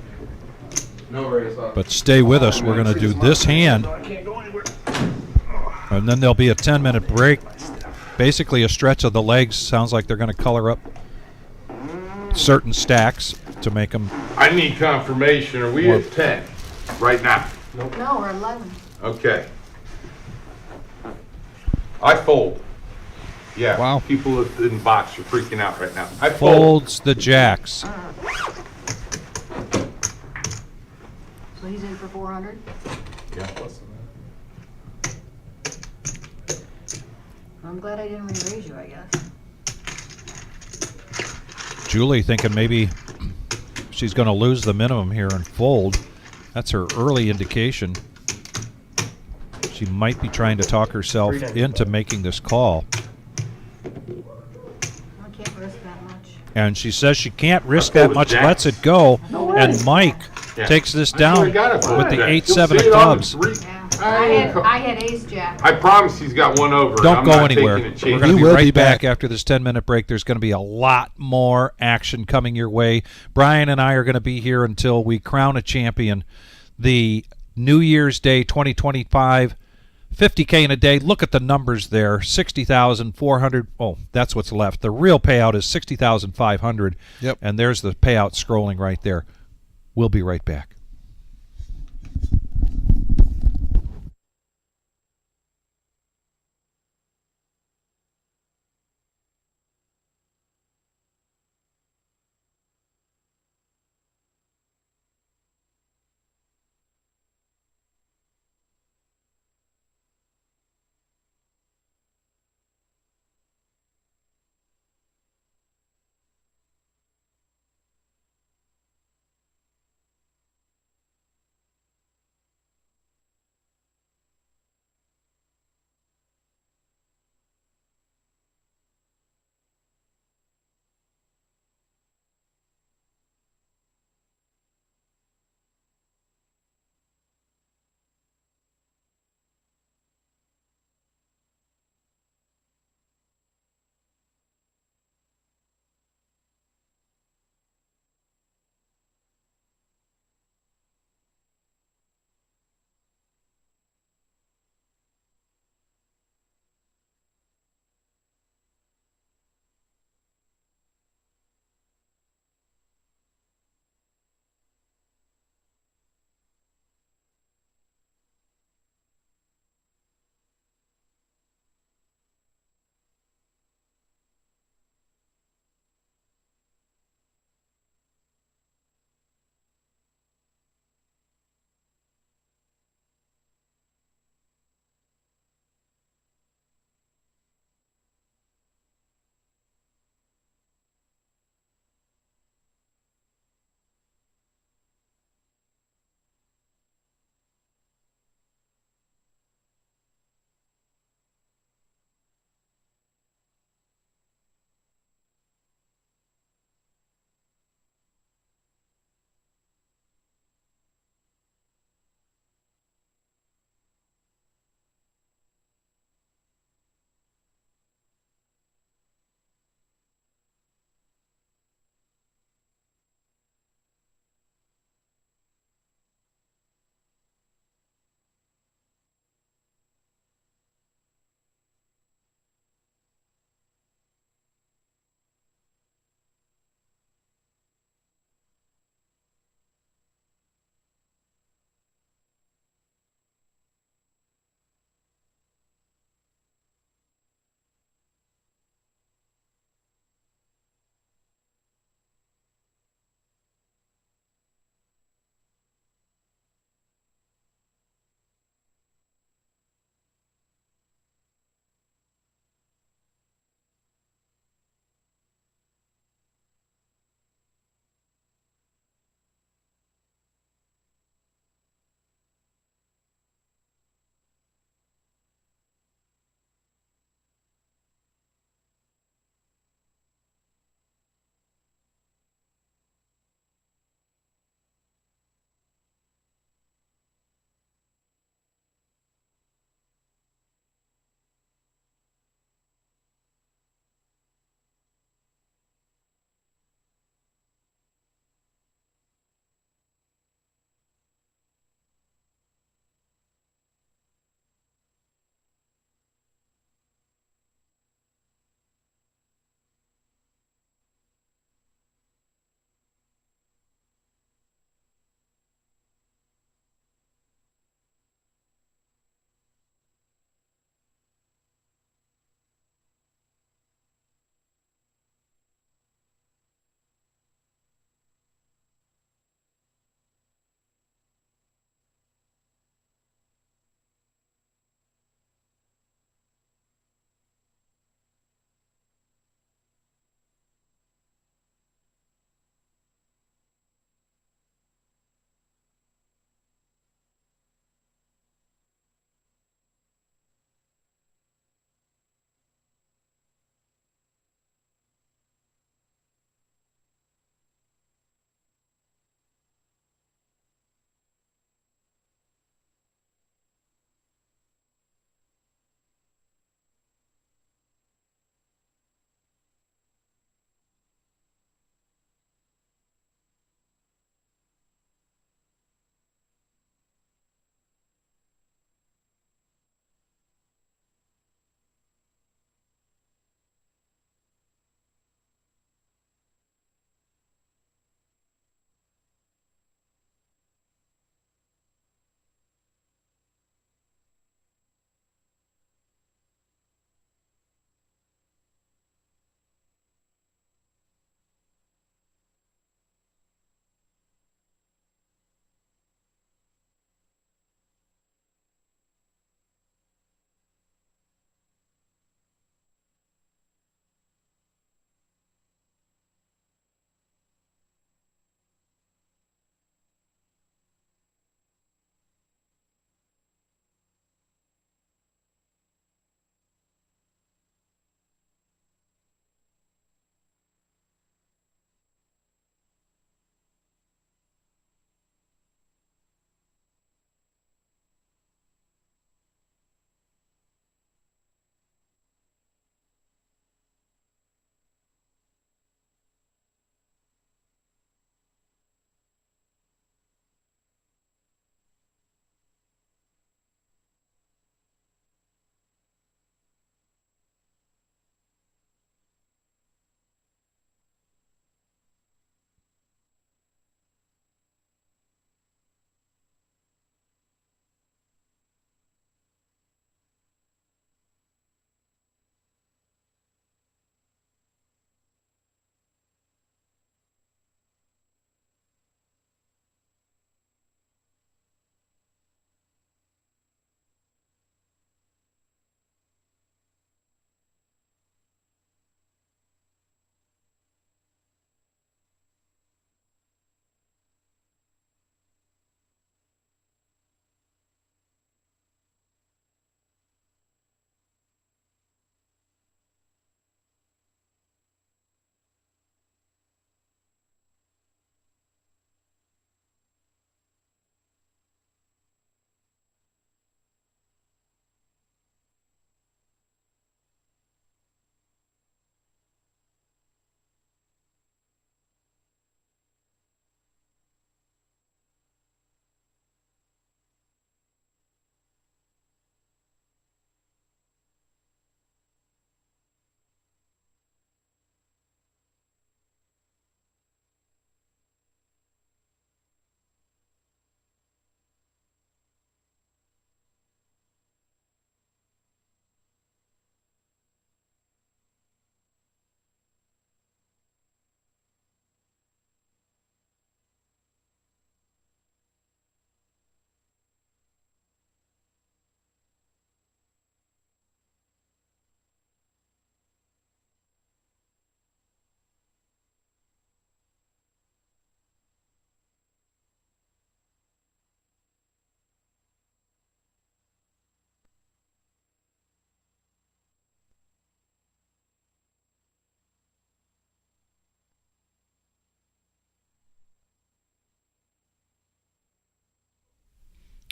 Speaker 5: No raise off.
Speaker 1: But stay with us. We're going to do this hand, and then there'll be a 10-minute break. Basically a stretch of the legs. Sounds like they're going to color up certain stacks to make them.
Speaker 7: I need confirmation. Are we at 10 right now?
Speaker 6: No, we're 11.
Speaker 7: Okay. I fold. Yeah.
Speaker 1: Wow.
Speaker 7: People in box are freaking out right now. I fold.
Speaker 1: Folds the jacks.
Speaker 6: So he's in for 400?
Speaker 7: Yeah.
Speaker 6: I'm glad I didn't re-raise you, I guess.
Speaker 1: Julie thinking maybe she's going to lose the minimum here and fold. That's her early indication. She might be trying to talk herself into making this call.
Speaker 6: I can't risk that much.
Speaker 1: And she says she can't risk that much, lets it go. And Mike takes this down with the 8-7 of clubs.
Speaker 6: I had ace jack.
Speaker 7: I promise he's got one over.
Speaker 1: Don't
Speaker 7: I'm
Speaker 1: go
Speaker 7: not
Speaker 1: anywhere.
Speaker 7: taking a
Speaker 1: We're
Speaker 7: chance.
Speaker 1: going to be right back after this 10-minute break. There's going to be a lot more action coming your way. Brian and I are going to be here until we crown a champion. The New Year's Day 2025 $50K in a day. Look at the numbers there. 60,400. Oh, that's what's left. The real payout is 60,500.
Speaker 2: Yep.
Speaker 1: And there's the payout scrolling right there. We'll be right back.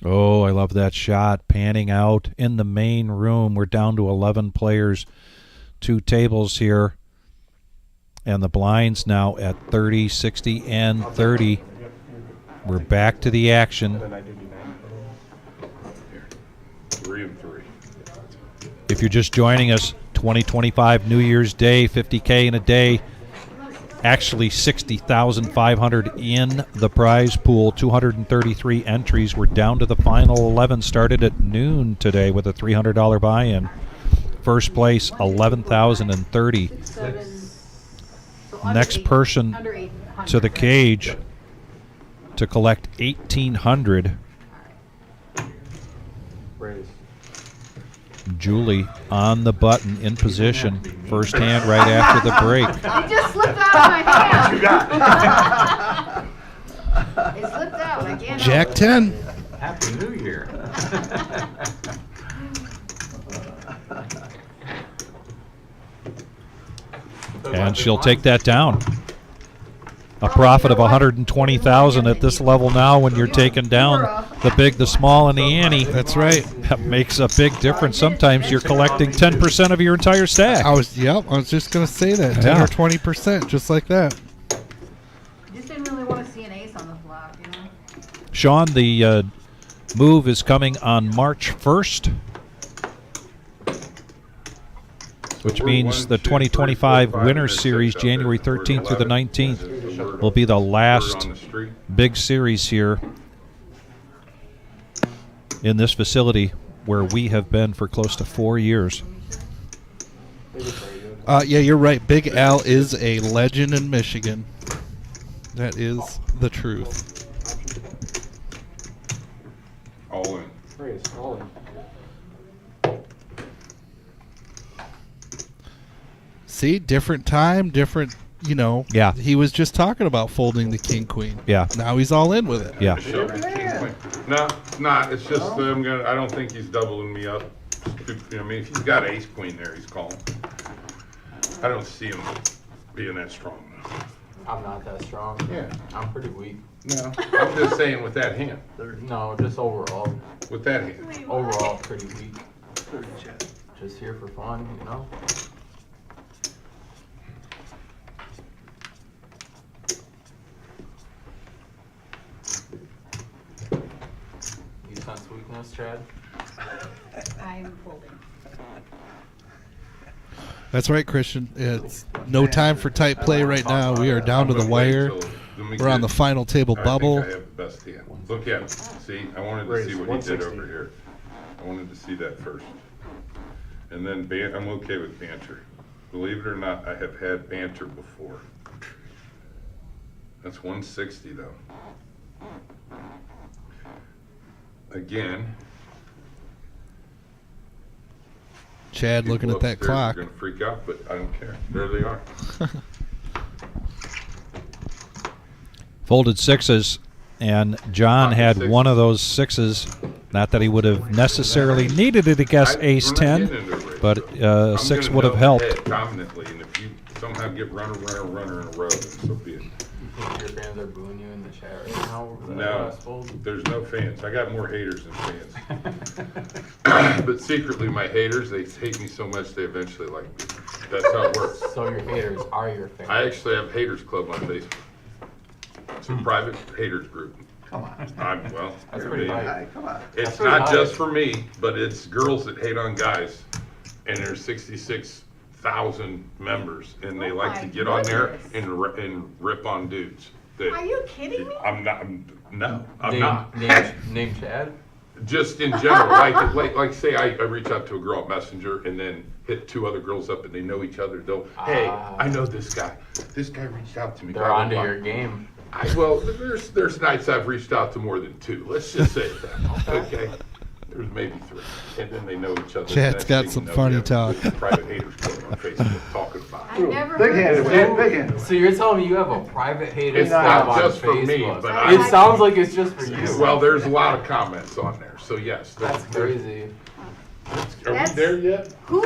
Speaker 1: Oh, I love that shot. Panning out in the main room. We're down to 11 players, 2 tables here. And the blinds now at 30, 60, and 30. We're back to the action.
Speaker 7: 3 and 3.
Speaker 1: If you're just joining us, 2025 New Year's Day, 50K in a day. Actually, 60,500 in the prize pool. 233 entries. We're down to the final 11. Started at noon today with a $300 buy-in. First place, 11,030. Next person to the cage to collect 1,800. Julie on the button in position. First hand right after the break.
Speaker 6: It just slipped out of my hand.
Speaker 4: You got
Speaker 6: It slipped out. I can't.
Speaker 2: Jack 10.
Speaker 12: Happy New Year.
Speaker 1: And she'll take that down. A profit of 120,000 at this level now when you're taking down the big, the small, and the ante.
Speaker 2: That's right.
Speaker 1: That makes a big difference. Sometimes you're collecting 10% of your entire stack.
Speaker 2: I was just gonna say that 10
Speaker 1: Yeah.
Speaker 2: or 20%, just like that.
Speaker 6: Just didn't really want to see an ace on the flop, you know.
Speaker 1: Sean, the move is coming on March 1st, which means the 2025 Winners Series, January 13th through the 19th, will be the last big series here in this facility where we have been for close to 4 years.
Speaker 2: Yeah, you're right. Big Al is a legend in Michigan. That is the truth.
Speaker 7: All in.
Speaker 2: See, different time, different,
Speaker 1: Yeah.
Speaker 2: He was just talking about folding the king queen.
Speaker 1: Yeah.
Speaker 2: Now he's all in with it.
Speaker 1: Yeah.
Speaker 7: Show me king queen. No, it's not. It's just I don't think he's doubling me up. I mean, if he's got ace queen there, he's calling. I don't see him being that strong.
Speaker 9: I'm not that strong.
Speaker 7: Yeah.
Speaker 9: I'm pretty weak.
Speaker 7: No, I'm just saying with that hand.
Speaker 9: No, just overall.
Speaker 7: With that hand.
Speaker 9: Overall, pretty weak. Just here for fun, you know? You sense weakness, Chad?
Speaker 6: I'm folding.
Speaker 2: That's right, Christian. It's no time for tight play right now. We are down to the wire. We're on the final table bubble.
Speaker 7: I think I have the best hand. Look at him. See, I wanted to see what he did over here. I wanted to see that first. And then I'm okay with banter. Believe it or not, I have had banter before. That's 160 though. Again.
Speaker 2: Chad looking at that clock.
Speaker 7: They're gonna freak out, but I don't care. There they are.
Speaker 1: Folded sixes, and John had one of those sixes. Not that he would have necessarily needed it against ace 10, but a six would have helped.
Speaker 7: Dominantly, and if you somehow get runner in a row, then so be it.
Speaker 9: You think your fans are booing you in the chat right now over the
Speaker 7: No,
Speaker 9: last fold?
Speaker 7: there's no fans. I got more haters than fans. But secretly, my haters, they hate me so much they eventually like me. That's how it works.
Speaker 9: So your haters are your fans.
Speaker 7: I actually have haters club on Facebook. It's a private haters group.
Speaker 12: Come on.
Speaker 7: Well,
Speaker 9: That's pretty
Speaker 7: I mean,
Speaker 9: high.
Speaker 12: Hey, come on.
Speaker 7: it's
Speaker 9: That's pretty
Speaker 7: not
Speaker 9: high.
Speaker 7: just for me, but it's girls that hate on guys. And there's 66,000 members, and they
Speaker 6: Oh
Speaker 7: like
Speaker 6: my
Speaker 7: to get on there
Speaker 6: goodness.
Speaker 7: and rip on dudes. That-
Speaker 6: Are you kidding me?
Speaker 7: I'm not. No, I'm
Speaker 9: Name,
Speaker 7: not.
Speaker 9: name Chad?
Speaker 7: Just in general, like say I reach out to a girl on Messenger and then hit 2 other girls up and they know each other. They'll, hey, I know this guy. This guy reached out to me.
Speaker 9: They're
Speaker 7: blah, blah,
Speaker 9: onto
Speaker 7: blah.
Speaker 9: your game.
Speaker 7: Well, there's nights I've reached out to more than 2. Let's just say that. Okay. There's maybe 3, and then they know each other.
Speaker 2: Chad's
Speaker 7: Next
Speaker 2: got
Speaker 7: thing
Speaker 2: some
Speaker 7: you know,
Speaker 2: funny
Speaker 7: we have
Speaker 2: talk.
Speaker 7: a Private haters club on Facebook talking about
Speaker 6: I
Speaker 7: it.
Speaker 6: never
Speaker 12: Big
Speaker 6: heard
Speaker 12: handed,
Speaker 6: of
Speaker 12: man.
Speaker 6: that.
Speaker 12: Big handed.
Speaker 9: So you're telling me you have a private haters
Speaker 7: It's
Speaker 9: club
Speaker 7: not
Speaker 9: on
Speaker 7: just for
Speaker 9: Facebook?
Speaker 7: me, but
Speaker 9: It sounds like it's just for you.
Speaker 7: Well, there's a lot of comments on there, so yes.
Speaker 9: That's crazy.
Speaker 7: Are we
Speaker 6: That's-
Speaker 7: there yet?
Speaker 6: Who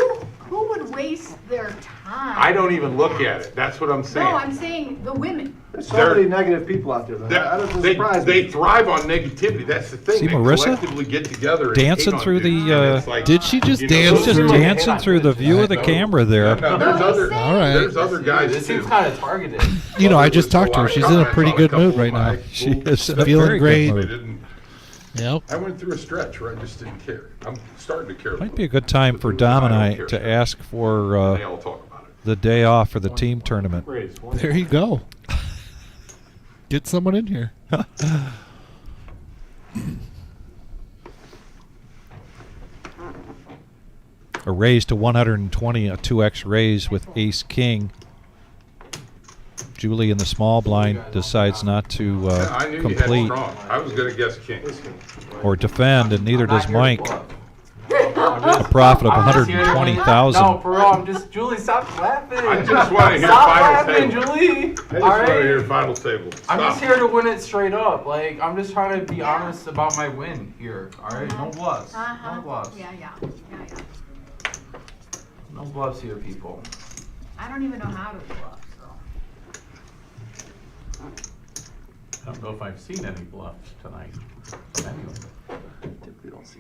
Speaker 6: Who would waste their time?
Speaker 7: I don't even look at it. That's what I'm saying.
Speaker 6: No, I'm saying the women.
Speaker 12: There's so many negative people out there, though. That doesn't surprise me.
Speaker 7: They thrive on negativity. That's the thing.
Speaker 1: See
Speaker 7: They
Speaker 1: Marissa?
Speaker 7: collectively get together and
Speaker 1: Dancing
Speaker 7: hate on
Speaker 1: through
Speaker 7: you.
Speaker 1: the,
Speaker 7: And it's like,
Speaker 2: Did she just
Speaker 7: you know,
Speaker 2: dance
Speaker 1: She's just
Speaker 2: through?
Speaker 1: dancing through the view of the camera there.
Speaker 7: No, there's other,
Speaker 2: All right.
Speaker 7: there's other guys
Speaker 9: This
Speaker 7: too.
Speaker 9: seems kind of targeted.
Speaker 2: You know, I
Speaker 7: There
Speaker 2: just
Speaker 7: was
Speaker 2: talked to her.
Speaker 7: lot of
Speaker 2: She's in a
Speaker 7: comments
Speaker 2: pretty
Speaker 7: on
Speaker 2: good
Speaker 7: couple
Speaker 2: mood
Speaker 7: of
Speaker 2: right
Speaker 7: my
Speaker 2: now.
Speaker 1: She is in a
Speaker 2: Feeling
Speaker 1: very
Speaker 2: great.
Speaker 1: good
Speaker 7: They
Speaker 1: mood.
Speaker 7: didn't.
Speaker 2: Yep.
Speaker 7: I went through a stretch where I just didn't care. I'm starting to care. a
Speaker 1: Might
Speaker 7: little
Speaker 1: be a
Speaker 7: bit.
Speaker 1: good time for Dom and I
Speaker 7: don't
Speaker 1: to
Speaker 7: care.
Speaker 1: ask for
Speaker 7: They all talk about it.
Speaker 1: the day off for the team tournament.
Speaker 5: Raise one.
Speaker 2: There you go. Get someone in here.
Speaker 1: A raise to 120, a 2x raise with ace king. Julie in the small blind decides not to
Speaker 7: Yeah, I knew you had
Speaker 1: complete
Speaker 7: strong. I was going to guess king.
Speaker 1: or defend, and neither
Speaker 9: I'm not
Speaker 1: does
Speaker 9: here to
Speaker 1: Mike.
Speaker 9: bluff.
Speaker 1: A profit of
Speaker 9: I'm just here to win-
Speaker 1: 120,000.
Speaker 9: No, for real, I'm just, Julie, stop laughing.
Speaker 7: I just want to hear
Speaker 9: Stop
Speaker 7: final
Speaker 9: laughing,
Speaker 7: table.
Speaker 9: Julie.
Speaker 7: I just
Speaker 9: All
Speaker 7: want to hear
Speaker 9: right.
Speaker 7: final table.
Speaker 9: I'm just
Speaker 7: Stop.
Speaker 9: here to win it straight up. Like, I'm just trying to be honest about my win here. All right, no bluffs.
Speaker 6: Uh-huh.
Speaker 9: No bluffs.
Speaker 6: Yeah.
Speaker 9: No bluffs here, people.
Speaker 6: I don't even know how to bluff, so.
Speaker 4: I don't know if I've seen any bluffs tonight from anyone.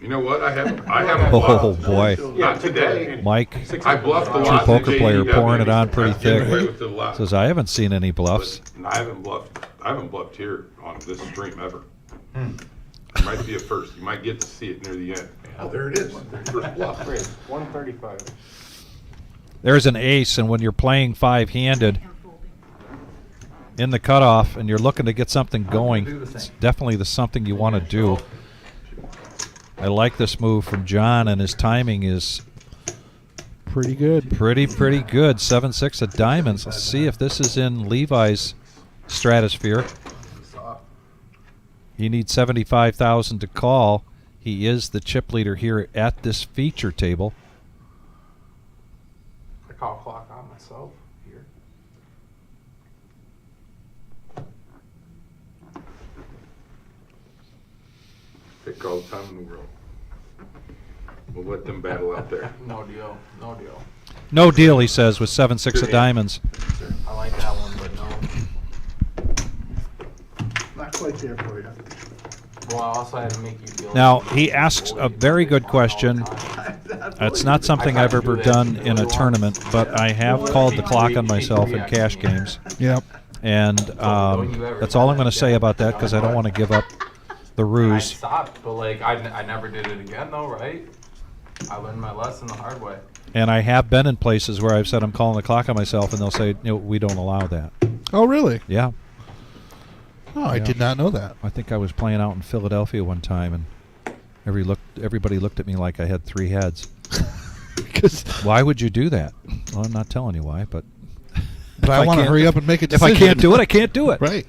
Speaker 7: You know what? I haven't
Speaker 1: Oh
Speaker 7: bluffed.
Speaker 1: boy,
Speaker 7: Not today.
Speaker 1: Mike,
Speaker 7: I bluffed a
Speaker 1: true
Speaker 7: lot. in
Speaker 1: poker
Speaker 7: the
Speaker 1: player,
Speaker 7: JDW.
Speaker 1: pouring it on pretty
Speaker 7: I've given
Speaker 1: thick.
Speaker 7: away with it a lot.
Speaker 1: Says I haven't seen any bluffs.
Speaker 7: But I haven't bluffed. I haven't bluffed here on this stream ever. It might be a first. You might get to see it near the end. Oh, there it is. First bluff.
Speaker 5: Raise 135.
Speaker 1: There's an ace, and when you're playing five-handed in the cutoff, and you're looking to get something going, it's definitely something you want to do. I like this move from John, and his timing is
Speaker 2: Pretty good.
Speaker 1: pretty good. 7-6 of diamonds. Let's see if this is in Levi's stratosphere. He needs 75,000 to call. He is the chip leader here at this feature table.
Speaker 9: I call clock on myself here.
Speaker 7: Pick all the time in the world. We'll let them battle out there.
Speaker 9: No deal. No deal.
Speaker 1: No deal, he says, with 7-6 of diamonds.
Speaker 9: I like that one, but no.
Speaker 12: Not quite there for you.
Speaker 9: Well, I also had to make you feel.
Speaker 1: Now, he asks a very good question. It's not something I've ever done in a tournament, but I have called the clock on myself in cash games.
Speaker 2: Yep.
Speaker 1: And that's all I'm going to say about that because I don't want to give up the
Speaker 9: I
Speaker 1: ruse.
Speaker 9: stopped, but like I never did it again though, right? I learned my lesson the hard way.
Speaker 1: And I have been in places where I've said I'm calling the clock on myself, and they'll say, we don't allow that.
Speaker 2: Oh, really?
Speaker 1: Yeah.
Speaker 2: Oh, I did not know that.
Speaker 1: I think I was playing out in Philadelphia one time, and everybody looked at me like I had three heads. Why would you do that? Well, I'm not telling you why, but
Speaker 2: I want to
Speaker 1: can't-
Speaker 2: hurry up and make a
Speaker 1: If
Speaker 2: decision.
Speaker 1: I can't do it, I can't do it.
Speaker 2: Right.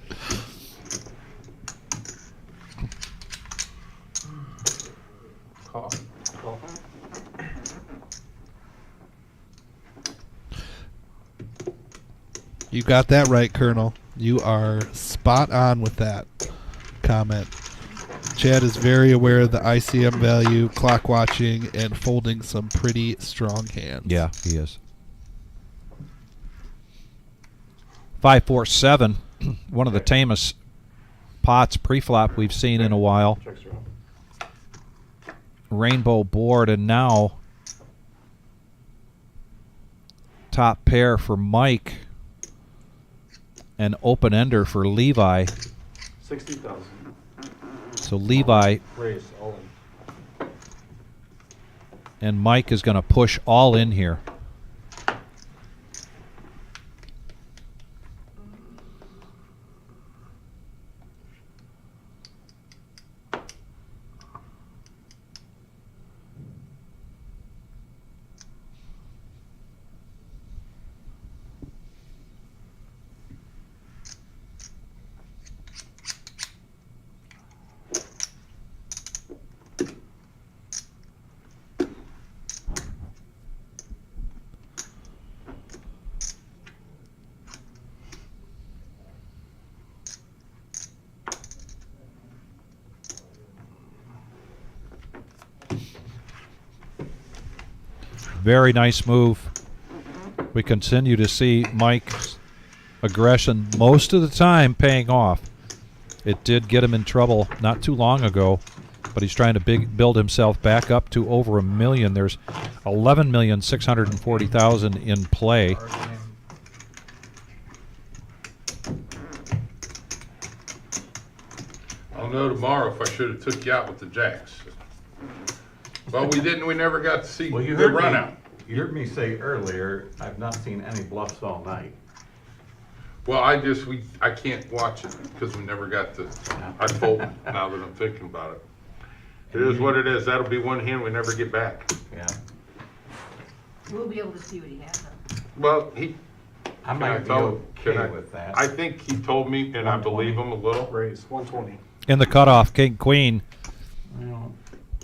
Speaker 9: Call.
Speaker 2: You got that right, Colonel. You are spot on with that comment. Chad is very aware of the ICM value, clock watching, and folding some pretty strong hands.
Speaker 1: Yeah, he is. 5-4-7, one of the tamest pots pre-flop we've seen in a while.
Speaker 5: Checks are up.
Speaker 1: Rainbow board, and now top pair for Mike and open ender for Levi.
Speaker 5: 60,000.
Speaker 1: So Levi
Speaker 5: Raise all in.
Speaker 1: and Mike is going to push all in here. Very nice move. We continue to see Mike's aggression most of the time paying off. It did get him in trouble not too long ago, but he's trying to build himself back up to over $1 million. There's 11,640,000 in play.
Speaker 7: I'll know tomorrow if I should have took you out with the jacks. But we didn't. We never got to see
Speaker 12: Well, you
Speaker 7: the
Speaker 12: heard
Speaker 7: run
Speaker 12: me.
Speaker 7: out.
Speaker 12: You heard me say earlier, I've not seen any bluffs all night.
Speaker 7: Well, I can't watch it because we never got to. I told him, now that I'm thinking about it. It is what it is. That'll be one hand we never get back.
Speaker 12: Yeah.
Speaker 6: We'll be able to see what he has.
Speaker 7: Well,
Speaker 12: I might be okay with that.
Speaker 7: I think he told me, and I believe him a little.
Speaker 5: Raise 120.
Speaker 1: In the cutoff, King Queen.
Speaker 12: Well,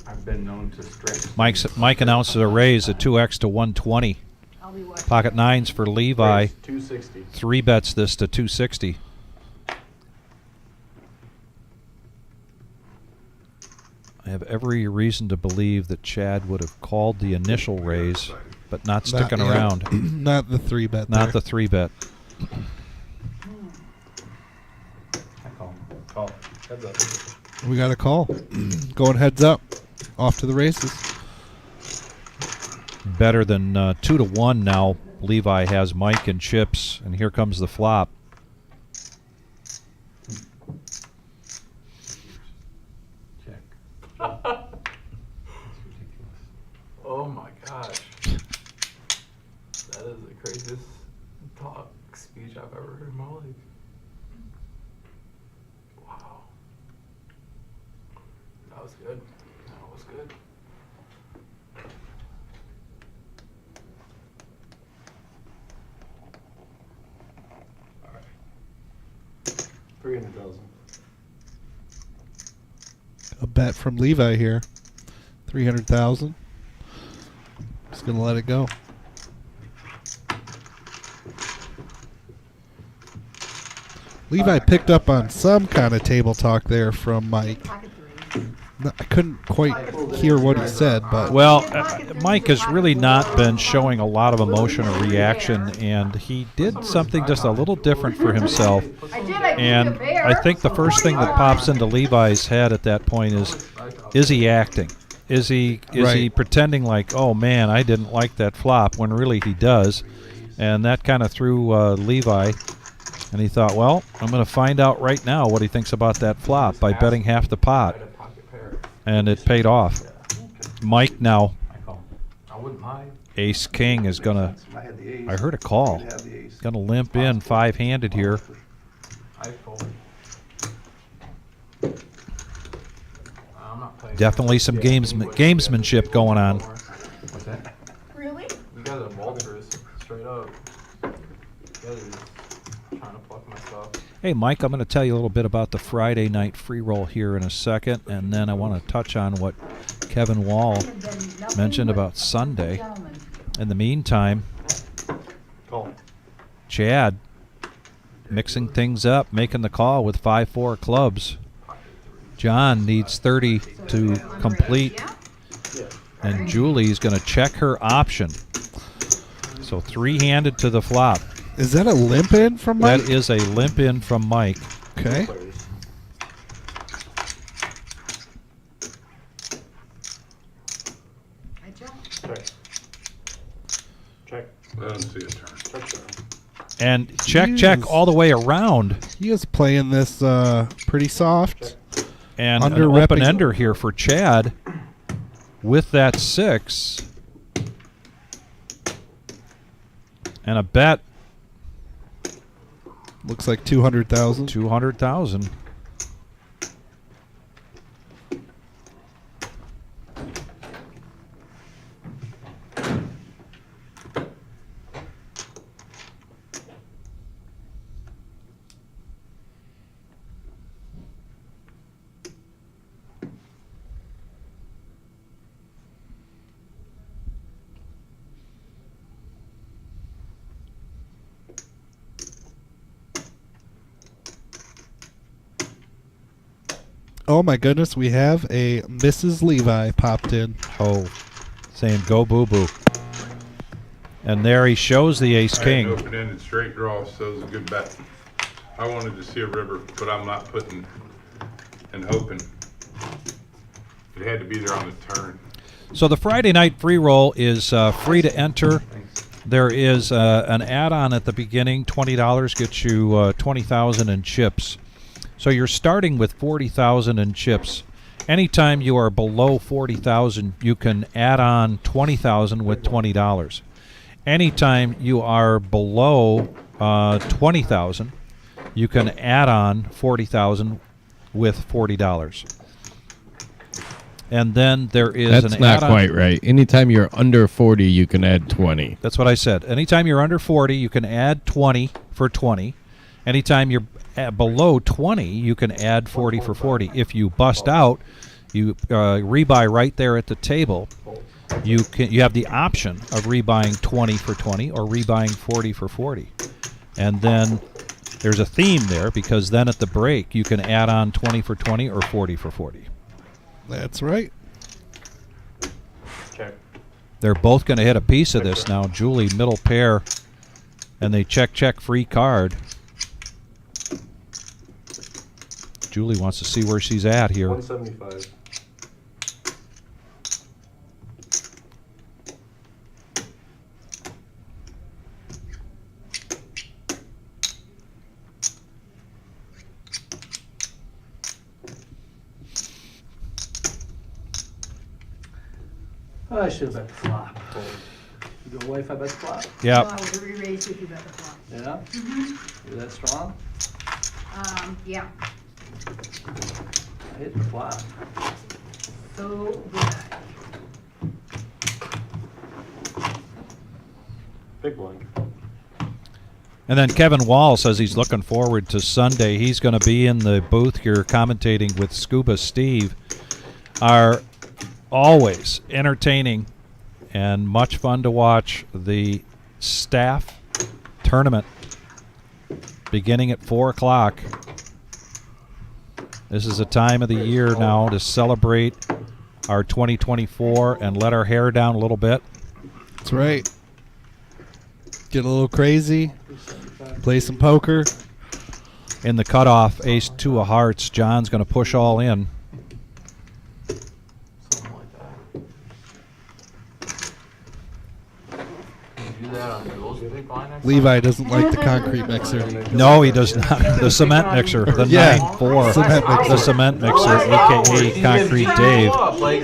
Speaker 12: I've been known to stretch.
Speaker 1: Mike announces a raise at 2x to 120.
Speaker 6: I'll be watching.
Speaker 1: Pocket nines for Levi.
Speaker 5: Raise 260.
Speaker 1: 3 bets this to 260. I have every reason to believe that Chad would have called the initial raise, but not sticking around.
Speaker 2: Not the 3-bet.
Speaker 1: Not the 3-bet.
Speaker 5: Call. Heads up.
Speaker 2: We got a call. Going heads up. Off to the races.
Speaker 1: Better than 2 to 1 now. Levi has Mike and chips, and here comes the flop.
Speaker 12: Check. Oh my gosh. That is the craziest talk speech I've ever heard in my life. Wow. That was good. That was good.
Speaker 5: $300,000.
Speaker 2: A bet from Levi here. 300,000. Just gonna let it go. Levi picked up on some kind of table talk there from Mike.
Speaker 6: Pocket threes.
Speaker 2: No, I couldn't quite hear what he said, but
Speaker 1: Well, Mike has really not been showing a lot of emotion or reaction, and he did something just a little different for himself.
Speaker 6: I did. I
Speaker 1: And
Speaker 6: gave you a bear.
Speaker 1: I think the first thing that pops into Levi's head at that point is he acting? Is he
Speaker 2: Right.
Speaker 1: pretending like, oh man, I didn't like that flop, when really he does? And that kind of threw Levi, and he thought, well, I'm going to find out right now what he thinks about that flop by betting half the pot, and it paid off. Mike now,
Speaker 12: I wouldn't mind.
Speaker 1: Ace King is going to, I heard a call, going to limp in 5-handed here.
Speaker 12: I fold. I'm not playing.
Speaker 1: Definitely some gamesmanship going on.
Speaker 12: What's that?
Speaker 6: Really?
Speaker 9: You guys are vultures, straight up. You guys are just trying to pluck my stuff.
Speaker 1: Hey, Mike, I'm going to tell you a little bit about the Friday night free roll here in a second, and then I want to touch on what Kevin Wall mentioned about Sunday. In the meantime,
Speaker 5: Call.
Speaker 1: Chad mixing things up, making the call with 5-4 clubs. John needs 30 to complete, and Julie's going to check her option. So 3-handed to the flop.
Speaker 2: is that a limp in from Mike?
Speaker 1: That is a limp in from Mike.
Speaker 2: Okay.
Speaker 6: I checked.
Speaker 5: Check. Check.
Speaker 7: I don't see a turn.
Speaker 5: Check, sir.
Speaker 1: And check all the way around.
Speaker 2: He is playing this pretty soft.
Speaker 1: And
Speaker 2: Under
Speaker 1: an
Speaker 2: repping-
Speaker 1: open ender here for Chad with that 6. And a bet,
Speaker 2: Looks like 200,000.
Speaker 1: 200,000.
Speaker 2: Oh my goodness, we have a Mrs. Levi popped in.
Speaker 1: Oh, saying go boo boo. And there he shows the ace
Speaker 7: I had an
Speaker 1: king.
Speaker 7: open-ended straight draw, so it was a good bet. I wanted to see a river, but I'm not putting and hoping. It had to be there on the turn.
Speaker 1: So the Friday night free roll is free to enter. There is an add-on at the beginning. $20 gets you 20,000 in chips. So you're starting with 40,000 in chips. Anytime you are below 40,000, you can add on 20,000 with $20. Anytime you are below 20,000, you can add on 40,000 with $40. And then there is
Speaker 13: That's
Speaker 1: an
Speaker 13: not
Speaker 1: add-on.
Speaker 13: quite right. Anytime you're under 40, you can add 20.
Speaker 1: That's what I said. Anytime you're under 40, you can add 20 for 20. Anytime you're below 20, you can add 40 for 40. If you bust out, you rebuy right there at the table. You have the option of rebuying 20 for 20 or rebuying 40 for 40. And then there's a theme there, because then at the break you can add on 20 for 20 or 40 for 40.
Speaker 2: That's right.
Speaker 5: Check.
Speaker 1: They're both going to hit a piece of this now. Julie, middle pair, and they check free card. Julie wants to see where she's at here.
Speaker 5: 175.
Speaker 10: I should have bet the flop. Good wife, I bet the flop.
Speaker 1: Yeah.
Speaker 6: I would re-raise if you bet the flop.
Speaker 10: Yeah? You're that strong?
Speaker 6: Yeah.
Speaker 10: I hit the flop.
Speaker 6: So good.
Speaker 5: Big blind.
Speaker 1: And then Kevin Wall says he's looking forward to Sunday. He's going to be in the booth here commentating with Scuba Steve. Are always entertaining and much fun to watch. The staff tournament beginning at 4 o'clock. This is a time of the year now to celebrate our 2024 and let our hair down a little bit.
Speaker 2: That's right. Get a little crazy. Play some poker.
Speaker 1: In the cutoff, ace 2 of hearts. John's going to push all in.
Speaker 9: Something like that. Can you do that on Jules' big blind next
Speaker 2: Levi
Speaker 9: time?
Speaker 2: doesn't like the concrete mixer.
Speaker 1: No, he does not. The cement mixer, the
Speaker 2: Yeah,
Speaker 1: 9-4.
Speaker 2: cement mixer.
Speaker 1: The cement mixer, a.k.a. Concrete Dave.
Speaker 9: Like,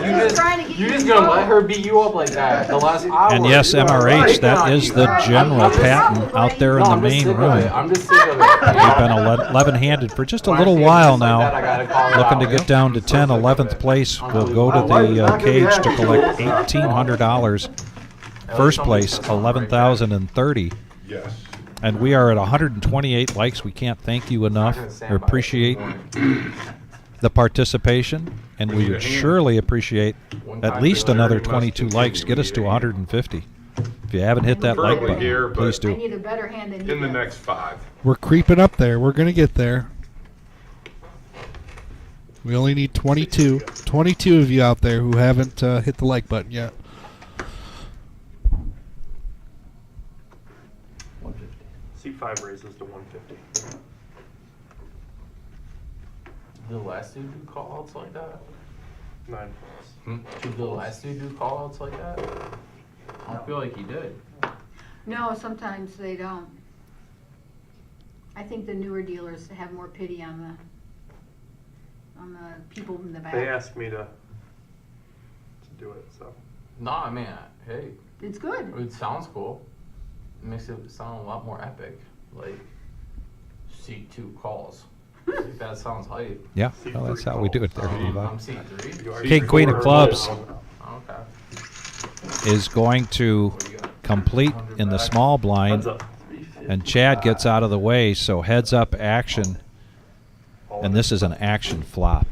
Speaker 9: you just gonna let her beat you up like that the last hour.
Speaker 1: And yes, MRH, that is the general patent out there in the main room.
Speaker 9: I'm just sick of it.
Speaker 1: We've been 11-handed for just a little while now. Looking to get down to 10. 11th place will go to the cage to collect $1,800. First place, 11,030.
Speaker 7: Yes.
Speaker 1: And we are at 128 likes. We can't thank you enough or appreciate the participation. And we would surely appreciate at least another 22 likes. Get us to 150. If you haven't hit that like
Speaker 7: Probably here,
Speaker 1: button,
Speaker 7: but
Speaker 1: please
Speaker 6: I
Speaker 1: do.
Speaker 6: need a better hand than you.
Speaker 7: in the
Speaker 6: do.
Speaker 7: next 5.
Speaker 2: We're creeping up there. We're going to get there. We only need 22. 22 of you out there who haven't hit the like button yet.
Speaker 5: 150. C5 raises to 150.
Speaker 9: Did the last dude do call-outs like that?
Speaker 5: 9 plus.
Speaker 9: Did the last dude do call-outs like that? I don't feel like he did.
Speaker 6: No, sometimes they don't. I think the newer dealers have more pity on the people in the back.
Speaker 5: They asked me to do it, so.
Speaker 9: Nah, man, hey,
Speaker 6: It's good.
Speaker 9: it sounds cool. It makes it sound a lot more epic. Like, C2 calls. Like, that sounds hype.
Speaker 1: Yeah, well, that's how we do it there, Levi.
Speaker 9: I'm C3.
Speaker 1: King, Queen of Clubs
Speaker 9: Okay.
Speaker 1: is going to complete in the small blind,
Speaker 5: Heads up.
Speaker 1: and Chad gets out of the way, so heads up action, and this is an action flop.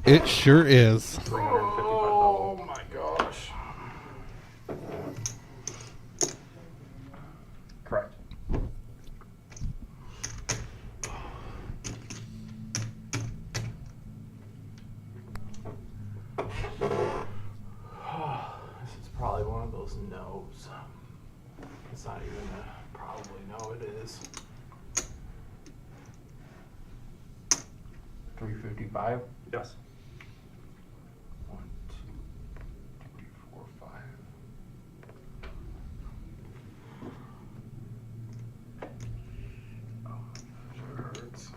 Speaker 2: It sure is.
Speaker 9: Oh my gosh.
Speaker 5: Correct.
Speaker 9: This is probably one of those no's.
Speaker 12: It's not even probably, no, it is.
Speaker 9: 355?
Speaker 12: Yes.
Speaker 7: 1, 2, 3, 4, 5.
Speaker 12: Oh, sure hurts.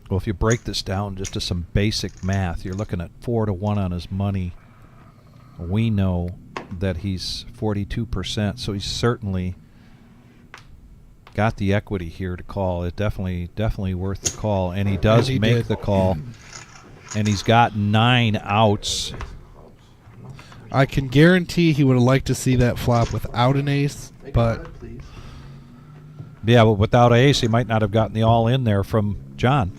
Speaker 1: Well, if you break this down just to some basic math, you're looking at 4-1 on his money. We know that he's 42%, so he's certainly got the equity here to call. It definitely worth the call, and he does
Speaker 2: And he
Speaker 1: make
Speaker 2: did.
Speaker 1: the call. And he's got 9 outs.
Speaker 2: I can guarantee he would have liked to see that flop without an ace, but
Speaker 1: Yeah, but without ace, he might not have gotten the all in there from John.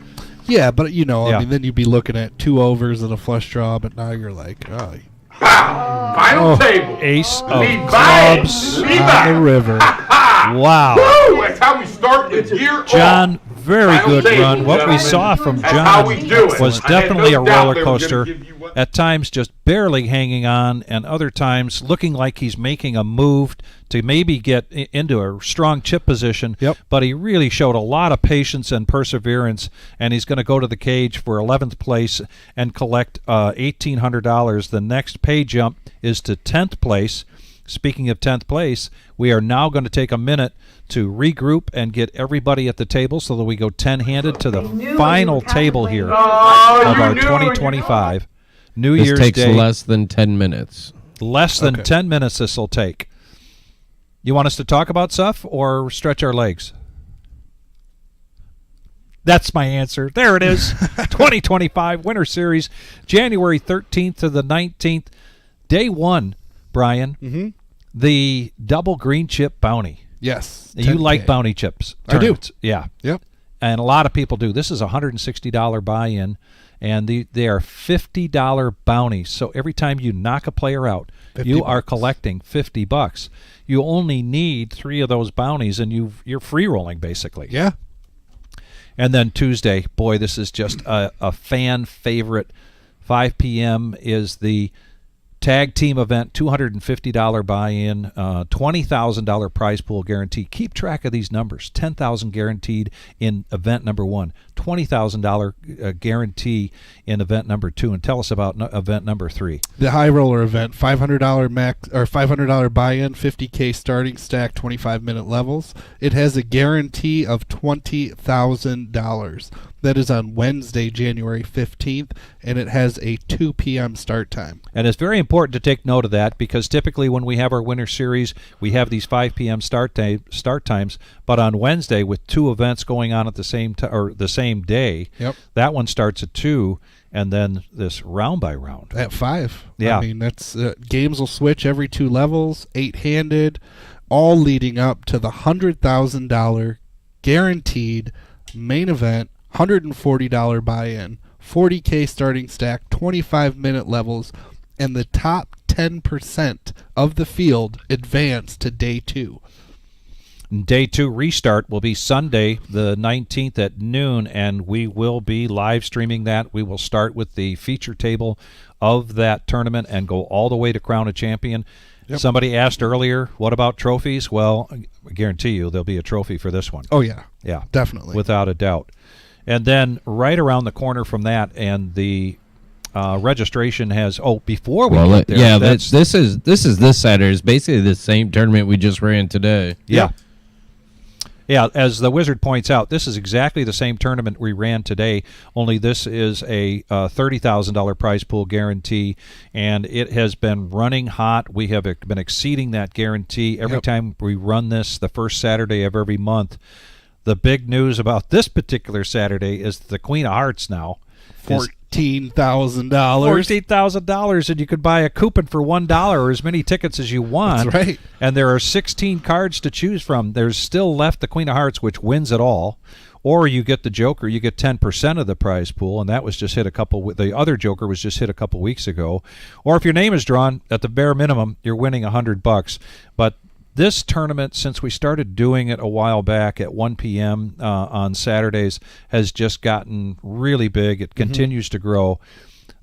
Speaker 2: yeah, but you know,
Speaker 1: Yeah.
Speaker 2: I mean, then you'd be looking at 2 overs and a flush draw, but now you're like, oh,
Speaker 7: Final table.
Speaker 1: Ace of
Speaker 7: Levi.
Speaker 1: clubs
Speaker 2: on
Speaker 7: Levi.
Speaker 2: the river.
Speaker 1: Wow.
Speaker 7: Woo! That's how we start the year
Speaker 1: John,
Speaker 7: off.
Speaker 1: very
Speaker 7: Final
Speaker 1: good
Speaker 7: table,
Speaker 1: run. What we
Speaker 7: gentlemen.
Speaker 1: saw from
Speaker 7: That's how we
Speaker 1: John
Speaker 7: do it.
Speaker 1: was
Speaker 7: I had
Speaker 1: definitely
Speaker 7: no
Speaker 1: a
Speaker 7: doubt
Speaker 1: roller
Speaker 7: they were gonna
Speaker 1: coaster.
Speaker 7: give you what-
Speaker 1: At times just barely hanging on, and other times looking like he's making a move to maybe get into a strong chip position.
Speaker 2: Yep.
Speaker 1: But he really showed a lot of patience and perseverance, and he's going to go to the cage for 11th place and collect $1,800. The next pay jump is to 10th place. Speaking of 10th place, we are now going to take a minute to regroup and get everybody at the table so that we go 10-handed to the final table here of our 2025 New
Speaker 13: This
Speaker 1: Year's
Speaker 13: takes
Speaker 1: Day.
Speaker 13: less than 10 minutes.
Speaker 1: Less than
Speaker 2: Okay.
Speaker 1: 10 minutes this will take. You want us to talk about stuff or stretch our legs? That's my answer. There it is. 2025 Winter Series, January 13th to the 19th. Day 1, Brian, the double green chip bounty.
Speaker 2: Yes.
Speaker 1: You
Speaker 2: 10K.
Speaker 1: like bounty chips.
Speaker 2: I do.
Speaker 1: tournaments. Yeah.
Speaker 2: Yep.
Speaker 1: And a lot of people do. This is a $160 buy-in, and they are $50 bounties. So every time you knock a player out,
Speaker 2: 50
Speaker 1: you are
Speaker 2: bucks.
Speaker 1: collecting $50. You only need 3 of those bounties, and you're free rolling basically.
Speaker 2: Yeah.
Speaker 1: And then Tuesday, boy, this is just a fan favorite. 5 p.m. is the tag team event, $250 buy-in, $20,000 prize pool guarantee. Keep track of these numbers. $10,000 guaranteed in event number 1, $20,000 guarantee in event number 2, and tell us about event number 3.
Speaker 2: The high roller event, $500 max or $500 buy-in, 50K starting stack, 25-minute levels. It has a guarantee of $20,000. That is on Wednesday, January 15th, and it has a 2 p.m. start time.
Speaker 1: And it's very important to take note of that, because typically when we have our winter series, we have these 5 p.m. start times. But on Wednesday, with 2 events going on at the same or the same day,
Speaker 2: Yep.
Speaker 1: that one starts at 2, and then this round by round
Speaker 2: At 5.
Speaker 1: Yeah.
Speaker 2: I mean, that's games will switch every 2 levels, 8-handed, all leading up to the $100,000 guaranteed main event, $140 buy-in, 40K starting stack, 25-minute levels, and the top 10% of the field advance to day 2.
Speaker 1: Day 2 restart will be Sunday, the 19th at noon, and we will be live streaming that. We will start with the feature table of that tournament and go all the way to Crown a Champion.
Speaker 2: Yep.
Speaker 1: Somebody asked earlier, what about trophies? Well, I guarantee you there'll be a trophy for this one.
Speaker 2: Oh, yeah.
Speaker 1: Yeah,
Speaker 2: Definitely.
Speaker 1: without a doubt. And then right around the corner from that, and the registration has. Oh, before we get there,
Speaker 13: yeah,
Speaker 1: that's,
Speaker 13: this is this Saturday. It's basically the same tournament we just ran today.
Speaker 1: yeah. Yeah, as the Wizard points out, this is exactly the same tournament we ran today, only this is a $30,000 prize pool guarantee, and it has been running hot. We have been exceeding that guarantee every
Speaker 2: Yep.
Speaker 1: time we run this the first Saturday of every month. The big news about this particular Saturday is the Queen of Hearts now is
Speaker 2: $14,000.
Speaker 1: $14,000, and you could buy a coupon for $1 or as many tickets as you want.
Speaker 2: That's right.
Speaker 1: And there are 16 cards to choose from. There's still left the Queen of Hearts, which wins it all, or you get the Joker. You get 10% of the prize pool, and that was just hit the other Joker was just hit a couple weeks ago. Or if your name is drawn, at the bare minimum, you're winning $100. But This tournament, since we started doing it a while back at 1 p.m. On Saturdays, has just gotten really big. It continues to grow.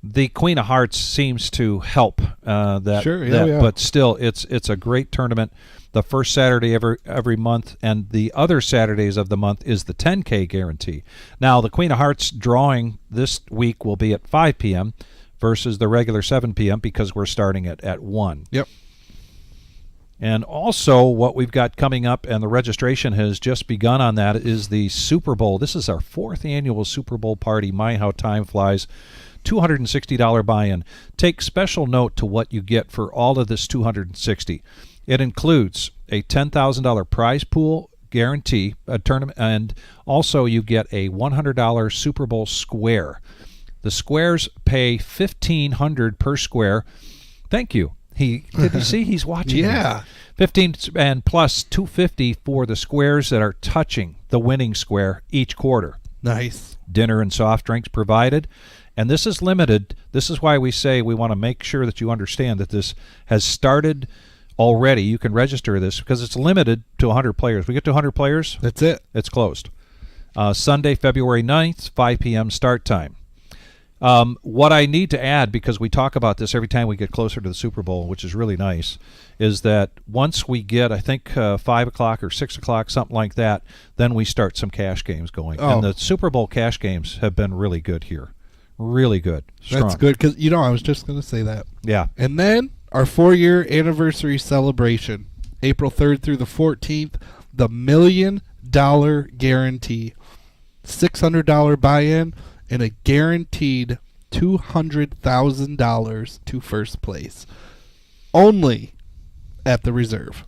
Speaker 1: The Queen of Hearts seems to help that.
Speaker 2: Sure, yeah.
Speaker 1: But still, it's a great tournament. The first Saturday every month, and the other Saturdays of the month is the 10K guarantee. Now, the Queen of Hearts drawing this week will be at 5 p.m. versus the regular 7 p.m. because we're starting it at 1.
Speaker 2: Yep.
Speaker 1: And also what we've got coming up, and the registration has just begun on that, is the Super Bowl. This is our 4th annual Super Bowl party. My, how time flies. $260 buy-in. Take special note to what you get for all of this $260. It includes a $10,000 prize pool guarantee, a tournament, and also you get a $100 Super Bowl square. The squares pay $1,500 per square. Thank you. Did you see he's watching?
Speaker 2: Yeah.
Speaker 1: 15 and plus $250 for the squares that are touching the winning square each quarter.
Speaker 2: Nice.
Speaker 1: Dinner and soft drinks provided. And this is limited. This is why we say we want to make sure that you understand that this has started already. You can register this because it's limited to 100 players. We get to 100 players.
Speaker 2: That's it.
Speaker 1: It's closed. Sunday, February 9th, 5 p.m. start time. What I need to add, because we talk about this every time we get closer to the Super Bowl, which is really nice, is that once we get, I think, 5 o'clock or 6 o'clock, something like that, then we start some cash games going.
Speaker 2: Oh.
Speaker 1: And the Super Bowl cash games have been really good here. Really good. Strong.
Speaker 2: That's good because, I was just going to say that.
Speaker 1: Yeah.
Speaker 2: And then our 4-year anniversary celebration, April 3rd through the 14th, the $1 million guarantee, $600 buy-in, and a guaranteed $200,000 to first place. Only at the Reserve.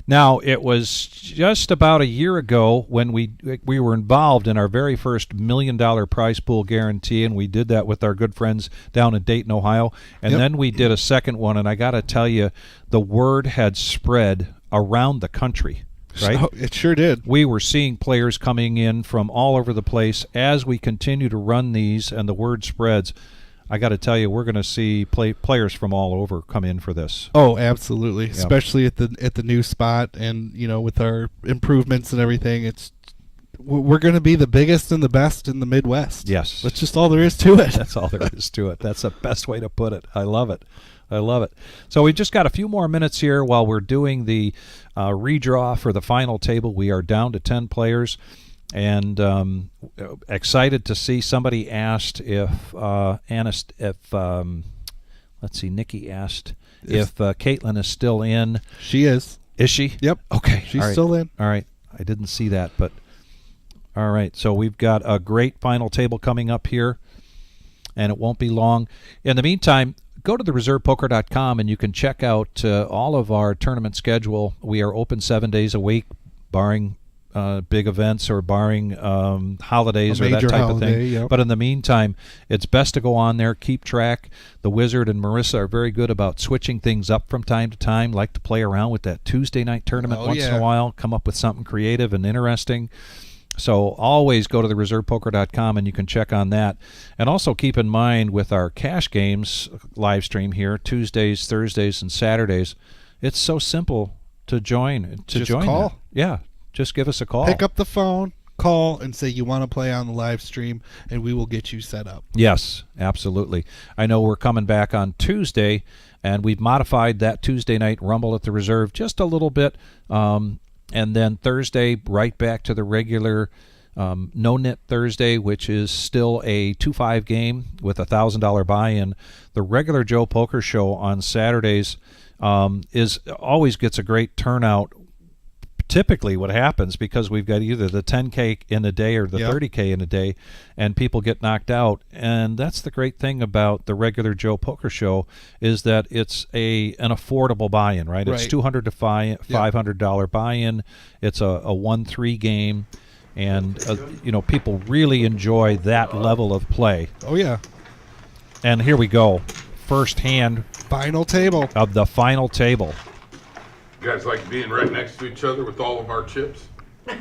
Speaker 1: Now, it was just about a year ago when we were involved in our very first $1 million prize pool guarantee, and we did that with our good friends down in Dayton, Ohio. And then we did a second one, and I got to tell you, the word had spread around the country. Right?
Speaker 2: So, it sure did.
Speaker 1: We were seeing players coming in from all over the place as we continue to run these, and the word spreads. I got to tell you, we're going to see players from all over come in for this.
Speaker 2: Oh, absolutely.
Speaker 1: Yep.
Speaker 2: Especially at the new spot, and with our improvements and everything, we're going to be the biggest and the best in the Midwest.
Speaker 1: Yes,
Speaker 2: that's just all there is to it.
Speaker 1: That's all there is to it. That's the best way to put it. I love it. I love it. So we've just got a few more minutes here while we're doing the redraw for the final table. We are down to 10 players. And excited to see somebody asked if let's see, Nikki asked if Caitlin is still in.
Speaker 2: She is.
Speaker 1: Is she?
Speaker 2: Yep.
Speaker 1: Okay.
Speaker 2: She's
Speaker 1: All right.
Speaker 2: still in.
Speaker 1: All right. I didn't see that, but all right. So we've got a great final table coming up here, and it won't be long. In the meantime, go to thereservepoker.com and you can check out all of our tournament schedule. We are open 7 days a week, barring big events or barring holidays or that type of thing.
Speaker 2: Yep.
Speaker 1: But in the meantime, it's best to go on there, keep track. The Wizard and Marissa are very good about switching things up from time to time, like to play around with that Tuesday night tournament once in a while, come up with something creative and interesting. So always go to thereservepoker.com and you can check on that. And also keep in mind with our cash games live stream here, Tuesdays, Thursdays, and Saturdays, it's so simple to join.
Speaker 2: Just call.
Speaker 1: That. Yeah. Just give us a call.
Speaker 2: Pick up the phone, call, and say you want to play on the live stream, and we will get you set up.
Speaker 1: Yes, absolutely. I know we're coming back on Tuesday, and we've modified that Tuesday night Rumble at the Reserve just a little bit. And then Thursday, right back to the regular no-knit Thursday, which is still a 2-5 game with a $1,000 buy-in. The regular Joe Poker Show on Saturdays always gets a great turnout. Typically what happens, because we've got either the 10K in a day or the 30K in a day, and people get knocked out. And that's the great thing about the regular Joe Poker Show, is that it's an affordable buy-in, right? It's $200 to $500 buy-in. It's a 1-3 game, and people really enjoy that level of play.
Speaker 2: Oh yeah.
Speaker 1: And here we go, first hand
Speaker 2: final table
Speaker 1: of the final table.
Speaker 7: You guys like being right next to each other with all of our chips?
Speaker 12: I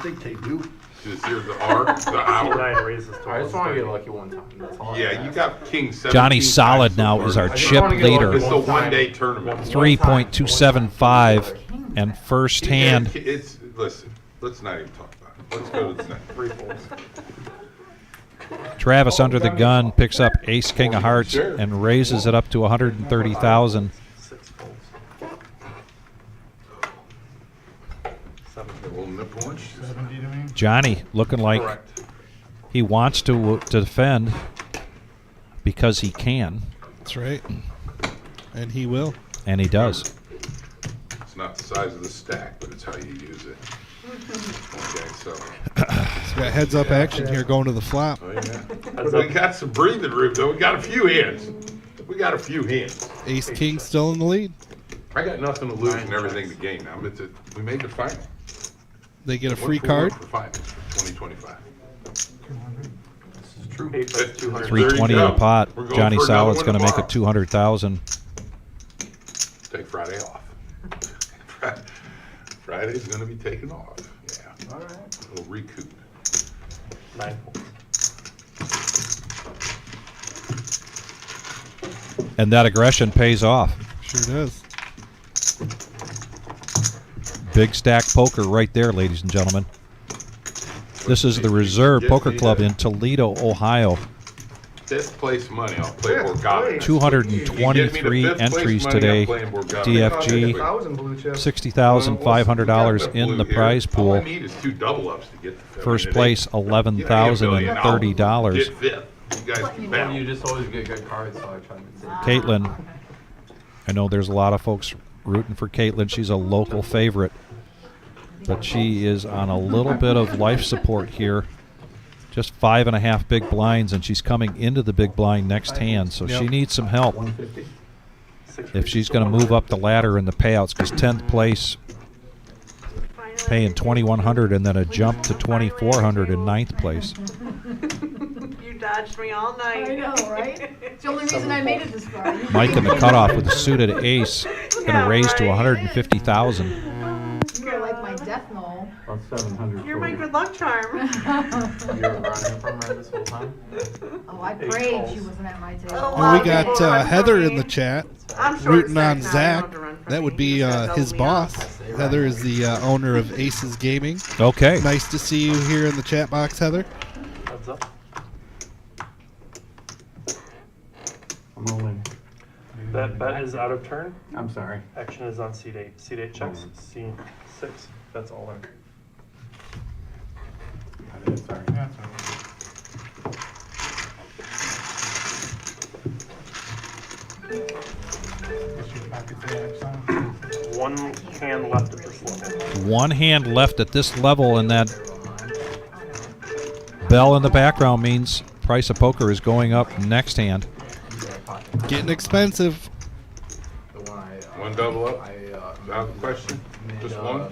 Speaker 12: think they do.
Speaker 7: Just here's the R, the hour.
Speaker 5: I just want to get lucky one time. That's all.
Speaker 7: Yeah, you got king 17.
Speaker 1: Johnny Solid now is our chip leader.
Speaker 7: It's a one-day tournament.
Speaker 1: 3.275 and first hand.
Speaker 7: It's listen. Let's not even talk about it. Let's go to the next.
Speaker 5: 3 folds.
Speaker 1: Travis under the gun picks up ace king of hearts and raises it up to 130,000.
Speaker 5: 6 folds.
Speaker 1: Johnny looking like he wants to defend because he can.
Speaker 2: That's right. And he will.
Speaker 1: And he does.
Speaker 7: It's not the size of the stack, but it's how you use it. Okay, so.
Speaker 2: He's got heads up action here going to the flop.
Speaker 7: Oh, yeah. We got some breathing room, though. We got a few hands. We got a few hands.
Speaker 2: Ace king still in the lead.
Speaker 7: I got nothing to lose and everything to gain. Now, we made the final.
Speaker 2: They get a free
Speaker 7: What's the
Speaker 2: card.
Speaker 7: word for finals for 2025?
Speaker 5: This is true.
Speaker 7: 200.
Speaker 1: 320 in a pot.
Speaker 7: We're going
Speaker 1: Johnny
Speaker 7: for another
Speaker 1: Solid's
Speaker 7: one
Speaker 1: going to make
Speaker 7: tomorrow.
Speaker 1: it 200,000.
Speaker 7: Take Friday off. Friday's going to be taken off. Yeah.
Speaker 5: All right.
Speaker 7: A little recoup.
Speaker 5: 9 folds.
Speaker 1: And that aggression pays off.
Speaker 2: Sure does.
Speaker 1: Big stack poker right there, ladies and gentlemen. This is the Reserve Poker Club in Toledo, Ohio.
Speaker 7: Fifth place money, I'll play Borgata.
Speaker 1: 223 entries today. DFG, $60,500 in the prize
Speaker 7: All I
Speaker 1: pool.
Speaker 7: need is 2 double ups to get the fifth.
Speaker 1: First place, $11,030.
Speaker 7: Get fifth. You guys can battle.
Speaker 5: You just always get good cards, so I try to say.
Speaker 1: Caitlin, I know there's a lot of folks rooting for Caitlin. She's a local favorite, but she is on a little bit of life support here. Just 5.5 big blinds, and she's coming into the big blind next hand, so she needs some help if she's going to move up the ladder in the payouts, because 10th place paying $2,100 and then a jump to $2,400 in 9th place.
Speaker 3: You dodged me all night.
Speaker 6: I know, right? It's the only reason I made it this far.
Speaker 1: Mike in the cutoff with a suited ace, going to raise to 150,000.
Speaker 6: You're like my death knoll.
Speaker 5: About 700.
Speaker 3: You're my good luck charm.
Speaker 5: You're running from her this whole time?
Speaker 6: Oh, I prayed she wasn't at my table.
Speaker 2: Well, we got Heather in the chat
Speaker 3: I'm short
Speaker 2: rooting on
Speaker 3: stack now, you don't
Speaker 2: Zach.
Speaker 3: have to run from
Speaker 2: That
Speaker 3: me.
Speaker 2: would be
Speaker 3: You just gotta
Speaker 2: his
Speaker 3: double me up.
Speaker 2: boss. Heather is the owner of Aces Gaming.
Speaker 1: Okay.
Speaker 2: Nice to see you here in the chat box, Heather.
Speaker 5: Heads up. I'm rolling.
Speaker 14: That bet is out of turn.
Speaker 5: I'm sorry.
Speaker 14: Action is on seat 8. Seat 8 checks. C6. That's all in.
Speaker 5: Sorry.
Speaker 14: One hand left at this level.
Speaker 1: One hand left at this level, and that bell in the background means price of poker is going up next hand.
Speaker 2: Getting expensive.
Speaker 7: One double up? Without question? Just one?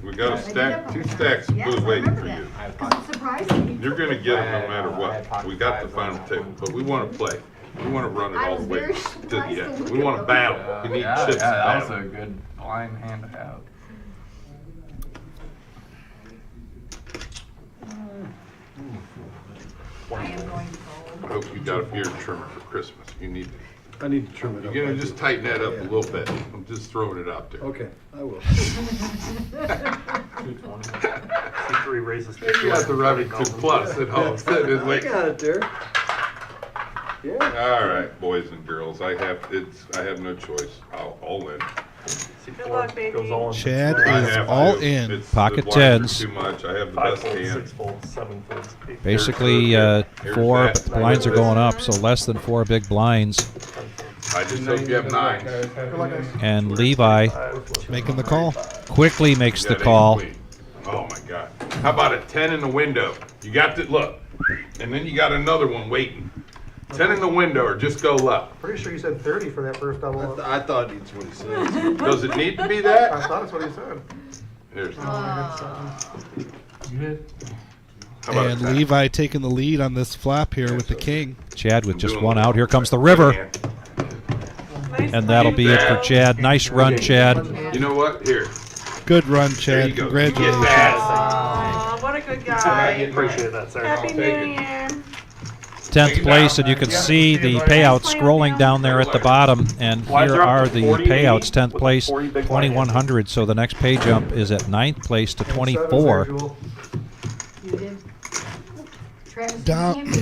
Speaker 7: We got a stack, 2 stacks of
Speaker 6: Yes,
Speaker 7: food
Speaker 6: I
Speaker 7: waiting
Speaker 6: remember
Speaker 7: for
Speaker 6: that.
Speaker 7: you.
Speaker 6: Because it's surprising.
Speaker 7: You're gonna get them no matter what. We got the final table, but we wanna play. We wanna run it
Speaker 6: I
Speaker 7: all
Speaker 6: was
Speaker 7: the way
Speaker 6: very
Speaker 7: to
Speaker 6: surprised
Speaker 7: the
Speaker 6: to
Speaker 7: end.
Speaker 6: look
Speaker 7: We
Speaker 6: at
Speaker 7: wanna
Speaker 6: them.
Speaker 7: battle. We need chips to
Speaker 5: that was
Speaker 7: battle.
Speaker 5: a good blind hand to have.
Speaker 6: I am going to
Speaker 7: I
Speaker 6: go.
Speaker 7: hope you got a beard trimmer for Christmas. You need to.
Speaker 12: I need to trim it up.
Speaker 7: You're gonna just tighten that up a little bit. I'm just throwing it out there.
Speaker 12: Okay, I will.
Speaker 5: 220.
Speaker 14: C3 raises to
Speaker 7: You got the Remington Plus at home sitting in
Speaker 12: I
Speaker 7: like.
Speaker 12: got it there. Yeah.
Speaker 7: All right, boys and girls, I have no choice. I'll win.
Speaker 3: Good luck, baby.
Speaker 14: Goes all in.
Speaker 2: Chad
Speaker 7: I
Speaker 2: is
Speaker 7: have
Speaker 2: all
Speaker 7: to.
Speaker 2: in.
Speaker 7: It's-
Speaker 1: Pocket
Speaker 7: the blinds are
Speaker 1: tens.
Speaker 7: Too much. I have the
Speaker 14: 5
Speaker 7: best
Speaker 14: folds,
Speaker 7: hand.
Speaker 14: 6 folds, 7 folds. 8
Speaker 1: Basically,
Speaker 7: Here's
Speaker 1: 4
Speaker 7: that.
Speaker 1: blinds are going up, so less than 4 big blinds.
Speaker 7: I just hope you have 9.
Speaker 1: And Levi
Speaker 2: Making the call.
Speaker 1: quickly makes the
Speaker 7: Got
Speaker 1: call.
Speaker 7: 8 queen. Oh my God! How about a 10 in the window? You got to look, and then you got another one waiting. 10 in the window, or just go left.
Speaker 15: Pretty sure you said 30 for that first double.
Speaker 12: I thought that's what he said.
Speaker 7: Does it need to be that?
Speaker 15: I thought that's what he said.
Speaker 7: Here's.
Speaker 5: You did?
Speaker 7: How about a
Speaker 2: And
Speaker 7: 10?
Speaker 2: Levi taking the lead on this flop here with the king.
Speaker 1: Chad with just one out. Here comes the river.
Speaker 3: Nice
Speaker 1: And that'll be it for Chad. Nice run, Chad.
Speaker 7: You know what? Here.
Speaker 2: Good run,
Speaker 7: There
Speaker 2: Chad.
Speaker 7: you go. You
Speaker 2: Congratulations.
Speaker 7: get that.
Speaker 3: Aw, what a good good guy.
Speaker 14: Appreciate that, sir.
Speaker 3: Happy New Year.
Speaker 1: 10th place, and you can see the payouts scrolling down there at the bottom, and here are the payouts. 10th place, 2,100, so the next pay jump is at 9th place to 24.
Speaker 6: You did. Travis,
Speaker 2: Dom
Speaker 6: you can't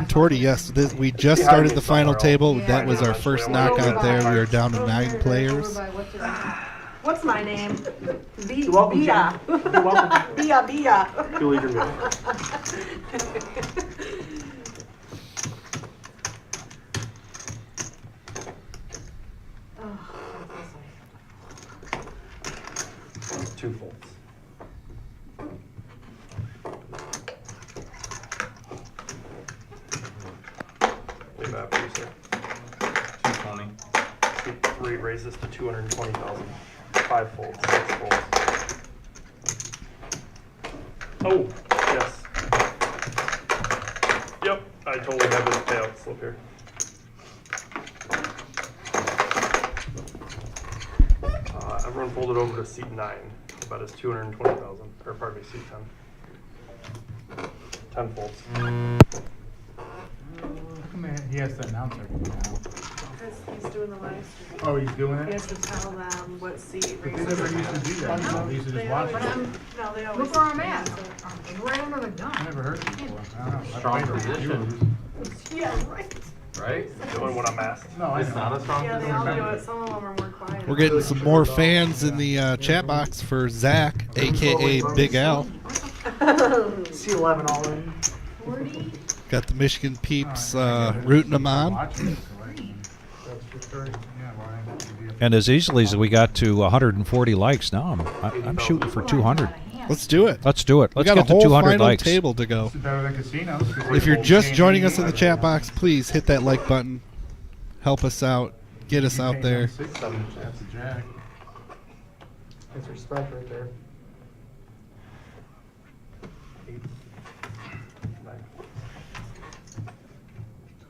Speaker 6: be
Speaker 2: Torty, yes. We just started the final table. That was our first knockout there. We are down to 9 players.
Speaker 3: What's my name?
Speaker 15: You're welcome,
Speaker 3: Bia.
Speaker 15: Jen. You're welcome.
Speaker 3: Bia.
Speaker 14: Julie, you're good. Two folds. Leave that for you, sir. 220. 3 raises to 220,000. 5 folds, 6 folds. Oh, yes. Yep, I totally have his payout slip here. Everyone folded over to seat 9. About his 220,000, or pardon me, seat 10. 10 folds.
Speaker 5: He has to announce everything now.
Speaker 3: Because he's doing the live stream.
Speaker 5: Oh, he's doing
Speaker 3: He
Speaker 5: it?
Speaker 3: has to tell them what seat
Speaker 5: But they
Speaker 3: raises.
Speaker 5: never used to do that. They used to just watch it.
Speaker 3: No, they always.
Speaker 6: Look where I'm at. I'm right under the gun.
Speaker 5: I never heard it before. I don't know.
Speaker 9: Strong position.
Speaker 3: Yeah, right.
Speaker 9: Right?
Speaker 14: Doing what I'm asked.
Speaker 5: No, I
Speaker 9: It's
Speaker 5: know.
Speaker 9: not a strong
Speaker 3: Yeah, they all
Speaker 9: position.
Speaker 3: do it. Some of them are more quiet.
Speaker 2: We're getting some more fans in the chat box for Zach, a.k.a. Big Al.
Speaker 15: C11 all in.
Speaker 6: 40.
Speaker 2: Got the Michigan peeps rooting him on.
Speaker 5: Watching it, so that's just very, yeah, well,
Speaker 1: And as easily as we got to 140 likes, now I'm shooting for 200.
Speaker 2: Let's do it.
Speaker 1: Let's do it.
Speaker 2: We
Speaker 1: Let's
Speaker 2: got
Speaker 1: get
Speaker 2: a
Speaker 1: to
Speaker 2: whole
Speaker 1: 200
Speaker 2: final
Speaker 1: likes.
Speaker 2: table to go.
Speaker 5: it's better than casinos.
Speaker 2: If you're just joining us in the chat box, please hit that like button. Help us out. Get us out there.
Speaker 5: That's a jack.
Speaker 15: That's respect right there.
Speaker 14: 8, 9.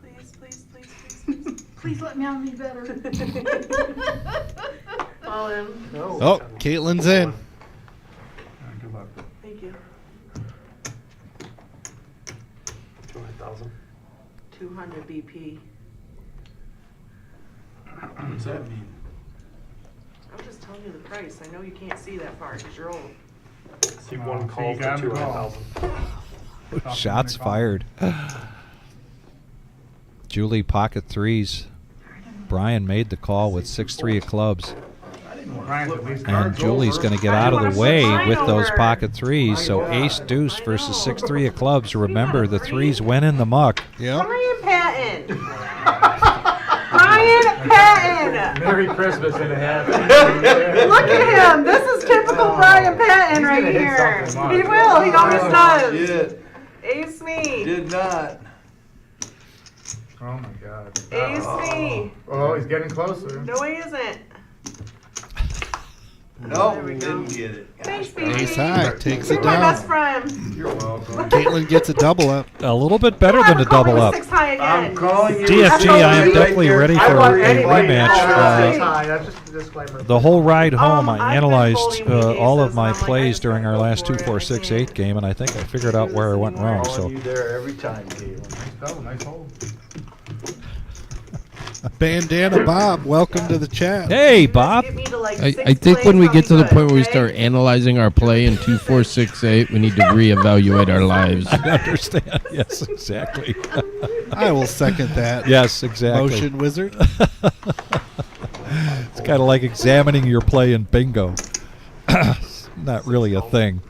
Speaker 3: Please, please, please, please, please.
Speaker 6: Please let me out me better.
Speaker 3: All in.
Speaker 15: No.
Speaker 2: Oh, Caitlin's in.
Speaker 5: Good luck.
Speaker 3: Thank you.
Speaker 14: 200,000.
Speaker 3: 200 BP.
Speaker 12: What does that mean?
Speaker 3: I'm just telling you the price. I know you can't see that far because you're old.
Speaker 14: Seat
Speaker 5: Oh,
Speaker 14: 1
Speaker 5: so you
Speaker 14: calls to
Speaker 5: got him called.
Speaker 14: 200,000.
Speaker 1: Shots fired. Julie pocket threes. Brian made the call with 6-3 of clubs.
Speaker 5: Brian's at least
Speaker 1: And
Speaker 5: cards
Speaker 1: Julie's
Speaker 5: over.
Speaker 1: going to get out of the way with those pocket threes. So ace deuce versus 6-3 of clubs. Remember, the threes went in the muck.
Speaker 2: Yep.
Speaker 3: Brian Patton. Brian Patton.
Speaker 10: Merry Christmas and a happy
Speaker 3: Look at him. This is typical Brian Patton right
Speaker 10: gonna hit
Speaker 3: here.
Speaker 10: something,
Speaker 3: He
Speaker 10: Mark.
Speaker 3: will. He always does.
Speaker 12: Did.
Speaker 3: Ace me.
Speaker 12: Did not.
Speaker 5: Oh my God.
Speaker 3: Ace me.
Speaker 5: Oh, he's getting closer.
Speaker 3: No, he isn't.
Speaker 12: No,
Speaker 3: There we go.
Speaker 12: didn't get it.
Speaker 3: Thanks, baby.
Speaker 2: Ace high takes
Speaker 3: You're
Speaker 2: it
Speaker 3: my best
Speaker 2: down.
Speaker 3: friend.
Speaker 12: You're welcome.
Speaker 2: Caitlin gets a double up.
Speaker 1: A little bit better than a double up.
Speaker 3: 6 high again.
Speaker 12: I'm calling you.
Speaker 1: DFG, I am definitely ready
Speaker 15: I
Speaker 1: for
Speaker 15: want
Speaker 1: a
Speaker 15: anybody
Speaker 1: rematch.
Speaker 15: to say
Speaker 3: Uh,
Speaker 15: hi. That's just a disclaimer.
Speaker 1: The whole ride home, I
Speaker 3: I've been
Speaker 1: analyzed
Speaker 3: folding weak
Speaker 1: all
Speaker 3: aces,
Speaker 1: of my
Speaker 3: and I'm like,
Speaker 1: plays
Speaker 3: I just
Speaker 1: during our
Speaker 3: gotta go
Speaker 1: last
Speaker 3: for it.
Speaker 1: 2-4-6-8 game, and I think I figured out where I went wrong.
Speaker 12: Calling
Speaker 1: So
Speaker 12: you there every time, Caitlin.
Speaker 5: Nice double, nice hold.
Speaker 2: Bandana Bob, welcome to the chat.
Speaker 1: hey, Bob.
Speaker 3: Get me to like
Speaker 13: I
Speaker 3: 6
Speaker 13: think when we
Speaker 3: plays,
Speaker 13: get to
Speaker 3: I'll
Speaker 13: the
Speaker 3: be
Speaker 13: point where we
Speaker 3: good,
Speaker 13: start
Speaker 3: okay?
Speaker 13: analyzing our play in 2, 4, 6, 8, we need to reevaluate our lives.
Speaker 1: I understand. Yes, exactly.
Speaker 2: I will second that.
Speaker 1: Yes, exactly.
Speaker 2: Motion wizard.
Speaker 1: It's kind of like examining your play in bingo. It's not really a thing.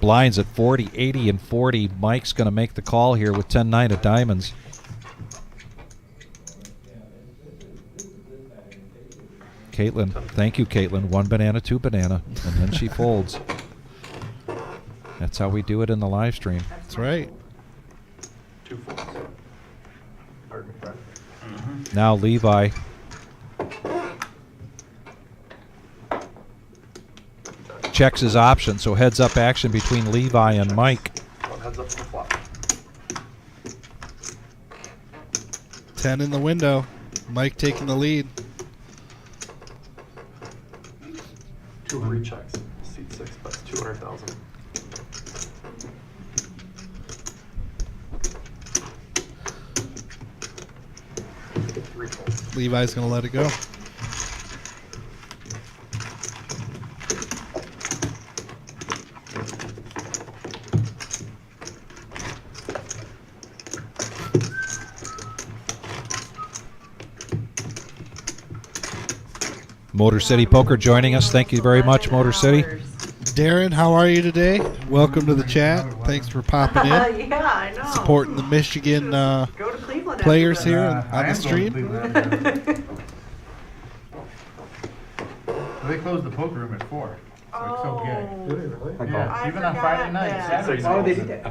Speaker 1: Blinds at 40, 80, and 40. Mike's going to make the call here with 10-9 of diamonds. Caitlin, thank you, Caitlin. 1 banana, 2 banana, and then she folds. That's how we do it in the live stream.
Speaker 2: That's right.
Speaker 14: 2 folds. Pardon me, Fred.
Speaker 1: Now Levi. Checks his option, so heads up action between Levi and Mike.
Speaker 14: One heads up to the flop.
Speaker 2: 10 in the window. Mike taking the lead.
Speaker 14: 2 rechecks. Seat 6 bets 200,000. 3 folds.
Speaker 2: Levi's gonna let it go.
Speaker 1: Motor City Poker joining us. Thank you very much, Motor City.
Speaker 2: Darren, how are you today? Welcome to the chat. Thanks for popping in.
Speaker 3: Yeah, I know.
Speaker 2: Supporting the Michigan
Speaker 3: Go to Cleveland
Speaker 2: players
Speaker 3: after
Speaker 2: here
Speaker 3: that.
Speaker 2: on the stream.
Speaker 16: They closed the poker room at 4. So it's so good.
Speaker 15: Really?
Speaker 16: Yeah,
Speaker 3: I
Speaker 16: even on
Speaker 3: forgot
Speaker 16: Friday night,
Speaker 3: that.
Speaker 16: Saturday
Speaker 14: Oh,
Speaker 16: night.
Speaker 14: they did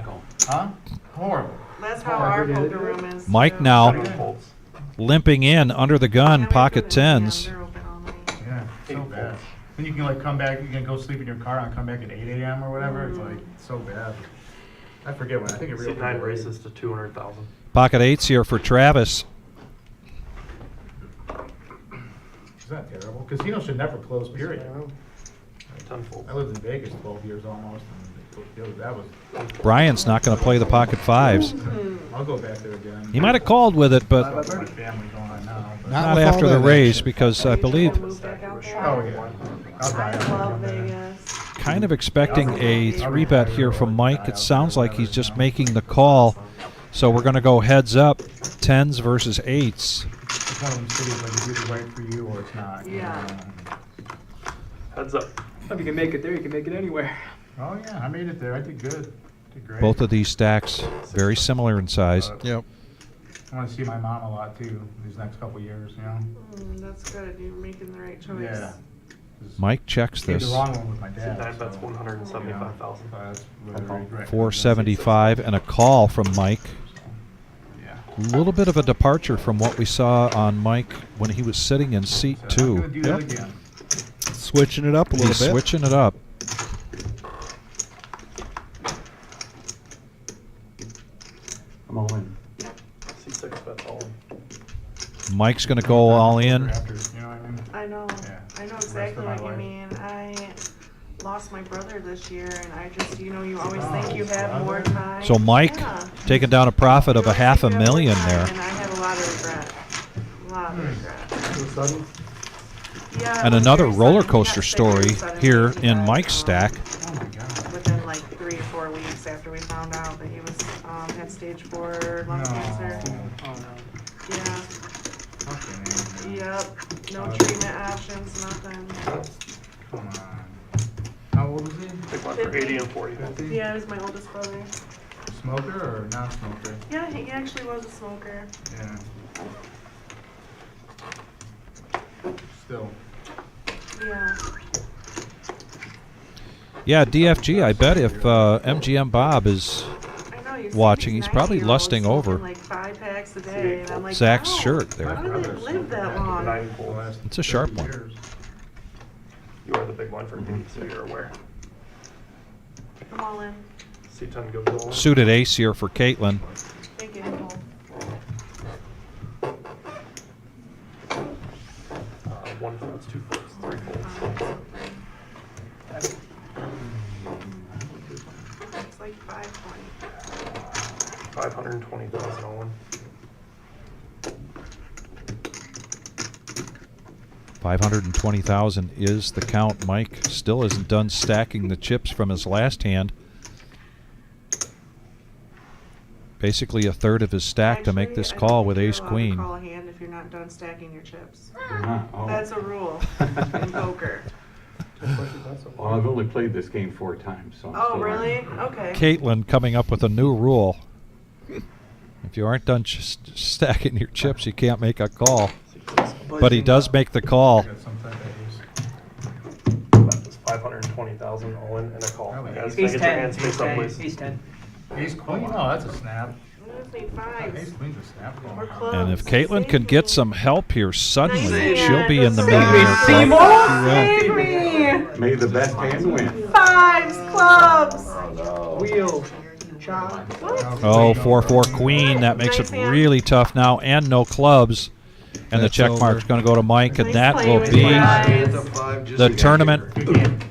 Speaker 16: Huh? Horrible.
Speaker 3: That's how our poker room is.
Speaker 1: Mike
Speaker 3: too.
Speaker 1: now
Speaker 14: 3 folds.
Speaker 1: limping in under the gun, pocket tens.
Speaker 3: They're open all night.
Speaker 16: Yeah, so bad. Then you can like come back, you can go sleep in your car and come back at 8 a.m. or whatever. It's like so bad. I forget when. I think it
Speaker 14: See
Speaker 16: reopened
Speaker 14: 9
Speaker 16: at 8.
Speaker 14: races to 200,000.
Speaker 1: Pocket eights here for Travis.
Speaker 16: It's not terrible. Casinos should never close, period.
Speaker 14: 10 folds.
Speaker 16: I lived in Vegas 12 years almost, and that was.
Speaker 1: Brian's not going to play the pocket fives.
Speaker 16: I'll go back there again.
Speaker 1: He might have called with it, but
Speaker 16: My family going on now. But
Speaker 1: not
Speaker 2: with
Speaker 1: after
Speaker 2: all
Speaker 1: the
Speaker 2: that
Speaker 1: raise,
Speaker 2: action.
Speaker 1: because I believe
Speaker 3: Move back out there.
Speaker 16: Oh yeah. I'll buy it.
Speaker 3: I love Vegas.
Speaker 1: kind of expecting a 3-bet here from Mike. It sounds like he's just making the call. So we're going to go heads up, tens versus eights.
Speaker 16: It's one of them cities like it's either right for you or it's not.
Speaker 3: Yeah.
Speaker 14: Heads up.
Speaker 10: If you can make it there, you can make it anywhere.
Speaker 16: Oh yeah, I made it there. I did good. Did great.
Speaker 1: Both of these stacks very similar in size.
Speaker 2: Yep.
Speaker 16: I want to see my mom a lot too these next couple years. You know.
Speaker 3: That's good. You're making the right choice.
Speaker 16: Yeah.
Speaker 1: Mike checks
Speaker 16: Did
Speaker 1: this.
Speaker 16: the wrong one with my dad.
Speaker 14: Nine bets
Speaker 16: so,
Speaker 14: 175,000.
Speaker 16: you know, that's really regret.
Speaker 1: 475 and a call from Mike.
Speaker 16: Yeah.
Speaker 1: A little bit of a departure from what we saw on Mike when he was sitting in seat
Speaker 16: So I'm gonna
Speaker 1: 2.
Speaker 16: do that again.
Speaker 2: Switching it up a little
Speaker 1: He's
Speaker 2: bit.
Speaker 1: switching it up.
Speaker 12: I'm all in.
Speaker 14: C6 bets all in.
Speaker 1: Mike's going to go all in.
Speaker 16: After, you know what I mean?
Speaker 3: I know.
Speaker 16: Yeah.
Speaker 3: I know
Speaker 16: Rest
Speaker 3: exactly
Speaker 16: of my
Speaker 3: what you
Speaker 16: life.
Speaker 3: mean. I lost my brother this year, and I just, you know, you always think you have more time.
Speaker 1: So Mike
Speaker 3: Yeah.
Speaker 1: taking down a profit of
Speaker 3: You
Speaker 1: a
Speaker 3: always think you have more
Speaker 1: $500,000
Speaker 3: time,
Speaker 1: there.
Speaker 3: And I have a lot of regret. A lot of regret.
Speaker 15: Too sudden?
Speaker 3: Yeah.
Speaker 1: And
Speaker 3: it was
Speaker 1: another
Speaker 3: very
Speaker 1: roller
Speaker 3: sudden. He
Speaker 1: coaster
Speaker 3: got sick
Speaker 1: story
Speaker 3: very suddenly,
Speaker 1: here in
Speaker 3: but,
Speaker 1: Mike's stack.
Speaker 16: Oh my god.
Speaker 3: Within like 3 or 4 weeks after we found out that he was had stage 4 lung cancer.
Speaker 15: Oh, no.
Speaker 3: Yeah.
Speaker 16: Okay, man.
Speaker 3: Yep. No treatment options. Nothing.
Speaker 16: Come on. How old is he?
Speaker 14: Big one for 80 and 40.
Speaker 3: Yeah, he was my oldest brother.
Speaker 16: Smoker or non-smoker?
Speaker 3: Yeah, he actually was a smoker.
Speaker 16: Yeah. Still.
Speaker 3: Yeah.
Speaker 1: Yeah, DFG, I bet if MGM Bob is
Speaker 3: I know, you see
Speaker 1: watching,
Speaker 3: these
Speaker 1: he's probably
Speaker 3: 90-year-olds
Speaker 1: lusting
Speaker 3: smoking,
Speaker 1: over
Speaker 3: like 5 packs a day, and I'm like,
Speaker 1: Zach's
Speaker 3: wow,
Speaker 1: shirt there.
Speaker 3: How do they live that long?
Speaker 14: 9 folds.
Speaker 1: It's a sharp one.
Speaker 16: Years.
Speaker 14: You are the big one for me, so you're aware.
Speaker 3: I'm all in.
Speaker 14: C10 goes all in.
Speaker 1: Suited ace here for Caitlin.
Speaker 3: Thank you, Nicole.
Speaker 14: 1 folds, 2 folds, 3 folds.
Speaker 3: It's like 520.
Speaker 14: 520,000 all in.
Speaker 1: 520,000 is the count. Mike still isn't done stacking the chips from his last hand. Basically a third of his stack to make this
Speaker 3: Actually, I
Speaker 1: call
Speaker 3: don't
Speaker 1: with
Speaker 3: think you're
Speaker 1: ace
Speaker 3: allowed
Speaker 1: queen.
Speaker 3: to call a hand if you're not done stacking your chips.
Speaker 12: You're not? Oh.
Speaker 3: That's a rule in poker.
Speaker 12: Well, I've only played this game 4 times, so I'm
Speaker 3: Oh,
Speaker 12: still
Speaker 3: really?
Speaker 12: learning.
Speaker 3: Okay.
Speaker 1: Caitlin coming up with a new rule. If you aren't done stacking your chips, you can't make a call. But he does make the call.
Speaker 16: I got some type of
Speaker 14: That's 520,000 all in and a call.
Speaker 16: Really?
Speaker 14: Guys, can I
Speaker 10: Ace
Speaker 14: get your
Speaker 10: 10,
Speaker 14: hands
Speaker 10: ace
Speaker 14: face up,
Speaker 10: 10,
Speaker 14: please?
Speaker 10: ace 10.
Speaker 16: ace queen. Oh, that's a snap.
Speaker 3: I just need 5s.
Speaker 16: Ace queen's a snap.
Speaker 3: Or clubs.
Speaker 1: And if Caitlin can get some help here suddenly,
Speaker 3: Nice
Speaker 1: she'll be in the
Speaker 3: hand.
Speaker 1: millionaire
Speaker 3: Save
Speaker 1: club.
Speaker 3: me!
Speaker 1: She will.
Speaker 3: Save me!
Speaker 12: May the best hand win.
Speaker 3: 5s, clubs!
Speaker 15: Wheel. Chop.
Speaker 1: Oh, 4-4 queen. That makes
Speaker 3: Nice
Speaker 1: it
Speaker 3: hand.
Speaker 1: really tough now, and no clubs. And the
Speaker 2: That's
Speaker 1: check mark's
Speaker 2: over.
Speaker 1: going to go to Mike, and
Speaker 3: Nice
Speaker 1: that
Speaker 3: play
Speaker 1: will
Speaker 3: with
Speaker 1: be
Speaker 3: guys.
Speaker 1: the tournament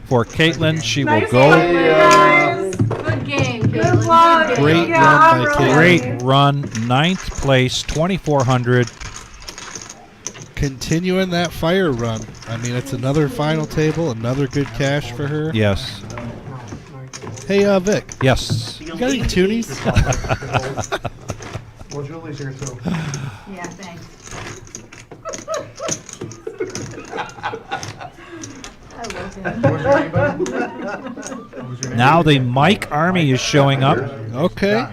Speaker 1: for Caitlin. She will
Speaker 3: Nice
Speaker 1: go.
Speaker 3: hand, guys.
Speaker 6: Good game,
Speaker 3: Good
Speaker 6: Caitlin.
Speaker 3: luck.
Speaker 6: Good game.
Speaker 2: Great
Speaker 3: Yeah,
Speaker 2: run by
Speaker 3: really.
Speaker 2: Caitlin.
Speaker 1: Great run, 9th place, 2,400.
Speaker 2: continuing that fire run. I mean, it's another final table, another good cash for her.
Speaker 1: Yes.
Speaker 2: Hey, Vic.
Speaker 1: Yes.
Speaker 2: You got any toonies?
Speaker 15: Well, Julie's here too.
Speaker 6: Yeah, thanks. I love him.
Speaker 16: What was your name, bud? What was your name?
Speaker 1: Now the Mike Army is showing up.
Speaker 2: Okay.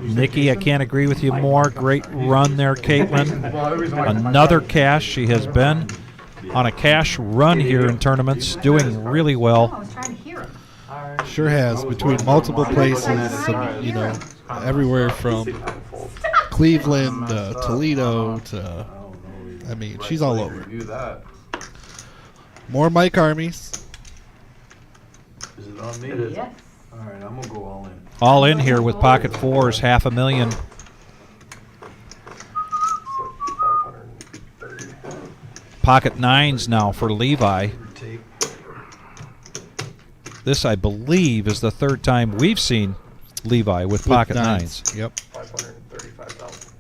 Speaker 1: Nikki, I can't agree with you more. Great run there, Caitlin.
Speaker 16: Well, the reason why-
Speaker 1: Another cash. She has been on a cash run here in tournaments, doing really
Speaker 6: I
Speaker 1: well.
Speaker 6: was trying to hear him.
Speaker 2: Sure has, between multiple places, some, you know, everywhere from Cleveland, Toledo to, I mean, she's all over. More Mike Armies.
Speaker 12: Is it on me?
Speaker 15: It is.
Speaker 6: Yes.
Speaker 12: All right, I'm gonna go all in.
Speaker 1: All in here with pocket fours, $500,000. Pocket nines now for Levi.
Speaker 12: Take.
Speaker 1: This, I believe, is the third time we've seen Levi with pocket nines.
Speaker 2: Yep.
Speaker 15: 535,000.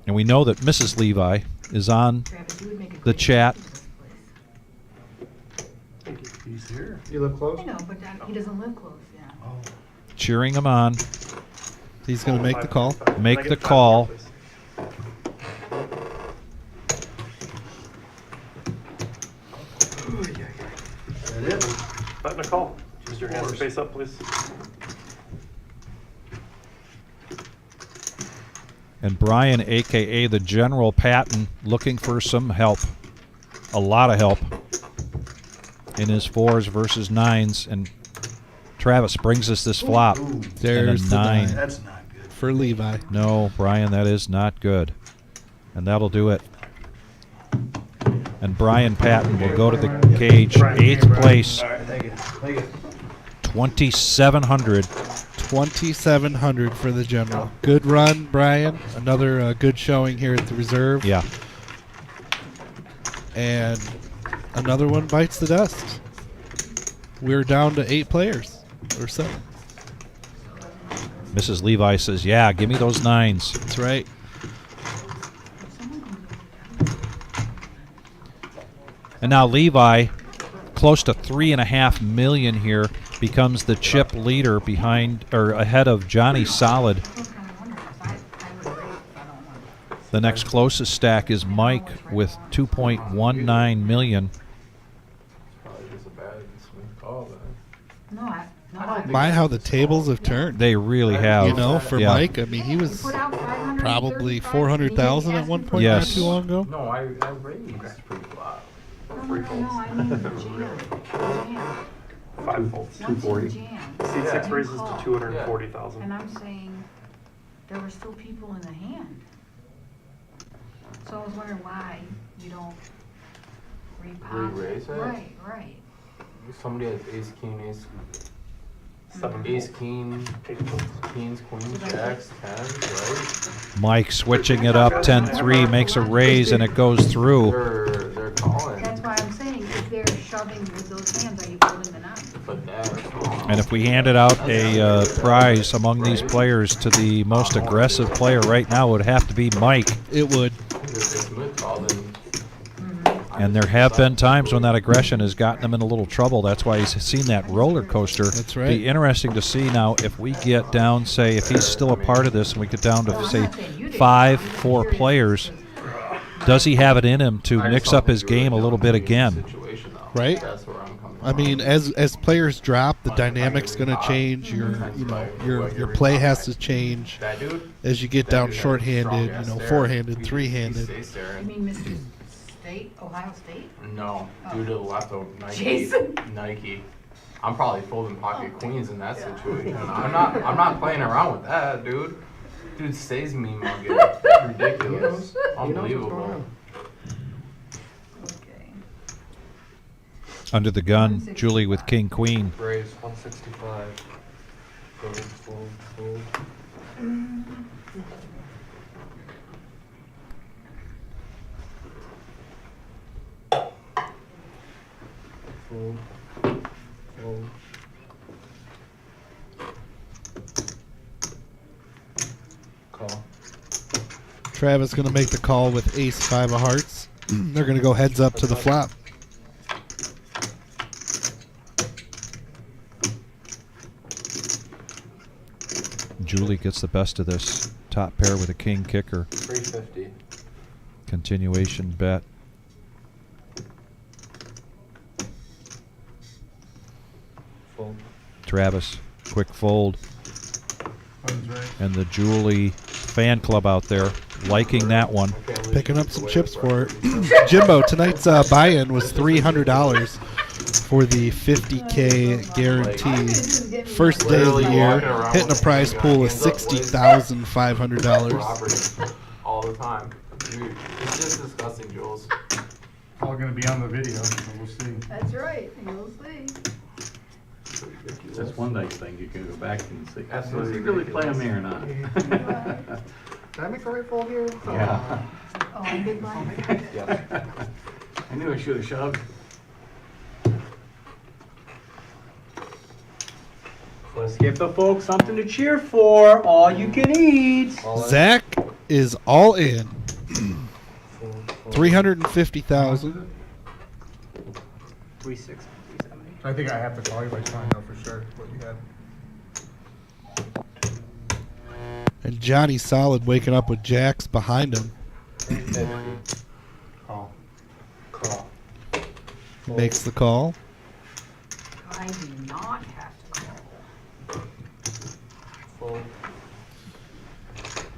Speaker 1: And we know that Mrs. Levi is on
Speaker 6: Travis, you would make a
Speaker 1: the
Speaker 6: great
Speaker 1: chat.
Speaker 12: He's here.
Speaker 15: You live close?
Speaker 6: I know, but he doesn't live close, yeah.
Speaker 1: Cheering him on.
Speaker 2: He's going to make the call.
Speaker 1: Make the call.
Speaker 12: That it?
Speaker 14: Button Nicole, just your hands face up, please.
Speaker 1: And Brian, a.k.a. the General Patton, looking for some help. A lot of help in his fours versus nines. And Travis brings us this flop.
Speaker 12: Ooh,
Speaker 2: There's
Speaker 1: and
Speaker 2: the
Speaker 1: a nine.
Speaker 2: nine.
Speaker 12: that's not good.
Speaker 2: For Levi.
Speaker 1: No, Brian, that is not good. And that'll do it. And Brian Patton will go to the cage, 8th place,
Speaker 12: All right, thank you. Thank you.
Speaker 1: 2,700.
Speaker 2: 2,700 for the general. Good run, Brian. Another good showing here at the reserve.
Speaker 1: Yeah.
Speaker 2: And another one bites the dust. We're down to 8 players or 7.
Speaker 1: Mrs. Levi says, yeah, give me those nines.
Speaker 2: That's right.
Speaker 1: And now Levi, close to $3.5 million here, becomes the chip leader behind or ahead of Johnny Solid. The next closest stack is Mike with 2.19 million.
Speaker 2: My, how the tables have turned.
Speaker 1: They really have.
Speaker 2: You know, for
Speaker 1: Yeah.
Speaker 2: Mike, I mean, he was probably 400,000 at one point
Speaker 1: Yes.
Speaker 2: not too long ago.
Speaker 9: No, I raised. That's pretty flat.
Speaker 6: No, I mean jam.
Speaker 14: 5 folds.
Speaker 6: 240.
Speaker 14: C6 raises to 240,000.
Speaker 6: And I'm saying there were still people in the hand. So I was wondering why you don't repop.
Speaker 9: Re-raise it?
Speaker 6: Right, right.
Speaker 9: Somebody has ace, king, ace,
Speaker 14: 7
Speaker 9: ace,
Speaker 14: folds.
Speaker 9: king, queens, jacks, tens, right?
Speaker 1: Mike switching it up, 10-3, makes a raise, and it goes through.
Speaker 9: They're calling.
Speaker 6: That's why I'm saying if they're shoving with those hands, are you folding the nine?
Speaker 9: But that's
Speaker 1: And if we handed out a prize among these players to the most aggressive player right now, it would have to be Mike.
Speaker 2: It would.
Speaker 1: And there have been times when that aggression has gotten him in a little trouble. That's why he's seen that roller coaster.
Speaker 2: That's right.
Speaker 1: Be interesting to see now if we get down, say, if he's still a part of this and we get down to, say, 4 players, does he have it in him to mix up his game a little bit again?
Speaker 2: Right? I mean, as players drop, the dynamic's going to change. Your play has to change as you get down shorthanded, four-handed, three-handed.
Speaker 6: You mean Mr. State, Ohio State?
Speaker 9: No, due to the left of Nike.
Speaker 6: Jason.
Speaker 9: Nike. I'm probably folding pocket queens in that situation. I'm not playing around with that, dude. Dude stays me mugging. Ridiculous. Unbelievable.
Speaker 6: Okay.
Speaker 1: Under the gun, Julie with king, queen.
Speaker 5: Raise 165. Fold, fold, fold. Fold, fold. Call.
Speaker 2: Travis going to make the call with ace 5 of hearts. They're going to go heads up to the flop.
Speaker 1: Julie gets the best of this top pair with a king kicker.
Speaker 11: 350.
Speaker 1: Continuation bet.
Speaker 11: Fold.
Speaker 1: Travis, quick fold.
Speaker 16: Button's right.
Speaker 1: And the Julie fan club out there liking that one.
Speaker 2: Picking up some chips for it. Jimbo, tonight's buy-in was $300 for the 50K guarantee. First day of the year, hitting a prize pool of $60,500.
Speaker 9: All the time. Dude, it's just disgusting, Jules.
Speaker 16: All gonna be on the video, so we'll see.
Speaker 6: That's right, you'll see.
Speaker 12: That's one nice thing, you can go back and see,
Speaker 9: Absolutely
Speaker 12: is he really playing me or not?
Speaker 16: Did I make the right fold here?
Speaker 12: Yeah.
Speaker 6: Oh, I'm big blind.
Speaker 12: I knew I should have shoved.
Speaker 10: Let's give the folks something to cheer for. All you can eat.
Speaker 2: Zach is all in. 350,000.
Speaker 10: 360, 370.
Speaker 16: I think I have to call you by telling you for sure what you had.
Speaker 2: And Johnny Solid waking up with jacks behind him.
Speaker 16: Call.
Speaker 11: Call.
Speaker 2: He makes the call.
Speaker 6: I do not have to call.
Speaker 11: Fold.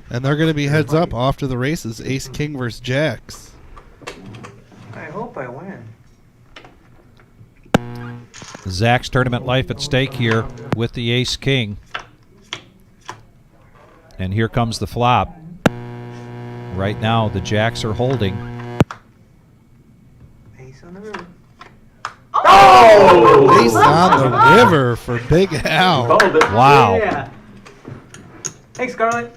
Speaker 2: And they're going to be heads up off to the races. Ace King versus Jacks.
Speaker 10: I hope I win.
Speaker 1: Zach's tournament life at stake here with the ace king. And here comes the flop. Right now the jacks are holding.
Speaker 10: Ace on the river.
Speaker 2: Oh! Ace on the river for Big Al.
Speaker 1: Wow.
Speaker 10: Yeah. Thanks, Scarlett.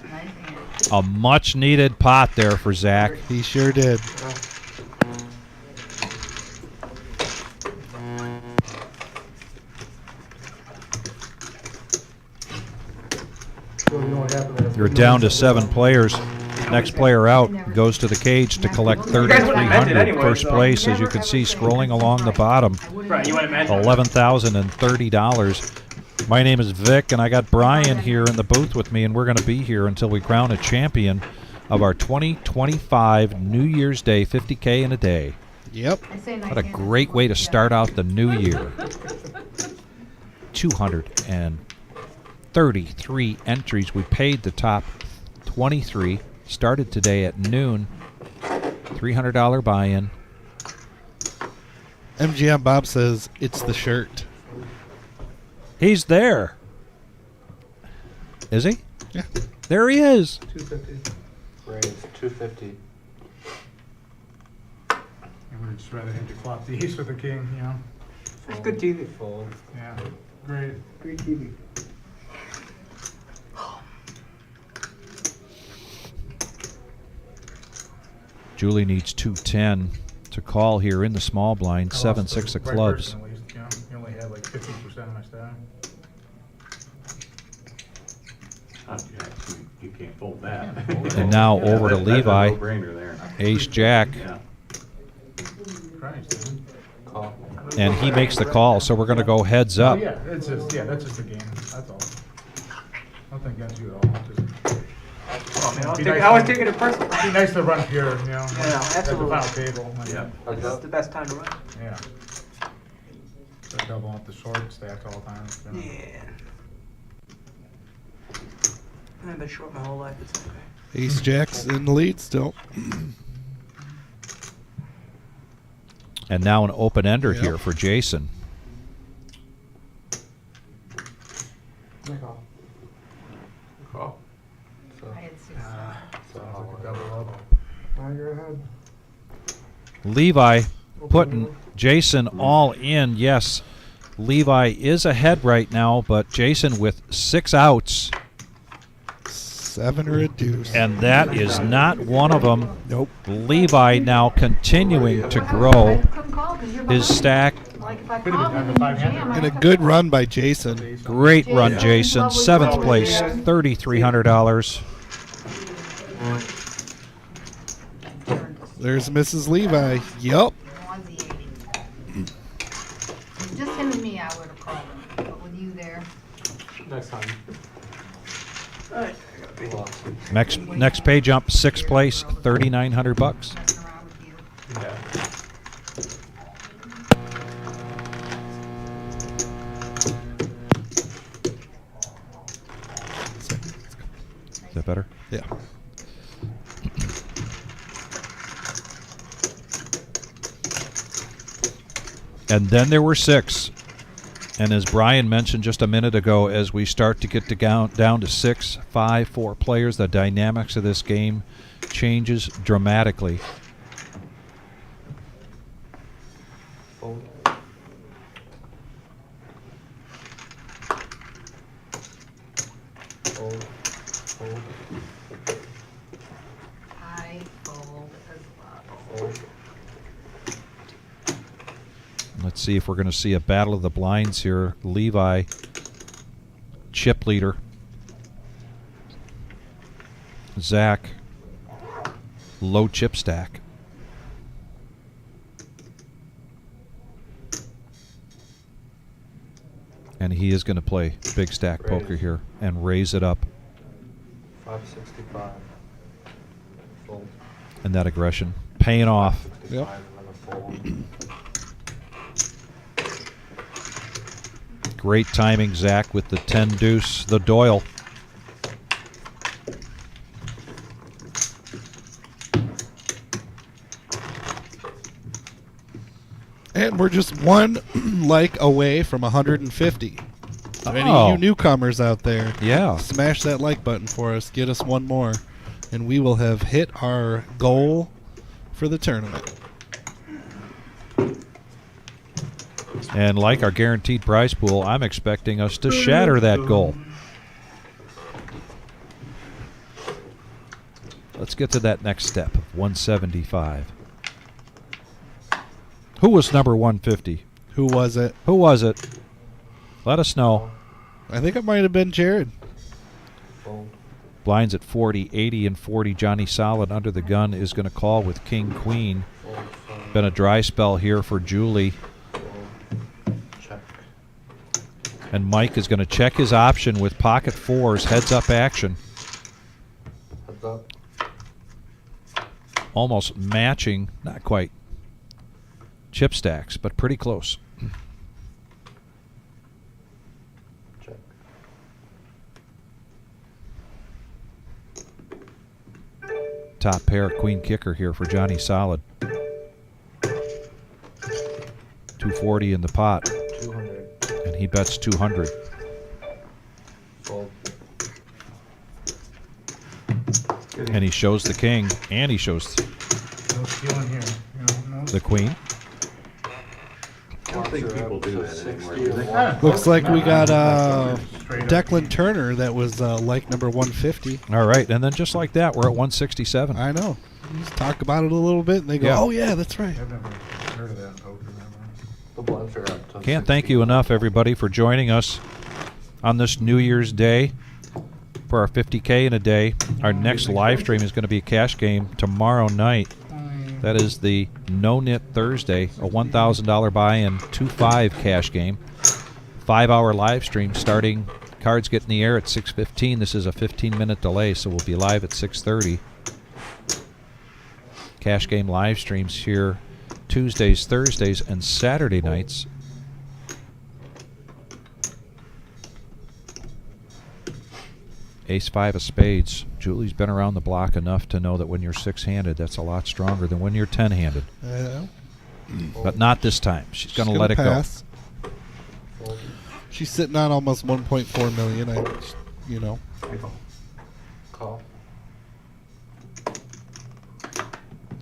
Speaker 1: A much needed pot there for Zach.
Speaker 2: He sure did.
Speaker 1: You're down to 7 players. Next player out goes to the cage to collect $3,300. First place, as you can see, scrolling along the bottom, $11,030. My name is Vic, and I got Brian here in the booth with me, and we're going to be here until we crown a champion of our 2025 New Year's Day 50K in a day.
Speaker 2: Yep.
Speaker 1: What a great way to start out the new year. 233 entries. We paid the top 23. Started today at noon. $300 buy-in.
Speaker 2: MGM Bob says it's the shirt.
Speaker 1: He's there. Is he?
Speaker 2: Yeah.
Speaker 1: There he is.
Speaker 11: 250. Raise 250.
Speaker 16: I would just rather him to flop the ace with the king, you know?
Speaker 10: That's good TV.
Speaker 11: Fold.
Speaker 16: Yeah. Great.
Speaker 10: Great TV.
Speaker 16: Julie
Speaker 1: needs 210 to call here in the small blind. 7-6 of clubs.
Speaker 16: At least, you know, you only had like 15% of my stack.
Speaker 12: You can't fold that.
Speaker 1: And now over to
Speaker 12: That's a
Speaker 1: Levi.
Speaker 12: no-brainer there.
Speaker 1: Ace Jack.
Speaker 12: Yeah.
Speaker 16: Christ, man.
Speaker 11: Call.
Speaker 1: And he makes the call, so we're going to go heads up.
Speaker 16: Oh, yeah, that's just a game. That's all. Nothing against you at all.
Speaker 10: Oh, man,
Speaker 16: Be
Speaker 10: I
Speaker 16: nice
Speaker 10: was
Speaker 16: to-
Speaker 10: taking it personal.
Speaker 16: It'd be nice to run pure, you know?
Speaker 10: Yeah,
Speaker 16: At the
Speaker 10: absolutely.
Speaker 16: final table.
Speaker 12: Yeah.
Speaker 10: This is the best time to run.
Speaker 16: Yeah. Start doubling up the short stack all the time. You know?
Speaker 10: Yeah. I've been short my whole life. It's okay.
Speaker 2: Ace Jack's in the lead still.
Speaker 1: And now an open-ender
Speaker 2: Yep.
Speaker 1: here for Jason.
Speaker 11: Call.
Speaker 9: Call.
Speaker 11: So,
Speaker 6: I had 6.
Speaker 16: Sounds like a double up.
Speaker 8: Now you're ahead.
Speaker 1: Levi putting Jason all in. Yes, Levi is ahead right now, but Jason with 6 outs.
Speaker 2: 7 or a deuce.
Speaker 1: And that is not one of them.
Speaker 2: Nope.
Speaker 1: Levi now continuing to grow his stack.
Speaker 6: Like if I
Speaker 16: Could've
Speaker 6: call
Speaker 16: been
Speaker 6: him
Speaker 16: down
Speaker 6: in
Speaker 16: to
Speaker 6: the
Speaker 16: 500.
Speaker 6: jam, I
Speaker 2: And a
Speaker 6: have
Speaker 2: good
Speaker 6: to-
Speaker 2: run by Jason.
Speaker 1: Great run, Jason. 7th place, $3,300.
Speaker 2: There's Mrs. Levi. Yup.
Speaker 6: Nauseating. Just him and me, I would have called him, but with you there.
Speaker 5: Next time.
Speaker 3: Alright.
Speaker 1: Next page up, 6th place, $3,900.
Speaker 6: Messing around with you.
Speaker 5: Yeah.
Speaker 1: Is that better?
Speaker 2: Yeah.
Speaker 1: And then there were 6. And as Brian mentioned just a minute ago, as we start to get down to 6, 5, 4 players, the dynamics of this game changes dramatically.
Speaker 11: Fold. Fold. Fold.
Speaker 6: I fold as well.
Speaker 11: Fold.
Speaker 1: Let's see if we're going to see a battle of the blinds here. Levi, chip leader. Zach, low chip stack. And he is going to play big stack poker here and raise it up.
Speaker 11: 565. Fold.
Speaker 1: And that aggression paying off.
Speaker 2: Yep.
Speaker 11: 5 and then a fold.
Speaker 1: Great timing, Zach, with the 10 deuce, the Doyle.
Speaker 2: And we're just one like away from 150. So any
Speaker 1: Oh.
Speaker 2: of you newcomers out there,
Speaker 1: Yeah.
Speaker 2: smash that like button for us. Get us one more, and we will have hit our goal for the tournament.
Speaker 1: And like our guaranteed prize pool, I'm expecting us to shatter that goal. Let's get to that next step, 175. Who was number 150?
Speaker 2: Who was it?
Speaker 1: Who was it? Let us know.
Speaker 2: I think it might have been Jared.
Speaker 11: Fold.
Speaker 1: Blinds at 40, 80 and 40. Johnny Solid under the gun is going to call with King Queen.
Speaker 11: Fold. Fold.
Speaker 1: Been a dry spell here for Julie.
Speaker 11: Fold. Check.
Speaker 1: And Mike is going to check his option with pocket fours, heads up action.
Speaker 11: Heads up.
Speaker 1: Almost matching, not quite, chip stacks, but pretty close.
Speaker 11: Check.
Speaker 1: Top pair, queen kicker here for Johnny Solid. 240 in the pot,
Speaker 11: 200.
Speaker 1: and he bets 200.
Speaker 11: Fold.
Speaker 1: And he shows the king, and he shows
Speaker 16: No stealing here. No
Speaker 1: the queen.
Speaker 12: I don't think people do that anymore, do they?
Speaker 2: Looks like we got Declan Turner that was like number 150.
Speaker 1: All right, and then just like that, we're at 167.
Speaker 2: I know. You just talk about it a little bit, and they go,
Speaker 1: Yeah.
Speaker 2: "Oh yeah, that's right."
Speaker 16: I've never heard of that in poker.
Speaker 11: The blinds are up to
Speaker 1: Can't thank you enough, everybody, for joining us on this New Year's Day for our 50K in a day. Our next live stream is going to be a cash game tomorrow night. That is the No Knit Thursday, a $1,000 buy-in, 2-5 cash game. 5-hour live stream starting. Cards get in the air at 6:15. This is a 15-minute delay, so we'll be live at 6:30. Cash game live streams here Tuesdays, Thursdays, and Saturday nights. Ace-5 of spades. Julie's been around the block enough to know that when you're 6-handed, that's a lot stronger than when you're 10-handed. But not this time. She's going to let it
Speaker 2: pass.
Speaker 11: Fold.
Speaker 2: She's sitting on almost 1.4 million. You know.
Speaker 11: Call.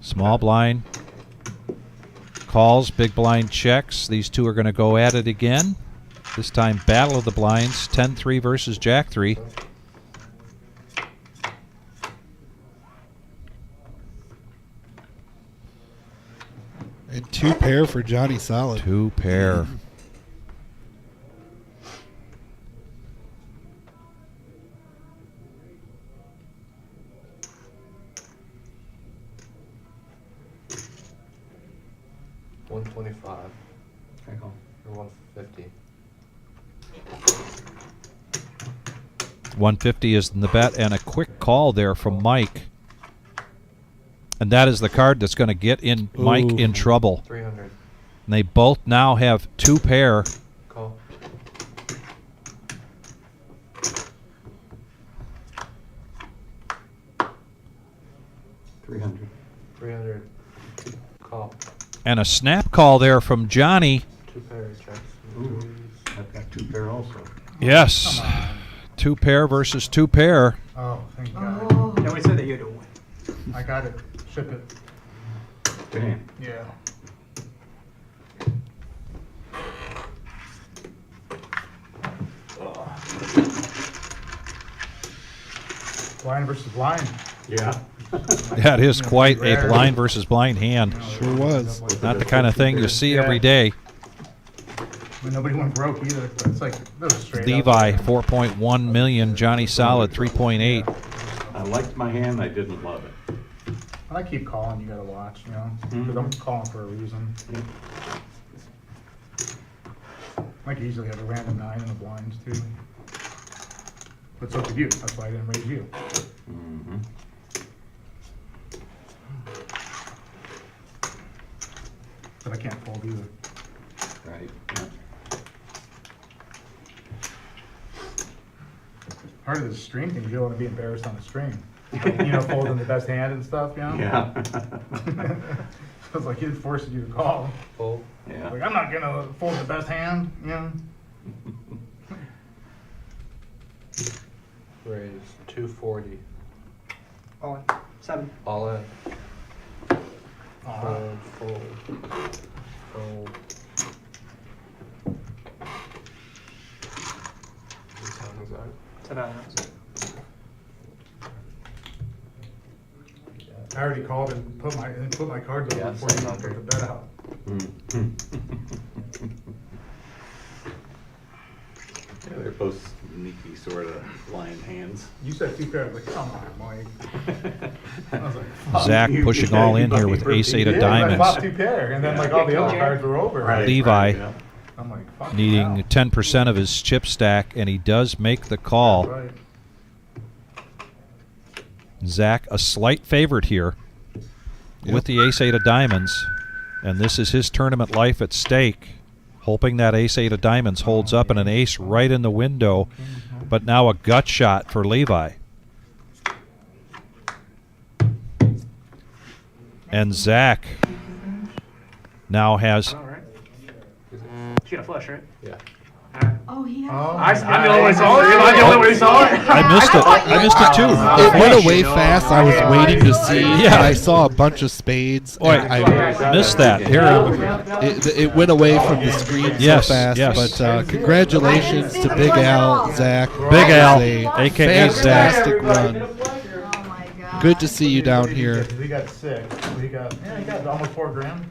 Speaker 1: Small blind. Calls, big blind checks. These two are going to go at it again. This time, battle of the blinds. 10-3 versus Jack-3.
Speaker 2: And 2 pair for Johnny Solid.
Speaker 1: 2 pair.
Speaker 11: 125
Speaker 12: Okay, call.
Speaker 11: or 150.
Speaker 1: 150 is in the bet, and a quick call there from Mike. And that is the card that's going to get in Mike
Speaker 2: Ooh.
Speaker 1: in trouble.
Speaker 11: 300.
Speaker 1: And they both now have 2 pair.
Speaker 11: Call.
Speaker 12: $300.
Speaker 11: 300. Call.
Speaker 1: And a snap call there from Johnny.
Speaker 11: 2 pairs, checks.
Speaker 12: Ooh, I've got 2 pair also.
Speaker 1: Yes. 2 pair versus 2 pair.
Speaker 16: Oh, thank God.
Speaker 10: Yeah, we said that you had to win.
Speaker 16: I got it. Ship it.
Speaker 12: Damn.
Speaker 16: Yeah. Blind versus blind.
Speaker 12: Yeah.
Speaker 1: That is quite a blind versus blind hand.
Speaker 2: Sure was.
Speaker 1: Not the kind of thing you see every day.
Speaker 16: I mean, nobody went broke either. But it's like, this is straight
Speaker 1: Levi,
Speaker 16: up.
Speaker 1: 4.1 million. Johnny Solid, 3.8.
Speaker 12: I liked my hand, I didn't love it.
Speaker 16: I keep calling, you gotta watch, you know?
Speaker 12: Mhm.
Speaker 16: Because I'm calling for a reason. I could easily have a random 9 in the blinds too. But so could you. That's why I didn't raise you.
Speaker 12: Mm-hmm.
Speaker 16: But I can't fold either.
Speaker 12: Right, yeah.
Speaker 16: Part of the stream thing is you don't want to be embarrassed on the stream. You know, folding the best hand and stuff, you know?
Speaker 12: Yeah.
Speaker 16: So it's like it forces you to call.
Speaker 11: Fold.
Speaker 12: Yeah.
Speaker 16: Like, I'm not gonna fold the best hand, you know?
Speaker 11: Raise 240.
Speaker 10: All in. 7.
Speaker 11: All in.
Speaker 16: Aw.
Speaker 11: Fold. Fold. What time is that?
Speaker 10: 7 ounces.
Speaker 16: I already called and put my cards over
Speaker 11: Yeah,
Speaker 16: before you
Speaker 11: 700.
Speaker 16: put the bet out.
Speaker 12: Yeah, they're both sneaky sort of blind hands.
Speaker 16: You said 2 pairs, like, come on, Mike. I was like, fuck.
Speaker 1: Zach pushing all in here with ace 8 of
Speaker 16: Yeah, I
Speaker 1: diamonds.
Speaker 16: flopped 2 pair, and then like all the other cards were over.
Speaker 12: Right.
Speaker 1: Levi
Speaker 12: yeah.
Speaker 16: I'm like, fuck
Speaker 1: needing
Speaker 16: now.
Speaker 1: 10% of his chip stack, and he does make the call.
Speaker 16: Right.
Speaker 1: Zach, a slight favorite here with the ace 8 of diamonds, and this is his tournament life at stake, hoping that ace 8 of diamonds holds up and an ace right in the window, but now a gut shot for Levi. And Zach now has
Speaker 10: All right. She got a flush, right?
Speaker 11: Yeah.
Speaker 6: Oh, he had.
Speaker 10: I'm the only one who saw it. I'm the only one who saw it.
Speaker 1: I missed it. I missed it too.
Speaker 2: It went away fast. I was waiting to see.
Speaker 1: Yeah.
Speaker 2: And I saw a bunch of spades.
Speaker 1: Boy,
Speaker 2: and I
Speaker 1: missed that. Here,
Speaker 2: It went away from the screen
Speaker 1: Yes,
Speaker 2: so fast.
Speaker 1: yes.
Speaker 2: But congratulations to Big Al, Zach.
Speaker 1: Big Al,
Speaker 2: It was a
Speaker 1: aka Zach.
Speaker 2: fantastic run.
Speaker 6: Oh my god.
Speaker 2: Good to see you down here.
Speaker 16: We got 6. We got, yeah, you got almost 4 grand.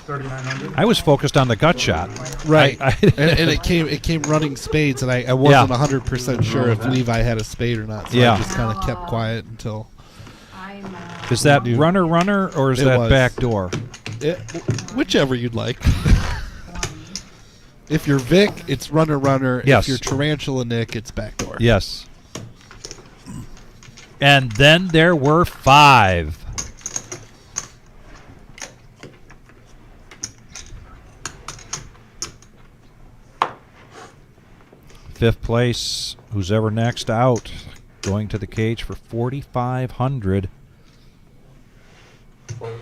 Speaker 16: 3,900.
Speaker 1: I was focused on the gut shot.
Speaker 2: Right,
Speaker 1: I-
Speaker 2: and it came running spades, and I wasn't 100% sure if Levi had a spade or not. So
Speaker 1: Yeah.
Speaker 2: I just kind of kept quiet until.
Speaker 1: Is that runner, or is
Speaker 2: It
Speaker 1: that
Speaker 2: was.
Speaker 1: back door?
Speaker 2: Whichever you'd like. If you're Vic, it's runner.
Speaker 1: Yes.
Speaker 2: If you're Tarantula Nick, it's backdoor.
Speaker 1: Yes. And then there were 5. Fifth place, who's ever next out, going to the cage for 4,500.
Speaker 11: Fold.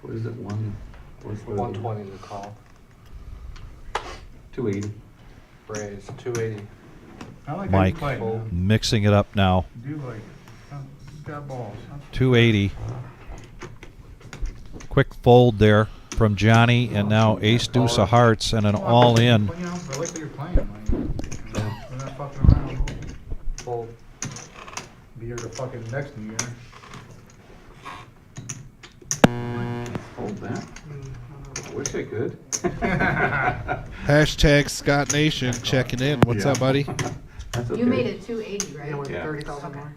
Speaker 12: What is it? What's the
Speaker 11: 120 to call.
Speaker 12: 280.
Speaker 11: Raise 280.
Speaker 16: I like how you
Speaker 1: Mike
Speaker 16: play, man.
Speaker 1: mixing it up now.
Speaker 16: You do like it. Got balls.
Speaker 1: 280. Quick fold there from Johnny, and now ace deuce of hearts and an all in.
Speaker 16: You know, I like that you're playing, Mike. We're not fucking around.
Speaker 11: Fold.
Speaker 16: Be here the fucking next New Year.
Speaker 12: Hold that. I wish I could.
Speaker 2: Hashtag Scott Nation checking in. What's
Speaker 12: Yeah.
Speaker 2: up, buddy?
Speaker 12: That's okay.
Speaker 6: You made it 280, right?
Speaker 12: Yeah.
Speaker 6: 30,000 more.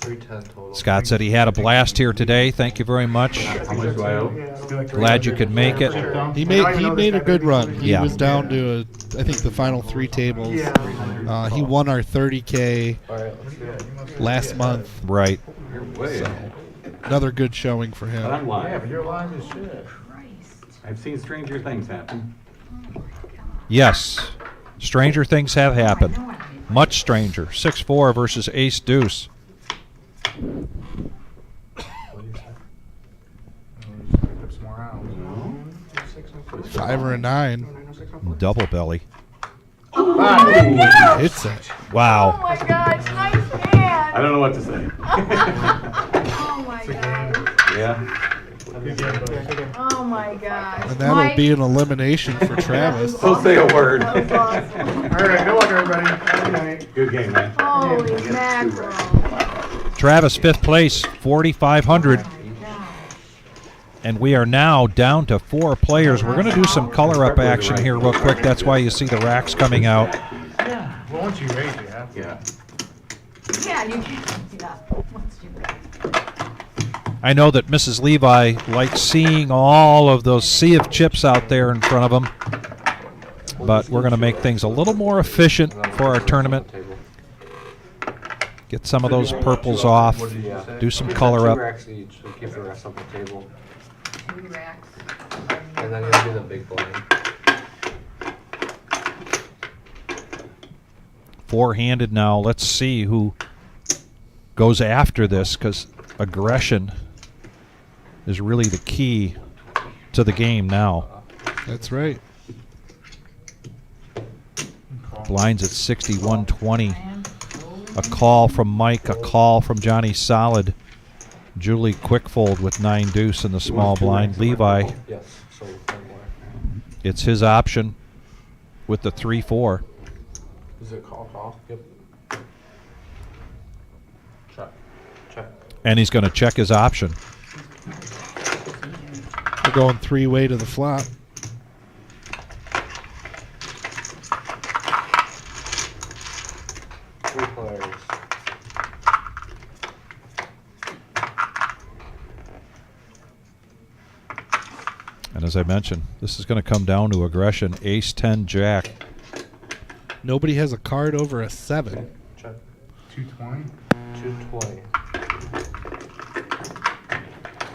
Speaker 11: 310 total.
Speaker 1: Scott said he had a blast here today. Thank you very much.
Speaker 5: How much do I owe?
Speaker 1: Glad you could make it.
Speaker 2: He made a good run. He
Speaker 1: Yeah.
Speaker 2: was down to I think the final 3 tables. He won our 30K last month.
Speaker 1: Right.
Speaker 2: So, another good showing for him.
Speaker 12: But I'm live.
Speaker 16: Yeah, but you're live as shit.
Speaker 12: I've seen stranger things happen.
Speaker 1: Yes. Stranger things have happened. Much stranger. 6-4 versus ace deuce.
Speaker 16: Pick some more out.
Speaker 2: 5 or a 9.
Speaker 1: Double belly.
Speaker 2: It's it.
Speaker 1: Wow.
Speaker 6: Oh my gosh, nice hand.
Speaker 12: I don't know what to say.
Speaker 6: Oh my gosh.
Speaker 12: Yeah.
Speaker 6: Oh my gosh.
Speaker 2: And that'll be an elimination for Travis.
Speaker 12: Don't say a word.
Speaker 6: That was awesome.
Speaker 16: All right, good luck, everybody. Have a good night.
Speaker 12: Good game, man.
Speaker 6: Holy mackerel.
Speaker 1: Travis, 5th place, 4,500. And we are now down to 4 players. We're going to do some color-up action here real quick. That's why you see the racks coming out.
Speaker 16: Yeah. Well, once you raise, you have to.
Speaker 12: Yeah.
Speaker 6: Yeah, you can. Yeah. Once you
Speaker 1: I know that Mrs. Levi likes seeing all of those sea of chips out there in front of them. But we're going to make things a little more efficient for our tournament. Get some of those purples off. Do some color up.
Speaker 11: 2 racks each, so keep the rest on the table.
Speaker 6: 2 racks.
Speaker 11: And then you'll do the big blind.
Speaker 1: 4-handed now. Let's see who goes after this, because aggression is really the key to the game now.
Speaker 2: That's right.
Speaker 1: Blinds at 61-20. A call from Mike, a call from Johnny Solid. Julie Quickfold with 9 deuce in the small blind. Levi,
Speaker 11: Yes, so 1 more.
Speaker 1: it's his option with the 3-4.
Speaker 11: Is it call? Yep. Check.
Speaker 1: And he's going to check his option.
Speaker 2: We're going 3-way to the flop.
Speaker 11: Three players.
Speaker 1: And as I mentioned, this is going to come down to aggression. Ace 10 jack.
Speaker 2: Nobody has a card over a 7.
Speaker 11: Check.
Speaker 16: 220.
Speaker 11: 220.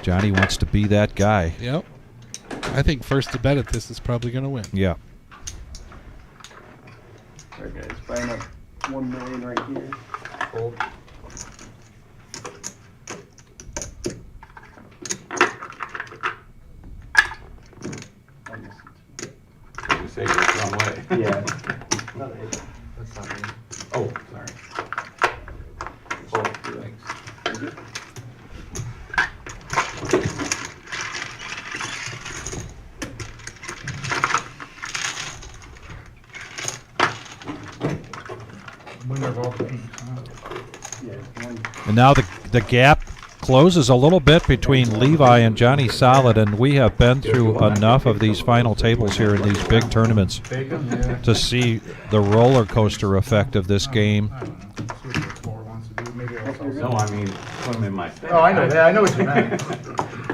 Speaker 1: Johnny wants to be that guy.
Speaker 2: Yep. I think first to bet at this is probably going to win.
Speaker 1: Yeah.
Speaker 14: All right, guys, buying up 1 million right here.
Speaker 11: Fold.
Speaker 12: You say it the wrong way.
Speaker 14: Yeah.
Speaker 11: That's not me.
Speaker 12: Oh, sorry.
Speaker 11: Fold.
Speaker 12: Thanks.
Speaker 16: Winner of all teams.
Speaker 14: Yeah, one.
Speaker 1: And now the gap closes a little bit between Levi and Johnny Solid, and we have been through enough of these final tables here in these big tournaments
Speaker 16: Bacon? Yeah.
Speaker 1: to see the roller coaster effect of this game.
Speaker 16: I don't know. See what the floor wants to do. Maybe I'll sell
Speaker 12: No, I mean, put them in my stack.
Speaker 16: Oh, I know that. I know what you meant.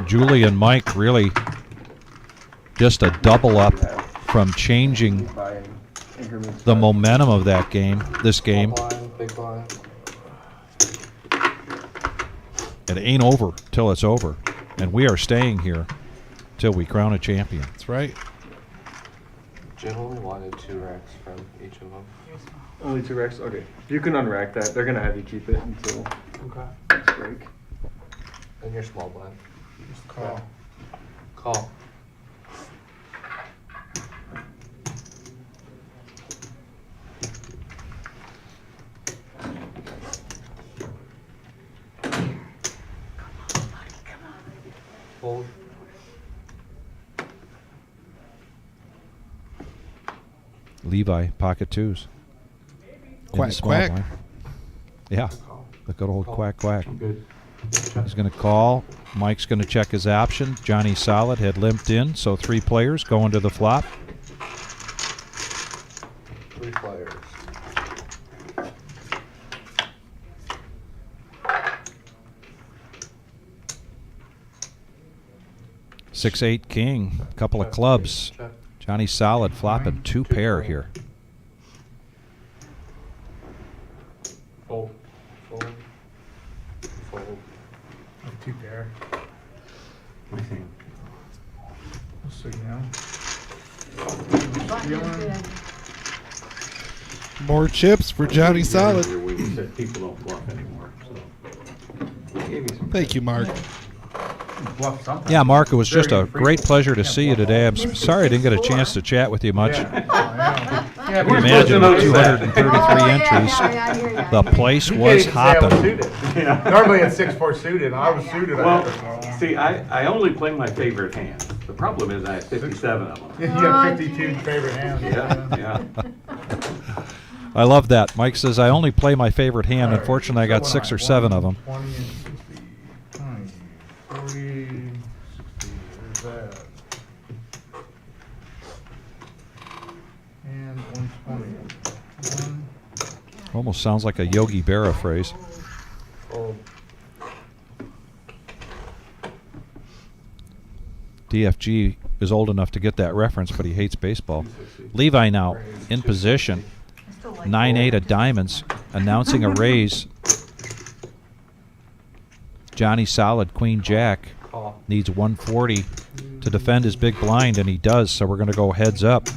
Speaker 1: Julie and Mike really just a double up from changing
Speaker 14: Buying increments.
Speaker 1: the momentum of that game, this game.
Speaker 11: Small blind, big blind.
Speaker 1: It ain't over till it's over. And we are staying here till we crown a champion.
Speaker 2: That's right.
Speaker 11: Jim only wanted 2 racks from each of them.
Speaker 14: Only 2 racks? Okay. You can unrack that. They're going to have you keep it until
Speaker 11: Okay.
Speaker 14: next break.
Speaker 11: And your small blind.
Speaker 16: Just call.
Speaker 11: Call. Fold.
Speaker 1: Levi, pocket twos. In the
Speaker 2: Quack,
Speaker 1: small
Speaker 2: quack.
Speaker 1: blind. Yeah, the good old quack, quack.
Speaker 12: Good.
Speaker 1: He's going to call. Mike's going to check his option. Johnny Solid had limped in, so 3 players going to the flop.
Speaker 11: 3 players.
Speaker 1: 6-8 king, couple of clubs.
Speaker 5: Check.
Speaker 1: Johnny Solid flopping 2 pair here.
Speaker 5: Fold. Fold. Fold.
Speaker 16: Two pair.
Speaker 12: I think.
Speaker 16: We'll see now.
Speaker 6: Button is good.
Speaker 2: More chips for Johnny Solid.
Speaker 12: Where you said people don't bluff anymore, so. I gave you some.
Speaker 2: Thank you, Mark.
Speaker 16: Bluff something.
Speaker 1: Yeah, Mark, it was just a
Speaker 16: Very
Speaker 1: great pleasure to
Speaker 16: Yeah,
Speaker 1: see you
Speaker 16: bluff
Speaker 1: today.
Speaker 16: all.
Speaker 1: I'm sorry I didn't get a chance to chat with you much.
Speaker 16: Yeah. Yeah,
Speaker 12: We're
Speaker 1: Imagine
Speaker 12: supposed to notice
Speaker 1: 233
Speaker 6: Oh,
Speaker 1: entries.
Speaker 6: I hear ya.
Speaker 1: The place
Speaker 16: You can't
Speaker 1: was
Speaker 16: even say I was
Speaker 1: hopping.
Speaker 16: suited.
Speaker 12: Yeah.
Speaker 16: Normally it's 6-4 suited, and I was suited. I had this
Speaker 12: Well,
Speaker 16: one.
Speaker 12: see, I only play my favorite hand. The problem is I have 57 of them.
Speaker 16: You have 52 favorite hands.
Speaker 12: Yeah, yeah.
Speaker 1: I love that. Mike says, I only play my favorite hand.
Speaker 16: All right,
Speaker 1: Unfortunately, I
Speaker 16: so
Speaker 1: got
Speaker 16: what
Speaker 1: 6
Speaker 16: am
Speaker 1: or 7 of them.
Speaker 16: 20 and 60, 20, 40, 60, there's that. And 120.
Speaker 1: Almost sounds like a Yogi Berra phrase.
Speaker 5: Fold.
Speaker 1: DFG is old enough to get that reference, but he hates baseball. Levi now in position.
Speaker 6: I still like
Speaker 1: 9-8 of diamonds, announcing a raise. Johnny Solid, Queen Jack,
Speaker 5: Call.
Speaker 1: needs 140 to defend his big blind, and he does, so we're going to go heads up.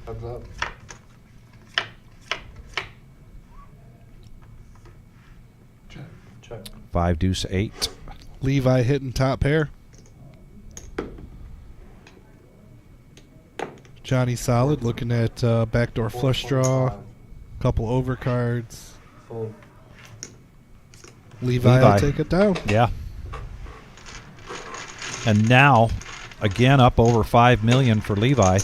Speaker 5: Heads up. Check. Check.
Speaker 1: 5 deuce 8.
Speaker 2: Levi hitting top pair. Johnny Solid looking at backdoor flush draw. Couple overcards.
Speaker 5: Fold.
Speaker 2: Levi will take it down.
Speaker 1: Yeah. And now, again, up over 5 million for Levi.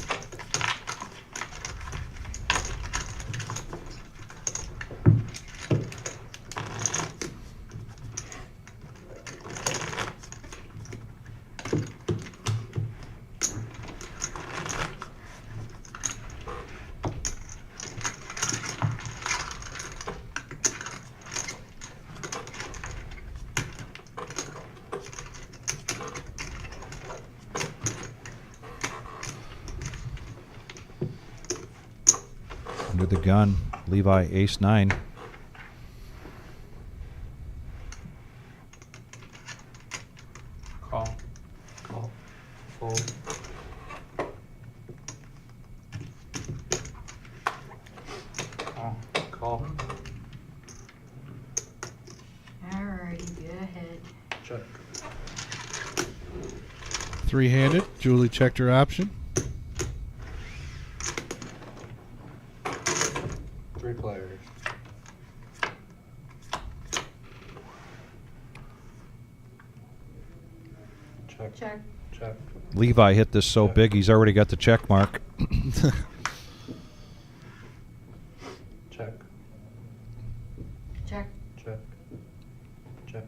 Speaker 1: Under the gun, Levi ace-9.
Speaker 5: Call. Call. Fold. Call. Call.
Speaker 6: Alrighty, go ahead.
Speaker 5: Check.
Speaker 2: Three-handed. Julie checked her option.
Speaker 5: 3 players. Check.
Speaker 6: Check.
Speaker 5: Check.
Speaker 1: Levi hit this so big, he's already got the check mark.
Speaker 5: Check.
Speaker 6: Check.
Speaker 5: Check. Check.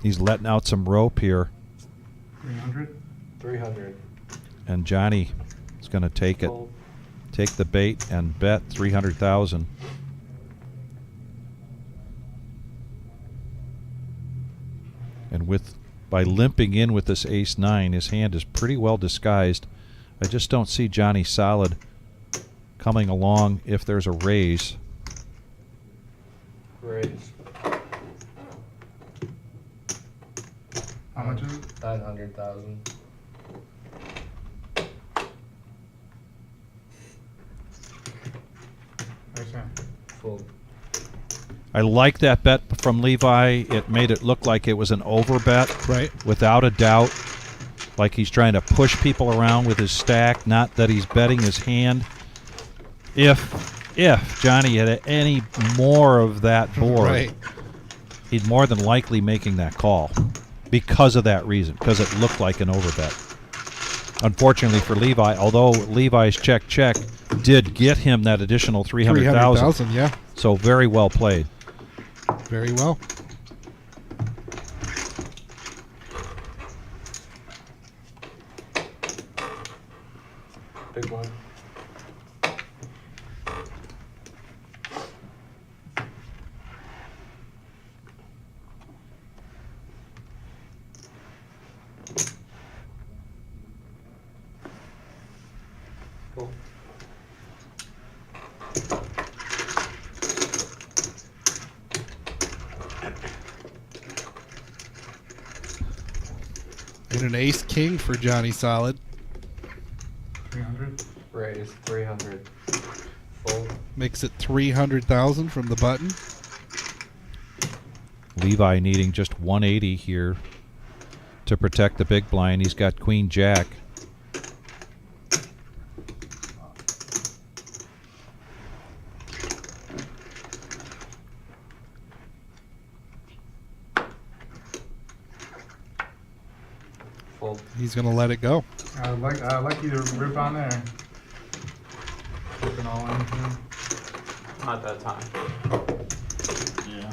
Speaker 1: He's letting out some rope here,
Speaker 16: 300.
Speaker 5: 300.
Speaker 1: and Johnny is going to take it.
Speaker 5: Fold.
Speaker 1: Take the bait and bet 300,000. And by limping in with this ace-9, his hand is pretty well disguised. I just don't see Johnny Solid coming along if there's a raise.
Speaker 5: Raise.
Speaker 16: How much is it?
Speaker 5: 900,000.
Speaker 16: Nice hand.
Speaker 5: Fold.
Speaker 1: I like that bet from Levi. It made it look like it was an over bet.
Speaker 2: Right.
Speaker 1: Without a doubt. Like he's trying to push people around with his stack, not that he's betting his hand. If Johnny had any more of that board,
Speaker 2: Right.
Speaker 1: he'd more than likely making that call because of that reason, because it looked like an overbet. Unfortunately for Levi, although Levi's check did get him that additional 300,000.
Speaker 2: 300,000, yeah.
Speaker 1: So very well played.
Speaker 2: Very well.
Speaker 5: Big one.
Speaker 2: And an ace king for Johnny Solid.
Speaker 16: 300.
Speaker 11: Raise 300. Fold.
Speaker 2: Makes it 300,000 from the button.
Speaker 1: Levi needing just 180 here to protect the big blind. He's got Queen Jack.
Speaker 11: Fold.
Speaker 2: He's going to let it go.
Speaker 16: I'd like you to rip on there. Ripping all in.
Speaker 9: Not that time.
Speaker 16: Yeah.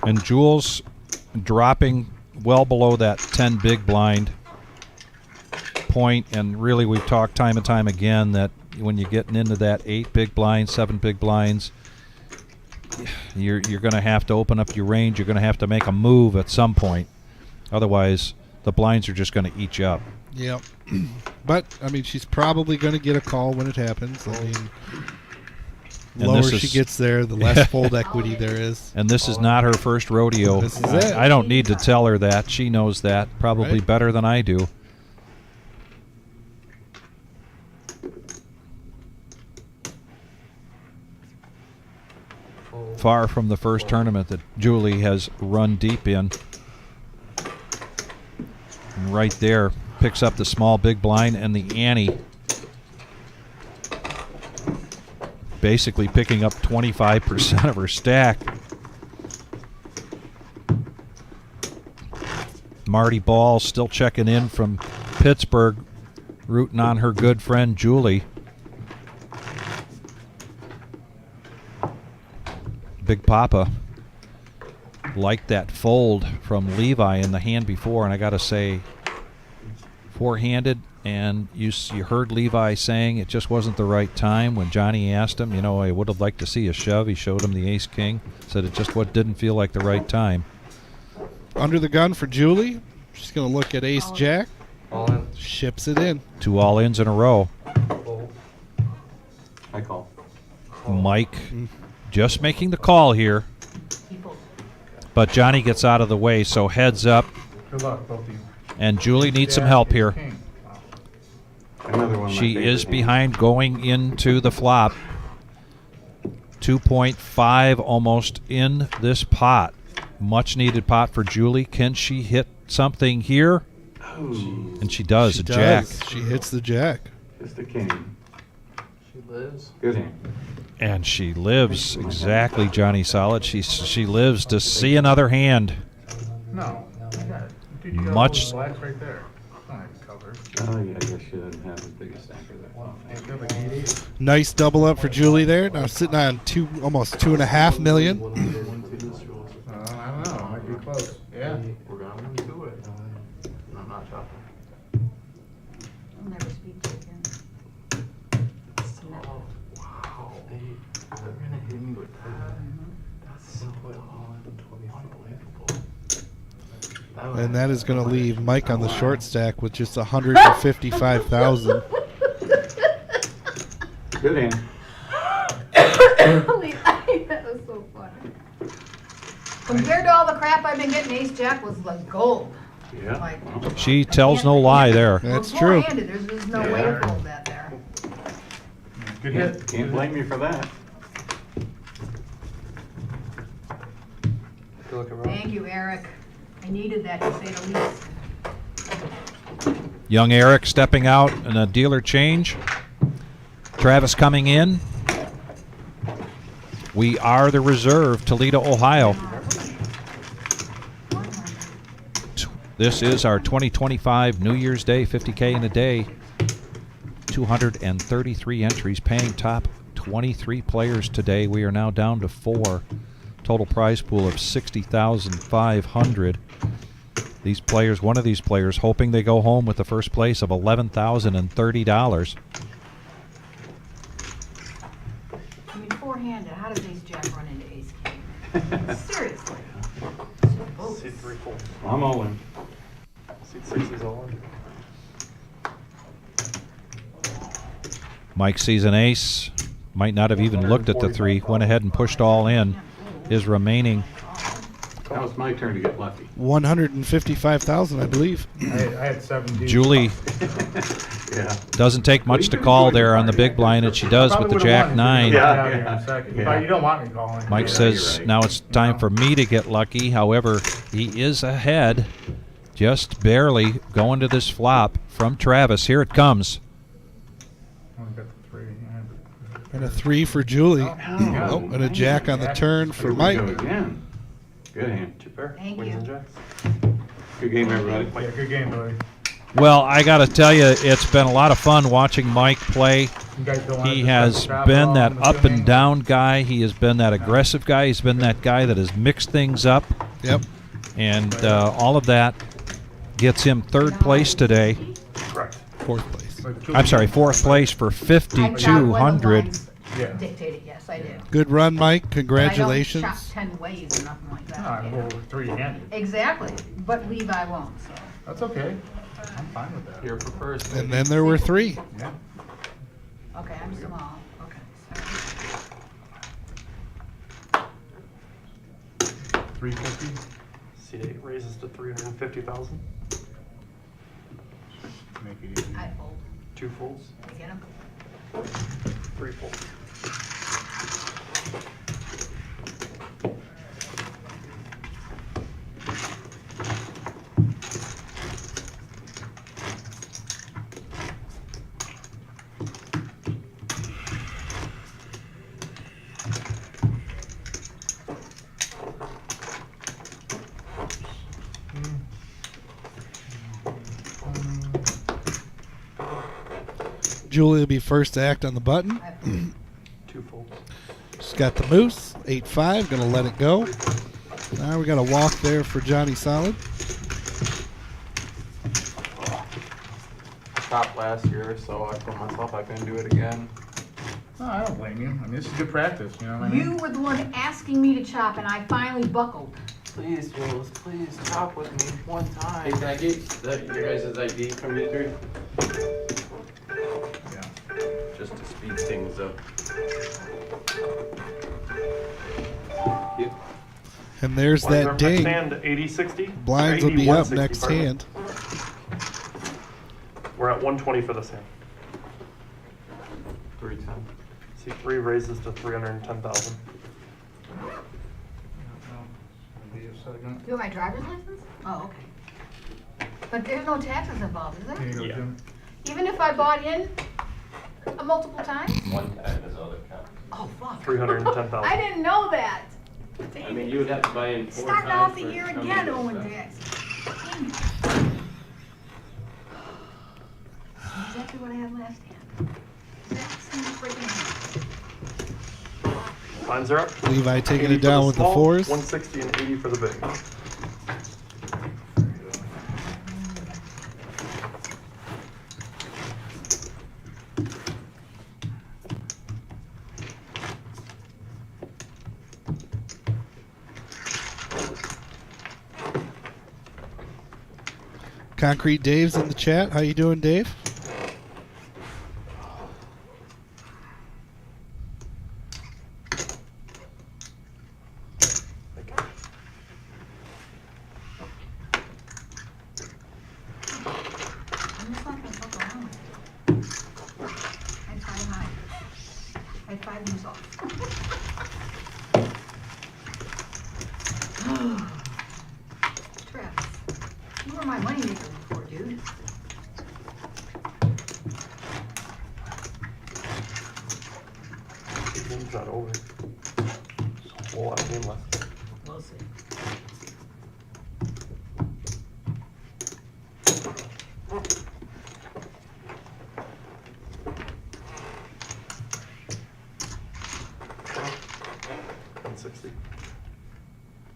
Speaker 1: And Jules dropping well below that 10 big blind point. And really, we've talked time and time again that when you're getting into that 8 big blinds, 7 big blinds, you're going to have to open up your range. You're going to have to make a move at some point. Otherwise, the blinds are just going to eat you up.
Speaker 2: Yep. But, I mean, she's probably going to get a call when it happens. I mean,
Speaker 1: And
Speaker 2: lower
Speaker 1: this
Speaker 2: she
Speaker 1: is-
Speaker 2: gets there, the less fold equity there is.
Speaker 1: And this is not her first rodeo.
Speaker 2: This is it.
Speaker 1: I don't need to tell her that. She knows that probably
Speaker 2: Right.
Speaker 1: better than I do. Far from the first tournament that Julie has run deep in. And right there, picks up the small big blind and the ante. Basically picking up 25% of her stack. Marty Ball still checking in from Pittsburgh, rooting on her good friend Julie. Big Papa liked that fold from Levi in the hand before, and I got to say, four-handed, and you heard Levi saying it just wasn't the right time. When Johnny asked him, you know, I would have liked to see a shove. He showed him the ace-king, said it just didn't feel like the right time.
Speaker 2: Under the gun for Julie. She's going to look at ace-jack.
Speaker 11: All in.
Speaker 2: Ships it in.
Speaker 1: 2 all-ins in a row.
Speaker 11: Fold. I call.
Speaker 1: Mike just making the call here, but Johnny gets out of the way, so heads up.
Speaker 16: Good luck, both of you.
Speaker 1: And Julie needs some help here.
Speaker 16: King.
Speaker 12: Another one of my
Speaker 1: She
Speaker 12: favorite
Speaker 1: is
Speaker 12: hands.
Speaker 1: behind going into the flop. 2.5 almost in this pot. Much needed pot for Julie. Can she hit something here? And she does.
Speaker 2: She
Speaker 1: a jack.
Speaker 2: does. She hits the jack.
Speaker 12: Just a king.
Speaker 11: She lives.
Speaker 12: Good hand.
Speaker 1: And she lives. Exactly, Johnny Solid. She lives to see another hand.
Speaker 16: No. You got it. Dude, you got
Speaker 1: Much-
Speaker 16: all the blacks right there. Not even covered.
Speaker 12: Oh, yeah, I guess she doesn't have as big a stack as that.
Speaker 16: Hey, you have like 88.
Speaker 2: Nice double up for Julie there. Now sitting on almost $2.5 million.
Speaker 16: I don't know. Might be close. Yeah.
Speaker 11: We're going to do it. I'm not chopping.
Speaker 6: I'll never speak to you again.
Speaker 11: Oh, wow. They're going to hit me with that. That's so unbelievable.
Speaker 2: And that is going to leave Mike on the short stack with just 155,000.
Speaker 12: Good hand.
Speaker 6: That was so funny. Compared to all the crap I've been getting, Ace Jack was like gold.
Speaker 12: Yeah.
Speaker 6: Like,
Speaker 1: She tells no lie there.
Speaker 2: That's
Speaker 6: well,
Speaker 2: true.
Speaker 6: four-handed, there's no way to fold that there.
Speaker 16: Good hit.
Speaker 12: Can't blame you for that.
Speaker 11: Good looking, Rob.
Speaker 6: Thank you, Eric. I needed that to say the least.
Speaker 1: Young Eric stepping out in a dealer change. Travis coming in. We are the reserve, Toledo, Ohio. This is our 2025 New Year's Day 50K in a day. 233 entries, paying top 23 players today. We are now down to 4. Total prize pool of $60,500. These players, one of these players, hoping they go home with the first place of $11,030.
Speaker 6: I mean, four-handed, how does ace jack run into ace king? Seriously.
Speaker 14: Seat 3 full.
Speaker 12: I'm all in.
Speaker 14: Seat 6 is all in.
Speaker 1: Mike sees an ace. Might not have even looked at the 3. Went ahead and pushed all in. His remaining.
Speaker 12: Now it's my turn to get lucky.
Speaker 2: 155,000, I believe.
Speaker 16: I had 17.
Speaker 1: Julie
Speaker 12: Yeah.
Speaker 1: doesn't take much to call there on the big blind, and she does with the jack 9.
Speaker 16: But you don't want me calling.
Speaker 1: Mike says now it's time for me to get lucky. However, he is ahead, just barely going to this flop from Travis. Here it comes.
Speaker 2: And a 3 for Julie. Oh, and a jack on the turn for Mike.
Speaker 12: Again. Good hand.
Speaker 6: Thank
Speaker 14: Queens
Speaker 6: you.
Speaker 14: and jacks.
Speaker 12: Good game, everybody.
Speaker 16: Yeah, good game, buddy.
Speaker 1: Well, I got to tell you, it's been a lot of fun watching Mike play.
Speaker 16: You guys don't want
Speaker 1: He
Speaker 16: to
Speaker 1: has
Speaker 16: just
Speaker 1: been
Speaker 16: all
Speaker 1: that
Speaker 16: I'm
Speaker 1: up and
Speaker 16: assuming?
Speaker 1: down guy. He has been that aggressive guy. He's been that guy that has mixed things up.
Speaker 2: Yep.
Speaker 1: And all of that gets him 3rd place today.
Speaker 14: Correct.
Speaker 2: 4th place.
Speaker 1: I'm sorry, 4th place for
Speaker 6: I got when the
Speaker 1: 5,200.
Speaker 6: blinds
Speaker 16: Yeah.
Speaker 6: Dictated, yes, I did.
Speaker 2: Good run, Mike.
Speaker 6: But
Speaker 2: Congratulations.
Speaker 6: I don't chop 10 ways or nothing like that.
Speaker 16: I'm
Speaker 6: yeah.
Speaker 16: over 3-handed.
Speaker 6: Exactly, but leave I won't, so.
Speaker 16: That's okay. I'm fine with that.
Speaker 11: Here for first.
Speaker 2: And then there were 3.
Speaker 16: Yeah.
Speaker 6: Okay, I'm small, okay, sorry.
Speaker 16: 350.
Speaker 14: Seat 8 raises to 350,000.
Speaker 16: Make it easy.
Speaker 6: I fold.
Speaker 14: 2 folds.
Speaker 6: I get him.
Speaker 14: 3 folds.
Speaker 2: Julie will be first to act on the button.
Speaker 14: 2 folds.
Speaker 2: She's got the moose. 8-5. Gonna let it go. Now we got a walk there for Johnny Solid.
Speaker 11: Top last year, so I told myself I couldn't do it again.
Speaker 16: No, I don't blame you. I mean, this is good practice, you know what I mean?
Speaker 6: You were the one asking me to chop, and I finally buckled.
Speaker 11: Please, Jules, please chop with me one time. Hey, can I get that, your guys' ID from you 3?
Speaker 16: Yeah.
Speaker 11: Just to speed things up.
Speaker 2: And there's
Speaker 14: Blinds
Speaker 2: that
Speaker 14: are
Speaker 2: ding.
Speaker 14: Next hand, 80-60.
Speaker 2: Blinds will be up
Speaker 14: 81-60,
Speaker 2: next
Speaker 14: pardon.
Speaker 2: hand.
Speaker 14: We're at 120 for this hand.
Speaker 11: 310.
Speaker 14: Seat 3 raises to 310,000.
Speaker 16: Be a second.
Speaker 6: You have my driver's license? Oh, okay. But there's no taxes involved, is there?
Speaker 16: Here you go,
Speaker 14: Yeah.
Speaker 16: Jim.
Speaker 6: Even if I bought in multiple times?
Speaker 11: One time is all that counts.
Speaker 6: Oh, fuck.
Speaker 14: 310,000.
Speaker 6: I didn't know that.
Speaker 11: I mean, you would have to buy in 4
Speaker 6: Starting
Speaker 11: times
Speaker 6: off the
Speaker 11: for
Speaker 6: year
Speaker 11: some
Speaker 6: again,
Speaker 11: of this
Speaker 6: Owen
Speaker 11: stuff.
Speaker 6: Jackson. Dang it. Exactly what I had last hand. Exact same freaking hand.
Speaker 14: Blinds are up.
Speaker 2: Levi taking
Speaker 14: 80
Speaker 2: it down
Speaker 14: for
Speaker 2: with the
Speaker 14: small,
Speaker 2: 4s.
Speaker 14: 160 and 80 for the big.
Speaker 2: Concrete Dave's in the chat. How you doing, Dave?
Speaker 6: I'm just not gonna fuck around with it. I had 5 high. I had 5 moves off. Travis, you were my moneymaker before, dude.
Speaker 14: The game's not over. There's a whole lot of game left.
Speaker 6: We'll see.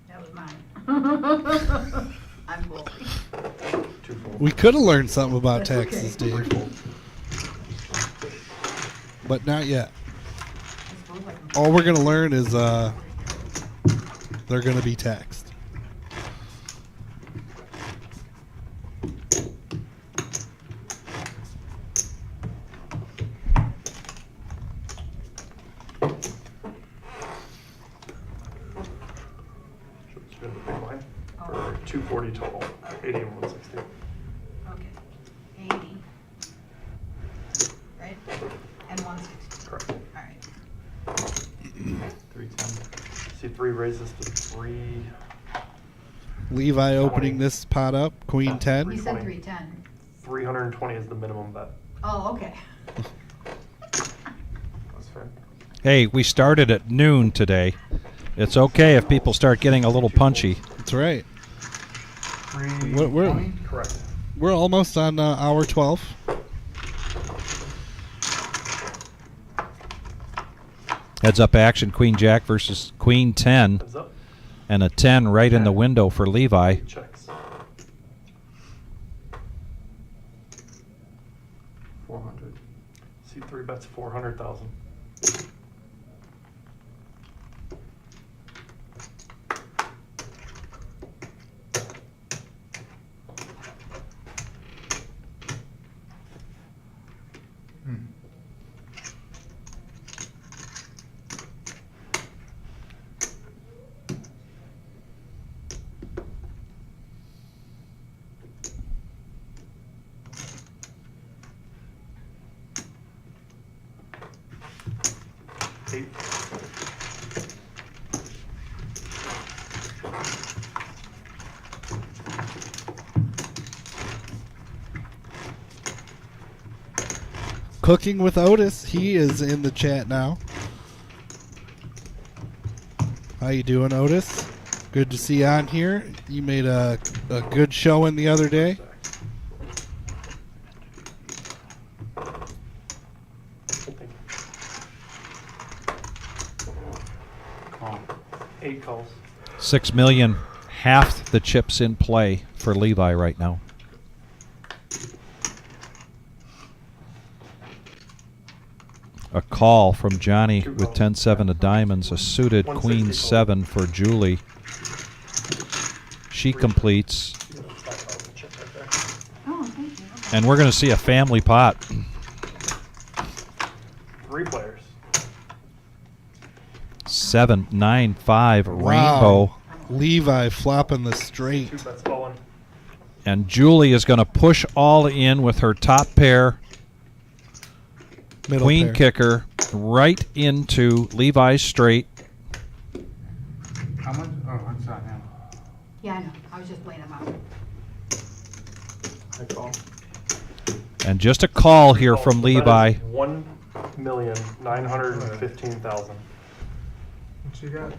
Speaker 6: That was mine. I'm bulky.
Speaker 2: We could have learned something about taxes, Dave. But not yet. All we're going to learn is they're going to be taxed.
Speaker 14: Spin the big line for 240 total, 80 and 160.
Speaker 6: Okay, 80. Right? And 160.
Speaker 14: Correct.
Speaker 6: All right.
Speaker 14: 310. See 3 raises to 3.
Speaker 2: Levi opening this pot up. Queen 10.
Speaker 6: He said 310.
Speaker 14: 320 is the minimum bet.
Speaker 6: Oh, okay.
Speaker 14: That's fair.
Speaker 1: Hey, we started at noon today. It's okay if people start getting a little punchy.
Speaker 2: That's right.
Speaker 14: 320? Correct.
Speaker 2: We're almost on hour 12.
Speaker 1: Heads up action, Queen Jack versus Queen 10.
Speaker 14: Heads up.
Speaker 1: And a 10 right in the window for Levi.
Speaker 14: Checks. 400. See 3 bets 400,000.
Speaker 2: Cooking with Otis. He is in the chat now. How you doing, Otis? Good to see you on here. You made a good showing the other day.
Speaker 14: Call. 8 calls.
Speaker 1: 6 million, half the chips in play for Levi right now. A call from Johnny with 10-7 of diamonds, a suited Queen 7 for Julie. She completes.
Speaker 6: Oh, thank you. Okay.
Speaker 1: And we're going to see a family pot.
Speaker 14: 3 players.
Speaker 1: 7, 9, 5,
Speaker 2: Wow.
Speaker 1: rainbow.
Speaker 2: Levi flopping the straight.
Speaker 14: 2 bets fallen.
Speaker 1: And Julie is going to push all in with her top pair.
Speaker 2: Middle
Speaker 1: Queen
Speaker 2: pair.
Speaker 1: kicker right into Levi's straight.
Speaker 16: How much? Oh, what's that now?
Speaker 6: Yeah, I know. I was just playing them out.
Speaker 14: I call.
Speaker 1: And just a call here from Levi.
Speaker 14: 1,915,000.
Speaker 16: What you got?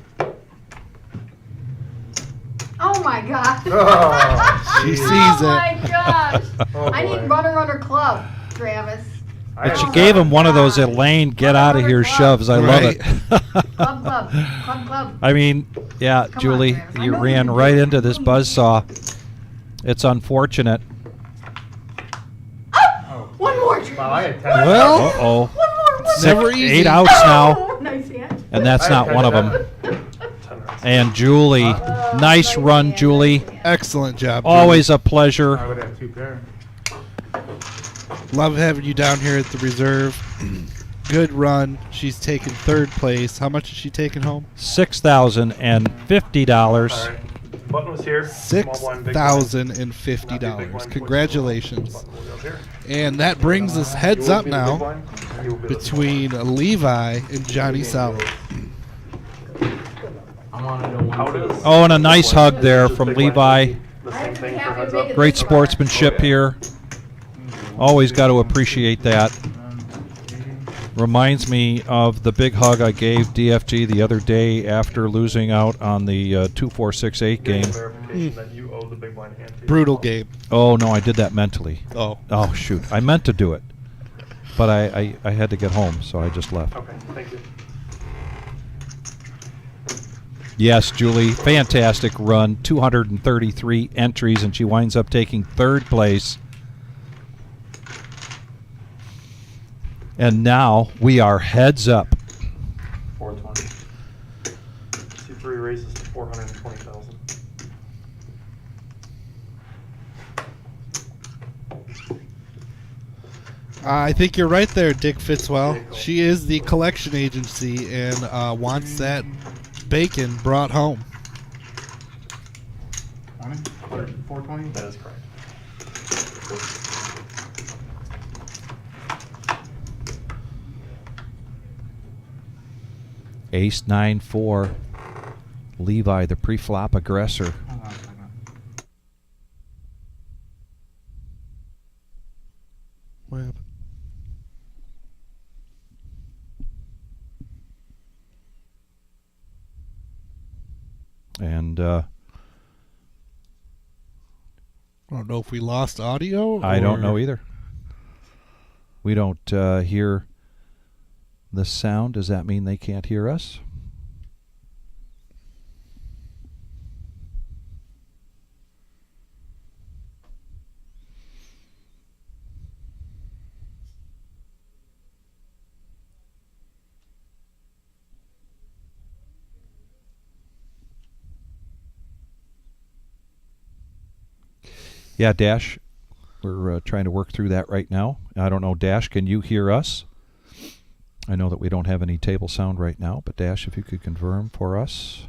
Speaker 6: Oh my gosh.
Speaker 2: Oh, she sees
Speaker 6: Oh
Speaker 2: it.
Speaker 6: my gosh.
Speaker 14: Oh,
Speaker 6: I need
Speaker 14: boy.
Speaker 6: Runner Club, Travis.
Speaker 1: But she gave him one of those Elaine get out of here shoves. I love it.
Speaker 6: Club.
Speaker 1: I mean, yeah,
Speaker 6: Come on,
Speaker 1: Julie,
Speaker 6: Travis. I
Speaker 1: you
Speaker 6: know
Speaker 1: ran
Speaker 6: you
Speaker 1: right
Speaker 6: did.
Speaker 1: into this buzzsaw. It's unfortunate.
Speaker 6: One more, Travis.
Speaker 14: Wow, I had 10.
Speaker 2: Well,
Speaker 1: Uh-oh.
Speaker 6: One more.
Speaker 2: never easy.
Speaker 1: 8 outs now,
Speaker 6: Oh, nice hand.
Speaker 1: and that's not one of them.
Speaker 14: 10 rounds.
Speaker 1: And Julie, nice run,
Speaker 6: hand,
Speaker 1: Julie.
Speaker 6: nice hand.
Speaker 2: Excellent job. Julie.
Speaker 1: Always a
Speaker 16: I
Speaker 1: pleasure.
Speaker 16: would have 2 pairs.
Speaker 2: Love having you down here at the reserve. Good run. She's taken 3rd place. How much is she taking home?
Speaker 1: $6,050.
Speaker 14: All right. Button was here. Small blind, big blind.
Speaker 2: $6,050. Congratulations.
Speaker 14: Button will go here.
Speaker 2: And that brings us heads
Speaker 14: You will
Speaker 2: up
Speaker 14: be the big
Speaker 2: now
Speaker 14: blind, you will be the small
Speaker 2: between Levi and Johnny South.
Speaker 14: blind. How does
Speaker 1: Oh, and a nice hug there
Speaker 14: Just
Speaker 1: from
Speaker 14: big blind,
Speaker 1: Levi.
Speaker 14: the same thing for heads up?
Speaker 1: Great sportsmanship here. Always got to appreciate that. Reminds me of the big hug I gave DFG the other day after losing out on the 2-4-6-8 game.
Speaker 14: Verification that you owe the big blind hand to you.
Speaker 2: Brutal game.
Speaker 1: Oh, no, I did that mentally.
Speaker 2: Oh.
Speaker 1: Oh, shoot. I meant to do it. But I had to get home, so I just left.
Speaker 14: Okay, thank you.
Speaker 1: Yes, Julie, fantastic run. 233 entries, and she winds up taking third place. And now we are heads up.
Speaker 14: 420. See, 3 raises to 420,000.
Speaker 2: I think you're right there, Dick Fitzwell. She is the collection agency and wants that bacon brought home.
Speaker 16: 420?
Speaker 14: That is correct.
Speaker 1: Ace 9-4. Levi, the pre-flop aggressor.
Speaker 16: Hold on a second.
Speaker 2: What happened?
Speaker 1: And
Speaker 2: I don't know if we lost audio.
Speaker 1: I don't
Speaker 2: or-
Speaker 1: know either. We don't hear the sound. Does that mean they can't hear us? Yeah, Dash, we're trying to work through that right now. I don't know, Dash, can you hear us? I know that we don't have any table sound right now, but Dash, if you could confirm for us.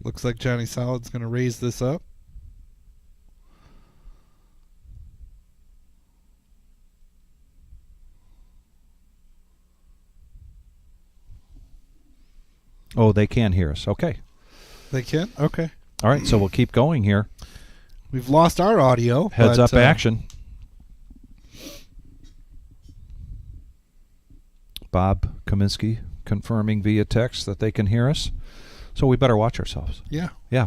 Speaker 2: Looks like Johnny Solid's going to raise this up.
Speaker 1: Oh, they can hear us. Okay.
Speaker 2: They can? Okay.
Speaker 1: All right, so we'll keep going here.
Speaker 2: We've lost our audio.
Speaker 1: Heads
Speaker 2: but,
Speaker 1: up action. Bob Kaminsky confirming via text that they can hear us. So we better watch ourselves.
Speaker 2: Yeah.
Speaker 1: Yeah.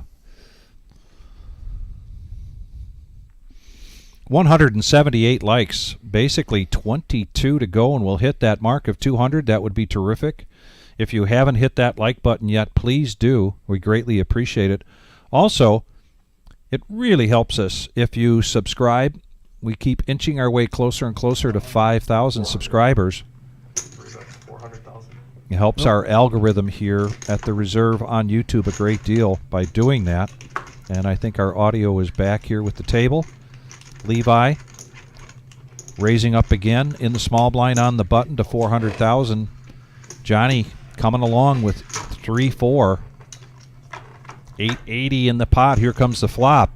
Speaker 1: 178 likes, basically 22 to go, and we'll hit that mark of 200. That would be terrific. If you haven't hit that like button yet, please do. We greatly appreciate it. Also, it really helps us if you subscribe. We keep inching our way closer and closer to 5,000 subscribers.
Speaker 14: 400,000.
Speaker 1: It helps our algorithm here at the Reserve on YouTube a great deal by doing that. And I think our audio is back here with the table. Levi raising up again in the small blind on the button to 400,000. Johnny coming along with 3-4. 880 in the pot. Here comes the flop.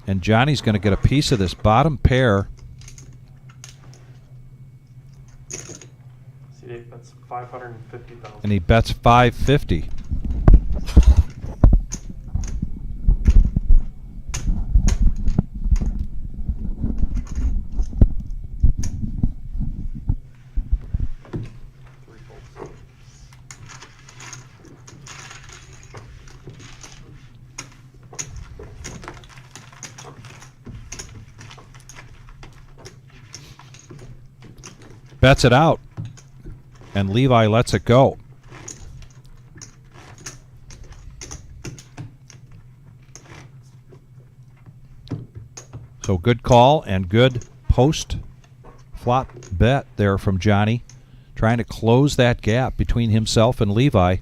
Speaker 1: And Johnny's going to get a piece of this bottom pair.
Speaker 14: See, that's 550,000.
Speaker 1: And he bets 550. Bets it out, and Levi lets it go. So good call and good post flop bet there from Johnny, trying to close that gap between himself and Levi.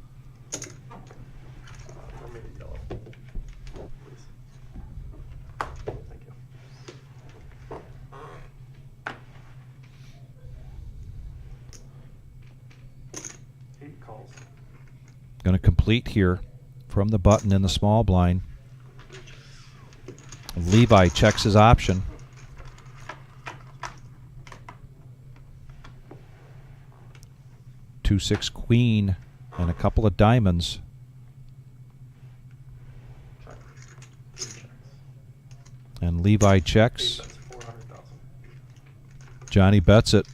Speaker 1: Going to complete here from the button in the small blind. Levi checks his option. Two, 6 queen and a couple of diamonds. And Levi checks. Johnny bets it.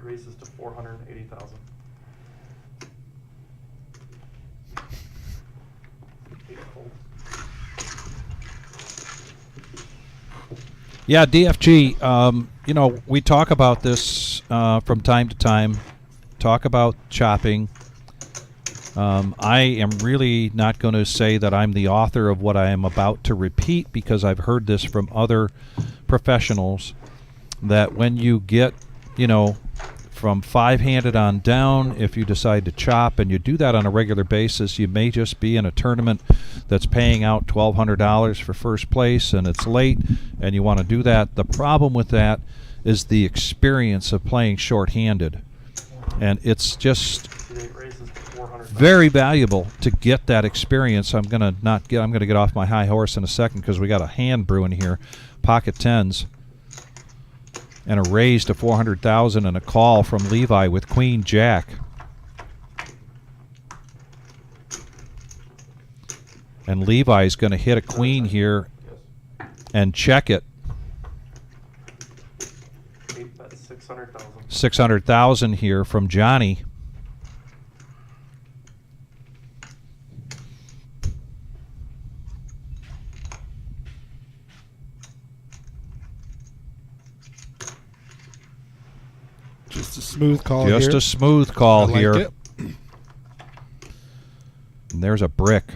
Speaker 14: raises to 480,000. 8 folds.
Speaker 1: Yeah, DFG, you know, we talk about this from time to time, talk about chopping. I am really not going to say that I'm the author of what I am about to repeat, because I've heard this from other professionals, that when you get, you know, from 5-handed on down, if you decide to chop and you do that on a regular basis, you may just be in a tournament that's paying out $1,200 for first place and it's late and you want to do that. The problem with that is the experience of playing short-handed, and it's just very valuable to get that experience. I'm going to get off my high horse in a second because we got a hand brewing here. Pocket tens and a raise to 400,000 and a call from Levi with Queen Jack. And Levi's going to hit a queen here and check it. 600,000 here from Johnny.
Speaker 2: Just a smooth call
Speaker 1: here. Just a smooth call here.
Speaker 2: It.
Speaker 1: And there's a brick.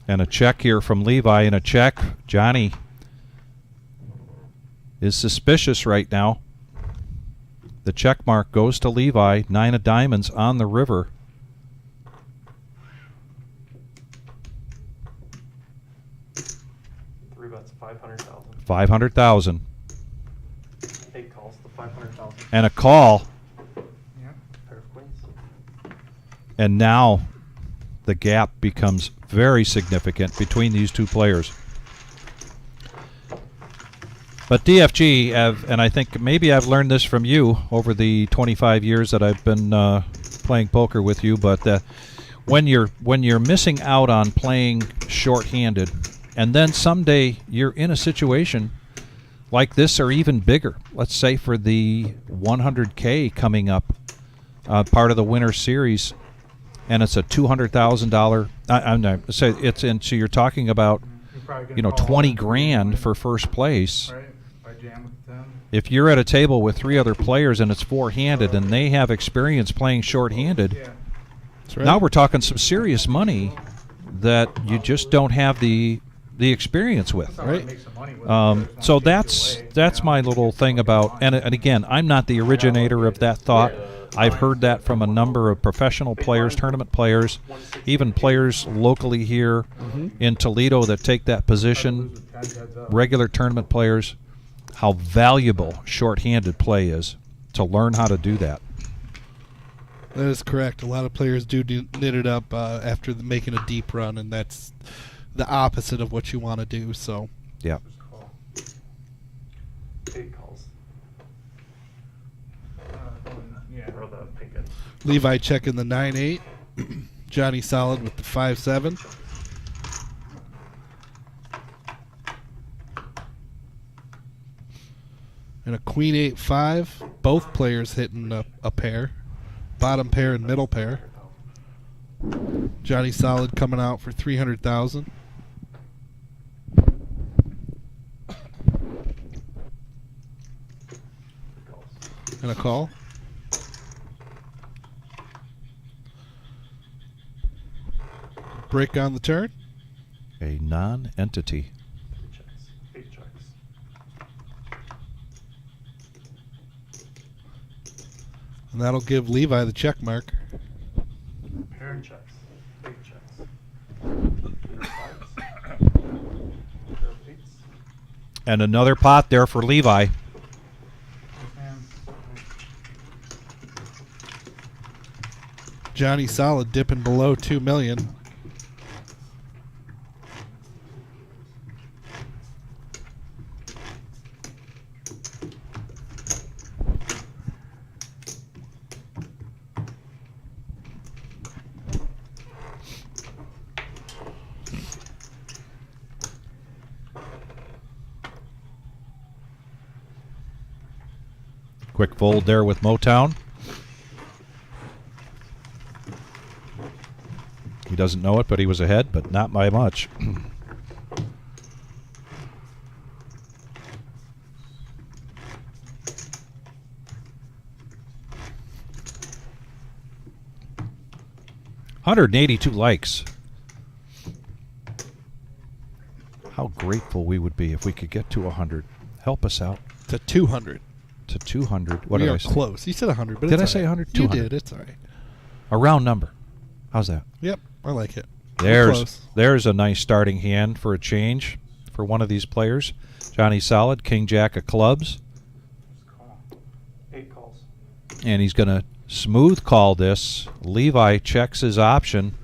Speaker 1: And a check here from Levi, and a check. Johnny is suspicious right now. The check mark goes to Levi. 9 of diamonds on the river.
Speaker 14: Three bets, 500,000.
Speaker 1: 500,000.
Speaker 14: 8 calls to 500,000.
Speaker 1: And a call.
Speaker 14: Yeah. Pair of queens.
Speaker 1: And now the gap becomes very significant between these two players. But DFG, and I think maybe I've learned this from you over the 25 years that I've been playing poker with you, but when you're missing out on playing short-handed, and then someday you're in a situation like this or even bigger, let's say for the 100K coming up, part of the winter series, and it's a $200,000. I'm not say it's in. So you're talking about, you know, 20 grand for first place.
Speaker 16: Right. If I jam with 10.
Speaker 1: If you're at a table with 3 other players and it's 4-handed and they have experience playing short-handed,
Speaker 16: Yeah.
Speaker 2: That's right.
Speaker 1: now we're talking some serious money that you just don't have the experience with.
Speaker 2: Right.
Speaker 1: So that's my little thing about, and again, I'm not the originator of that thought. I've heard that from a number of professional players, tournament players, even players locally here in Toledo that take that position, regular tournament players, how valuable short-handed play is to learn how to do that.
Speaker 2: That is correct. A lot of players do knit it up after making a deep run, and that's the opposite of what you want to do. So,
Speaker 1: yeah.
Speaker 14: 8 calls.
Speaker 16: Yeah.
Speaker 14: Throw the pink in.
Speaker 2: Levi checking the 9-8. Johnny solid with the 5-7. And a Queen 8-5. Both players hitting a pair. Bottom pair and middle pair. Johnny solid coming out for 300,000. And a call. Break on the turn.
Speaker 1: A non-entity.
Speaker 14: 3 checks. 8 checks.
Speaker 2: And that'll give Levi the check mark.
Speaker 14: Pair checks. 8 checks. Pair of 5s. Pair of 8s.
Speaker 1: And another pot there for Levi.
Speaker 2: Johnny solid dipping below 2 million.
Speaker 1: Quick fold there with Motown. He doesn't know it, but he was ahead, but not by much. $182 likes. How grateful we would be if we could get to 100. Help us out.
Speaker 2: To 200.
Speaker 1: To 200. What
Speaker 2: We
Speaker 1: did
Speaker 2: are
Speaker 1: I say?
Speaker 2: close. You said 100, but
Speaker 1: Did
Speaker 2: it's
Speaker 1: I
Speaker 2: all
Speaker 1: say
Speaker 2: right.
Speaker 1: 100?
Speaker 2: You
Speaker 1: 200.
Speaker 2: did. It's all right.
Speaker 1: A round number. How's that?
Speaker 2: Yep, I like it. We're close.
Speaker 1: There's a nice starting hand for a change for one of these players. Johnny solid, King Jack of clubs.
Speaker 14: 8 calls.
Speaker 1: And he's going to smooth call this. Levi checks his option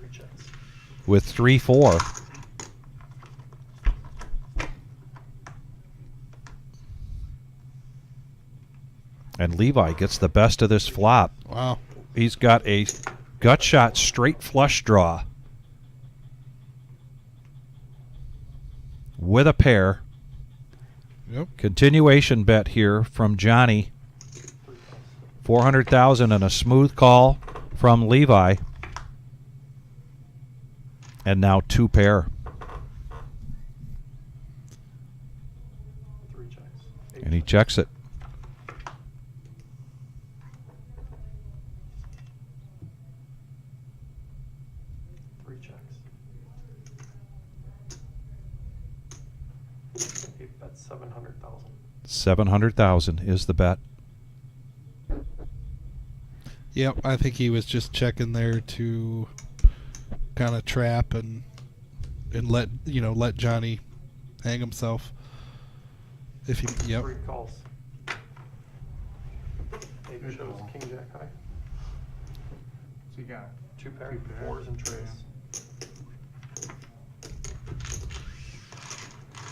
Speaker 1: with 3-4. And Levi gets the best of this flop.
Speaker 2: Wow.
Speaker 1: He's got a gut shot straight flush draw with a pair.
Speaker 2: Yep.
Speaker 1: Continuation bet here from Johnny. 400,000 and a smooth call from Levi. And now 2 pair.
Speaker 14: 3 checks.
Speaker 1: And he checks it.
Speaker 14: He bet 700,000.
Speaker 1: 700,000 is the bet.
Speaker 2: Yep, I think he was just checking there to kind of trap and let Johnny hang himself. If he
Speaker 14: 3 calls. 8 shows King Jack high.
Speaker 16: So you got
Speaker 14: 2 pair, 4s and trays.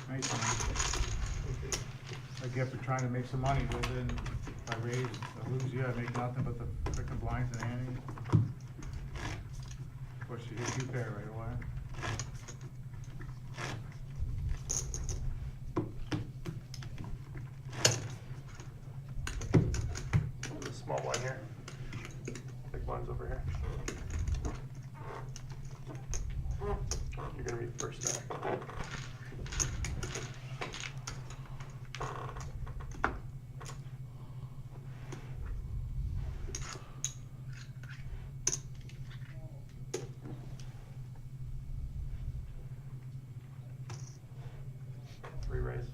Speaker 16: Nice, man. Like after trying to make some money with it, and if I raise, I lose, I make nothing but the frickin' blinds and ante. Of course, you hit 2 pair right away.
Speaker 14: There's a small blind here. Big blind's over here. You're gonna be first stack. Raises.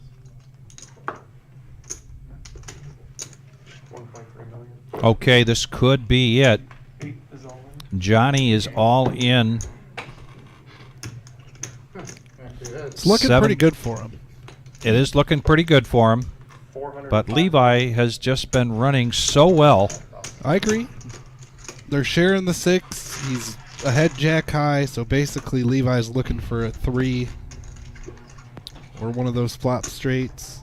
Speaker 14: 1.3 million.
Speaker 1: Okay, this could be it.
Speaker 14: 8 is all in.
Speaker 1: Johnny is all in.
Speaker 2: It's looking pretty good for him.
Speaker 1: It is looking pretty good for him. But Levi has just been running so well.
Speaker 2: I agree. They're sharing the 6. He's ahead Jack high, so basically Levi's looking for a 3 or one of those flop straights.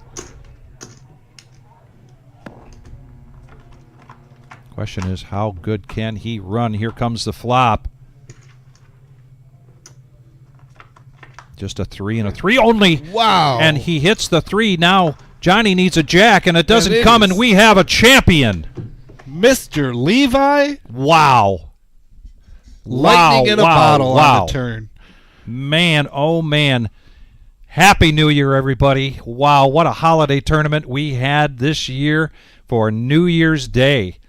Speaker 1: Question is, how good can he run? Here comes the flop. Just a 3 and a 3 only.
Speaker 2: Wow.
Speaker 1: And he hits the 3. Now Johnny needs a jack, and it doesn't
Speaker 2: And it
Speaker 1: come,
Speaker 2: is.
Speaker 1: and we have a champion.
Speaker 2: Mr. Levi.
Speaker 1: Wow.
Speaker 2: Lightning in a bottle on the turn.
Speaker 1: Man, oh man. Happy New Year, everybody. Wow, what a holiday tournament we had this year for New Year's Day.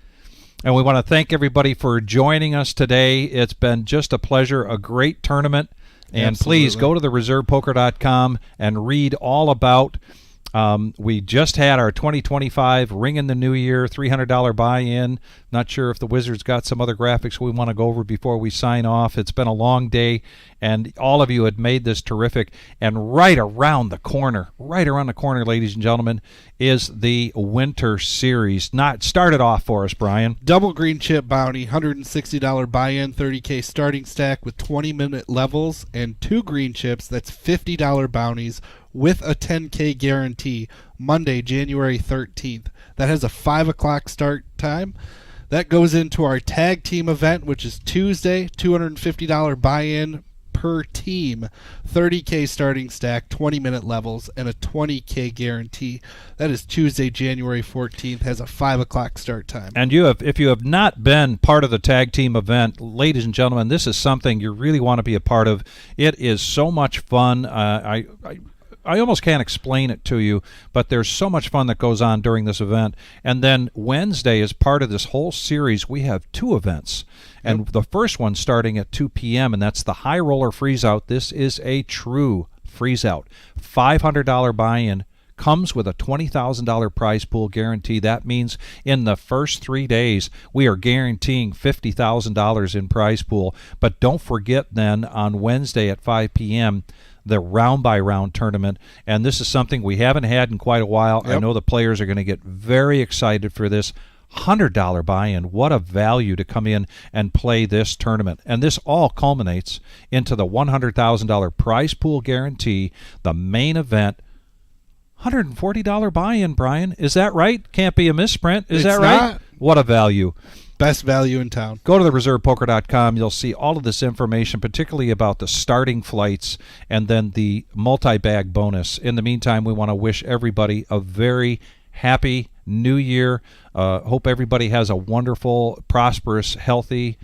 Speaker 1: And we want to thank everybody for joining us today. It's been just a pleasure, a great tournament. And please go to thereservepoker.com and read all about. We just had our 2025 Ring in the New Year $300 buy-in. Not sure if the Wizards got some other graphics we want to go over before we sign off. It's been a long day, and all of you had made this terrific. And right around the corner, ladies and gentlemen, is the Winter Series. Started off for us, Brian.
Speaker 2: Double green chip bounty, $160 buy-in, 30K starting stack with 20-minute levels, and 2 green chips. That's $50 bounties with a 10K guarantee. Monday, January 13th. That has a 5 o'clock start time. That goes into our tag team event, which is Tuesday, $250 buy-in per team, 30K starting stack, 20-minute levels, and a 20K guarantee. That is Tuesday, January 14th, has a 5 o'clock start time.
Speaker 1: And if you have not been part of the tag team event, ladies and gentlemen, this is something you really want to be a part of. It is so much fun. I almost can't explain it to you, but there's so much fun that goes on during this event. And then Wednesday, as part of this whole series, we have 2 events. And the first one starting at 2 p.m., and that's the High Roller Freeze Out. This is a true freeze out. $500 buy-in. Comes with a $20,000 prize pool guarantee. That means in the first 3 days, we are guaranteeing $50,000 in prize pool. But don't forget then on Wednesday at 5 p.m., the round-by-round tournament, and this is something we haven't had in quite a while. I know the players are going to get very excited for this. $100 buy-in. What a value to come in and play this tournament. And this all culminates into the $100,000 prize pool guarantee, the main event. $140 buy-in, Brian. Is that right? Can't be a misprint. Is that right?
Speaker 2: Not.
Speaker 1: What a value.
Speaker 2: Best value in town.
Speaker 1: Go to thereservepoker.com. You'll see all of this information, particularly about the starting flights and then the multi-bag bonus. In the meantime, we want to wish everybody a very happy New Year. Hope everybody has a wonderful, prosperous, healthy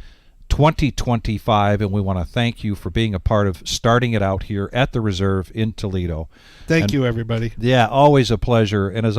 Speaker 1: 2025, and we want to thank you for being a part of starting it out here at the Reserve in Toledo.
Speaker 2: Thank you, everybody.
Speaker 1: Yeah, always a pleasure. And as